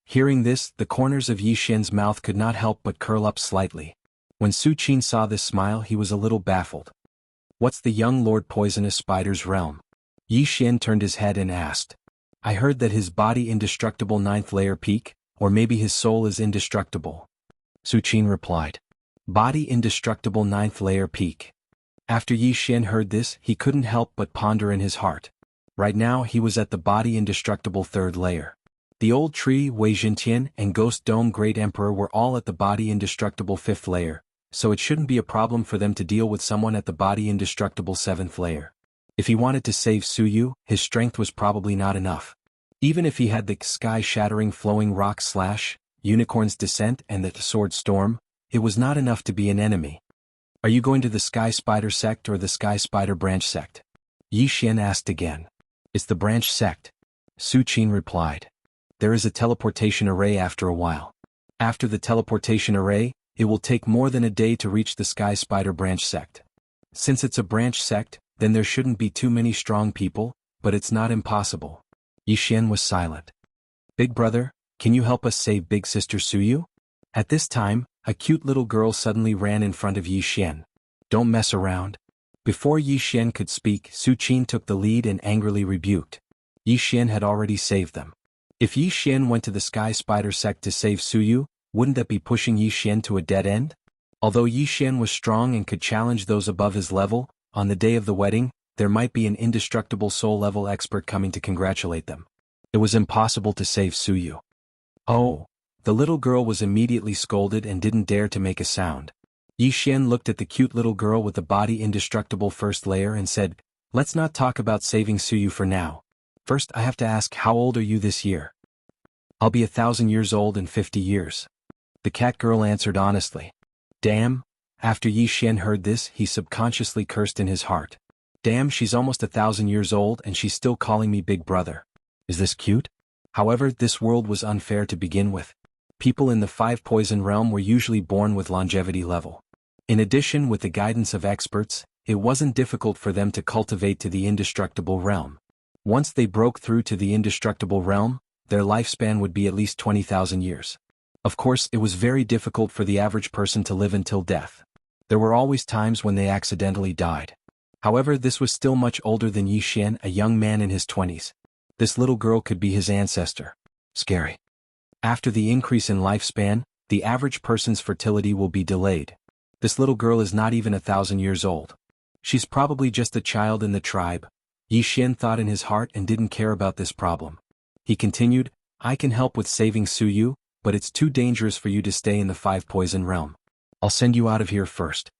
Hearing this, the corners of Yi Xian's mouth could not help but curl up slightly. When Su Qin saw this smile, he was a little baffled. "What's the young Lord Poisonous Spider's realm?" Yi Xian turned his head and asked. "I heard that his body indestructible ninth layer peak, or maybe his soul is indestructible." Su Qin replied. "Body indestructible ninth layer peak." After Yi Xian heard this, he couldn't help but ponder in his heart. Right now he was at the body indestructible third layer. The old tree, Wei Jintian, and Ghost Dome Great Emperor were all at the body indestructible fifth layer, so it shouldn't be a problem for them to deal with someone at the body indestructible seventh layer. If he wanted to save Su Yu, his strength was probably not enough. Even if he had the sky-shattering flowing rock slash, unicorn's descent and the sword storm, it was not enough to be an enemy. "Are you going to the Sky Spider sect or the Sky Spider branch sect?" Yi Xian asked again. "It's the branch sect." Su Qin replied. "There is a teleportation array after a while. After the teleportation array, it will take more than a day to reach the Sky Spider branch sect. Since it's a branch sect, then there shouldn't be too many strong people, but it's not impossible." Yi Xian was silent. "Big brother, can you help us save big sister Su Yu?" At this time, a cute little girl suddenly ran in front of Yi Xian. "Don't mess around." Before Yi Xian could speak, Su Qin took the lead and angrily rebuked. Yi Xian had already saved them. If Yi Xian went to the Sky Spider sect to save Su Yu, wouldn't that be pushing Yi Xian to a dead end? Although Yi Xian was strong and could challenge those above his level, on the day of the wedding, there might be an indestructible soul level expert coming to congratulate them. It was impossible to save Su Yu. "Oh!" The little girl was immediately scolded and didn't dare to make a sound. Yi Xian looked at the cute little girl with the body indestructible first layer and said, "Let's not talk about saving Su Yu for now. First I have to ask, how old are you this year?" "I'll be 1,000 years old in 50 years. The cat girl answered honestly. "Damn." After Yi Xian heard this, he subconsciously cursed in his heart. "Damn, she's almost 1,000 years old and she's still calling me big brother. Is this cute?" However, this world was unfair to begin with. People in the five poison realm were usually born with longevity level. In addition, with the guidance of experts, it wasn't difficult for them to cultivate to the indestructible realm. Once they broke through to the indestructible realm, their lifespan would be at least 20,000 years. Of course, it was very difficult for the average person to live until death. There were always times when they accidentally died. However, this was still much older than Yi Xian, a young man in his 20s. This little girl could be his ancestor. Scary. After the increase in lifespan, the average person's fertility will be delayed. This little girl is not even 1,000 years old. She's probably just a child in the tribe, Yi Xian thought in his heart and didn't care about this problem. He continued, I can help with saving Su Yu, but it's too dangerous for you to stay in the 5-poison realm. I'll send you out of here first.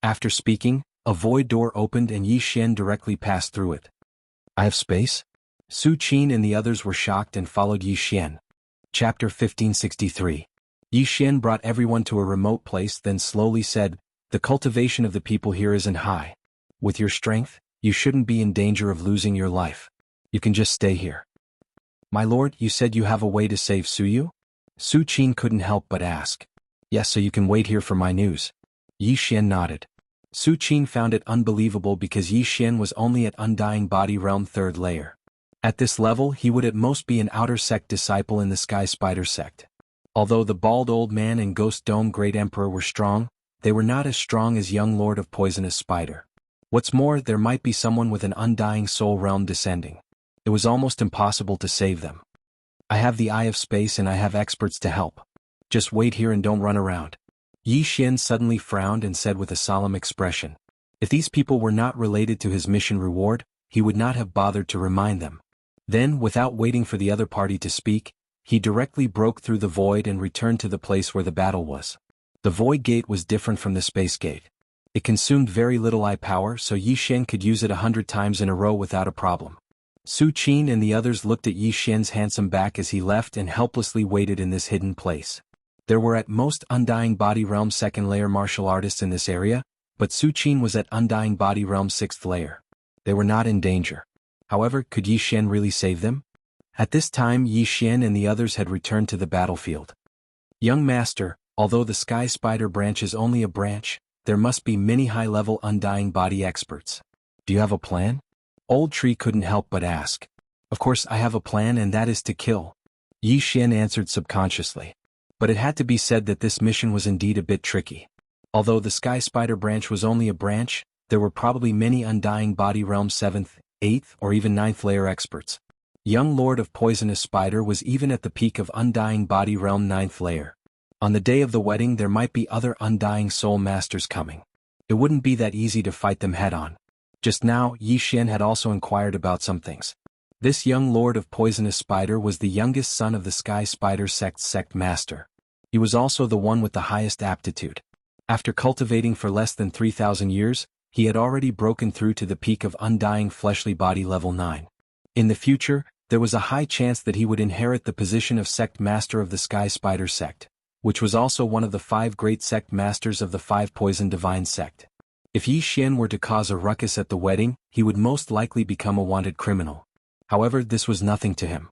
After speaking, a void door opened and Yi Xian directly passed through it. I have space? Su Qin and the others were shocked and followed Yi Xian. Chapter 1563. Yi Xian brought everyone to a remote place, then slowly said, the cultivation of the people here isn't high. With your strength, you shouldn't be in danger of losing your life. You can just stay here. My lord, you said you have a way to save Su Yu? Su Qin couldn't help but ask. Yes, so you can wait here for my news. Yi Xian nodded. Su Qin found it unbelievable because Yi Xian was only at Undying Body Realm 3rd layer. At this level he would at most be an outer sect disciple in the Sky Spider sect. Although the bald old man and Ghost Dome Great Emperor were strong, they were not as strong as young Lord of Poisonous Spider. What's more, there might be someone with an Undying Soul Realm descending. It was almost impossible to save them. I have the Eye of Space and I have experts to help. Just wait here and don't run around. Yi Xian suddenly frowned and said with a solemn expression. If these people were not related to his mission reward, he would not have bothered to remind them. Then, without waiting for the other party to speak, he directly broke through the void and returned to the place where the battle was. The void gate was different from the space gate. It consumed very little eye power, so Yi Xian could use it 100 times in a row without a problem. Su Qin and the others looked at Yi Xian's handsome back as he left and helplessly waited in this hidden place. There were at most Undying Body Realm 2nd layer martial artists in this area, but Su Qin was at Undying Body Realm 6th layer. They were not in danger. However, could Yi Xian really save them? At this time Yi Xian and the others had returned to the battlefield. Young master, although the Sky Spider branch is only a branch, there must be many high-level Undying Body experts. Do you have a plan? Old Tree couldn't help but ask. Of course I have a plan, and that is to kill. Yi Xian answered subconsciously. But it had to be said that this mission was indeed a bit tricky. Although the Sky Spider branch was only a branch, there were probably many Undying Body Realm 7th, 8th, or even 9th layer experts. Young Lord of Poisonous Spider was even at the peak of Undying Body Realm 9th layer. On the day of the wedding there might be other Undying Soul Masters coming. It wouldn't be that easy to fight them head-on. Just now, Yi Xian had also inquired about some things. This young Lord of Poisonous Spider was the youngest son of the Sky Spider sect's sect master. He was also the one with the highest aptitude. After cultivating for less than 3,000 years, he had already broken through to the peak of Undying Fleshly Body level 9. In the future, there was a high chance that he would inherit the position of sect master of the Sky Spider sect, which was also one of the 5 great sect masters of the 5 Poison Divine sect. If Yi Xian were to cause a ruckus at the wedding, he would most likely become a wanted criminal. However, this was nothing to him.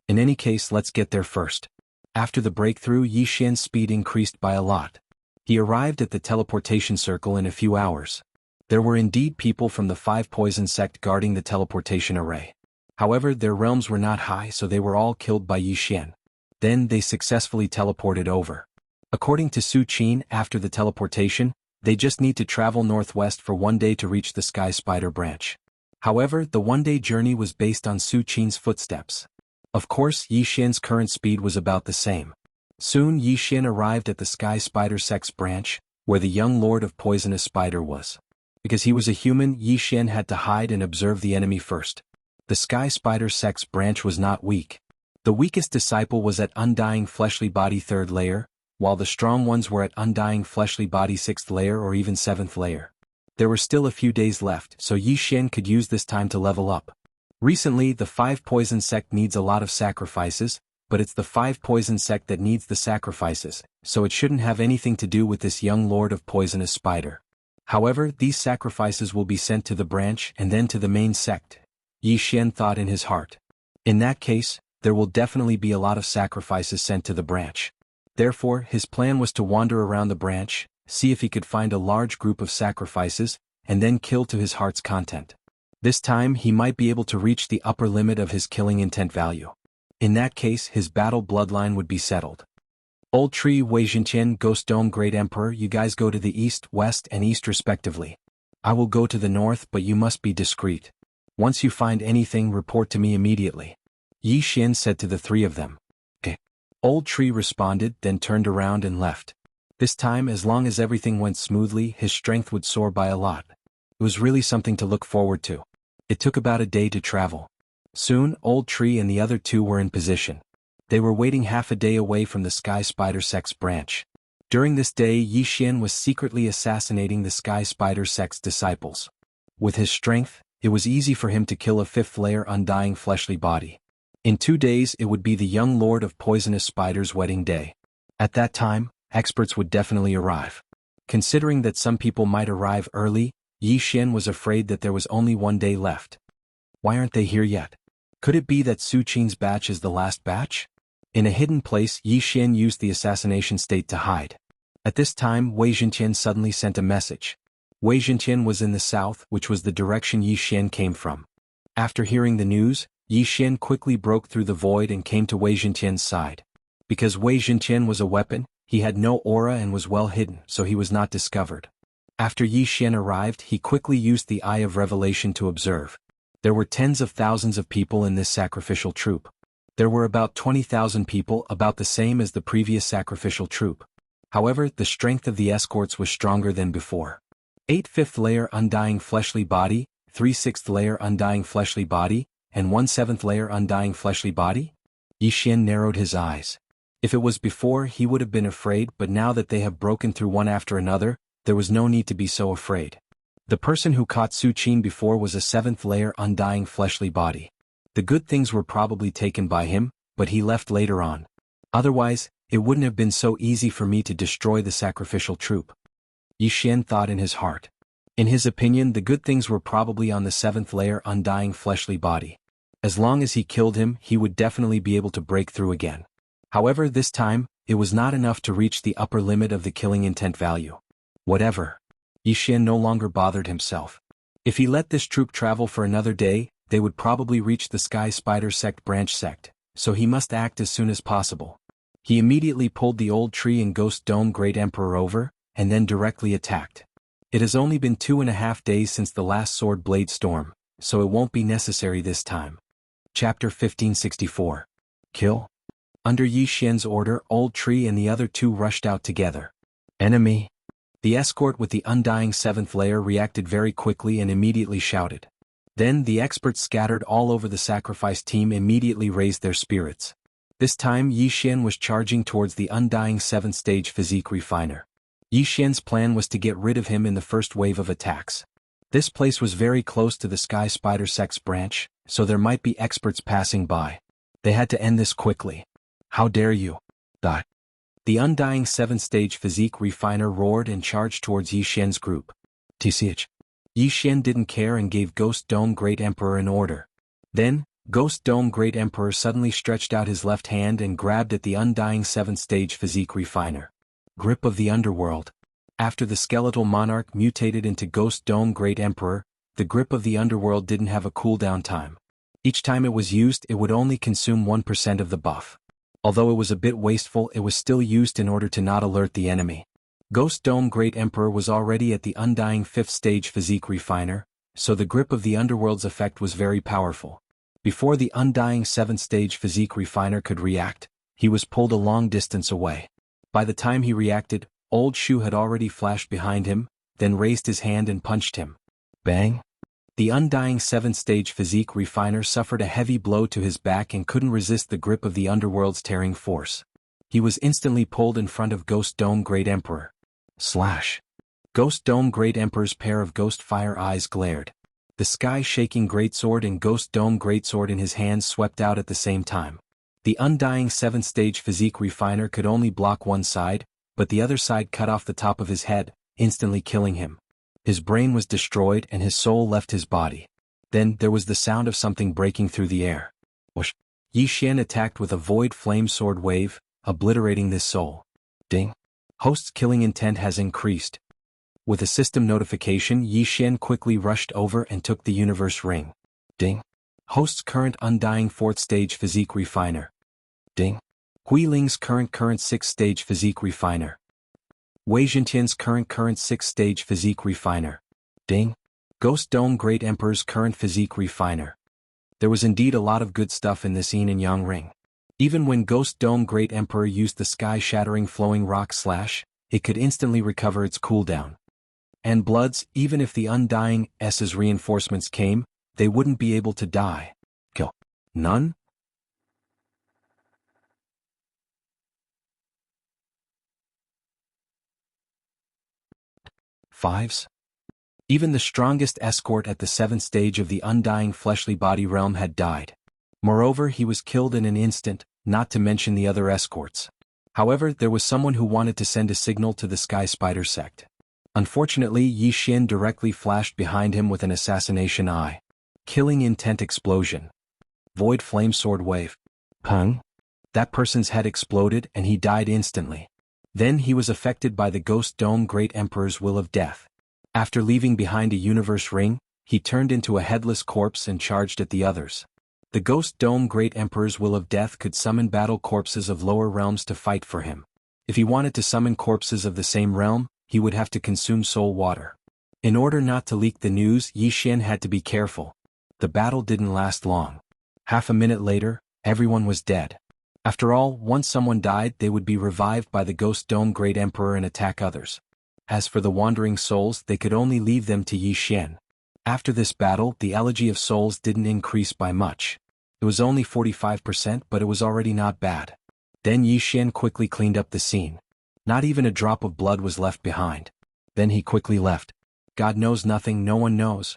In any case, let's get there first. After the breakthrough, Yi Xian's speed increased by a lot. He arrived at the teleportation circle in a few hours. There were indeed people from the 5 Poison sect guarding the teleportation array. However, their realms were not high, so they were all killed by Yi Xian. Then they successfully teleported over. According to Su Qin, after the teleportation, they just need to travel northwest for 1 day to reach the Sky Spider branch. However, the 1-day journey was based on Su Qin's footsteps. Of course, Yi Xian's current speed was about the same. Soon Yi Xian arrived at the Sky Spider sect's branch, where the young Lord of Poisonous Spider was. Because he was a human, Yi Xian had to hide and observe the enemy first. The Sky Spider sect's branch was not weak. The weakest disciple was at Undying Fleshly Body 3rd layer, while the strong ones were at Undying Fleshly Body 6th layer or even 7th layer. There were still a few days left, so Yi Xian could use this time to level up. Recently, the 5 Poison sect needs a lot of sacrifices, but it's the 5 Poison sect that needs the sacrifices, so it shouldn't have anything to do with this young Lord of Poisonous Spider. However, these sacrifices will be sent to the branch and then to the main sect, Yi Xian thought in his heart. In that case, there will definitely be a lot of sacrifices sent to the branch. Therefore, his plan was to wander around the branch, see if he could find a large group of sacrifices, and then kill to his heart's content. This time he might be able to reach the upper limit of his killing intent value. In that case, his battle bloodline would be settled. Old Tree, Wei Jinqian, Ghost Dome Great Emperor, you guys go to the east, west, and east respectively. I will go to the north, but you must be discreet. Once you find anything, report to me immediately. Yi Xian said to the 3 of them. Old Tree responded, then turned around and left. This time, as long as everything went smoothly, his strength would soar by a lot. It was really something to look forward to. It took about a day to travel. Soon, Old Tree and the other two were in position. They were waiting half a day away from the Sky Spider Sect's branch. During this day, Yi Xian was secretly assassinating the Sky Spider Sect's disciples. With his strength, it was easy for him to kill a fifth-layer undying fleshly body. In 2 days it would be the young Lord of Poisonous Spider's wedding day. At that time, experts would definitely arrive. Considering that some people might arrive early, Yi Xian was afraid that there was only 1 day left. Why aren't they here yet? Could it be that Su Qin's batch is the last batch? In a hidden place, Yi Xian used the assassination state to hide. At this time, Wei Zhentian suddenly sent a message. Wei Zhentian was in the south, which was the direction Yi Xian came from. After hearing the news, Yi Xian quickly broke through the void and came to Wei Zhentian's side. Because Wei Zhentian was a weapon, he had no aura and was well hidden, so he was not discovered. After Yi Xian arrived, he quickly used the Eye of Revelation to observe. There were tens of thousands of people in this sacrificial troop. There were about 20,000 people, about the same as the previous sacrificial troop. However, the strength of the escorts was stronger than before. 8 fifth-layer undying fleshly body, 3 sixth-layer undying fleshly body, and 1 seventh-layer undying fleshly body? Yi Xian narrowed his eyes. If it was before, he would have been afraid, but now that they have broken through one after another, there was no need to be so afraid. The person who caught Su Qin before was a 7th-layer undying fleshly body. The good things were probably taken by him, but he left later on. Otherwise, it wouldn't have been so easy for me to destroy the sacrificial troop. Yi Xian thought in his heart. In his opinion, the good things were probably on the 7th-layer undying fleshly body. As long as he killed him, he would definitely be able to break through again. However, this time, it was not enough to reach the upper limit of the killing intent value. Whatever. Yi Xian no longer bothered himself. If he let this troop travel for another day, they would probably reach the Sky Spider Sect branch sect, so he must act as soon as possible. He immediately pulled the Old Tree and Ghost Dome Great Emperor over, and then directly attacked. It has only been 2.5 days since the last Sword Blade Storm, so it won't be necessary this time. Chapter 1564. Kill? Under Yi Xian's order, Old Tree and the other two rushed out together. Enemy? The escort with the undying 7th layer reacted very quickly and immediately shouted. Then the experts scattered all over the sacrifice team immediately raised their spirits. This time Yi Xian was charging towards the undying 7th stage physique refiner. Yi Xian's plan was to get rid of him in the first wave of attacks. This place was very close to the Sky Spider Sect's branch, so there might be experts passing by. They had to end this quickly. How dare you? The undying 7th stage physique refiner roared and charged towards Yi Xian's group. TCH. Yi Xian didn't care and gave Ghost Dome Great Emperor an order. Then, Ghost Dome Great Emperor suddenly stretched out his left hand and grabbed at the undying 7th stage physique refiner. Grip of the Underworld. After the skeletal monarch mutated into Ghost Dome Great Emperor, the grip of the underworld didn't have a cooldown time. Each time it was used, it would only consume 1% of the buff. Although it was a bit wasteful, it was still used in order to not alert the enemy. Ghost Dome Great Emperor was already at the undying 5th stage physique refiner, so the grip of the underworld's effect was very powerful. Before the undying 7th stage physique refiner could react, he was pulled a long distance away. By the time he reacted, Old Shu had already flashed behind him, then raised his hand and punched him. Bang! The undying 7th stage physique refiner suffered a heavy blow to his back and couldn't resist the grip of the underworld's tearing force. He was instantly pulled in front of Ghost Dome Great Emperor. Slash! Ghost Dome Great Emperor's pair of ghost fire eyes glared. The sky-shaking greatsword and Ghost Dome greatsword in his hands swept out at the same time. The undying 7th stage physique refiner could only block one side, but the other side cut off the top of his head, instantly killing him. His brain was destroyed and his soul left his body. Then there was the sound of something breaking through the air. Whoosh! Yi Xian attacked with a void flame sword wave, obliterating this soul. Ding! Host's killing intent has increased. With a system notification, Yi Xian quickly rushed over and took the universe ring. Ding! Host's current undying 4th stage physique refiner. Ding! Hui Ling's current 6th stage physique refiner. Wei Zhentian's current 6th stage physique refiner. Ding! Ghost Dome Great Emperor's current physique refiner. There was indeed a lot of good stuff in this yin and yang ring. Even when Ghost Dome Great Emperor used the sky-shattering flowing rock slash, it could instantly recover its cooldown. And Bloods, even if the Undying S's reinforcements came, they wouldn't be able to die. Kill. None? Fives? Even the strongest escort at the 7th stage of the Undying Fleshly Body realm had died. Moreover, he was killed in an instant, not to mention the other escorts. However, there was someone who wanted to send a signal to the Sky Spider sect. Unfortunately, Yi Xian directly flashed behind him with an assassination eye. Killing intent explosion. Void flame sword wave. Pung. That person's head exploded and he died instantly. Then he was affected by the Ghost Dome Great Emperor's will of death. After leaving behind a universe ring, he turned into a headless corpse and charged at the others. The Ghost Dome Great Emperor's will of death could summon battle corpses of lower realms to fight for him. If he wanted to summon corpses of the same realm, he would have to consume soul water. In order not to leak the news, Yi Xian had to be careful. The battle didn't last long. Half a minute later, everyone was dead. After all, once someone died, they would be revived by the Ghost Dome Great Emperor and attack others. As for the wandering souls, they could only leave them to Yi Xian. After this battle, the elegy of souls didn't increase by much. It was only 45%, but it was already not bad. Then Yi Xian quickly cleaned up the scene. Not even a drop of blood was left behind. Then he quickly left. God knows nothing, no one knows.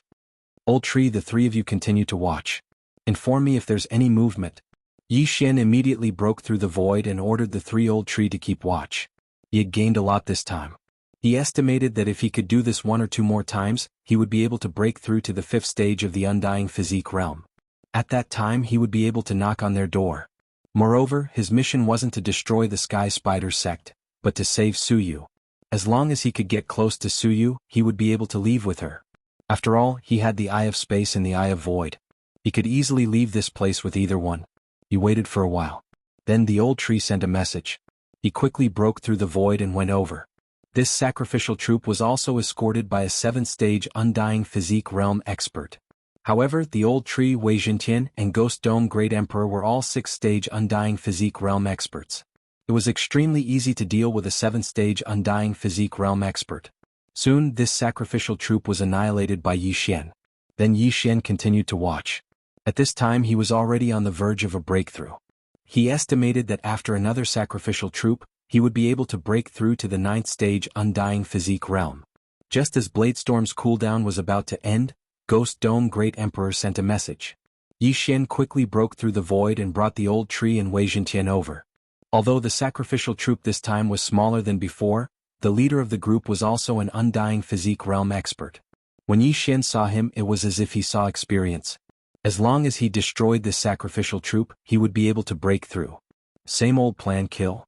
Old Tree, the three of you continue to watch. Inform me if there's any movement. Yi Xian immediately broke through the void and ordered the three Old Tree to keep watch. He had gained a lot this time. He estimated that if he could do this 1 or 2 more times, he would be able to break through to the 5th stage of the Undying Physique realm. At that time he would be able to knock on their door. Moreover, his mission wasn't to destroy the Sky Spider sect, but to save Suyu. As long as he could get close to Suyu, he would be able to leave with her. After all, he had the Eye of Space and the Eye of Void. He could easily leave this place with either one. He waited for a while. Then the Old Tree sent a message. He quickly broke through the void and went over. This sacrificial troop was also escorted by a 7th stage Undying Physique realm expert. However, the Old Tree, Wei Jintian, and Ghost Dome Great Emperor were all 6th stage Undying Physique realm experts. It was extremely easy to deal with a 7th stage Undying Physique realm expert. Soon, this sacrificial troop was annihilated by Yi Xian. Then Yi Xian continued to watch. At this time he was already on the verge of a breakthrough. He estimated that after another sacrificial troop, he would be able to break through to the 9th stage Undying Physique realm. Just as Bladestorm's cooldown was about to end, Ghost Dome Great Emperor sent a message. Yi Xian quickly broke through the void and brought the Old Tree and Wei Jintian over. Although the sacrificial troop this time was smaller than before, the leader of the group was also an Undying Physique realm expert. When Yi Xian saw him, it was as if he saw experience. As long as he destroyed this sacrificial troop, he would be able to break through. Same old plan, kill.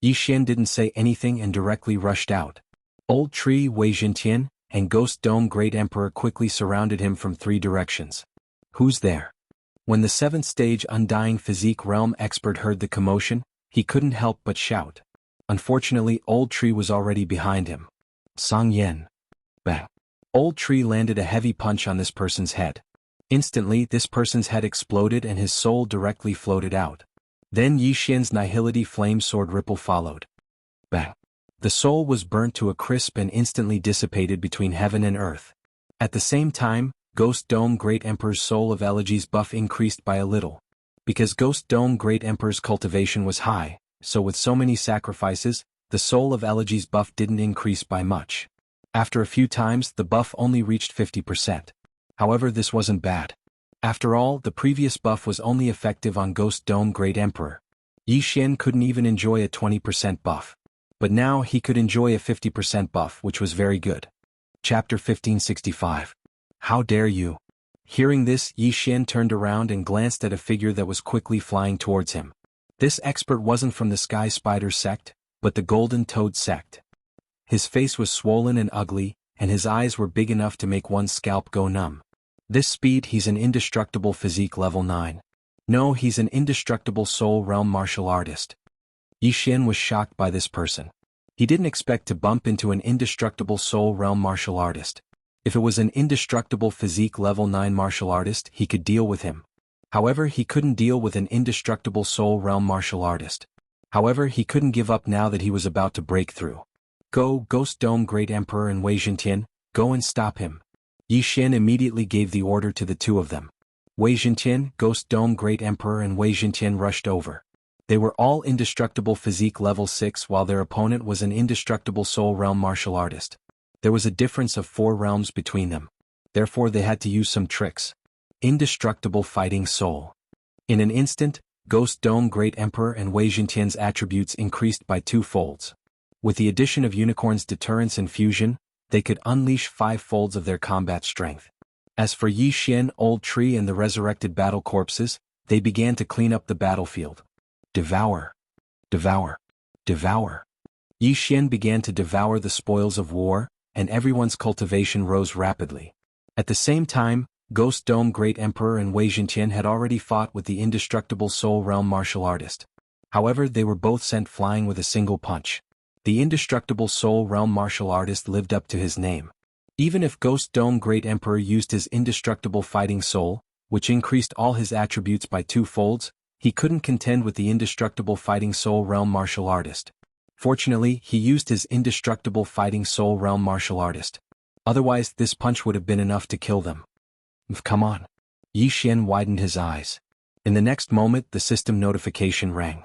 Yi Xian didn't say anything and directly rushed out. Old Tree, Wei Jintian, and Ghost Dome Great Emperor quickly surrounded him from 3 directions. Who's there? When the 7th stage Undying Physique realm expert heard the commotion, he couldn't help but shout. Unfortunately, Old Tree was already behind him. Song Yen. Bang. Old Tree landed a heavy punch on this person's head. Instantly, this person's head exploded and his soul directly floated out. Then Yi Xian's Nihility Flame Sword Ripple followed. Bang. The soul was burnt to a crisp and instantly dissipated between heaven and earth. At the same time, Ghost Dome Great Emperor's Soul of Elegy's buff increased by a little. Because Ghost Dome Great Emperor's cultivation was high, so with so many sacrifices, the Soul of Elegy's buff didn't increase by much. After a few times, the buff only reached 50%. However, this wasn't bad. After all, the previous buff was only effective on Ghost Dome Great Emperor. Yi Xian couldn't even enjoy a 20% buff. But now he could enjoy a 50% buff, which was very good. Chapter 1565. How dare you? Hearing this, Yi Xian turned around and glanced at a figure that was quickly flying towards him. This expert wasn't from the Sky Spider sect, but the Golden Toad sect. His face was swollen and ugly, and his eyes were big enough to make one's scalp go numb. This speed, he's an indestructible physique level 9. No, he's an indestructible soul realm martial artist. Yi Xian was shocked by this person. He didn't expect to bump into an indestructible soul realm martial artist. If it was an indestructible physique level 9 martial artist, he could deal with him. However, he couldn't deal with an indestructible soul realm martial artist. However, he couldn't give up now that he was about to break through. Go, Ghost Dome Great Emperor and Wei Zhentian, go and stop him. Yi Xian immediately gave the order to the two of them. Wei Zhentian, Ghost Dome Great Emperor and Wei Zhentian rushed over. They were all indestructible physique level 6 while their opponent was an indestructible soul realm martial artist. There was a difference of 4 realms between them. Therefore they had to use some tricks. Indestructible fighting soul. In an instant, Ghost Dome Great Emperor and Wei Zhentian's attributes increased by 2 folds. With the addition of Unicorn's deterrence and fusion, they could unleash 5 folds of their combat strength. As for Yi Xian, Old Tree and the resurrected battle corpses, they began to clean up the battlefield. Devour. Devour. Devour. Yi Xian began to devour the spoils of war, and everyone's cultivation rose rapidly. At the same time, Ghost Dome Great Emperor and Wei Zhentian had already fought with the indestructible soul realm martial artist. However, they were both sent flying with a single punch. The indestructible soul realm martial artist lived up to his name. Even if Ghost Dome Great Emperor used his indestructible fighting soul, which increased all his attributes by 2 folds, he couldn't contend with the indestructible fighting soul realm martial artist. Fortunately, he used his indestructible fighting soul realm martial artist. Otherwise, this punch would have been enough to kill them. Come on. Yi Xian widened his eyes. In the next moment, the system notification rang.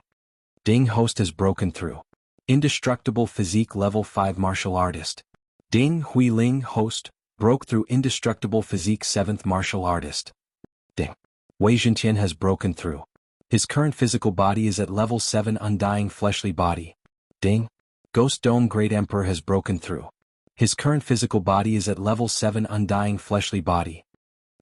Ding, host has broken through. Indestructible physique level 5 martial artist. Ding, Hui Ling, host, broke through indestructible physique 7th martial artist. Ding. Wei Zhentian has broken through. His current physical body is at level 7 undying fleshly body. Ding. Ghost Dome Great Emperor has broken through. His current physical body is at level 7 undying fleshly body.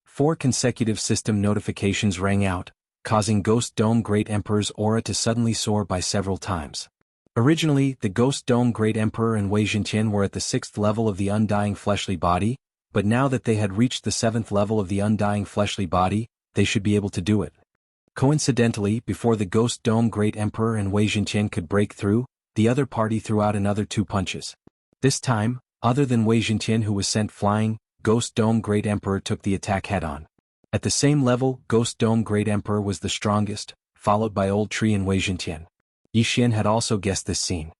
4 consecutive system notifications rang out, causing Ghost Dome Great Emperor's aura to suddenly soar by several times. Originally, the Ghost Dome Great Emperor and Wei Zhentian were at the 6th level of the undying fleshly body, but now that they had reached the 7th level of the undying fleshly body, they should be able to do it. Coincidentally, before the Ghost Dome Great Emperor and Wei Zhentian could break through, the other party threw out another 2 punches. This time, other than Wei Zhentian who was sent flying, Ghost Dome Great Emperor took the attack head-on. At the same level, Ghost Dome Great Emperor was the strongest, followed by Old Tree and Wei Zhentian. Yi Xian had also guessed this scene.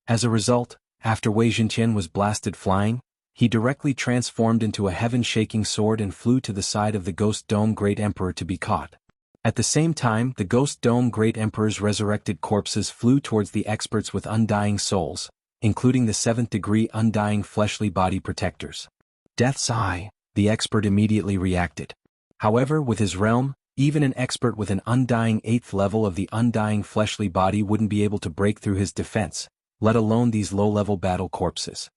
As a result, after Wei Zhentian was blasted flying, he directly transformed into a heaven-shaking sword and flew to the side of the Ghost Dome Great Emperor to be caught. At the same time, the Ghost Dome Great Emperor's resurrected corpses flew towards the experts with undying souls, including the 7th degree undying fleshly body protectors. Death's Eye, the expert immediately reacted. However, with his realm, even an expert with an undying 8th level of the undying fleshly body wouldn't be able to break through his defense, let alone these low-level battle corpses.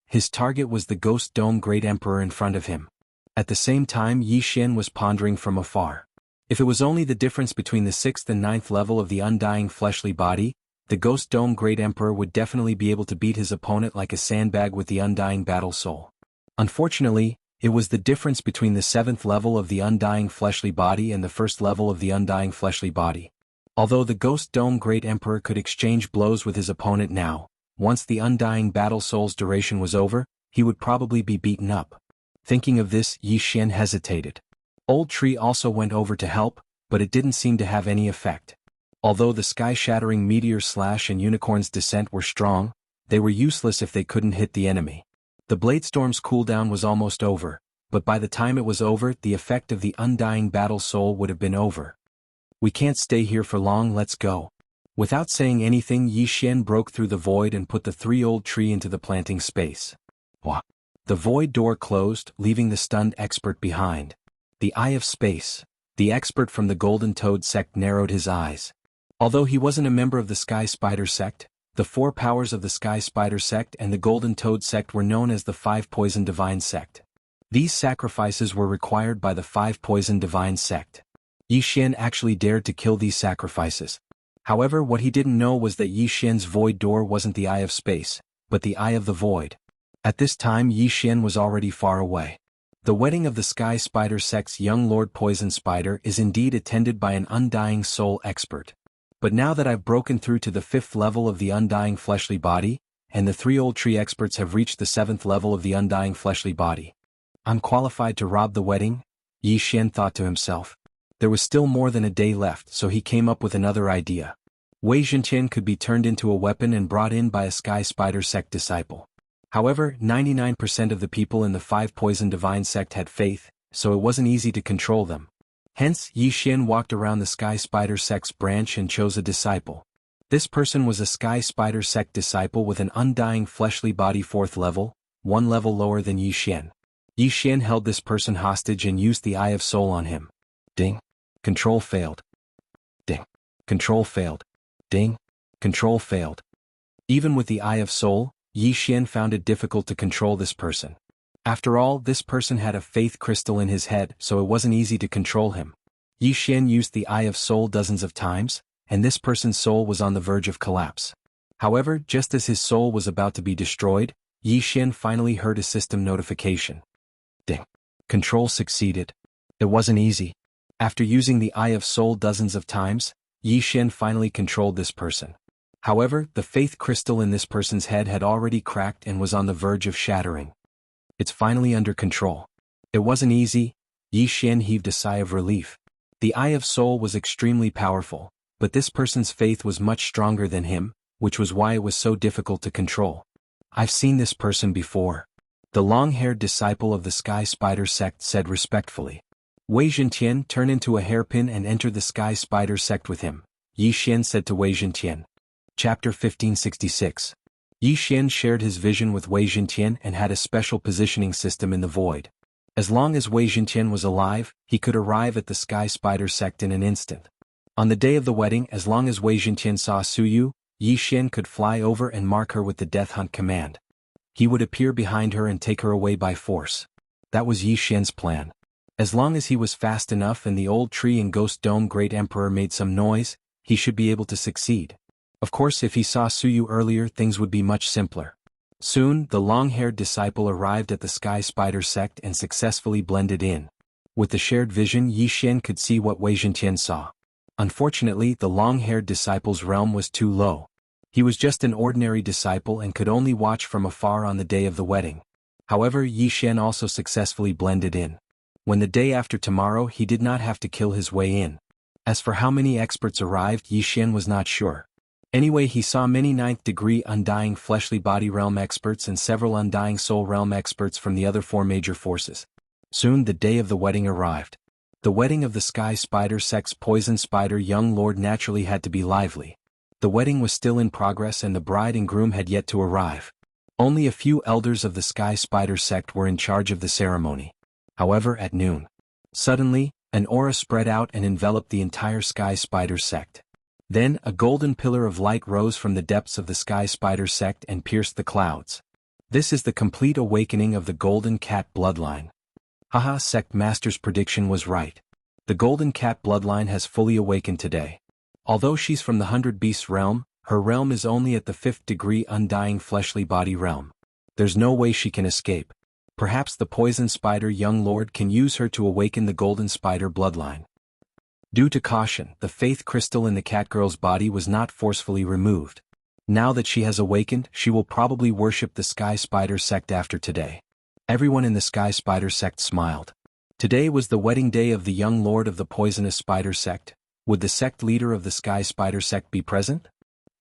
His target was the Ghost Dome Great Emperor in front of him. At the same time, Yi Xian was pondering from afar. If it was only the difference between the 6th and 9th level of the undying fleshly body, the Ghost Dome Great Emperor would definitely be able to beat his opponent like a sandbag with the undying battle soul. Unfortunately, it was the difference between the 7th level of the undying fleshly body and the 1st level of the undying fleshly body. Although the Ghost Dome Great Emperor could exchange blows with his opponent now, once the undying battle soul's duration was over, he would probably be beaten up. Thinking of this, Yi Xian hesitated. Old Tree also went over to help, but it didn't seem to have any effect. Although the sky-shattering meteor slash and Unicorn's descent were strong, they were useless if they couldn't hit the enemy. The Bladestorm's cooldown was almost over, but by the time it was over, the effect of the undying battle soul would have been over. We can't stay here for long, let's go. Without saying anything, Yi Xian broke through the void and put the 3 Old Tree into the planting space. Wah! The void door closed, leaving the stunned expert behind. The Eye of Space. The expert from the Golden Toad sect narrowed his eyes. Although he wasn't a member of the Sky Spider sect, the 4 powers of the Sky Spider sect and the Golden Toad sect were known as the 5 Poison Divine sect. These sacrifices were required by the 5 Poison Divine sect. Yi Xian actually dared to kill these sacrifices. However, what he didn't know was that Yi Xian's void door wasn't the Eye of Space, but the Eye of the Void. At this time, Yi Xian was already far away. The wedding of the Sky Spider sect's young Lord Poison Spider is indeed attended by an undying soul expert. But now that I've broken through to the 5th level of the undying fleshly body, and the 3 Old Tree experts have reached the 7th level of the undying fleshly body, I'm qualified to rob the wedding, Yi Xian thought to himself. There was still more than a day left, so he came up with another idea. Wei Zhenqian could be turned into a weapon and brought in by a Sky Spider sect disciple. However, 99% of the people in the Five Poison Divine sect had faith, so it wasn't easy to control them. Hence, Yi Xian walked around the Sky Spider sect's branch and chose a disciple. This person was a Sky Spider sect disciple with an undying fleshly body 4th level, 1 level lower than Yi Xian. Yi Xian held this person hostage and used the Eye of Soul on him. Ding. Control failed. Ding. Control failed. Ding. Control failed. Even with the Eye of Soul, Yi Xian found it difficult to control this person. After all, this person had a faith crystal in his head, so it wasn't easy to control him. Yi Xian used the Eye of Soul dozens of times, and this person's soul was on the verge of collapse. However, just as his soul was about to be destroyed, Yi Xian finally heard a system notification. Ding. Control succeeded. It wasn't easy. After using the Eye of Soul dozens of times, Yi Xian finally controlled this person. However, the faith crystal in this person's head had already cracked and was on the verge of shattering. It's finally under control. It wasn't easy. Yi Xian heaved a sigh of relief. The Eye of Soul was extremely powerful, but this person's faith was much stronger than him, which was why it was so difficult to control. I've seen this person before. The long-haired disciple of the Sky Spider sect said respectfully. Wei Zhenqian turned into a hairpin and entered the Sky Spider sect with him, Yi Xian said to Wei Zhenqian. Chapter 1566. Yi Xian shared his vision with Wei Zhenqian and had a special positioning system in the void. As long as Wei Zhenqian was alive, he could arrive at the Sky Spider sect in an instant. On the day of the wedding, as long as Wei Zhenqian saw Suyu, Yi Xian could fly over and mark her with the Death Hunt command. He would appear behind her and take her away by force. That was Yi Xian's plan. As long as he was fast enough and the old tree and ghost dome Great Emperor made some noise, he should be able to succeed. Of course, if he saw Suyu earlier, things would be much simpler. Soon, the long-haired disciple arrived at the Sky Spider sect and successfully blended in. With the shared vision, Yi Xian could see what Wei Zhenqian saw. Unfortunately, the long-haired disciple's realm was too low. He was just an ordinary disciple and could only watch from afar on the day of the wedding. However, Yi Xian also successfully blended in. When the day after tomorrow, he did not have to kill his way in. As for how many experts arrived, Yi Xian was not sure. Anyway, he saw many 9th degree Undying Fleshly Body Realm experts and several Undying Soul Realm experts from the other 4 major forces. Soon the day of the wedding arrived. The wedding of the Sky Spider sect's Poison Spider young lord naturally had to be lively. The wedding was still in progress and the bride and groom had yet to arrive. Only a few elders of the Sky Spider sect were in charge of the ceremony. However, at noon, suddenly, an aura spread out and enveloped the entire Sky Spider sect. Then, a golden pillar of light rose from the depths of the Sky Spider sect and pierced the clouds. This is the complete awakening of the Golden Cat bloodline. Haha, sect master's prediction was right. The Golden Cat bloodline has fully awakened today. Although she's from the 100 Beasts realm, her realm is only at the 5th degree Undying Fleshly Body realm. There's no way she can escape. Perhaps the Poison Spider young lord can use her to awaken the Golden Spider bloodline. Due to caution, the faith crystal in the catgirl's body was not forcefully removed. Now that she has awakened, she will probably worship the Sky Spider sect after today. Everyone in the Sky Spider sect smiled. Today was the wedding day of the young lord of the Poisonous Spider sect. Would the sect leader of the Sky Spider sect be present?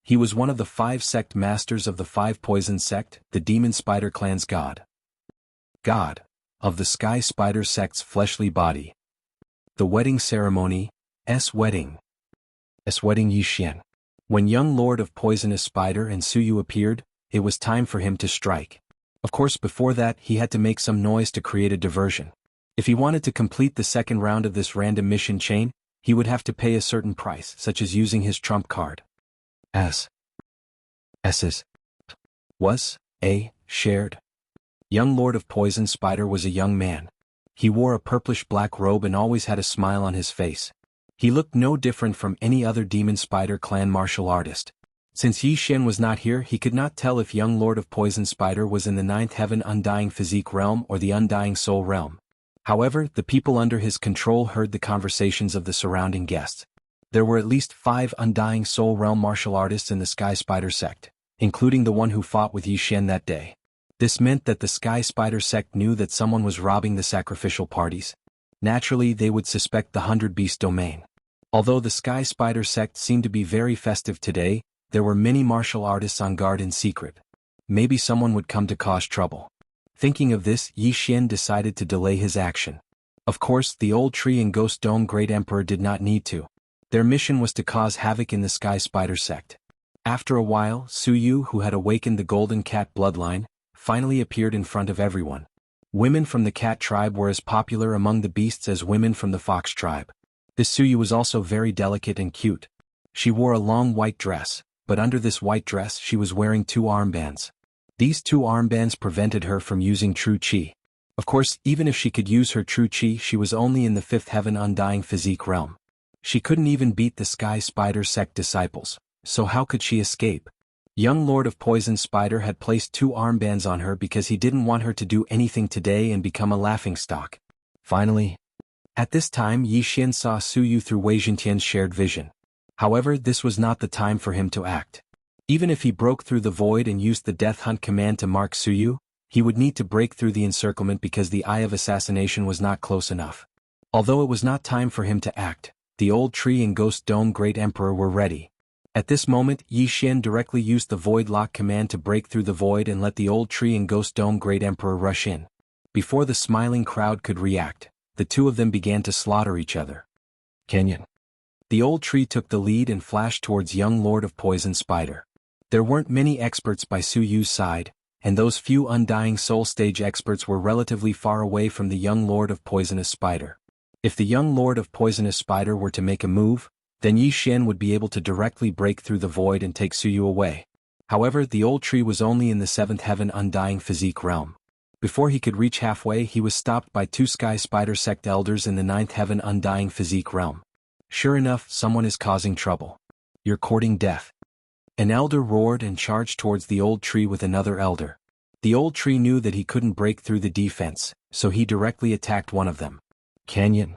He was one of the 5 sect masters of the 5 Poison sect, the Demon Spider clan's god. God of the Sky Spider sect's fleshly body. The wedding ceremony. Wedding Yi Xian. When young lord of Poisonous Spider and Suyu appeared, it was time for him to strike. Of course, before that, he had to make some noise to create a diversion. If he wanted to complete the second round of this random mission chain, he would have to pay a certain price, such as using his trump card. Shared. Young lord of Poison Spider was a young man. He wore a purplish-black robe and always had a smile on his face. He looked no different from any other Demon Spider clan martial artist. Since Yi Xian was not here, he could not tell if young lord of Poison Spider was in the 9th heaven Undying Physique realm or the Undying Soul realm. However, the people under his control heard the conversations of the surrounding guests. There were at least 5 Undying Soul realm martial artists in the Sky Spider sect, including the one who fought with Yi Xian that day. This meant that the Sky Spider sect knew that someone was robbing the sacrificial parties. Naturally, they would suspect the 100-beast domain. Although the Sky Spider sect seemed to be very festive today, there were many martial artists on guard in secret. Maybe someone would come to cause trouble. Thinking of this, Yi Xian decided to delay his action. Of course, the Old Tree and Ghost Dome Great Emperor did not need to. Their mission was to cause havoc in the Sky Spider sect. After a while, Su Yu, who had awakened the Golden Cat bloodline, finally appeared in front of everyone. Women from the cat tribe were as popular among the beasts as women from the fox tribe. This Su Yu was also very delicate and cute. She wore a long white dress, but under this white dress she was wearing 2 armbands. These 2 armbands prevented her from using true chi. Of course, even if she could use her true chi, she was only in the 5th heaven undying physique realm. She couldn't even beat the Sky Spider sect disciples, so how could she escape? Young Lord of Poison Spider had placed 2 armbands on her because he didn't want her to do anything today and become a laughingstock. Finally, at this time Yi Xian saw Su Yu through Wei Zhentian's shared vision. However, this was not the time for him to act. Even if he broke through the void and used the Death Hunt command to mark Su Yu, he would need to break through the encirclement because the Eye of Assassination was not close enough. Although it was not time for him to act, the Old Tree and Ghost Dome Great Emperor were ready. At this moment, Yi Xian directly used the Void Lock command to break through the void and let the Old Tree and Ghost Dome Great Emperor rush in. Before the smiling crowd could react, the 2 of them began to slaughter each other. Kenyan. The Old Tree took the lead and flashed towards young Lord of Poison Spider. There weren't many experts by Su Yu's side, and those few Undying Soul Stage experts were relatively far away from the young Lord of Poisonous Spider. If the young Lord of Poisonous Spider were to make a move, then Yi Xian would be able to directly break through the void and take Su Yu away. However, the Old Tree was only in the 7th heaven undying physique realm. Before he could reach halfway, he was stopped by 2 Sky Spider sect elders in the 9th heaven undying physique realm. Sure enough, someone is causing trouble. You're courting death. An elder roared and charged towards the Old Tree with another elder. The Old Tree knew that he couldn't break through the defense, so he directly attacked one of them. Canyon.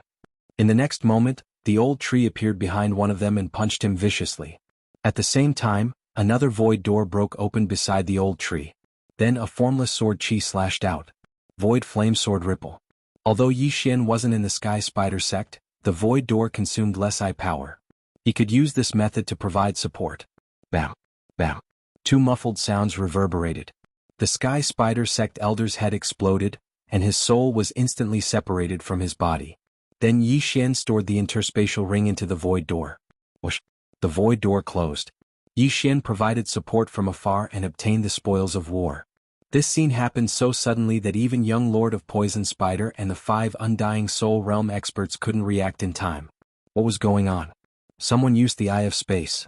In the next moment, the Old Tree appeared behind one of them and punched him viciously. At the same time, another void door broke open beside the Old Tree. Then a formless sword chi slashed out. Void flame sword ripple. Although Yi Xian wasn't in the Sky Spider sect, the void door consumed less eye power. He could use this method to provide support. Bam. Bam. 2 muffled sounds reverberated. The Sky Spider sect elder's head exploded, and his soul was instantly separated from his body. Then Yi Xian stored the interspatial ring into the void door. Whoosh. The void door closed. Yi Xian provided support from afar and obtained the spoils of war. This scene happened so suddenly that even young Lord of Poison Spider and the 5 Undying Soul Realm experts couldn't react in time. What was going on? Someone used the Eye of Space.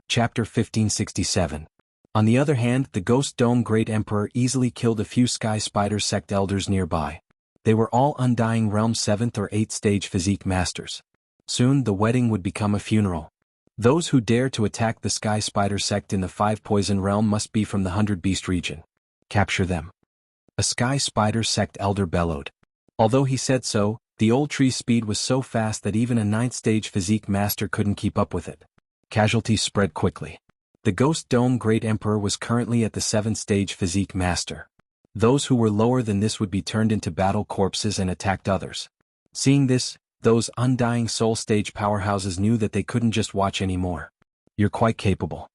Chapter 1567. On the other hand, the Ghost Dome Great Emperor easily killed a few Sky Spider sect elders nearby. They were all Undying Realm 7th or 8th stage physique masters. Soon the wedding would become a funeral. Those who dare to attack the Sky Spider sect in the 5 Poison Realm must be from the 100 Beast region. Capture them. A Sky Spider sect elder bellowed. Although he said so, the Old Tree's speed was so fast that even a 9th stage physique master couldn't keep up with it. Casualties spread quickly. The Ghost Dome Great Emperor was currently at the 7th stage physique master. Those who were lower than this would be turned into battle corpses and attacked others. Seeing this, those Undying Soul Stage powerhouses knew that they couldn't just watch anymore. You're quite capable.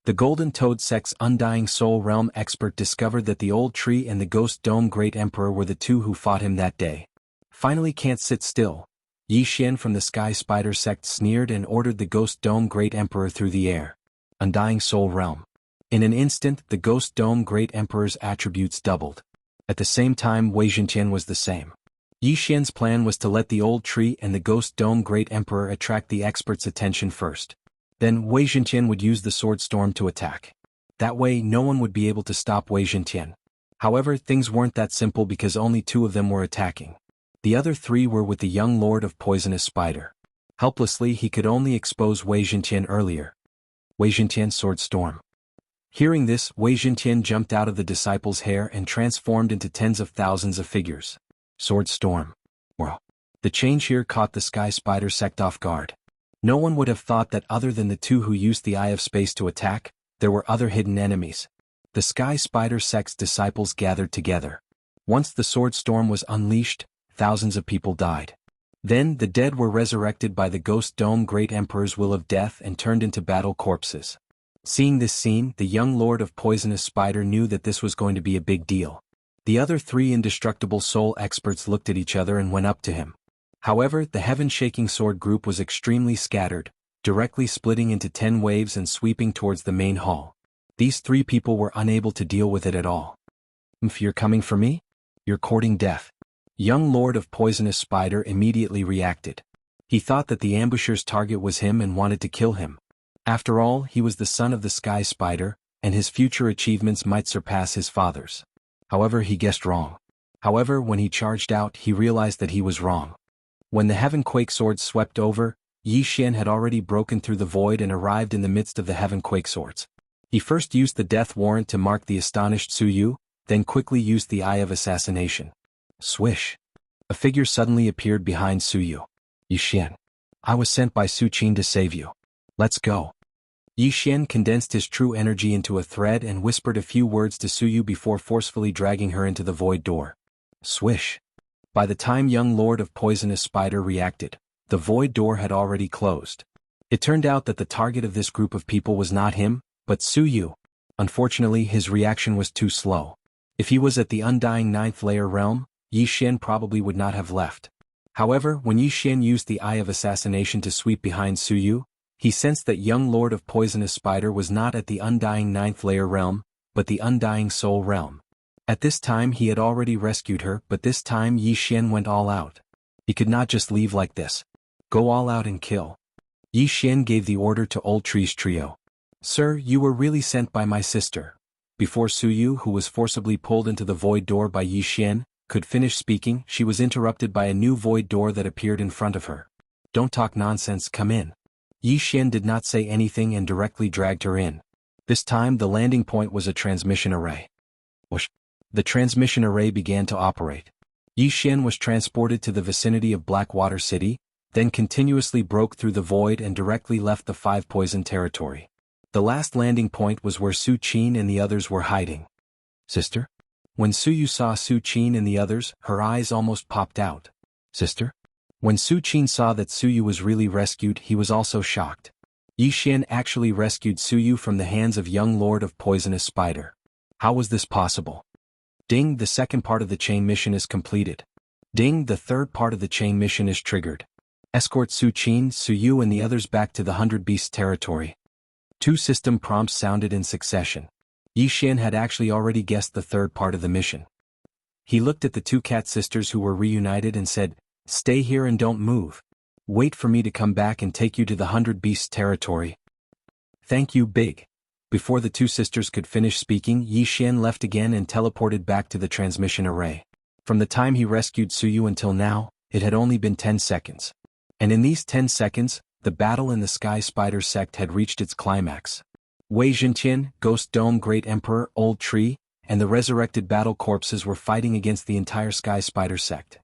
The Golden Toad sect's Undying Soul Realm expert discovered that the Old Tree and the Ghost Dome Great Emperor were the 2 who fought him that day. Finally can't sit still. Yi Xian from the Sky Spider sect sneered and ordered the Ghost Dome Great Emperor through the air. Undying Soul Realm. In an instant, the Ghost Dome Great Emperor's attributes doubled. At the same time, Wei Zhentian was the same. Yi Xian's plan was to let the Old Tree and the Ghost Dome Great Emperor attract the expert's attention first. Then Wei Zhentian would use the Sword Storm to attack. That way, no one would be able to stop Wei Zhentian. However, things weren't that simple because only 2 of them were attacking. The other 3 were with the young Lord of Poisonous Spider. Helplessly, he could only expose Wei Zhentian earlier. Wei Zhentian's Sword Storm. Hearing this, Wei Zhentian jumped out of the disciple's hair and transformed into tens of thousands of figures. Sword Storm. Wow. The change here caught the Sky Spider sect off guard. No one would have thought that other than the 2 who used the Eye of Space to attack, there were other hidden enemies. The Sky Spider sect's disciples gathered together. Once the Sword Storm was unleashed, thousands of people died. Then the dead were resurrected by the Ghost Dome Great Emperor's will of death and turned into battle corpses. Seeing this scene, the young Lord of Poisonous Spider knew that this was going to be a big deal. The other 3 indestructible soul experts looked at each other and went up to him. However, the heaven-shaking sword group was extremely scattered, directly splitting into 10 waves and sweeping towards the main hall. These 3 people were unable to deal with it at all. If you're coming for me? You're courting death. Young Lord of Poisonous Spider immediately reacted. He thought that the ambusher's target was him and wanted to kill him. After all, he was the son of the Sky Spider, and his future achievements might surpass his father's. However, he guessed wrong. However, when he charged out, he realized that he was wrong. When the Heaven Quake Swords swept over, Yi Xian had already broken through the void and arrived in the midst of the Heaven Quake Swords. He first used the death warrant to mark the astonished Su Yu, then quickly used the Eye of Assassination. Swish! A figure suddenly appeared behind Su Yu. Yi Xian. I was sent by Su Qin to save you. Let's go. Yi Xian condensed his true energy into a thread and whispered a few words to Su Yu before forcefully dragging her into the void door. Swish! By the time young Lord of Poisonous Spider reacted, the void door had already closed. It turned out that the target of this group of people was not him, but Su Yu. Unfortunately, his reaction was too slow. If he was at the Undying Ninth Layer realm, Yi Xian probably would not have left. However, when Yi Xian used the Eye of Assassination to sweep behind Su Yu, he sensed that young Lord of Poisonous Spider was not at the Undying Ninth Layer realm, but the Undying Soul realm. At this time he had already rescued her, but this time Yi Xian went all out. He could not just leave like this. Go all out and kill. Yi Xian gave the order to Old Tree's trio. Sir, you were really sent by my sister. Before Su Yu, who was forcibly pulled into the void door by Yi Xian, could finish speaking, she was interrupted by a new void door that appeared in front of her. Don't talk nonsense, come in. Yi Xian did not say anything and directly dragged her in. This time the landing point was a transmission array. Whoosh. The transmission array began to operate. Yi Xian was transported to the vicinity of Blackwater City, then continuously broke through the void and directly left the 5 poison territory. The last landing point was where Su Qin and the others were hiding. Sister? When Su Yu saw Su Qin and the others, her eyes almost popped out. Sister? When Su Qin saw that Su Yu was really rescued, he was also shocked. Yi Xian actually rescued Su Yu from the hands of young Lord of Poisonous Spider. How was this possible? Ding, the second part of the chain mission is completed. Ding, the third part of the chain mission is triggered. Escort Su Qin, Su Yu and the others back to the 100 Beasts territory. 2 system prompts sounded in succession. Yi Xian had actually already guessed the third part of the mission. He looked at the 2 cat sisters who were reunited and said, Stay here and don't move. Wait for me to come back and take you to the 100 Beasts territory. Thank you, Big. Before the 2 sisters could finish speaking, Yi Xian left again and teleported back to the transmission array. From the time he rescued Su Yu until now, it had only been 10 seconds. And in these 10 seconds, the battle in the Sky Spider sect had reached its climax. Wei Zhenqian, Ghost Dome Great Emperor, Old Tree, and the resurrected battle corpses were fighting against the entire Sky Spider sect.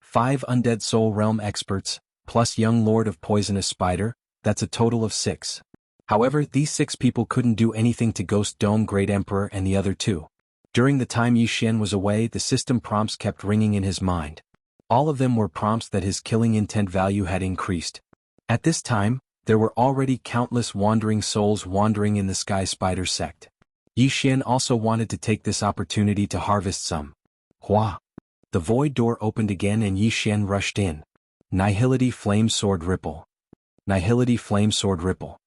5 Undead Soul Realm experts, plus young Lord of Poisonous Spider, that's a total of 6. However, these 6 people couldn't do anything to Ghost Dome Great Emperor and the other 2. During the time Yi Xian was away, the system prompts kept ringing in his mind. All of them were prompts that his killing intent value had increased. At this time, there were already countless wandering souls wandering in the Sky Spider sect. Yi Xian also wanted to take this opportunity to harvest some. Hua! The void door opened again and Yi Xian rushed in. Nihility Flame Sword Ripple. Nihility Flame Sword Ripple.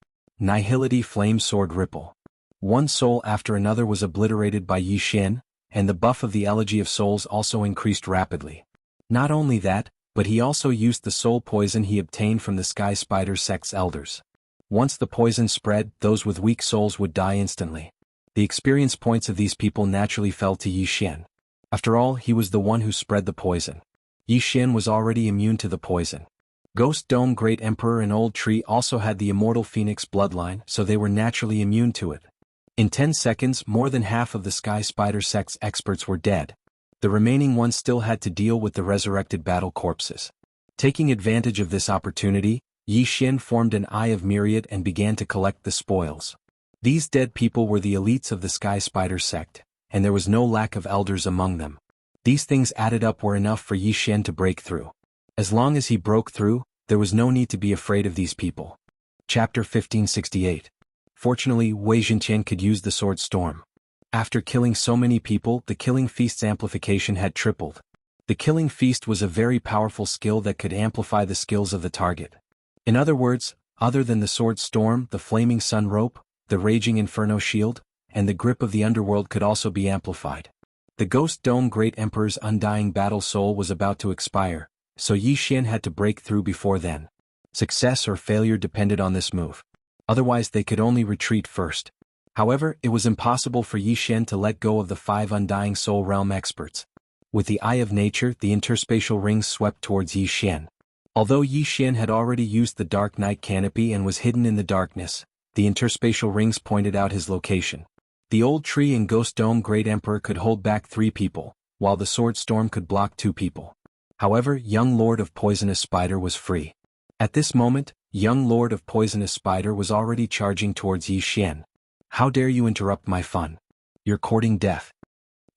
Nihility Flame Sword Ripple. One soul after another was obliterated by Yi Xian, and the buff of the Elegy of Souls also increased rapidly. Not only that, but he also used the soul poison he obtained from the Sky Spider sect's elders. Once the poison spread, those with weak souls would die instantly. The experience points of these people naturally fell to Yi Xian. After all, he was the one who spread the poison. Yi Xian was already immune to the poison. Ghost Dome Great Emperor and Old Tree also had the immortal Phoenix bloodline, so they were naturally immune to it. In 10 seconds, more than half of the Sky Spider sect's experts were dead. The remaining ones still had to deal with the resurrected battle corpses. Taking advantage of this opportunity, Yi Xian formed an Eye of Myriad and began to collect the spoils. These dead people were the elites of the Sky Spider sect, and there was no lack of elders among them. These things added up were enough for Yi Xian to break through. As long as he broke through, there was no need to be afraid of these people. Chapter 1568. Fortunately, Wei Zhenqian could use the sword storm. After killing so many people, the killing feast's amplification had tripled. The killing feast was a very powerful skill that could amplify the skills of the target. In other words, other than the sword storm, the flaming sun rope, the raging inferno shield, and the grip of the underworld could also be amplified. The Ghost Dome Great Emperor's undying battle soul was about to expire, so Yi Xian had to break through before then. Success or failure depended on this move. Otherwise they could only retreat first. However, it was impossible for Yi Xian to let go of the 5 undying soul realm experts. With the eye of nature, the interspatial rings swept towards Yi Xian. Although Yi Xian had already used the Dark Night Canopy and was hidden in the darkness, the interspatial rings pointed out his location. The old tree and Ghost Dome Great Emperor could hold back 3 people, while the Sword Storm could block 2 people. However, Young Lord of Poisonous Spider was free. At this moment, Young Lord of Poisonous Spider was already charging towards Yi Xian. How dare you interrupt my fun? You're courting death.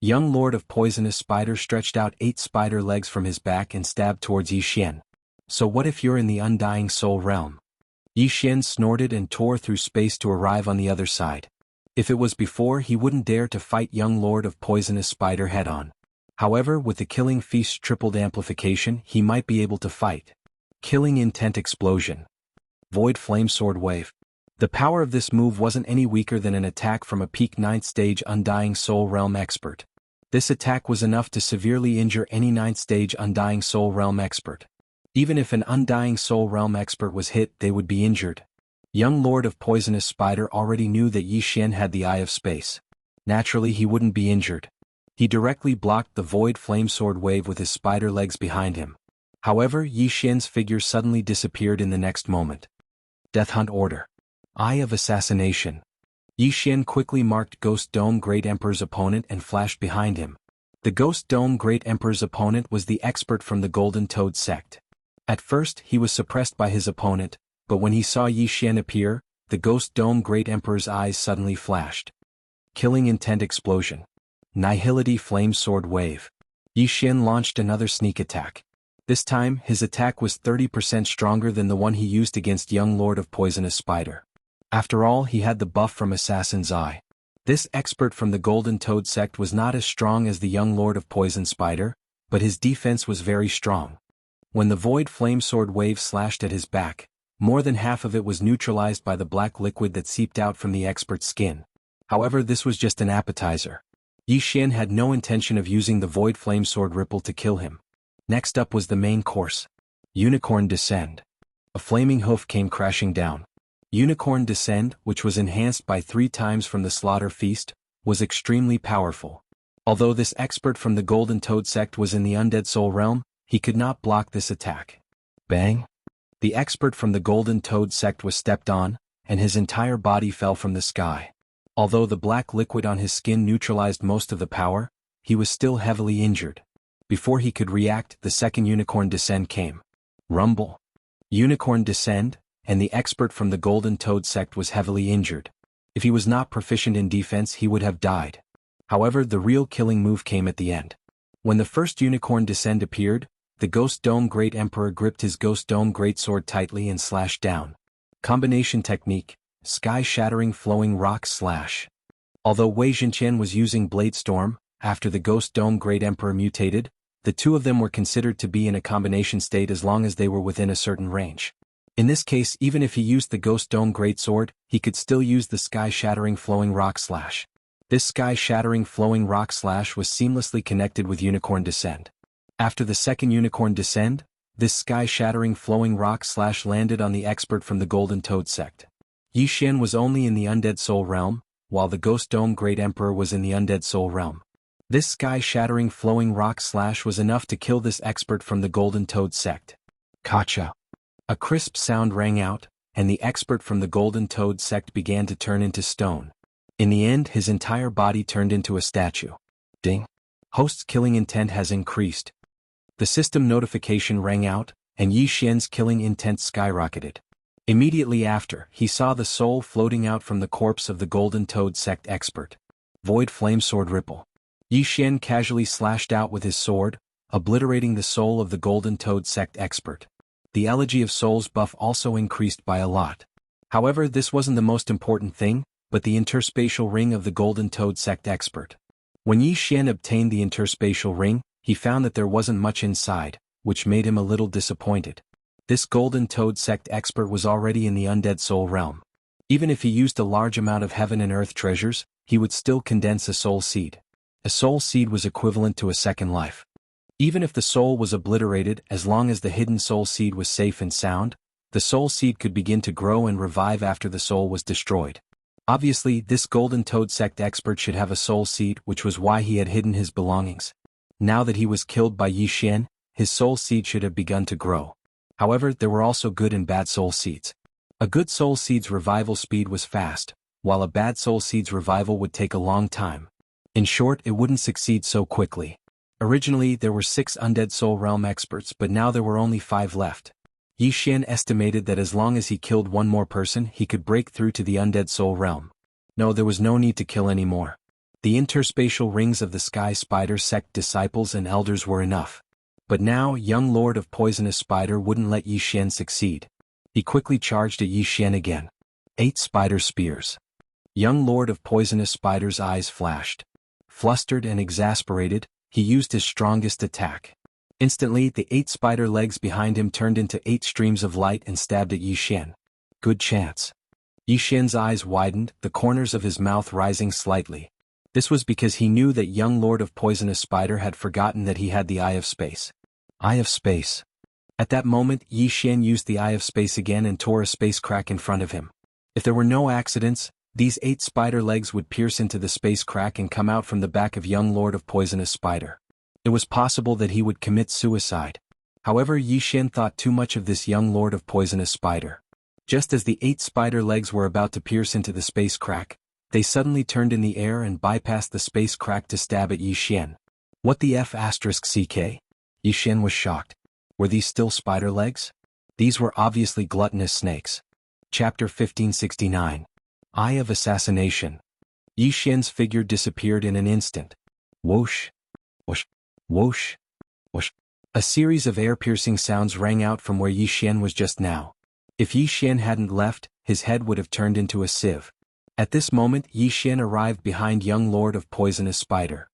Young Lord of Poisonous Spider stretched out 8 spider legs from his back and stabbed towards Yi Xian. So what if you're in the Undying Soul Realm? Yi Xian snorted and tore through space to arrive on the other side. If it was before, he wouldn't dare to fight Young Lord of Poisonous Spider head-on. However, with the Killing Feast's tripled amplification, he might be able to fight. Killing Intent Explosion. Void Flame Sword Wave. The power of this move wasn't any weaker than an attack from a peak 9th stage Undying Soul Realm expert. This attack was enough to severely injure any 9th stage Undying Soul Realm expert. Even if an Undying Soul Realm expert was hit, they would be injured. Young Lord of Poisonous Spider already knew that Yi Xian had the Eye of Space. Naturally, he wouldn't be injured. He directly blocked the Void Flame Sword Wave with his spider legs behind him. However, Yi Xian's figure suddenly disappeared in the next moment. Death Hunt Order. Eye of Assassination. Yi Xian quickly marked Ghost Dome Great Emperor's opponent and flashed behind him. The Ghost Dome Great Emperor's opponent was the expert from the Golden Toad sect. At first, he was suppressed by his opponent, but when he saw Yi Xian appear, the Ghost Dome Great Emperor's eyes suddenly flashed. Killing Intent Explosion. Nihility Flame Sword Wave. Yi Xian launched another sneak attack. This time, his attack was 30% stronger than the one he used against Young Lord of Poisonous Spider. After all, he had the buff from Assassin's Eye. This expert from the Golden Toad sect was not as strong as the Young Lord of Poison Spider, but his defense was very strong. When the Void Flame Sword Wave slashed at his back, more than half of it was neutralized by the black liquid that seeped out from the expert's skin. However, this was just an appetizer. Yi Xian had no intention of using the Void Flame Sword Ripple to kill him. Next up was the main course. Unicorn Descend. A flaming hoof came crashing down. Unicorn Descend, which was enhanced by 3 times from the Slaughter Feast, was extremely powerful. Although this expert from the Golden Toad sect was in the Undead Soul Realm, he could not block this attack. Bang! The expert from the Golden Toad sect was stepped on, and his entire body fell from the sky. Although the black liquid on his skin neutralized most of the power, he was still heavily injured. Before he could react, the second Unicorn Descend came. Rumble. Unicorn Descend, and the expert from the Golden Toad sect was heavily injured. If he was not proficient in defense, he would have died. However, the real killing move came at the end. When the first Unicorn Descend appeared, the Ghost Dome Great Emperor gripped his Ghost Dome Greatsword tightly and slashed down. Combination technique, Sky-Shattering Flowing Rock Slash. Although Wei Zhenqian was using Blade Storm, after the Ghost Dome Great Emperor mutated, the two of them were considered to be in a combination state as long as they were within a certain range. In this case, even if he used the Ghost Dome Greatsword, he could still use the Sky-Shattering Flowing Rock Slash. This Sky-Shattering Flowing Rock Slash was seamlessly connected with Unicorn Descend. After the second Unicorn Descend, this Sky-Shattering Flowing Rock Slash landed on the expert from the Golden Toad sect. Yi Xian was only in the Undead Soul Realm, while the Ghost Dome Great Emperor was in the Undead Soul Realm. This Sky-Shattering Flowing Rock Slash was enough to kill this expert from the Golden Toad sect. Kacha. A crisp sound rang out, and the expert from the Golden Toad sect began to turn into stone. In the end, his entire body turned into a statue. Ding. Host's killing intent has increased. The system notification rang out, and Yi Xian's killing intent skyrocketed. Immediately after, he saw the soul floating out from the corpse of the Golden Toad sect expert. Void Flame Sword Ripple. Yi Xian casually slashed out with his sword, obliterating the soul of the Golden Toad sect expert. The Elegy of Souls buff also increased by a lot. However, this wasn't the most important thing, but the interspatial ring of the Golden Toad sect expert. When Yi Xian obtained the interspatial ring, he found that there wasn't much inside, which made him a little disappointed. This Golden Toad sect expert was already in the undead soul realm. Even if he used a large amount of heaven and earth treasures, he would still condense a soul seed. A soul seed was equivalent to a second life. Even if the soul was obliterated, as long as the hidden soul seed was safe and sound, the soul seed could begin to grow and revive after the soul was destroyed. Obviously, this Golden Toad sect expert should have a soul seed, which was why he had hidden his belongings. Now that he was killed by Yi Xian, his soul seed should have begun to grow. However, there were also good and bad soul seeds. A good soul seed's revival speed was fast, while a bad soul seed's revival would take a long time. In short, it wouldn't succeed so quickly. Originally, there were 6 undead soul realm experts, but now there were only 5 left. Yi Xian estimated that as long as he killed one more person, he could break through to the undead soul realm. No, there was no need to kill any more. The interspatial rings of the Sky Spider sect disciples and elders were enough. But now, young Lord of Poisonous Spider wouldn't let Yi Xian succeed. He quickly charged at Yi Xian again. 8 spider spears. Young Lord of Poisonous Spider's eyes flashed. Flustered and exasperated, he used his strongest attack. Instantly, the 8 spider legs behind him turned into 8 streams of light and stabbed at Yi Xian. Good chance. Yi Xian's eyes widened, the corners of his mouth rising slightly. This was because he knew that young Lord of Poisonous Spider had forgotten that he had the Eye of Space. Eye of Space. At that moment, Yi Xian used the Eye of Space again and tore a space crack in front of him. If there were no accidents, these 8 spider legs would pierce into the space crack and come out from the back of young Lord of Poisonous Spider. It was possible that he would commit suicide. However, Yi Xian thought too much of this young Lord of Poisonous Spider. Just as the 8 spider legs were about to pierce into the space crack, they suddenly turned in the air and bypassed the space crack to stab at Yi Xian. What the F***CK? Yi Xian was shocked. Were these still spider legs? These were obviously gluttonous snakes. Chapter 1569. Eye of Assassination. Yi Xian's figure disappeared in an instant. Whoosh. Whoosh. Whoosh. Whoosh. A series of air-piercing sounds rang out from where Yi Xian was just now. If Yi Xian hadn't left, his head would have turned into a sieve. At this moment, Yi Xian arrived behind young Lord of Poisonous Spider.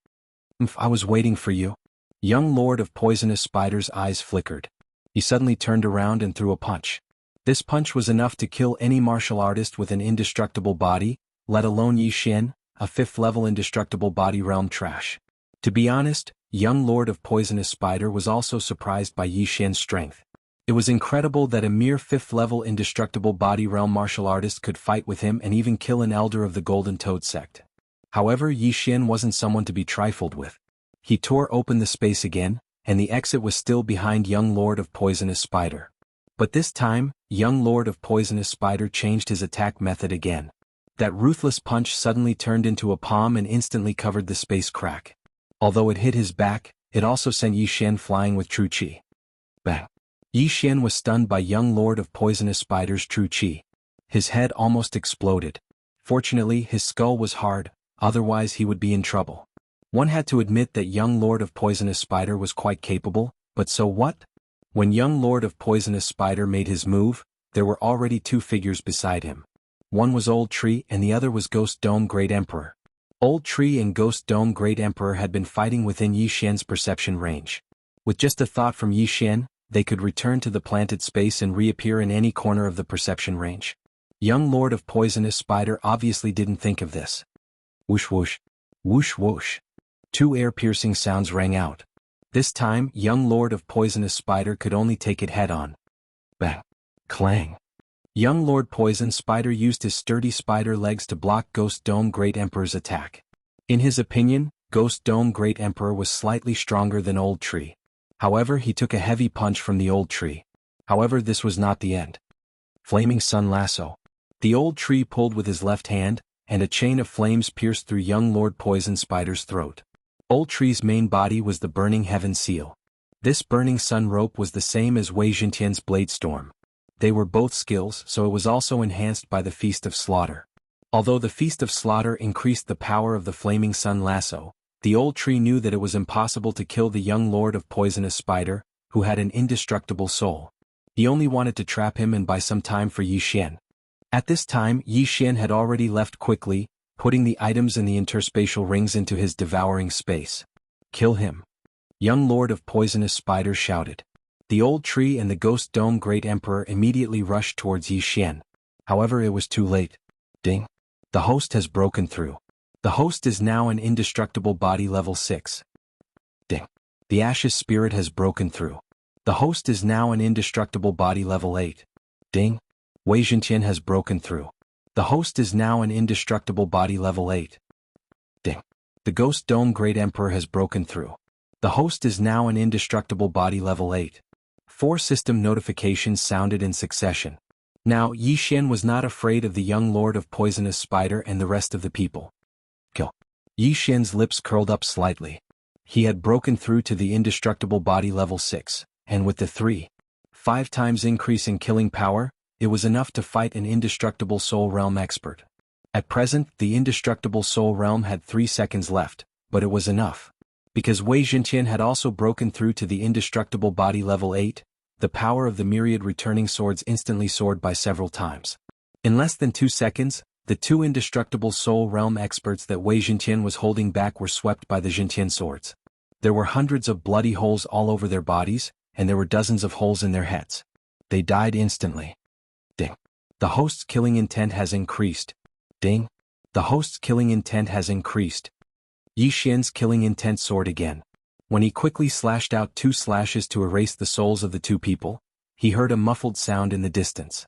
I was waiting for you. Young Lord of Poisonous Spider's eyes flickered. He suddenly turned around and threw a punch. This punch was enough to kill any martial artist with an indestructible body, let alone Yi Xian, a 5th-level indestructible body realm trash. To be honest, young Lord of Poisonous Spider was also surprised by Yi Xian's strength. It was incredible that a mere 5th-level indestructible body realm martial artist could fight with him and even kill an elder of the Golden Toad sect. However, Yi Xian wasn't someone to be trifled with. He tore open the space again, and the exit was still behind young Lord of Poisonous Spider. But this time, young Lord of Poisonous Spider changed his attack method again. That ruthless punch suddenly turned into a palm and instantly covered the space crack. Although it hit his back, it also sent Yi Xian flying with true chi. Bang! Yi Xian was stunned by young Lord of Poisonous Spider's true chi. His head almost exploded. Fortunately, his skull was hard, otherwise he would be in trouble. One had to admit that young Lord of Poisonous Spider was quite capable, but so what? When young Lord of Poisonous Spider made his move, there were already 2 figures beside him. One was Old Tree and the other was Ghost Dome Great Emperor. Old Tree and Ghost Dome Great Emperor had been fighting within Yi Xian's perception range. With just a thought from Yi Xian, they could return to the planted space and reappear in any corner of the perception range. Young Lord of Poisonous Spider obviously didn't think of this. Whoosh whoosh. Whoosh whoosh. 2 air-piercing sounds rang out. This time, young Lord of Poisonous Spider could only take it head-on. Bang! Clang! Young Lord Poison Spider used his sturdy spider legs to block Ghost Dome Great Emperor's attack. In his opinion, Ghost Dome Great Emperor was slightly stronger than Old Tree. However, he took a heavy punch from the Old Tree. However, this was not the end. Flaming Sun Lasso. The Old Tree pulled with his left hand, and a chain of flames pierced through young Lord Poison Spider's throat. Old Tree's main body was the Burning Heaven Seal. This Burning Sun rope was the same as Wei Jintian's Blade Storm. They were both skills, so it was also enhanced by the Feast of Slaughter. Although the Feast of Slaughter increased the power of the Flaming Sun Lasso, The old tree knew that it was impossible to kill the young lord of poisonous spider, who had an indestructible soul. He only wanted to trap him and buy some time for Yi Xian. At this time Yi Xian had already left quickly, putting the items in the interspatial rings into his devouring space. Kill him. Young lord of poisonous spider shouted. The old tree and the ghost dome great emperor immediately rushed towards Yi Xian. However, it was too late. Ding. The host has broken through. The host is now an indestructible body level 6. Ding. The ashes spirit has broken through. The host is now an indestructible body level 8. Ding. Wei Zhenqian has broken through. The host is now an indestructible body level 8. Ding. The ghost dome great emperor has broken through. The host is now an indestructible body level 8. 4 system notifications sounded in succession. Now Yi Xian was not afraid of the young lord of poisonous spider and the rest of the people. Kill. Yi Xian's lips curled up slightly. He had broken through to the indestructible body level 6, and with the 5 times increase in killing power, it was enough to fight an indestructible soul realm expert. At present, the indestructible soul realm had 3 seconds left, but it was enough. Because Wei Zhenqian had also broken through to the indestructible body level 8, the power of the myriad returning swords instantly soared by several times. In less than 2 seconds, the 2 indestructible soul realm experts that Wei Zhenqian was holding back were swept by the Zhenqian swords. There were hundreds of bloody holes all over their bodies, and there were dozens of holes in their heads. They died instantly. Ding. The host's killing intent has increased. Ding. The host's killing intent has increased. Yi Xian's killing intent soared again. When he quickly slashed out 2 slashes to erase the souls of the 2 people, he heard a muffled sound in the distance.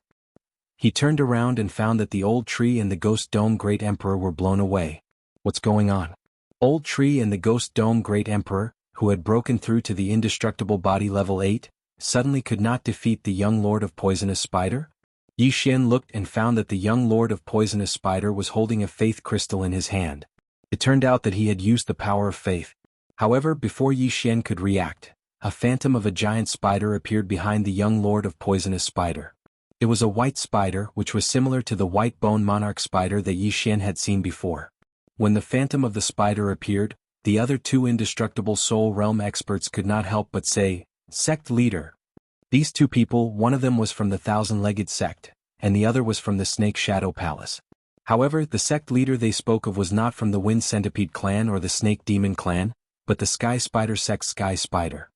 He turned around and found that the old tree and the ghost dome great emperor were blown away. What's going on? Old tree and the ghost dome great emperor, who had broken through to the indestructible body level 8, suddenly could not defeat the young lord of poisonous spider? Yi Xian looked and found that the young lord of poisonous spider was holding a faith crystal in his hand. It turned out that he had used the power of faith. However, before Yi Xian could react, a phantom of a giant spider appeared behind the young lord of poisonous spider. It was a white spider which was similar to the white bone monarch spider that Yi Xian had seen before. When the phantom of the spider appeared, the other 2 indestructible soul realm experts could not help but say, "Sect leader." These 2 people, one of them was from the thousand-legged sect, and the other was from the Snake Shadow Palace. However, the sect leader they spoke of was not from the Wind Centipede clan or the Snake Demon clan, but the Sky Spider sect Sky Spider.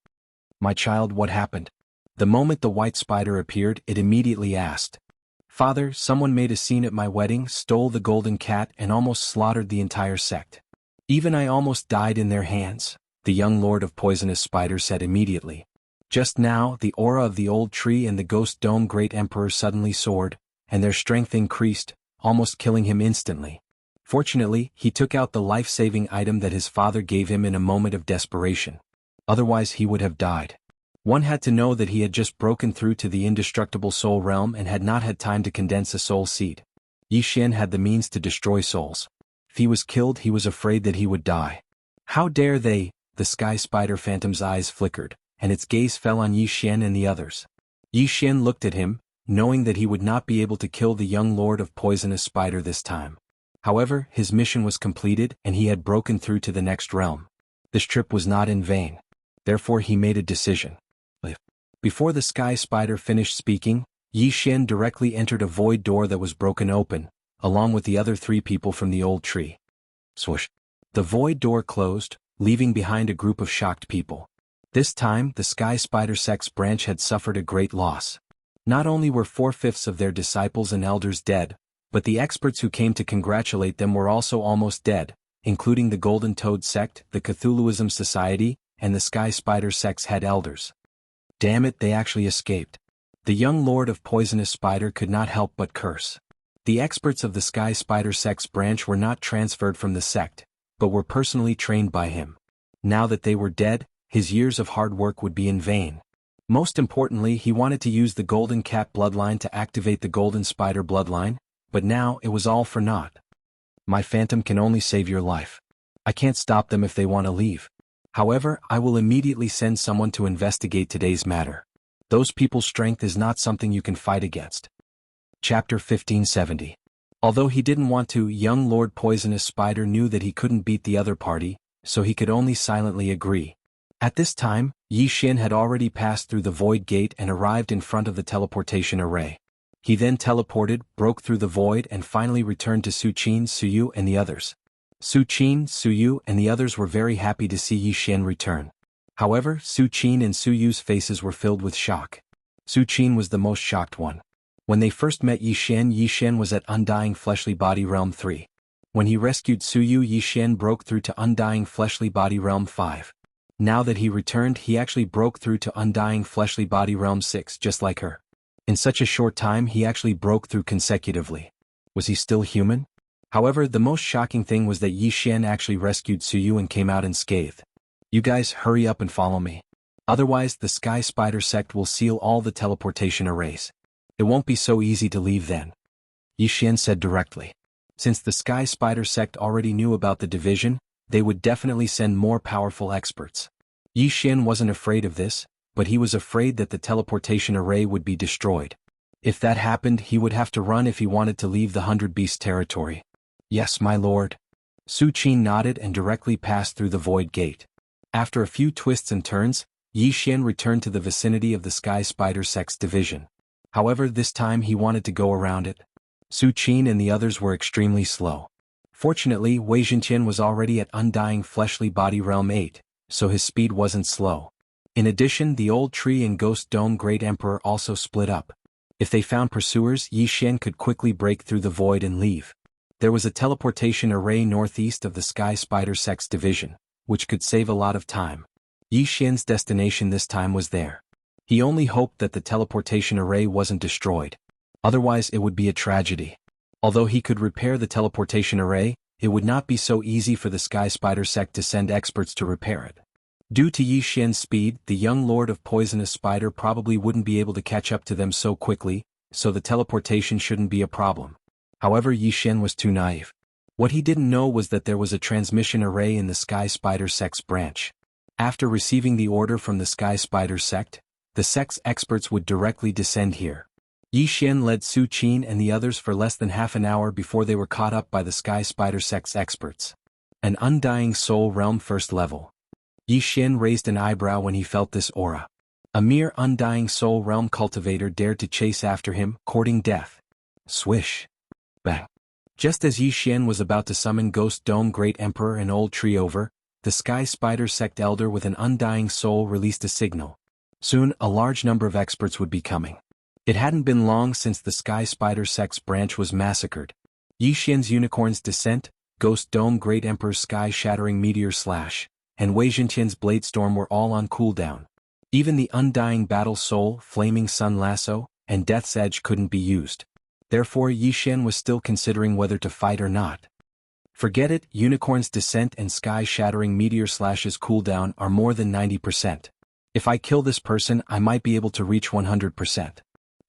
"My child, what happened?" The moment the white spider appeared, it immediately asked. "Father, someone made a scene at my wedding, stole the golden cat and almost slaughtered the entire sect. Even I almost died in their hands," the young lord of poisonous spider said immediately. Just now, the aura of the old tree and the ghost dome great emperor suddenly soared, and their strength increased, almost killing him instantly. Fortunately, he took out the life-saving item that his father gave him in a moment of desperation. Otherwise he would have died. One had to know that he had just broken through to the indestructible soul realm and had not had time to condense a soul seed. Yi Xian had the means to destroy souls. If he was killed, he was afraid that he would die. How dare they? The sky spider phantom's eyes flickered, and its gaze fell on Yi Xian and the others. Yi Xian looked at him, knowing that he would not be able to kill the young lord of poisonous spider this time. However, his mission was completed and he had broken through to the next realm. This trip was not in vain. Therefore he made a decision. Before the sky spider finished speaking, Yi Xian directly entered a void door that was broken open, along with the other 3 people from the old tree. Swoosh. The void door closed, leaving behind a group of shocked people. This time, the sky spider sect's branch had suffered a great loss. Not only were 4/5 of their disciples and elders dead, but the experts who came to congratulate them were also almost dead, including the Golden Toad sect, the Cthulhuism Society, and the Sky Spider sect's head elders. Damn it, they actually escaped. The young lord of poisonous spider could not help but curse. The experts of the Sky Spider sect's branch were not transferred from the sect, but were personally trained by him. Now that they were dead, his years of hard work would be in vain. Most importantly, he wanted to use the Golden Cat bloodline to activate the Golden Spider bloodline, but now it was all for naught. My phantom can only save your life. I can't stop them if they want to leave. However, I will immediately send someone to investigate today's matter. Those people's strength is not something you can fight against. Chapter 1570. Although he didn't want to, young Lord Poisonous Spider knew that he couldn't beat the other party, so he could only silently agree. At this time, Yi Xian had already passed through the void gate and arrived in front of the teleportation array. He then teleported, broke through the void and finally returned to Su Qin, Su Yu and the others. Su Qin, Su Yu and the others were very happy to see Yi Xian return. However, Su Qin and Su Yu's faces were filled with shock. Su Qin was the most shocked one. When they first met Yi Xian was at Undying Fleshly Body Realm 3. When he rescued Su Yu, Yi Xian broke through to Undying Fleshly Body Realm 5. Now that he returned, he actually broke through to Undying Fleshly Body Realm 6 just like her. In such a short time he actually broke through consecutively. Was he still human? However, the most shocking thing was that Yi Xian actually rescued Su Yu and came out unscathed. You guys hurry up and follow me. Otherwise the Sky Spider sect will seal all the teleportation arrays. It won't be so easy to leave then. Yi Xian said directly. Since the Sky Spider sect already knew about the division, they would definitely send more powerful experts. Yi Xian wasn't afraid of this, but he was afraid that the teleportation array would be destroyed. If that happened, he would have to run if he wanted to leave the 100 Beast territory. Yes, my lord. Su Qin nodded and directly passed through the void gate. After a few twists and turns, Yi Xian returned to the vicinity of the Sky Spider sect's division. However, this time he wanted to go around it. Su Qin and the others were extremely slow. Fortunately, Wei Zhenqian was already at Undying Fleshly Body Realm 8, so his speed wasn't slow. In addition, the Old Tree and Ghost Dome Great Emperor also split up. If they found pursuers, Yi Xian could quickly break through the void and leave. There was a teleportation array northeast of the Sky Spider sect's division, which could save a lot of time. Yi Xian's destination this time was there. He only hoped that the teleportation array wasn't destroyed. Otherwise it would be a tragedy. Although he could repair the teleportation array, it would not be so easy for the Sky Spider sect to send experts to repair it. Due to Yi Xian's speed, the young Lord of Poisonous Spider probably wouldn't be able to catch up to them so quickly, so the teleportation shouldn't be a problem. However, Yi Xian was too naive. What he didn't know was that there was a transmission array in the Sky Spider sect's branch. After receiving the order from the Sky Spider sect, the sect's experts would directly descend here. Yi Xian led Su Qin and the others for less than half an hour before they were caught up by the Sky Spider sect's experts. An Undying Soul Realm first level. Yi Xian raised an eyebrow when he felt this aura. A mere Undying Soul Realm cultivator dared to chase after him, courting death. Swish. Bang. Just as Yi Xian was about to summon Ghost Dome Great Emperor and Old Tree over, the Sky Spider sect elder with an undying soul released a signal. Soon, a large number of experts would be coming. It hadn't been long since the Sky Spider sect's branch was massacred. Yi Xian's Unicorn's Descent, Ghost Dome Great Emperor's Sky-Shattering Meteor Slash, and Wei Zhenqian's Blade Storm were all on cooldown. Even the Undying Battle Soul, Flaming Sun Lasso, and Death's Edge couldn't be used. Therefore Yi Xian was still considering whether to fight or not. Forget it, Unicorn's Descent and Sky-Shattering Meteor Slash's cooldown are more than 90%. If I kill this person, I might be able to reach 100%.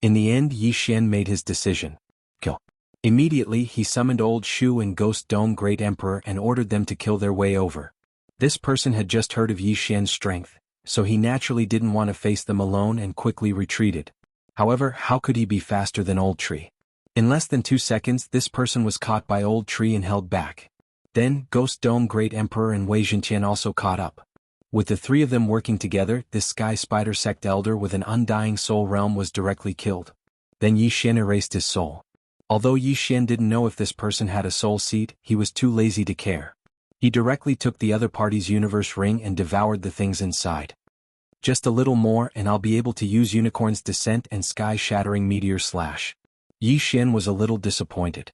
In the end, Yi Xian made his decision. Kill. Immediately he summoned Old Shu and Ghost Dome Great Emperor and ordered them to kill their way over. This person had just heard of Yi Xian's strength, so he naturally didn't want to face them alone and quickly retreated. However, how could he be faster than Old Tree? In less than 2 seconds this person was caught by Old Tree and held back. Then, Ghost Dome Great Emperor and Wei Zhenqian also caught up. With the three of them working together, this Sky Spider sect elder with an Undying Soul Realm was directly killed. Then Yi Xian erased his soul. Although Yi Xian didn't know if this person had a soul seed, he was too lazy to care. He directly took the other party's universe ring and devoured the things inside. Just a little more and I'll be able to use Unicorn's Descent and Sky-Shattering Meteor Slash. Yi Xian was a little disappointed.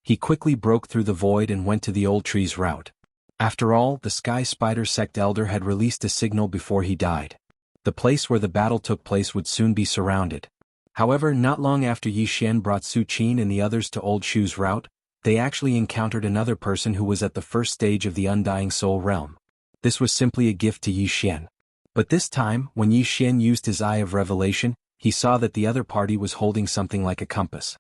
He quickly broke through the void and went to the Old Tree's route. After all, the Sky Spider sect elder had released a signal before he died. The place where the battle took place would soon be surrounded. However, not long after Yi Xian brought Su Qin and the others to Old Shu's route, they actually encountered another person who was at the first stage of the Undying Soul Realm. This was simply a gift to Yi Xian. But this time, when Yi Xian used his Eye of Revelation, he saw that the other party was holding something like a compass.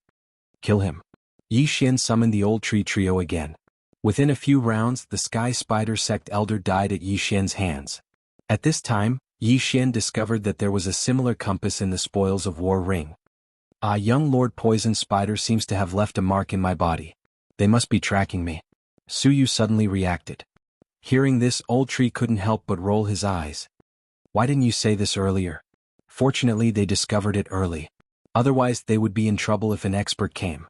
Kill him. Yi Xian summoned the Old Tree trio again. Within a few rounds, the Sky Spider sect elder died at Yi Xian's hands. At this time, Yi Xian discovered that there was a similar compass in the Spoils of War ring. Young Lord Poison Spider seems to have left a mark in my body. They must be tracking me. Su Yu suddenly reacted. Hearing this, Old Tree couldn't help but roll his eyes. Why didn't you say this earlier? Fortunately, they discovered it early. Otherwise, they would be in trouble if an expert came.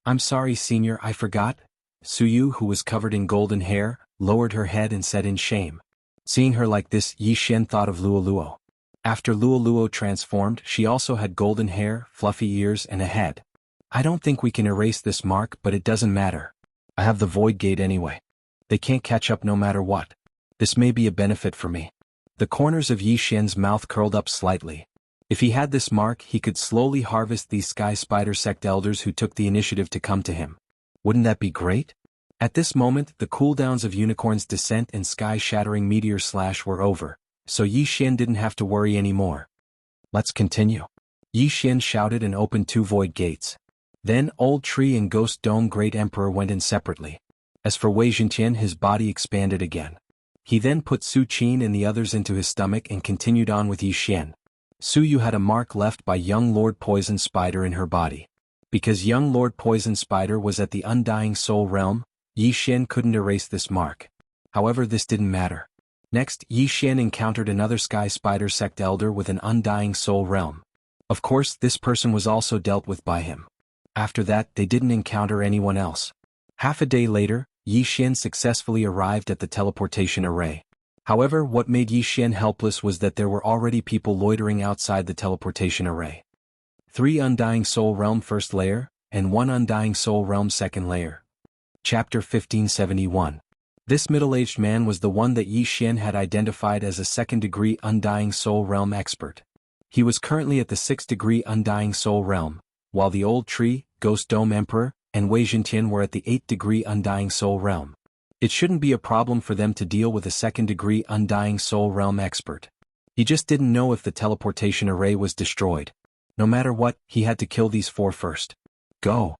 I'm sorry, Senior, I forgot. Suyu, who was covered in golden hair, lowered her head and said in shame. Seeing her like this, Yi Xian thought of Luoluo. After Luoluo transformed, she also had golden hair, fluffy ears and a head. I don't think we can erase this mark, but it doesn't matter. I have the Void Gate anyway. They can't catch up no matter what. This may be a benefit for me. The corners of Yi Xian's mouth curled up slightly. If he had this mark, he could slowly harvest these Sky Spider Sect elders who took the initiative to come to him. Wouldn't that be great? At this moment, the cooldowns of Unicorn's Descent and Sky-Shattering Meteor Slash were over, so Yi Xian didn't have to worry anymore. Let's continue. Yi Xian shouted and opened 2 void gates. Then Old Tree and Ghost Dome Great Emperor went in separately. As for Wei Zhenqian, his body expanded again. He then put Su Qin and the others into his stomach and continued on with Yi Xian. Su Yu had a mark left by Young Lord Poison Spider in her body. Because Young Lord Poison Spider was at the Undying Soul Realm, Yi Xian couldn't erase this mark. However, this didn't matter. Next, Yi Xian encountered another Sky Spider Sect Elder with an Undying Soul Realm. Of course, this person was also dealt with by him. After that, they didn't encounter anyone else. Half a day later, Yi Xian successfully arrived at the teleportation array. However, what made Yi Xian helpless was that there were already people loitering outside the teleportation array. 3 Undying Soul Realm First Layer, and 1 Undying Soul Realm Second Layer. Chapter 1571. This middle-aged man was the one that Yi Xian had identified as a 2nd degree Undying Soul Realm expert. He was currently at the 6th degree Undying Soul Realm, while the Old Tree, Ghost Dome Emperor, and Wei Zhenqian were at the 8th degree Undying Soul Realm. It shouldn't be a problem for them to deal with a 2nd degree Undying Soul Realm expert. He just didn't know if the teleportation array was destroyed. No matter what, he had to kill these 4 first. Go!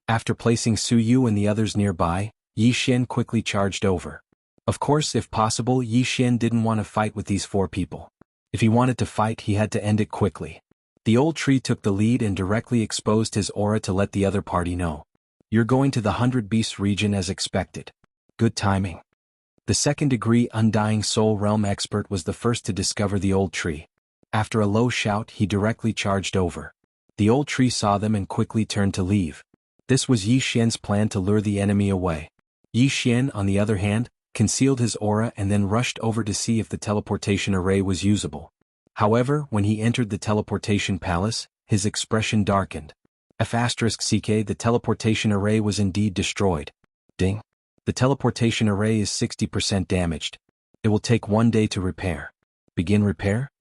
After placing Su Yu and the others nearby, Yi Xian quickly charged over. Of course, if possible, Yi Xian didn't want to fight with these 4 people. If he wanted to fight, he had to end it quickly. The Old Tree took the lead and directly exposed his aura to let the other party know. You're going to the 100 Beasts region as expected. Good timing. The 2nd degree Undying Soul Realm expert was the first to discover the Old Tree. After a low shout, he directly charged over. The Old Tree saw them and quickly turned to leave. This was Yi Xian's plan to lure the enemy away. Yi Xian, on the other hand, concealed his aura and then rushed over to see if the teleportation array was usable. However, when he entered the teleportation palace, his expression darkened. *CK The teleportation array was indeed destroyed. Ding. The teleportation array is 60% damaged. It will take 1 day to repair. Begin repair?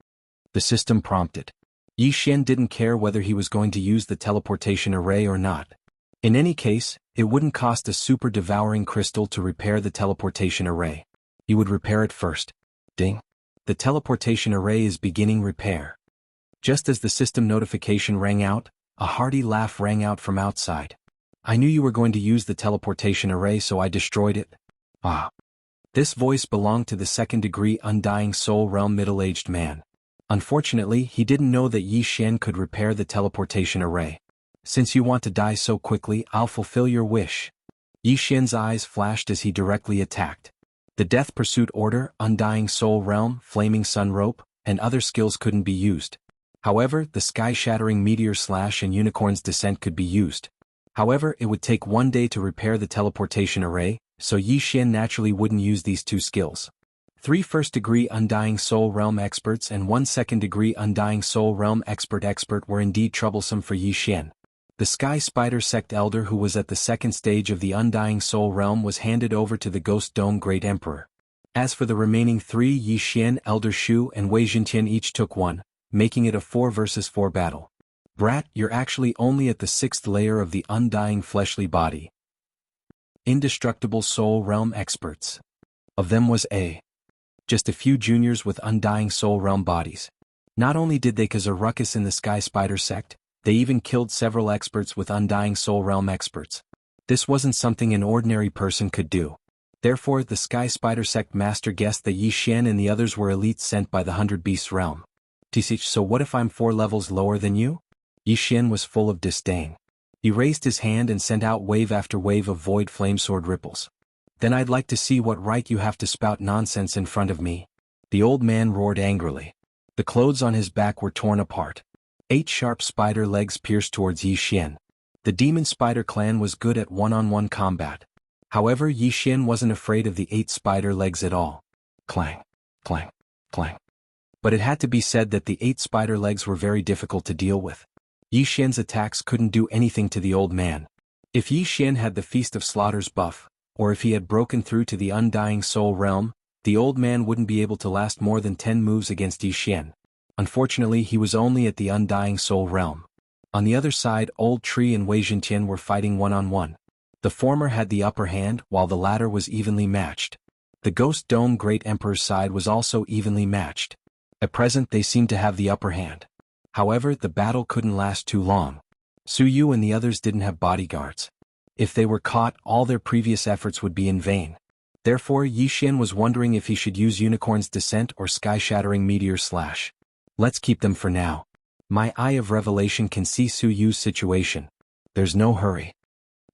The system prompted. Yi Xian didn't care whether he was going to use the teleportation array or not. In any case, it wouldn't cost a super devouring crystal to repair the teleportation array. He would repair it first. Ding. The teleportation array is beginning repair. Just as the system notification rang out, a hearty laugh rang out from outside. I knew you were going to use the teleportation array, so I destroyed it. Ah. This voice belonged to the 2nd degree Undying Soul Realm middle-aged man. Unfortunately, he didn't know that Yi Xian could repair the teleportation array. Since you want to die so quickly, I'll fulfill your wish. Yi Xian's eyes flashed as he directly attacked. The Death Pursuit Order, Undying Soul Realm, Flaming Sun Rope, and other skills couldn't be used. However, the Sky-Shattering Meteor Slash and Unicorn's Descent could be used. However, it would take 1 day to repair the teleportation array, so Yi Xian naturally wouldn't use these 2 skills. 3 1st-degree Undying Soul Realm experts and 1 2nd-degree Undying Soul Realm expert were indeed troublesome for Yi Xian. The Sky Spider Sect Elder who was at the 2nd stage of the Undying Soul Realm was handed over to the Ghost Dome Great Emperor. As for the remaining 3, Yi Xian, Elder Shu and Wei Zhenqian each took 1, making it a 4 versus 4 battle. Brat, you're actually only at the 6th layer of the Undying Fleshly Body. Indestructible Soul Realm experts. Of them was just a few juniors with Undying Soul Realm bodies. Not only did they cause a ruckus in the Sky Spider Sect, they even killed several experts with Undying Soul Realm experts. This wasn't something an ordinary person could do. Therefore, the Sky Spider Sect master guessed that Yi Xian and the others were elites sent by the 100 Beasts realm. So what if I'm 4 levels lower than you? Yi Xian was full of disdain. He raised his hand and sent out wave after wave of void flamesword ripples. Then I'd like to see what right you have to spout nonsense in front of me. The old man roared angrily. The clothes on his back were torn apart. 8 sharp spider legs pierced towards Yi Xian. The demon spider clan was good at one-on-one combat. However, Yi Xian wasn't afraid of the 8 spider legs at all. Clang, clang, clang. But it had to be said that the 8 spider legs were very difficult to deal with. Yi Xian's attacks couldn't do anything to the old man. If Yi Xian had the Feast of Slaughter's buff, or if he had broken through to the Undying Soul realm, the old man wouldn't be able to last more than 10 moves against Yi Xian. Unfortunately, he was only at the Undying Soul realm. On the other side, Old Tree and Wei Zhentian were fighting one-on-one. The former had the upper hand, while the latter was evenly matched. The Ghost Dome Great Emperor's side was also evenly matched. At present they seemed to have the upper hand. However, the battle couldn't last too long. Su Yu and the others didn't have bodyguards. If they were caught, all their previous efforts would be in vain. Therefore, Yi Xian was wondering if he should use Unicorn's Descent or Sky-Shattering Meteor Slash. Let's keep them for now. My Eye of Revelation can see Su Yu's situation. There's no hurry.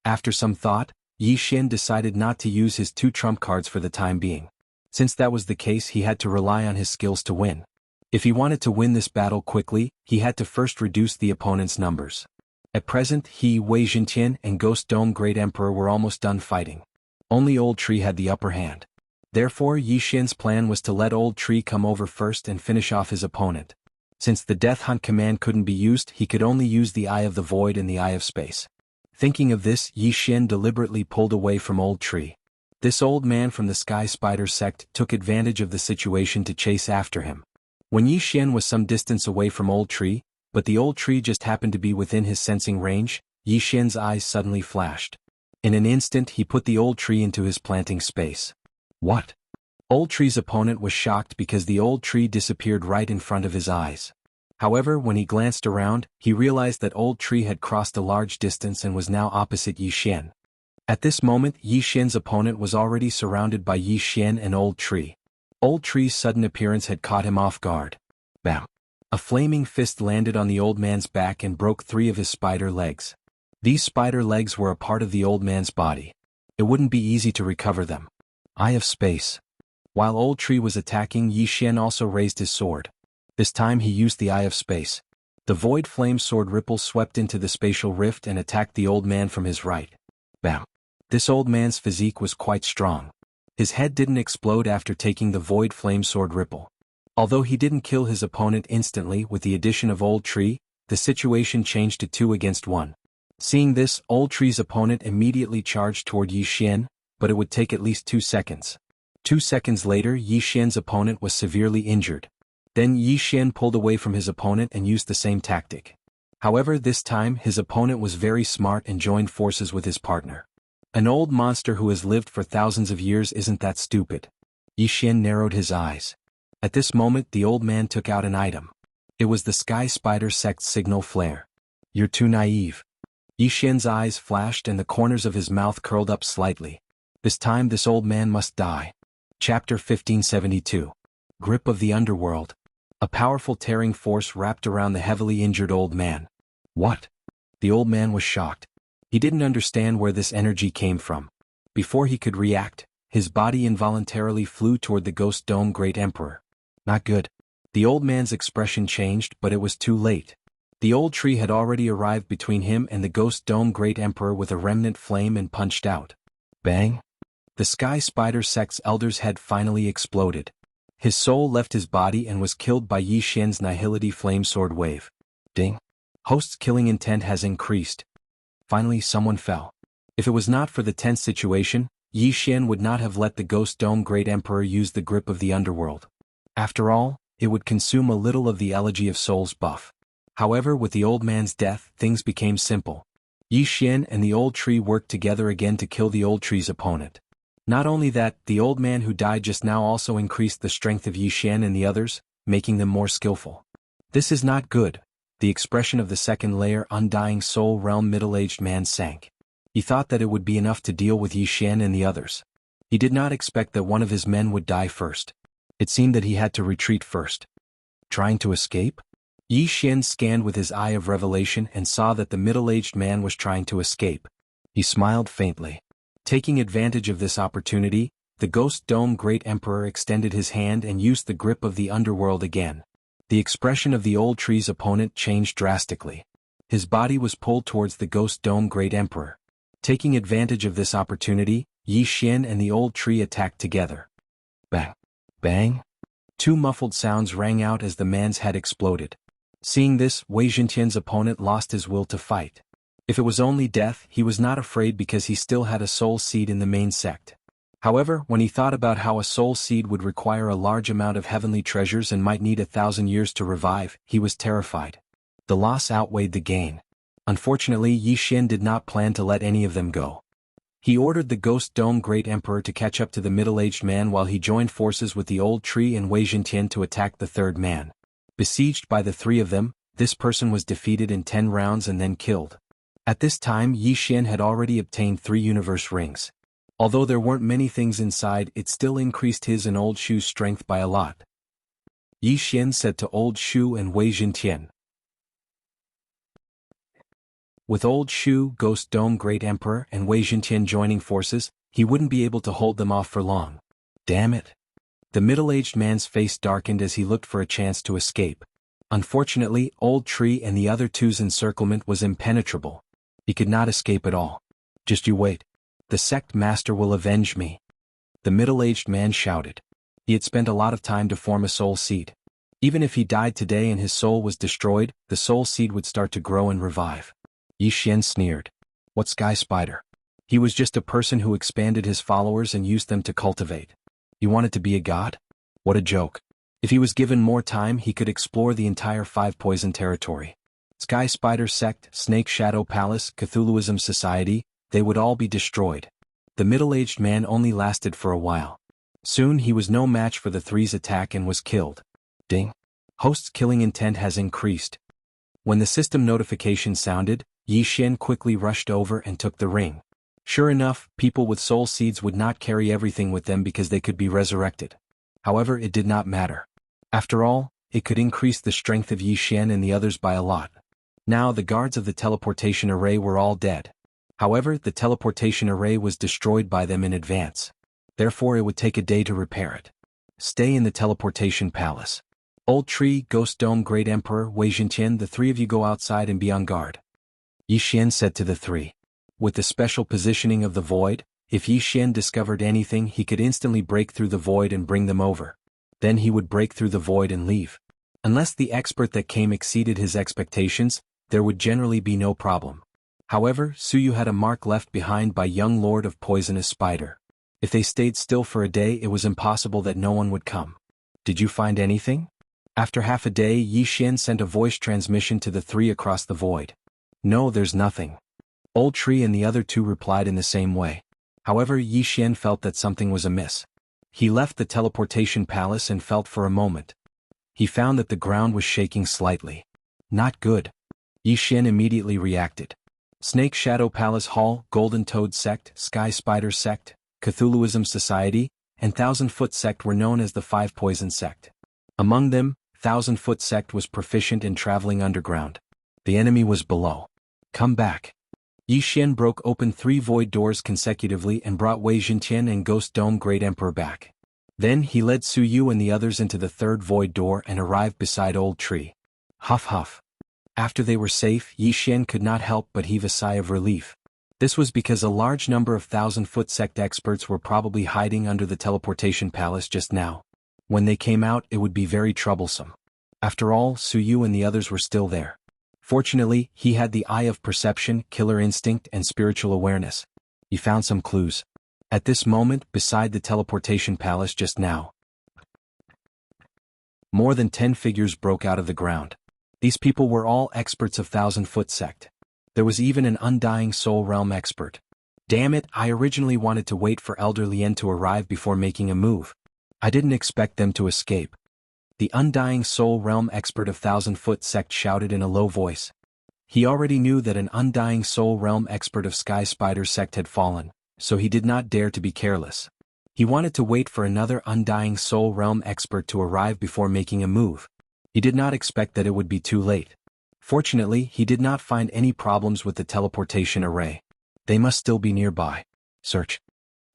After some thought, Yi Xian decided not to use his 2 trump cards for the time being. Since that was the case, he had to rely on his skills to win. If he wanted to win this battle quickly, he had to first reduce the opponent's numbers. At present, he, Wei Zhentian, and Ghost Dome Great Emperor were almost done fighting. Only Old Tree had the upper hand. Therefore, Yi Xian's plan was to let Old Tree come over first and finish off his opponent. Since the Death Hunt command couldn't be used, he could only use the Eye of the Void and the Eye of Space. Thinking of this, Yi Xian deliberately pulled away from Old Tree. This old man from the Sky Spider sect took advantage of the situation to chase after him. When Yi Xian was some distance away from Old Tree, but the Old Tree just happened to be within his sensing range, Yi Xian's eyes suddenly flashed. In an instant he put the Old Tree into his planting space. What? Old Tree's opponent was shocked because the Old Tree disappeared right in front of his eyes. However, when he glanced around, he realized that Old Tree had crossed a large distance and was now opposite Yi Xian. At this moment, Yi Xian's opponent was already surrounded by Yi Xian and Old Tree. Old Tree's sudden appearance had caught him off guard. Bam! A flaming fist landed on the old man's back and broke 3 of his spider legs. These spider legs were a part of the old man's body. It wouldn't be easy to recover them. Eye of Space. While Old Tree was attacking, Yi Xian also raised his sword. This time he used the Eye of Space. The void flame sword ripple swept into the spatial rift and attacked the old man from his right. Bam! This old man's physique was quite strong. His head didn't explode after taking the void flame sword ripple. Although he didn't kill his opponent instantly with the addition of Old Tree, the situation changed to 2 against 1. Seeing this, Old Tree's opponent immediately charged toward Yi Xian, but it would take at least 2 seconds. 2 seconds later, Yi Xian's opponent was severely injured. Then Yi Xian pulled away from his opponent and used the same tactic. However, this time his opponent was very smart and joined forces with his partner. An old monster who has lived for thousands of years isn't that stupid. Yi Xian narrowed his eyes. At this moment the old man took out an item. It was the Sky Spider sect's signal flare. You're too naive. Yi Xian's eyes flashed and the corners of his mouth curled up slightly. This time this old man must die. Chapter 1572. Grip of the Underworld. A powerful tearing force wrapped around the heavily injured old man. What? The old man was shocked. He didn't understand where this energy came from. Before he could react, his body involuntarily flew toward the Ghost Dome Great Emperor. Not good. The old man's expression changed, but it was too late. The Old Tree had already arrived between him and the Ghost Dome Great Emperor with a remnant flame and punched out. Bang! The Sky Spider sect's elder's head finally exploded. His soul left his body and was killed by Yi Xian's Nihility Flame Sword Wave. Ding! Host's killing intent has increased. Finally someone fell. If it was not for the tense situation, Yi Xian would not have let the Ghost Dome Great Emperor use the grip of the underworld. After all, it would consume a little of the Elegy of Souls buff. However, with the old man's death, things became simple. Yi Xian and the Old Tree worked together again to kill the Old Tree's opponent. Not only that, the old man who died just now also increased the strength of Yi Xian and the others, making them more skillful. This is not good. The expression of the second layer Undying Soul Realm middle-aged man sank. He thought that it would be enough to deal with Yi Xian and the others. He did not expect that one of his men would die first. It seemed that he had to retreat first. Trying to escape? Yi Xian scanned with his Eye of Revelation and saw that the middle-aged man was trying to escape. He smiled faintly. Taking advantage of this opportunity, the Ghost Dome Great Emperor extended his hand and used the grip of the underworld again. The expression of the old tree's opponent changed drastically. His body was pulled towards the Ghost Dome Great Emperor. Taking advantage of this opportunity, Yi Xian and the old tree attacked together. Bang! Bang! Two muffled sounds rang out as the man's head exploded. Seeing this, Wei Jintian's opponent lost his will to fight. If it was only death, he was not afraid because he still had a soul seed in the main sect. However, when he thought about how a soul seed would require a large amount of heavenly treasures and might need 1,000 years to revive, he was terrified. The loss outweighed the gain. Unfortunately, Yi Xian did not plan to let any of them go. He ordered the Ghost Dome Great Emperor to catch up to the middle-aged man while he joined forces with the old tree and Wei Jintian to attack the third man. Besieged by the three of them, this person was defeated in 10 rounds and then killed. At this time, Yi Xian had already obtained 3 universe rings. Although there weren't many things inside, it still increased his and Old Shu's strength by a lot. Yi Xian said to Old Shu and Wei Jintian. With Old Shu, Ghost Dome Great Emperor, and Wei Jintian joining forces, he wouldn't be able to hold them off for long. Damn it! The middle-aged man's face darkened as he looked for a chance to escape. Unfortunately, Old Tree and the other two's encirclement was impenetrable. He could not escape at all. Just you wait. The sect master will avenge me. The middle-aged man shouted. He had spent a lot of time to form a soul seed. Even if he died today and his soul was destroyed, the soul seed would start to grow and revive. Yi Xian sneered. What Sky Spider? He was just a person who expanded his followers and used them to cultivate. He wanted to be a god? What a joke. If he was given more time, he could explore the entire 5 Poison territory. Sky Spider Sect, Snake Shadow Palace, Cthulhuism Society, they would all be destroyed. The middle-aged man only lasted for a while. Soon he was no match for the three's attack and was killed. Ding. Host's killing intent has increased. When the system notification sounded, Yi Xian quickly rushed over and took the ring. Sure enough, people with soul seeds would not carry everything with them because they could be resurrected. However, it did not matter. After all, it could increase the strength of Yi Xian and the others by a lot. Now the guards of the teleportation array were all dead. However, the teleportation array was destroyed by them in advance. Therefore it would take a day to repair it. Stay in the teleportation palace. Old Tree, Ghost Dome Great Emperor, Wei Jintian, the 3 of you go outside and be on guard. Yi Xian said to the 3. With the special positioning of the void, if Yi Xian discovered anything he could instantly break through the void and bring them over. Then he would break through the void and leave. Unless the expert that came exceeded his expectations, there would generally be no problem. However, Suyu had a mark left behind by young Lord of Poisonous Spider. If they stayed still for a day, it was impossible that no one would come. Did you find anything? After half a day, Yi Xian sent a voice transmission to the 3 across the void. No, there's nothing. Old Tree and the other 2 replied in the same way. However, Yi Xian felt that something was amiss. He left the teleportation palace and felt for a moment. He found that the ground was shaking slightly. Not good. Yi Xian immediately reacted. Snake Shadow Palace Hall, Golden Toad Sect, Sky Spider Sect, Cthulhuism Society, and 1000-Foot Sect were known as the 5 Poison Sect. Among them, 1000-Foot Sect was proficient in traveling underground. The enemy was below. Come back. Yi Xian broke open 3 void doors consecutively and brought Wei Jintian and Ghost Dome Great Emperor back. Then he led Su Yu and the others into the 3rd void door and arrived beside Old Tree. Huff huff. After they were safe, Yi Xian could not help but heave a sigh of relief. This was because a large number of 1000-Foot Sect experts were probably hiding under the teleportation palace just now. When they came out, it would be very troublesome. After all, Su Yu and the others were still there. Fortunately, he had the eye of perception, killer instinct, and spiritual awareness. He found some clues. At this moment, beside the teleportation palace just now, more than 10 figures broke out of the ground. These people were all experts of 1000-Foot Sect. There was even an Undying Soul Realm expert. Damn it, I originally wanted to wait for Elder Lien to arrive before making a move. I didn't expect them to escape. The Undying Soul Realm expert of 1000-Foot Sect shouted in a low voice. He already knew that an Undying Soul Realm expert of Sky Spider Sect had fallen, so he did not dare to be careless. He wanted to wait for another Undying Soul Realm expert to arrive before making a move. He did not expect that it would be too late. Fortunately, he did not find any problems with the teleportation array. They must still be nearby. Search.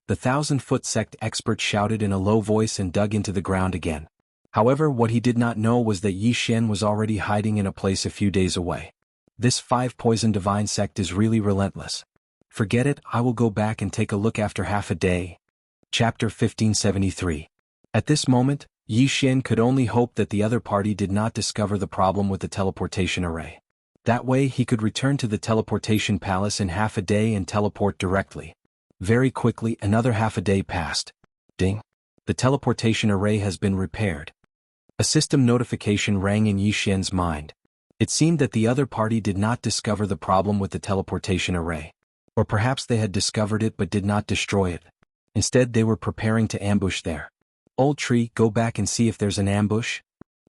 The 1,000-foot sect expert shouted in a low voice and dug into the ground again. However, what he did not know was that Yi Xian was already hiding in a place a few days away. This 5-poison divine sect is really relentless. Forget it, I will go back and take a look after half a day. Chapter 1573. At this moment, Yi Xian could only hope that the other party did not discover the problem with the teleportation array. That way he could return to the teleportation palace in half a day and teleport directly. Very quickly, another half a day passed. Ding! The teleportation array has been repaired. A system notification rang in Yi Xian's mind. It seemed that the other party did not discover the problem with the teleportation array. Or perhaps they had discovered it but did not destroy it. Instead, they were preparing to ambush there. Old Tree, go back and see if there's an ambush.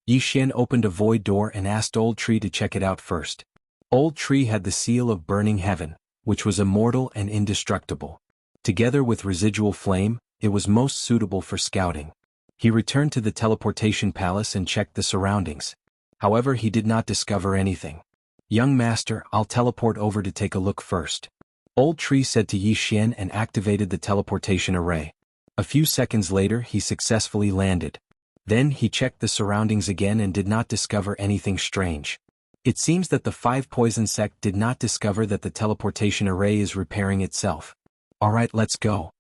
Yi Xian opened a void door and asked Old Tree to check it out first. Old Tree had the seal of burning heaven, which was immortal and indestructible. Together with residual flame, it was most suitable for scouting. He returned to the teleportation palace and checked the surroundings. However, he did not discover anything. Young master, I'll teleport over to take a look first. Old Tree said to Yi Xian and activated the teleportation array. A few seconds later, he successfully landed. Then he checked the surroundings again and did not discover anything strange. It seems that the 5-poison sect did not discover that the teleportation array is repairing itself. Alright, let's go.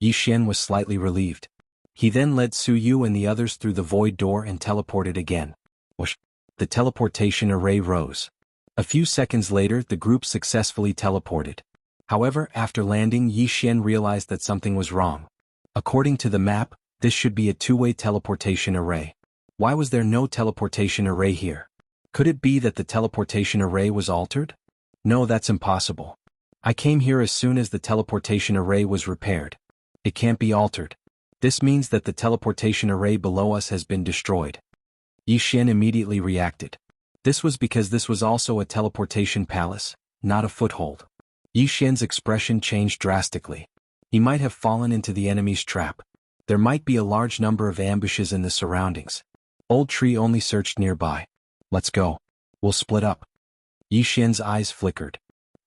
Yi Xian was slightly relieved. He then led Su Yu and the others through the void door and teleported again. Whoosh! The teleportation array rose. A few seconds later, the group successfully teleported. However, after landing, Yi Xian realized that something was wrong. According to the map, this should be a 2-way teleportation array. Why was there no teleportation array here? Could it be that the teleportation array was altered? No, that's impossible. I came here as soon as the teleportation array was repaired. It can't be altered. This means that the teleportation array below us has been destroyed. Yi Xian immediately reacted. This was because this was also a teleportation palace, not a foothold. Yi Xian's expression changed drastically. He might have fallen into the enemy's trap. There might be a large number of ambushes in the surroundings. Old Tree only searched nearby. Let's go. We'll split up. Yi Xian's eyes flickered.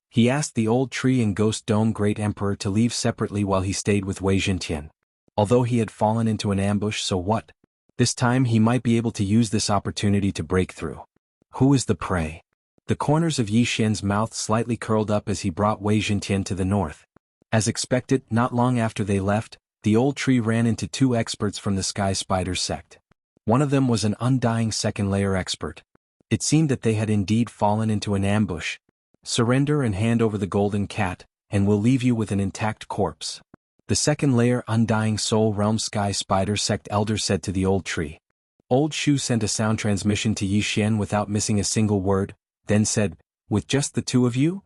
He asked the Old Tree and Ghost Dome Great Emperor to leave separately while he stayed with Wei Zhentian. Although he had fallen into an ambush, so what? This time he might be able to use this opportunity to break through. Who is the prey? The corners of Yi Xian's mouth slightly curled up as he brought Wei Zhentian to the north. As expected, not long after they left, the Old Tree ran into 2 experts from the Sky Spider sect. One of them was an undying second-layer expert. It seemed that they had indeed fallen into an ambush. Surrender and hand over the golden cat, and we'll leave you with an intact corpse. The second-layer Undying Soul Realm Sky Spider sect elder said to the Old Tree. Old Shu sent a sound transmission to Yi Xian without missing a single word, then said, with just the 2 of you?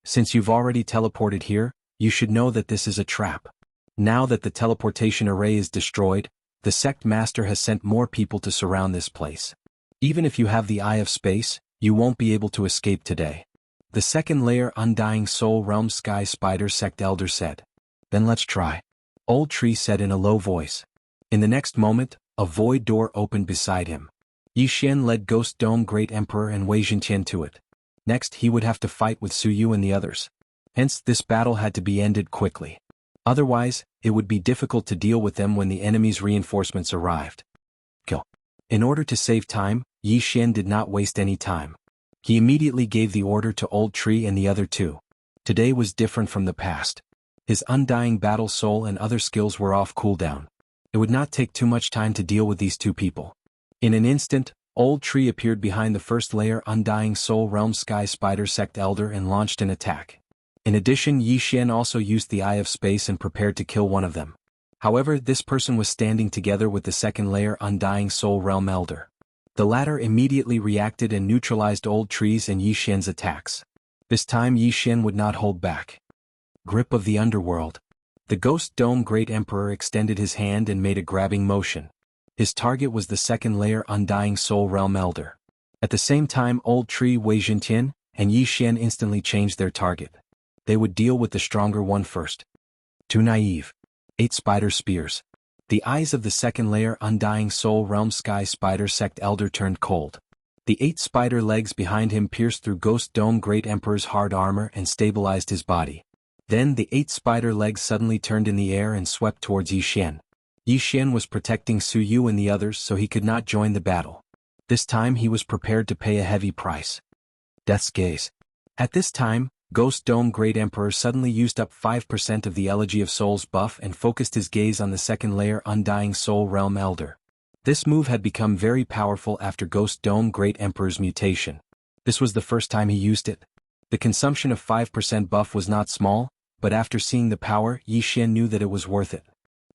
Since you've already teleported here, you should know that this is a trap. Now that the teleportation array is destroyed, the sect master has sent more people to surround this place. Even if you have the Eye of Space, you won't be able to escape today. The second-layer Undying Soul Realm Sky Spider sect elder said. Then let's try. Old Tree said in a low voice. In the next moment, a void door opened beside him. Yi Xian led Ghost Dome Great Emperor and Wei Zhentian to it. Next, he would have to fight with Su Yu and the others. Hence, this battle had to be ended quickly. Otherwise, it would be difficult to deal with them when the enemy's reinforcements arrived. Go. In order to save time, Yi Xian did not waste any time. He immediately gave the order to Old Tree and the other 2. Today was different from the past. His undying battle soul and other skills were off cooldown. It would not take too much time to deal with these 2 people. In an instant, Old Tree appeared behind the first-layer Undying Soul Realm Sky Spider sect elder and launched an attack. In addition, Yi Xian also used the Eye of Space and prepared to kill one of them. However, this person was standing together with the second-layer Undying Soul Realm elder. The latter immediately reacted and neutralized Old Tree's and Yi Xian's attacks. This time Yi Xian would not hold back. Grip of the Underworld. The Ghost Dome Great Emperor extended his hand and made a grabbing motion. His target was the second-layer Undying Soul Realm elder. At the same time, Old Tree, Wei Zhentian, and Yi Xian instantly changed their target. They would deal with the stronger one first. Too naive. 8 spider spears. The eyes of the second-layer Undying Soul Realm Sky Spider sect elder turned cold. The 8 spider legs behind him pierced through Ghost Dome Great Emperor's hard armor and stabilized his body. Then the 8 spider legs suddenly turned in the air and swept towards Yi Xian. Yi Xian was protecting Su Yu and the others so he could not join the battle. This time he was prepared to pay a heavy price. Death's Gaze. At this time, Ghost Dome Great Emperor suddenly used up 5% of the Elegy of Souls buff and focused his gaze on the second layer Undying Soul Realm Elder. This move had become very powerful after Ghost Dome Great Emperor's mutation. This was the first time he used it. The consumption of 5% buff was not small, but after seeing the power, Yi Xian knew that it was worth it.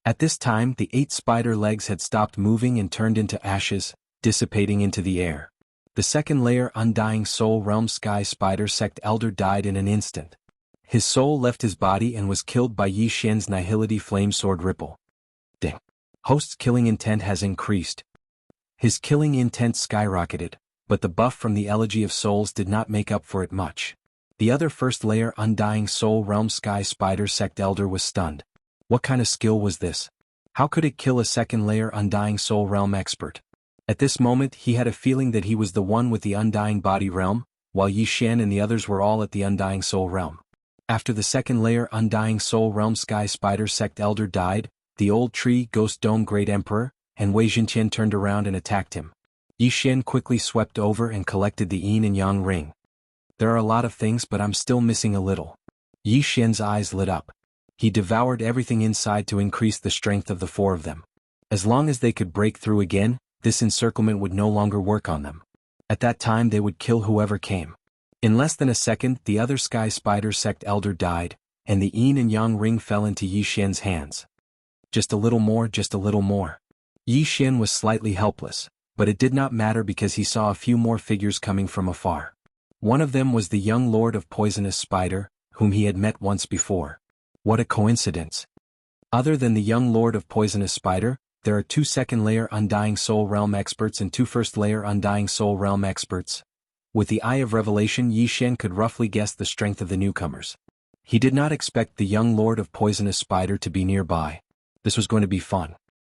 At this time the 8 spider legs had stopped moving and turned into ashes, dissipating into the air. The second layer Undying Soul Realm Sky Spider Sect Elder died in an instant. His soul left his body and was killed by Yi Xian's Nihility Flame Sword Ripple. Ding. Host's killing intent has increased. His killing intent skyrocketed, but the buff from the Elegy of Souls did not make up for it much. The other first layer Undying Soul Realm Sky Spider Sect Elder was stunned. What kind of skill was this? How could it kill a second layer Undying Soul Realm expert? At this moment he had a feeling that he was the one with the Undying Body Realm, while Yi Xian and the others were all at the Undying Soul Realm. After the second layer Undying Soul Realm Sky Spider Sect Elder died, the old tree Ghost Dome Great Emperor, and Wei Jinqian turned around and attacked him. Yi Xian quickly swept over and collected the Yin and Yang ring. There are a lot of things but I'm still missing a little. Yi Xian's eyes lit up. He devoured everything inside to increase the strength of the 4 of them. As long as they could break through again, this encirclement would no longer work on them. At that time they would kill whoever came. In less than a second the other Sky Spider Sect Elder died, and the Yin and Yang ring fell into Yi Xian's hands. Just a little more, just a little more. Yi Xian was slightly helpless, but it did not matter because he saw a few more figures coming from afar. One of them was the young Lord of Poisonous Spider, whom he had met once before. What a coincidence. Other than the young Lord of Poisonous Spider, there are 2 second-layer Undying Soul Realm experts and 2 first-layer Undying Soul Realm experts. With the Eye of Revelation Yi Xian could roughly guess the strength of the newcomers. He did not expect the young Lord of Poisonous Spider to be nearby. This was going to be fun.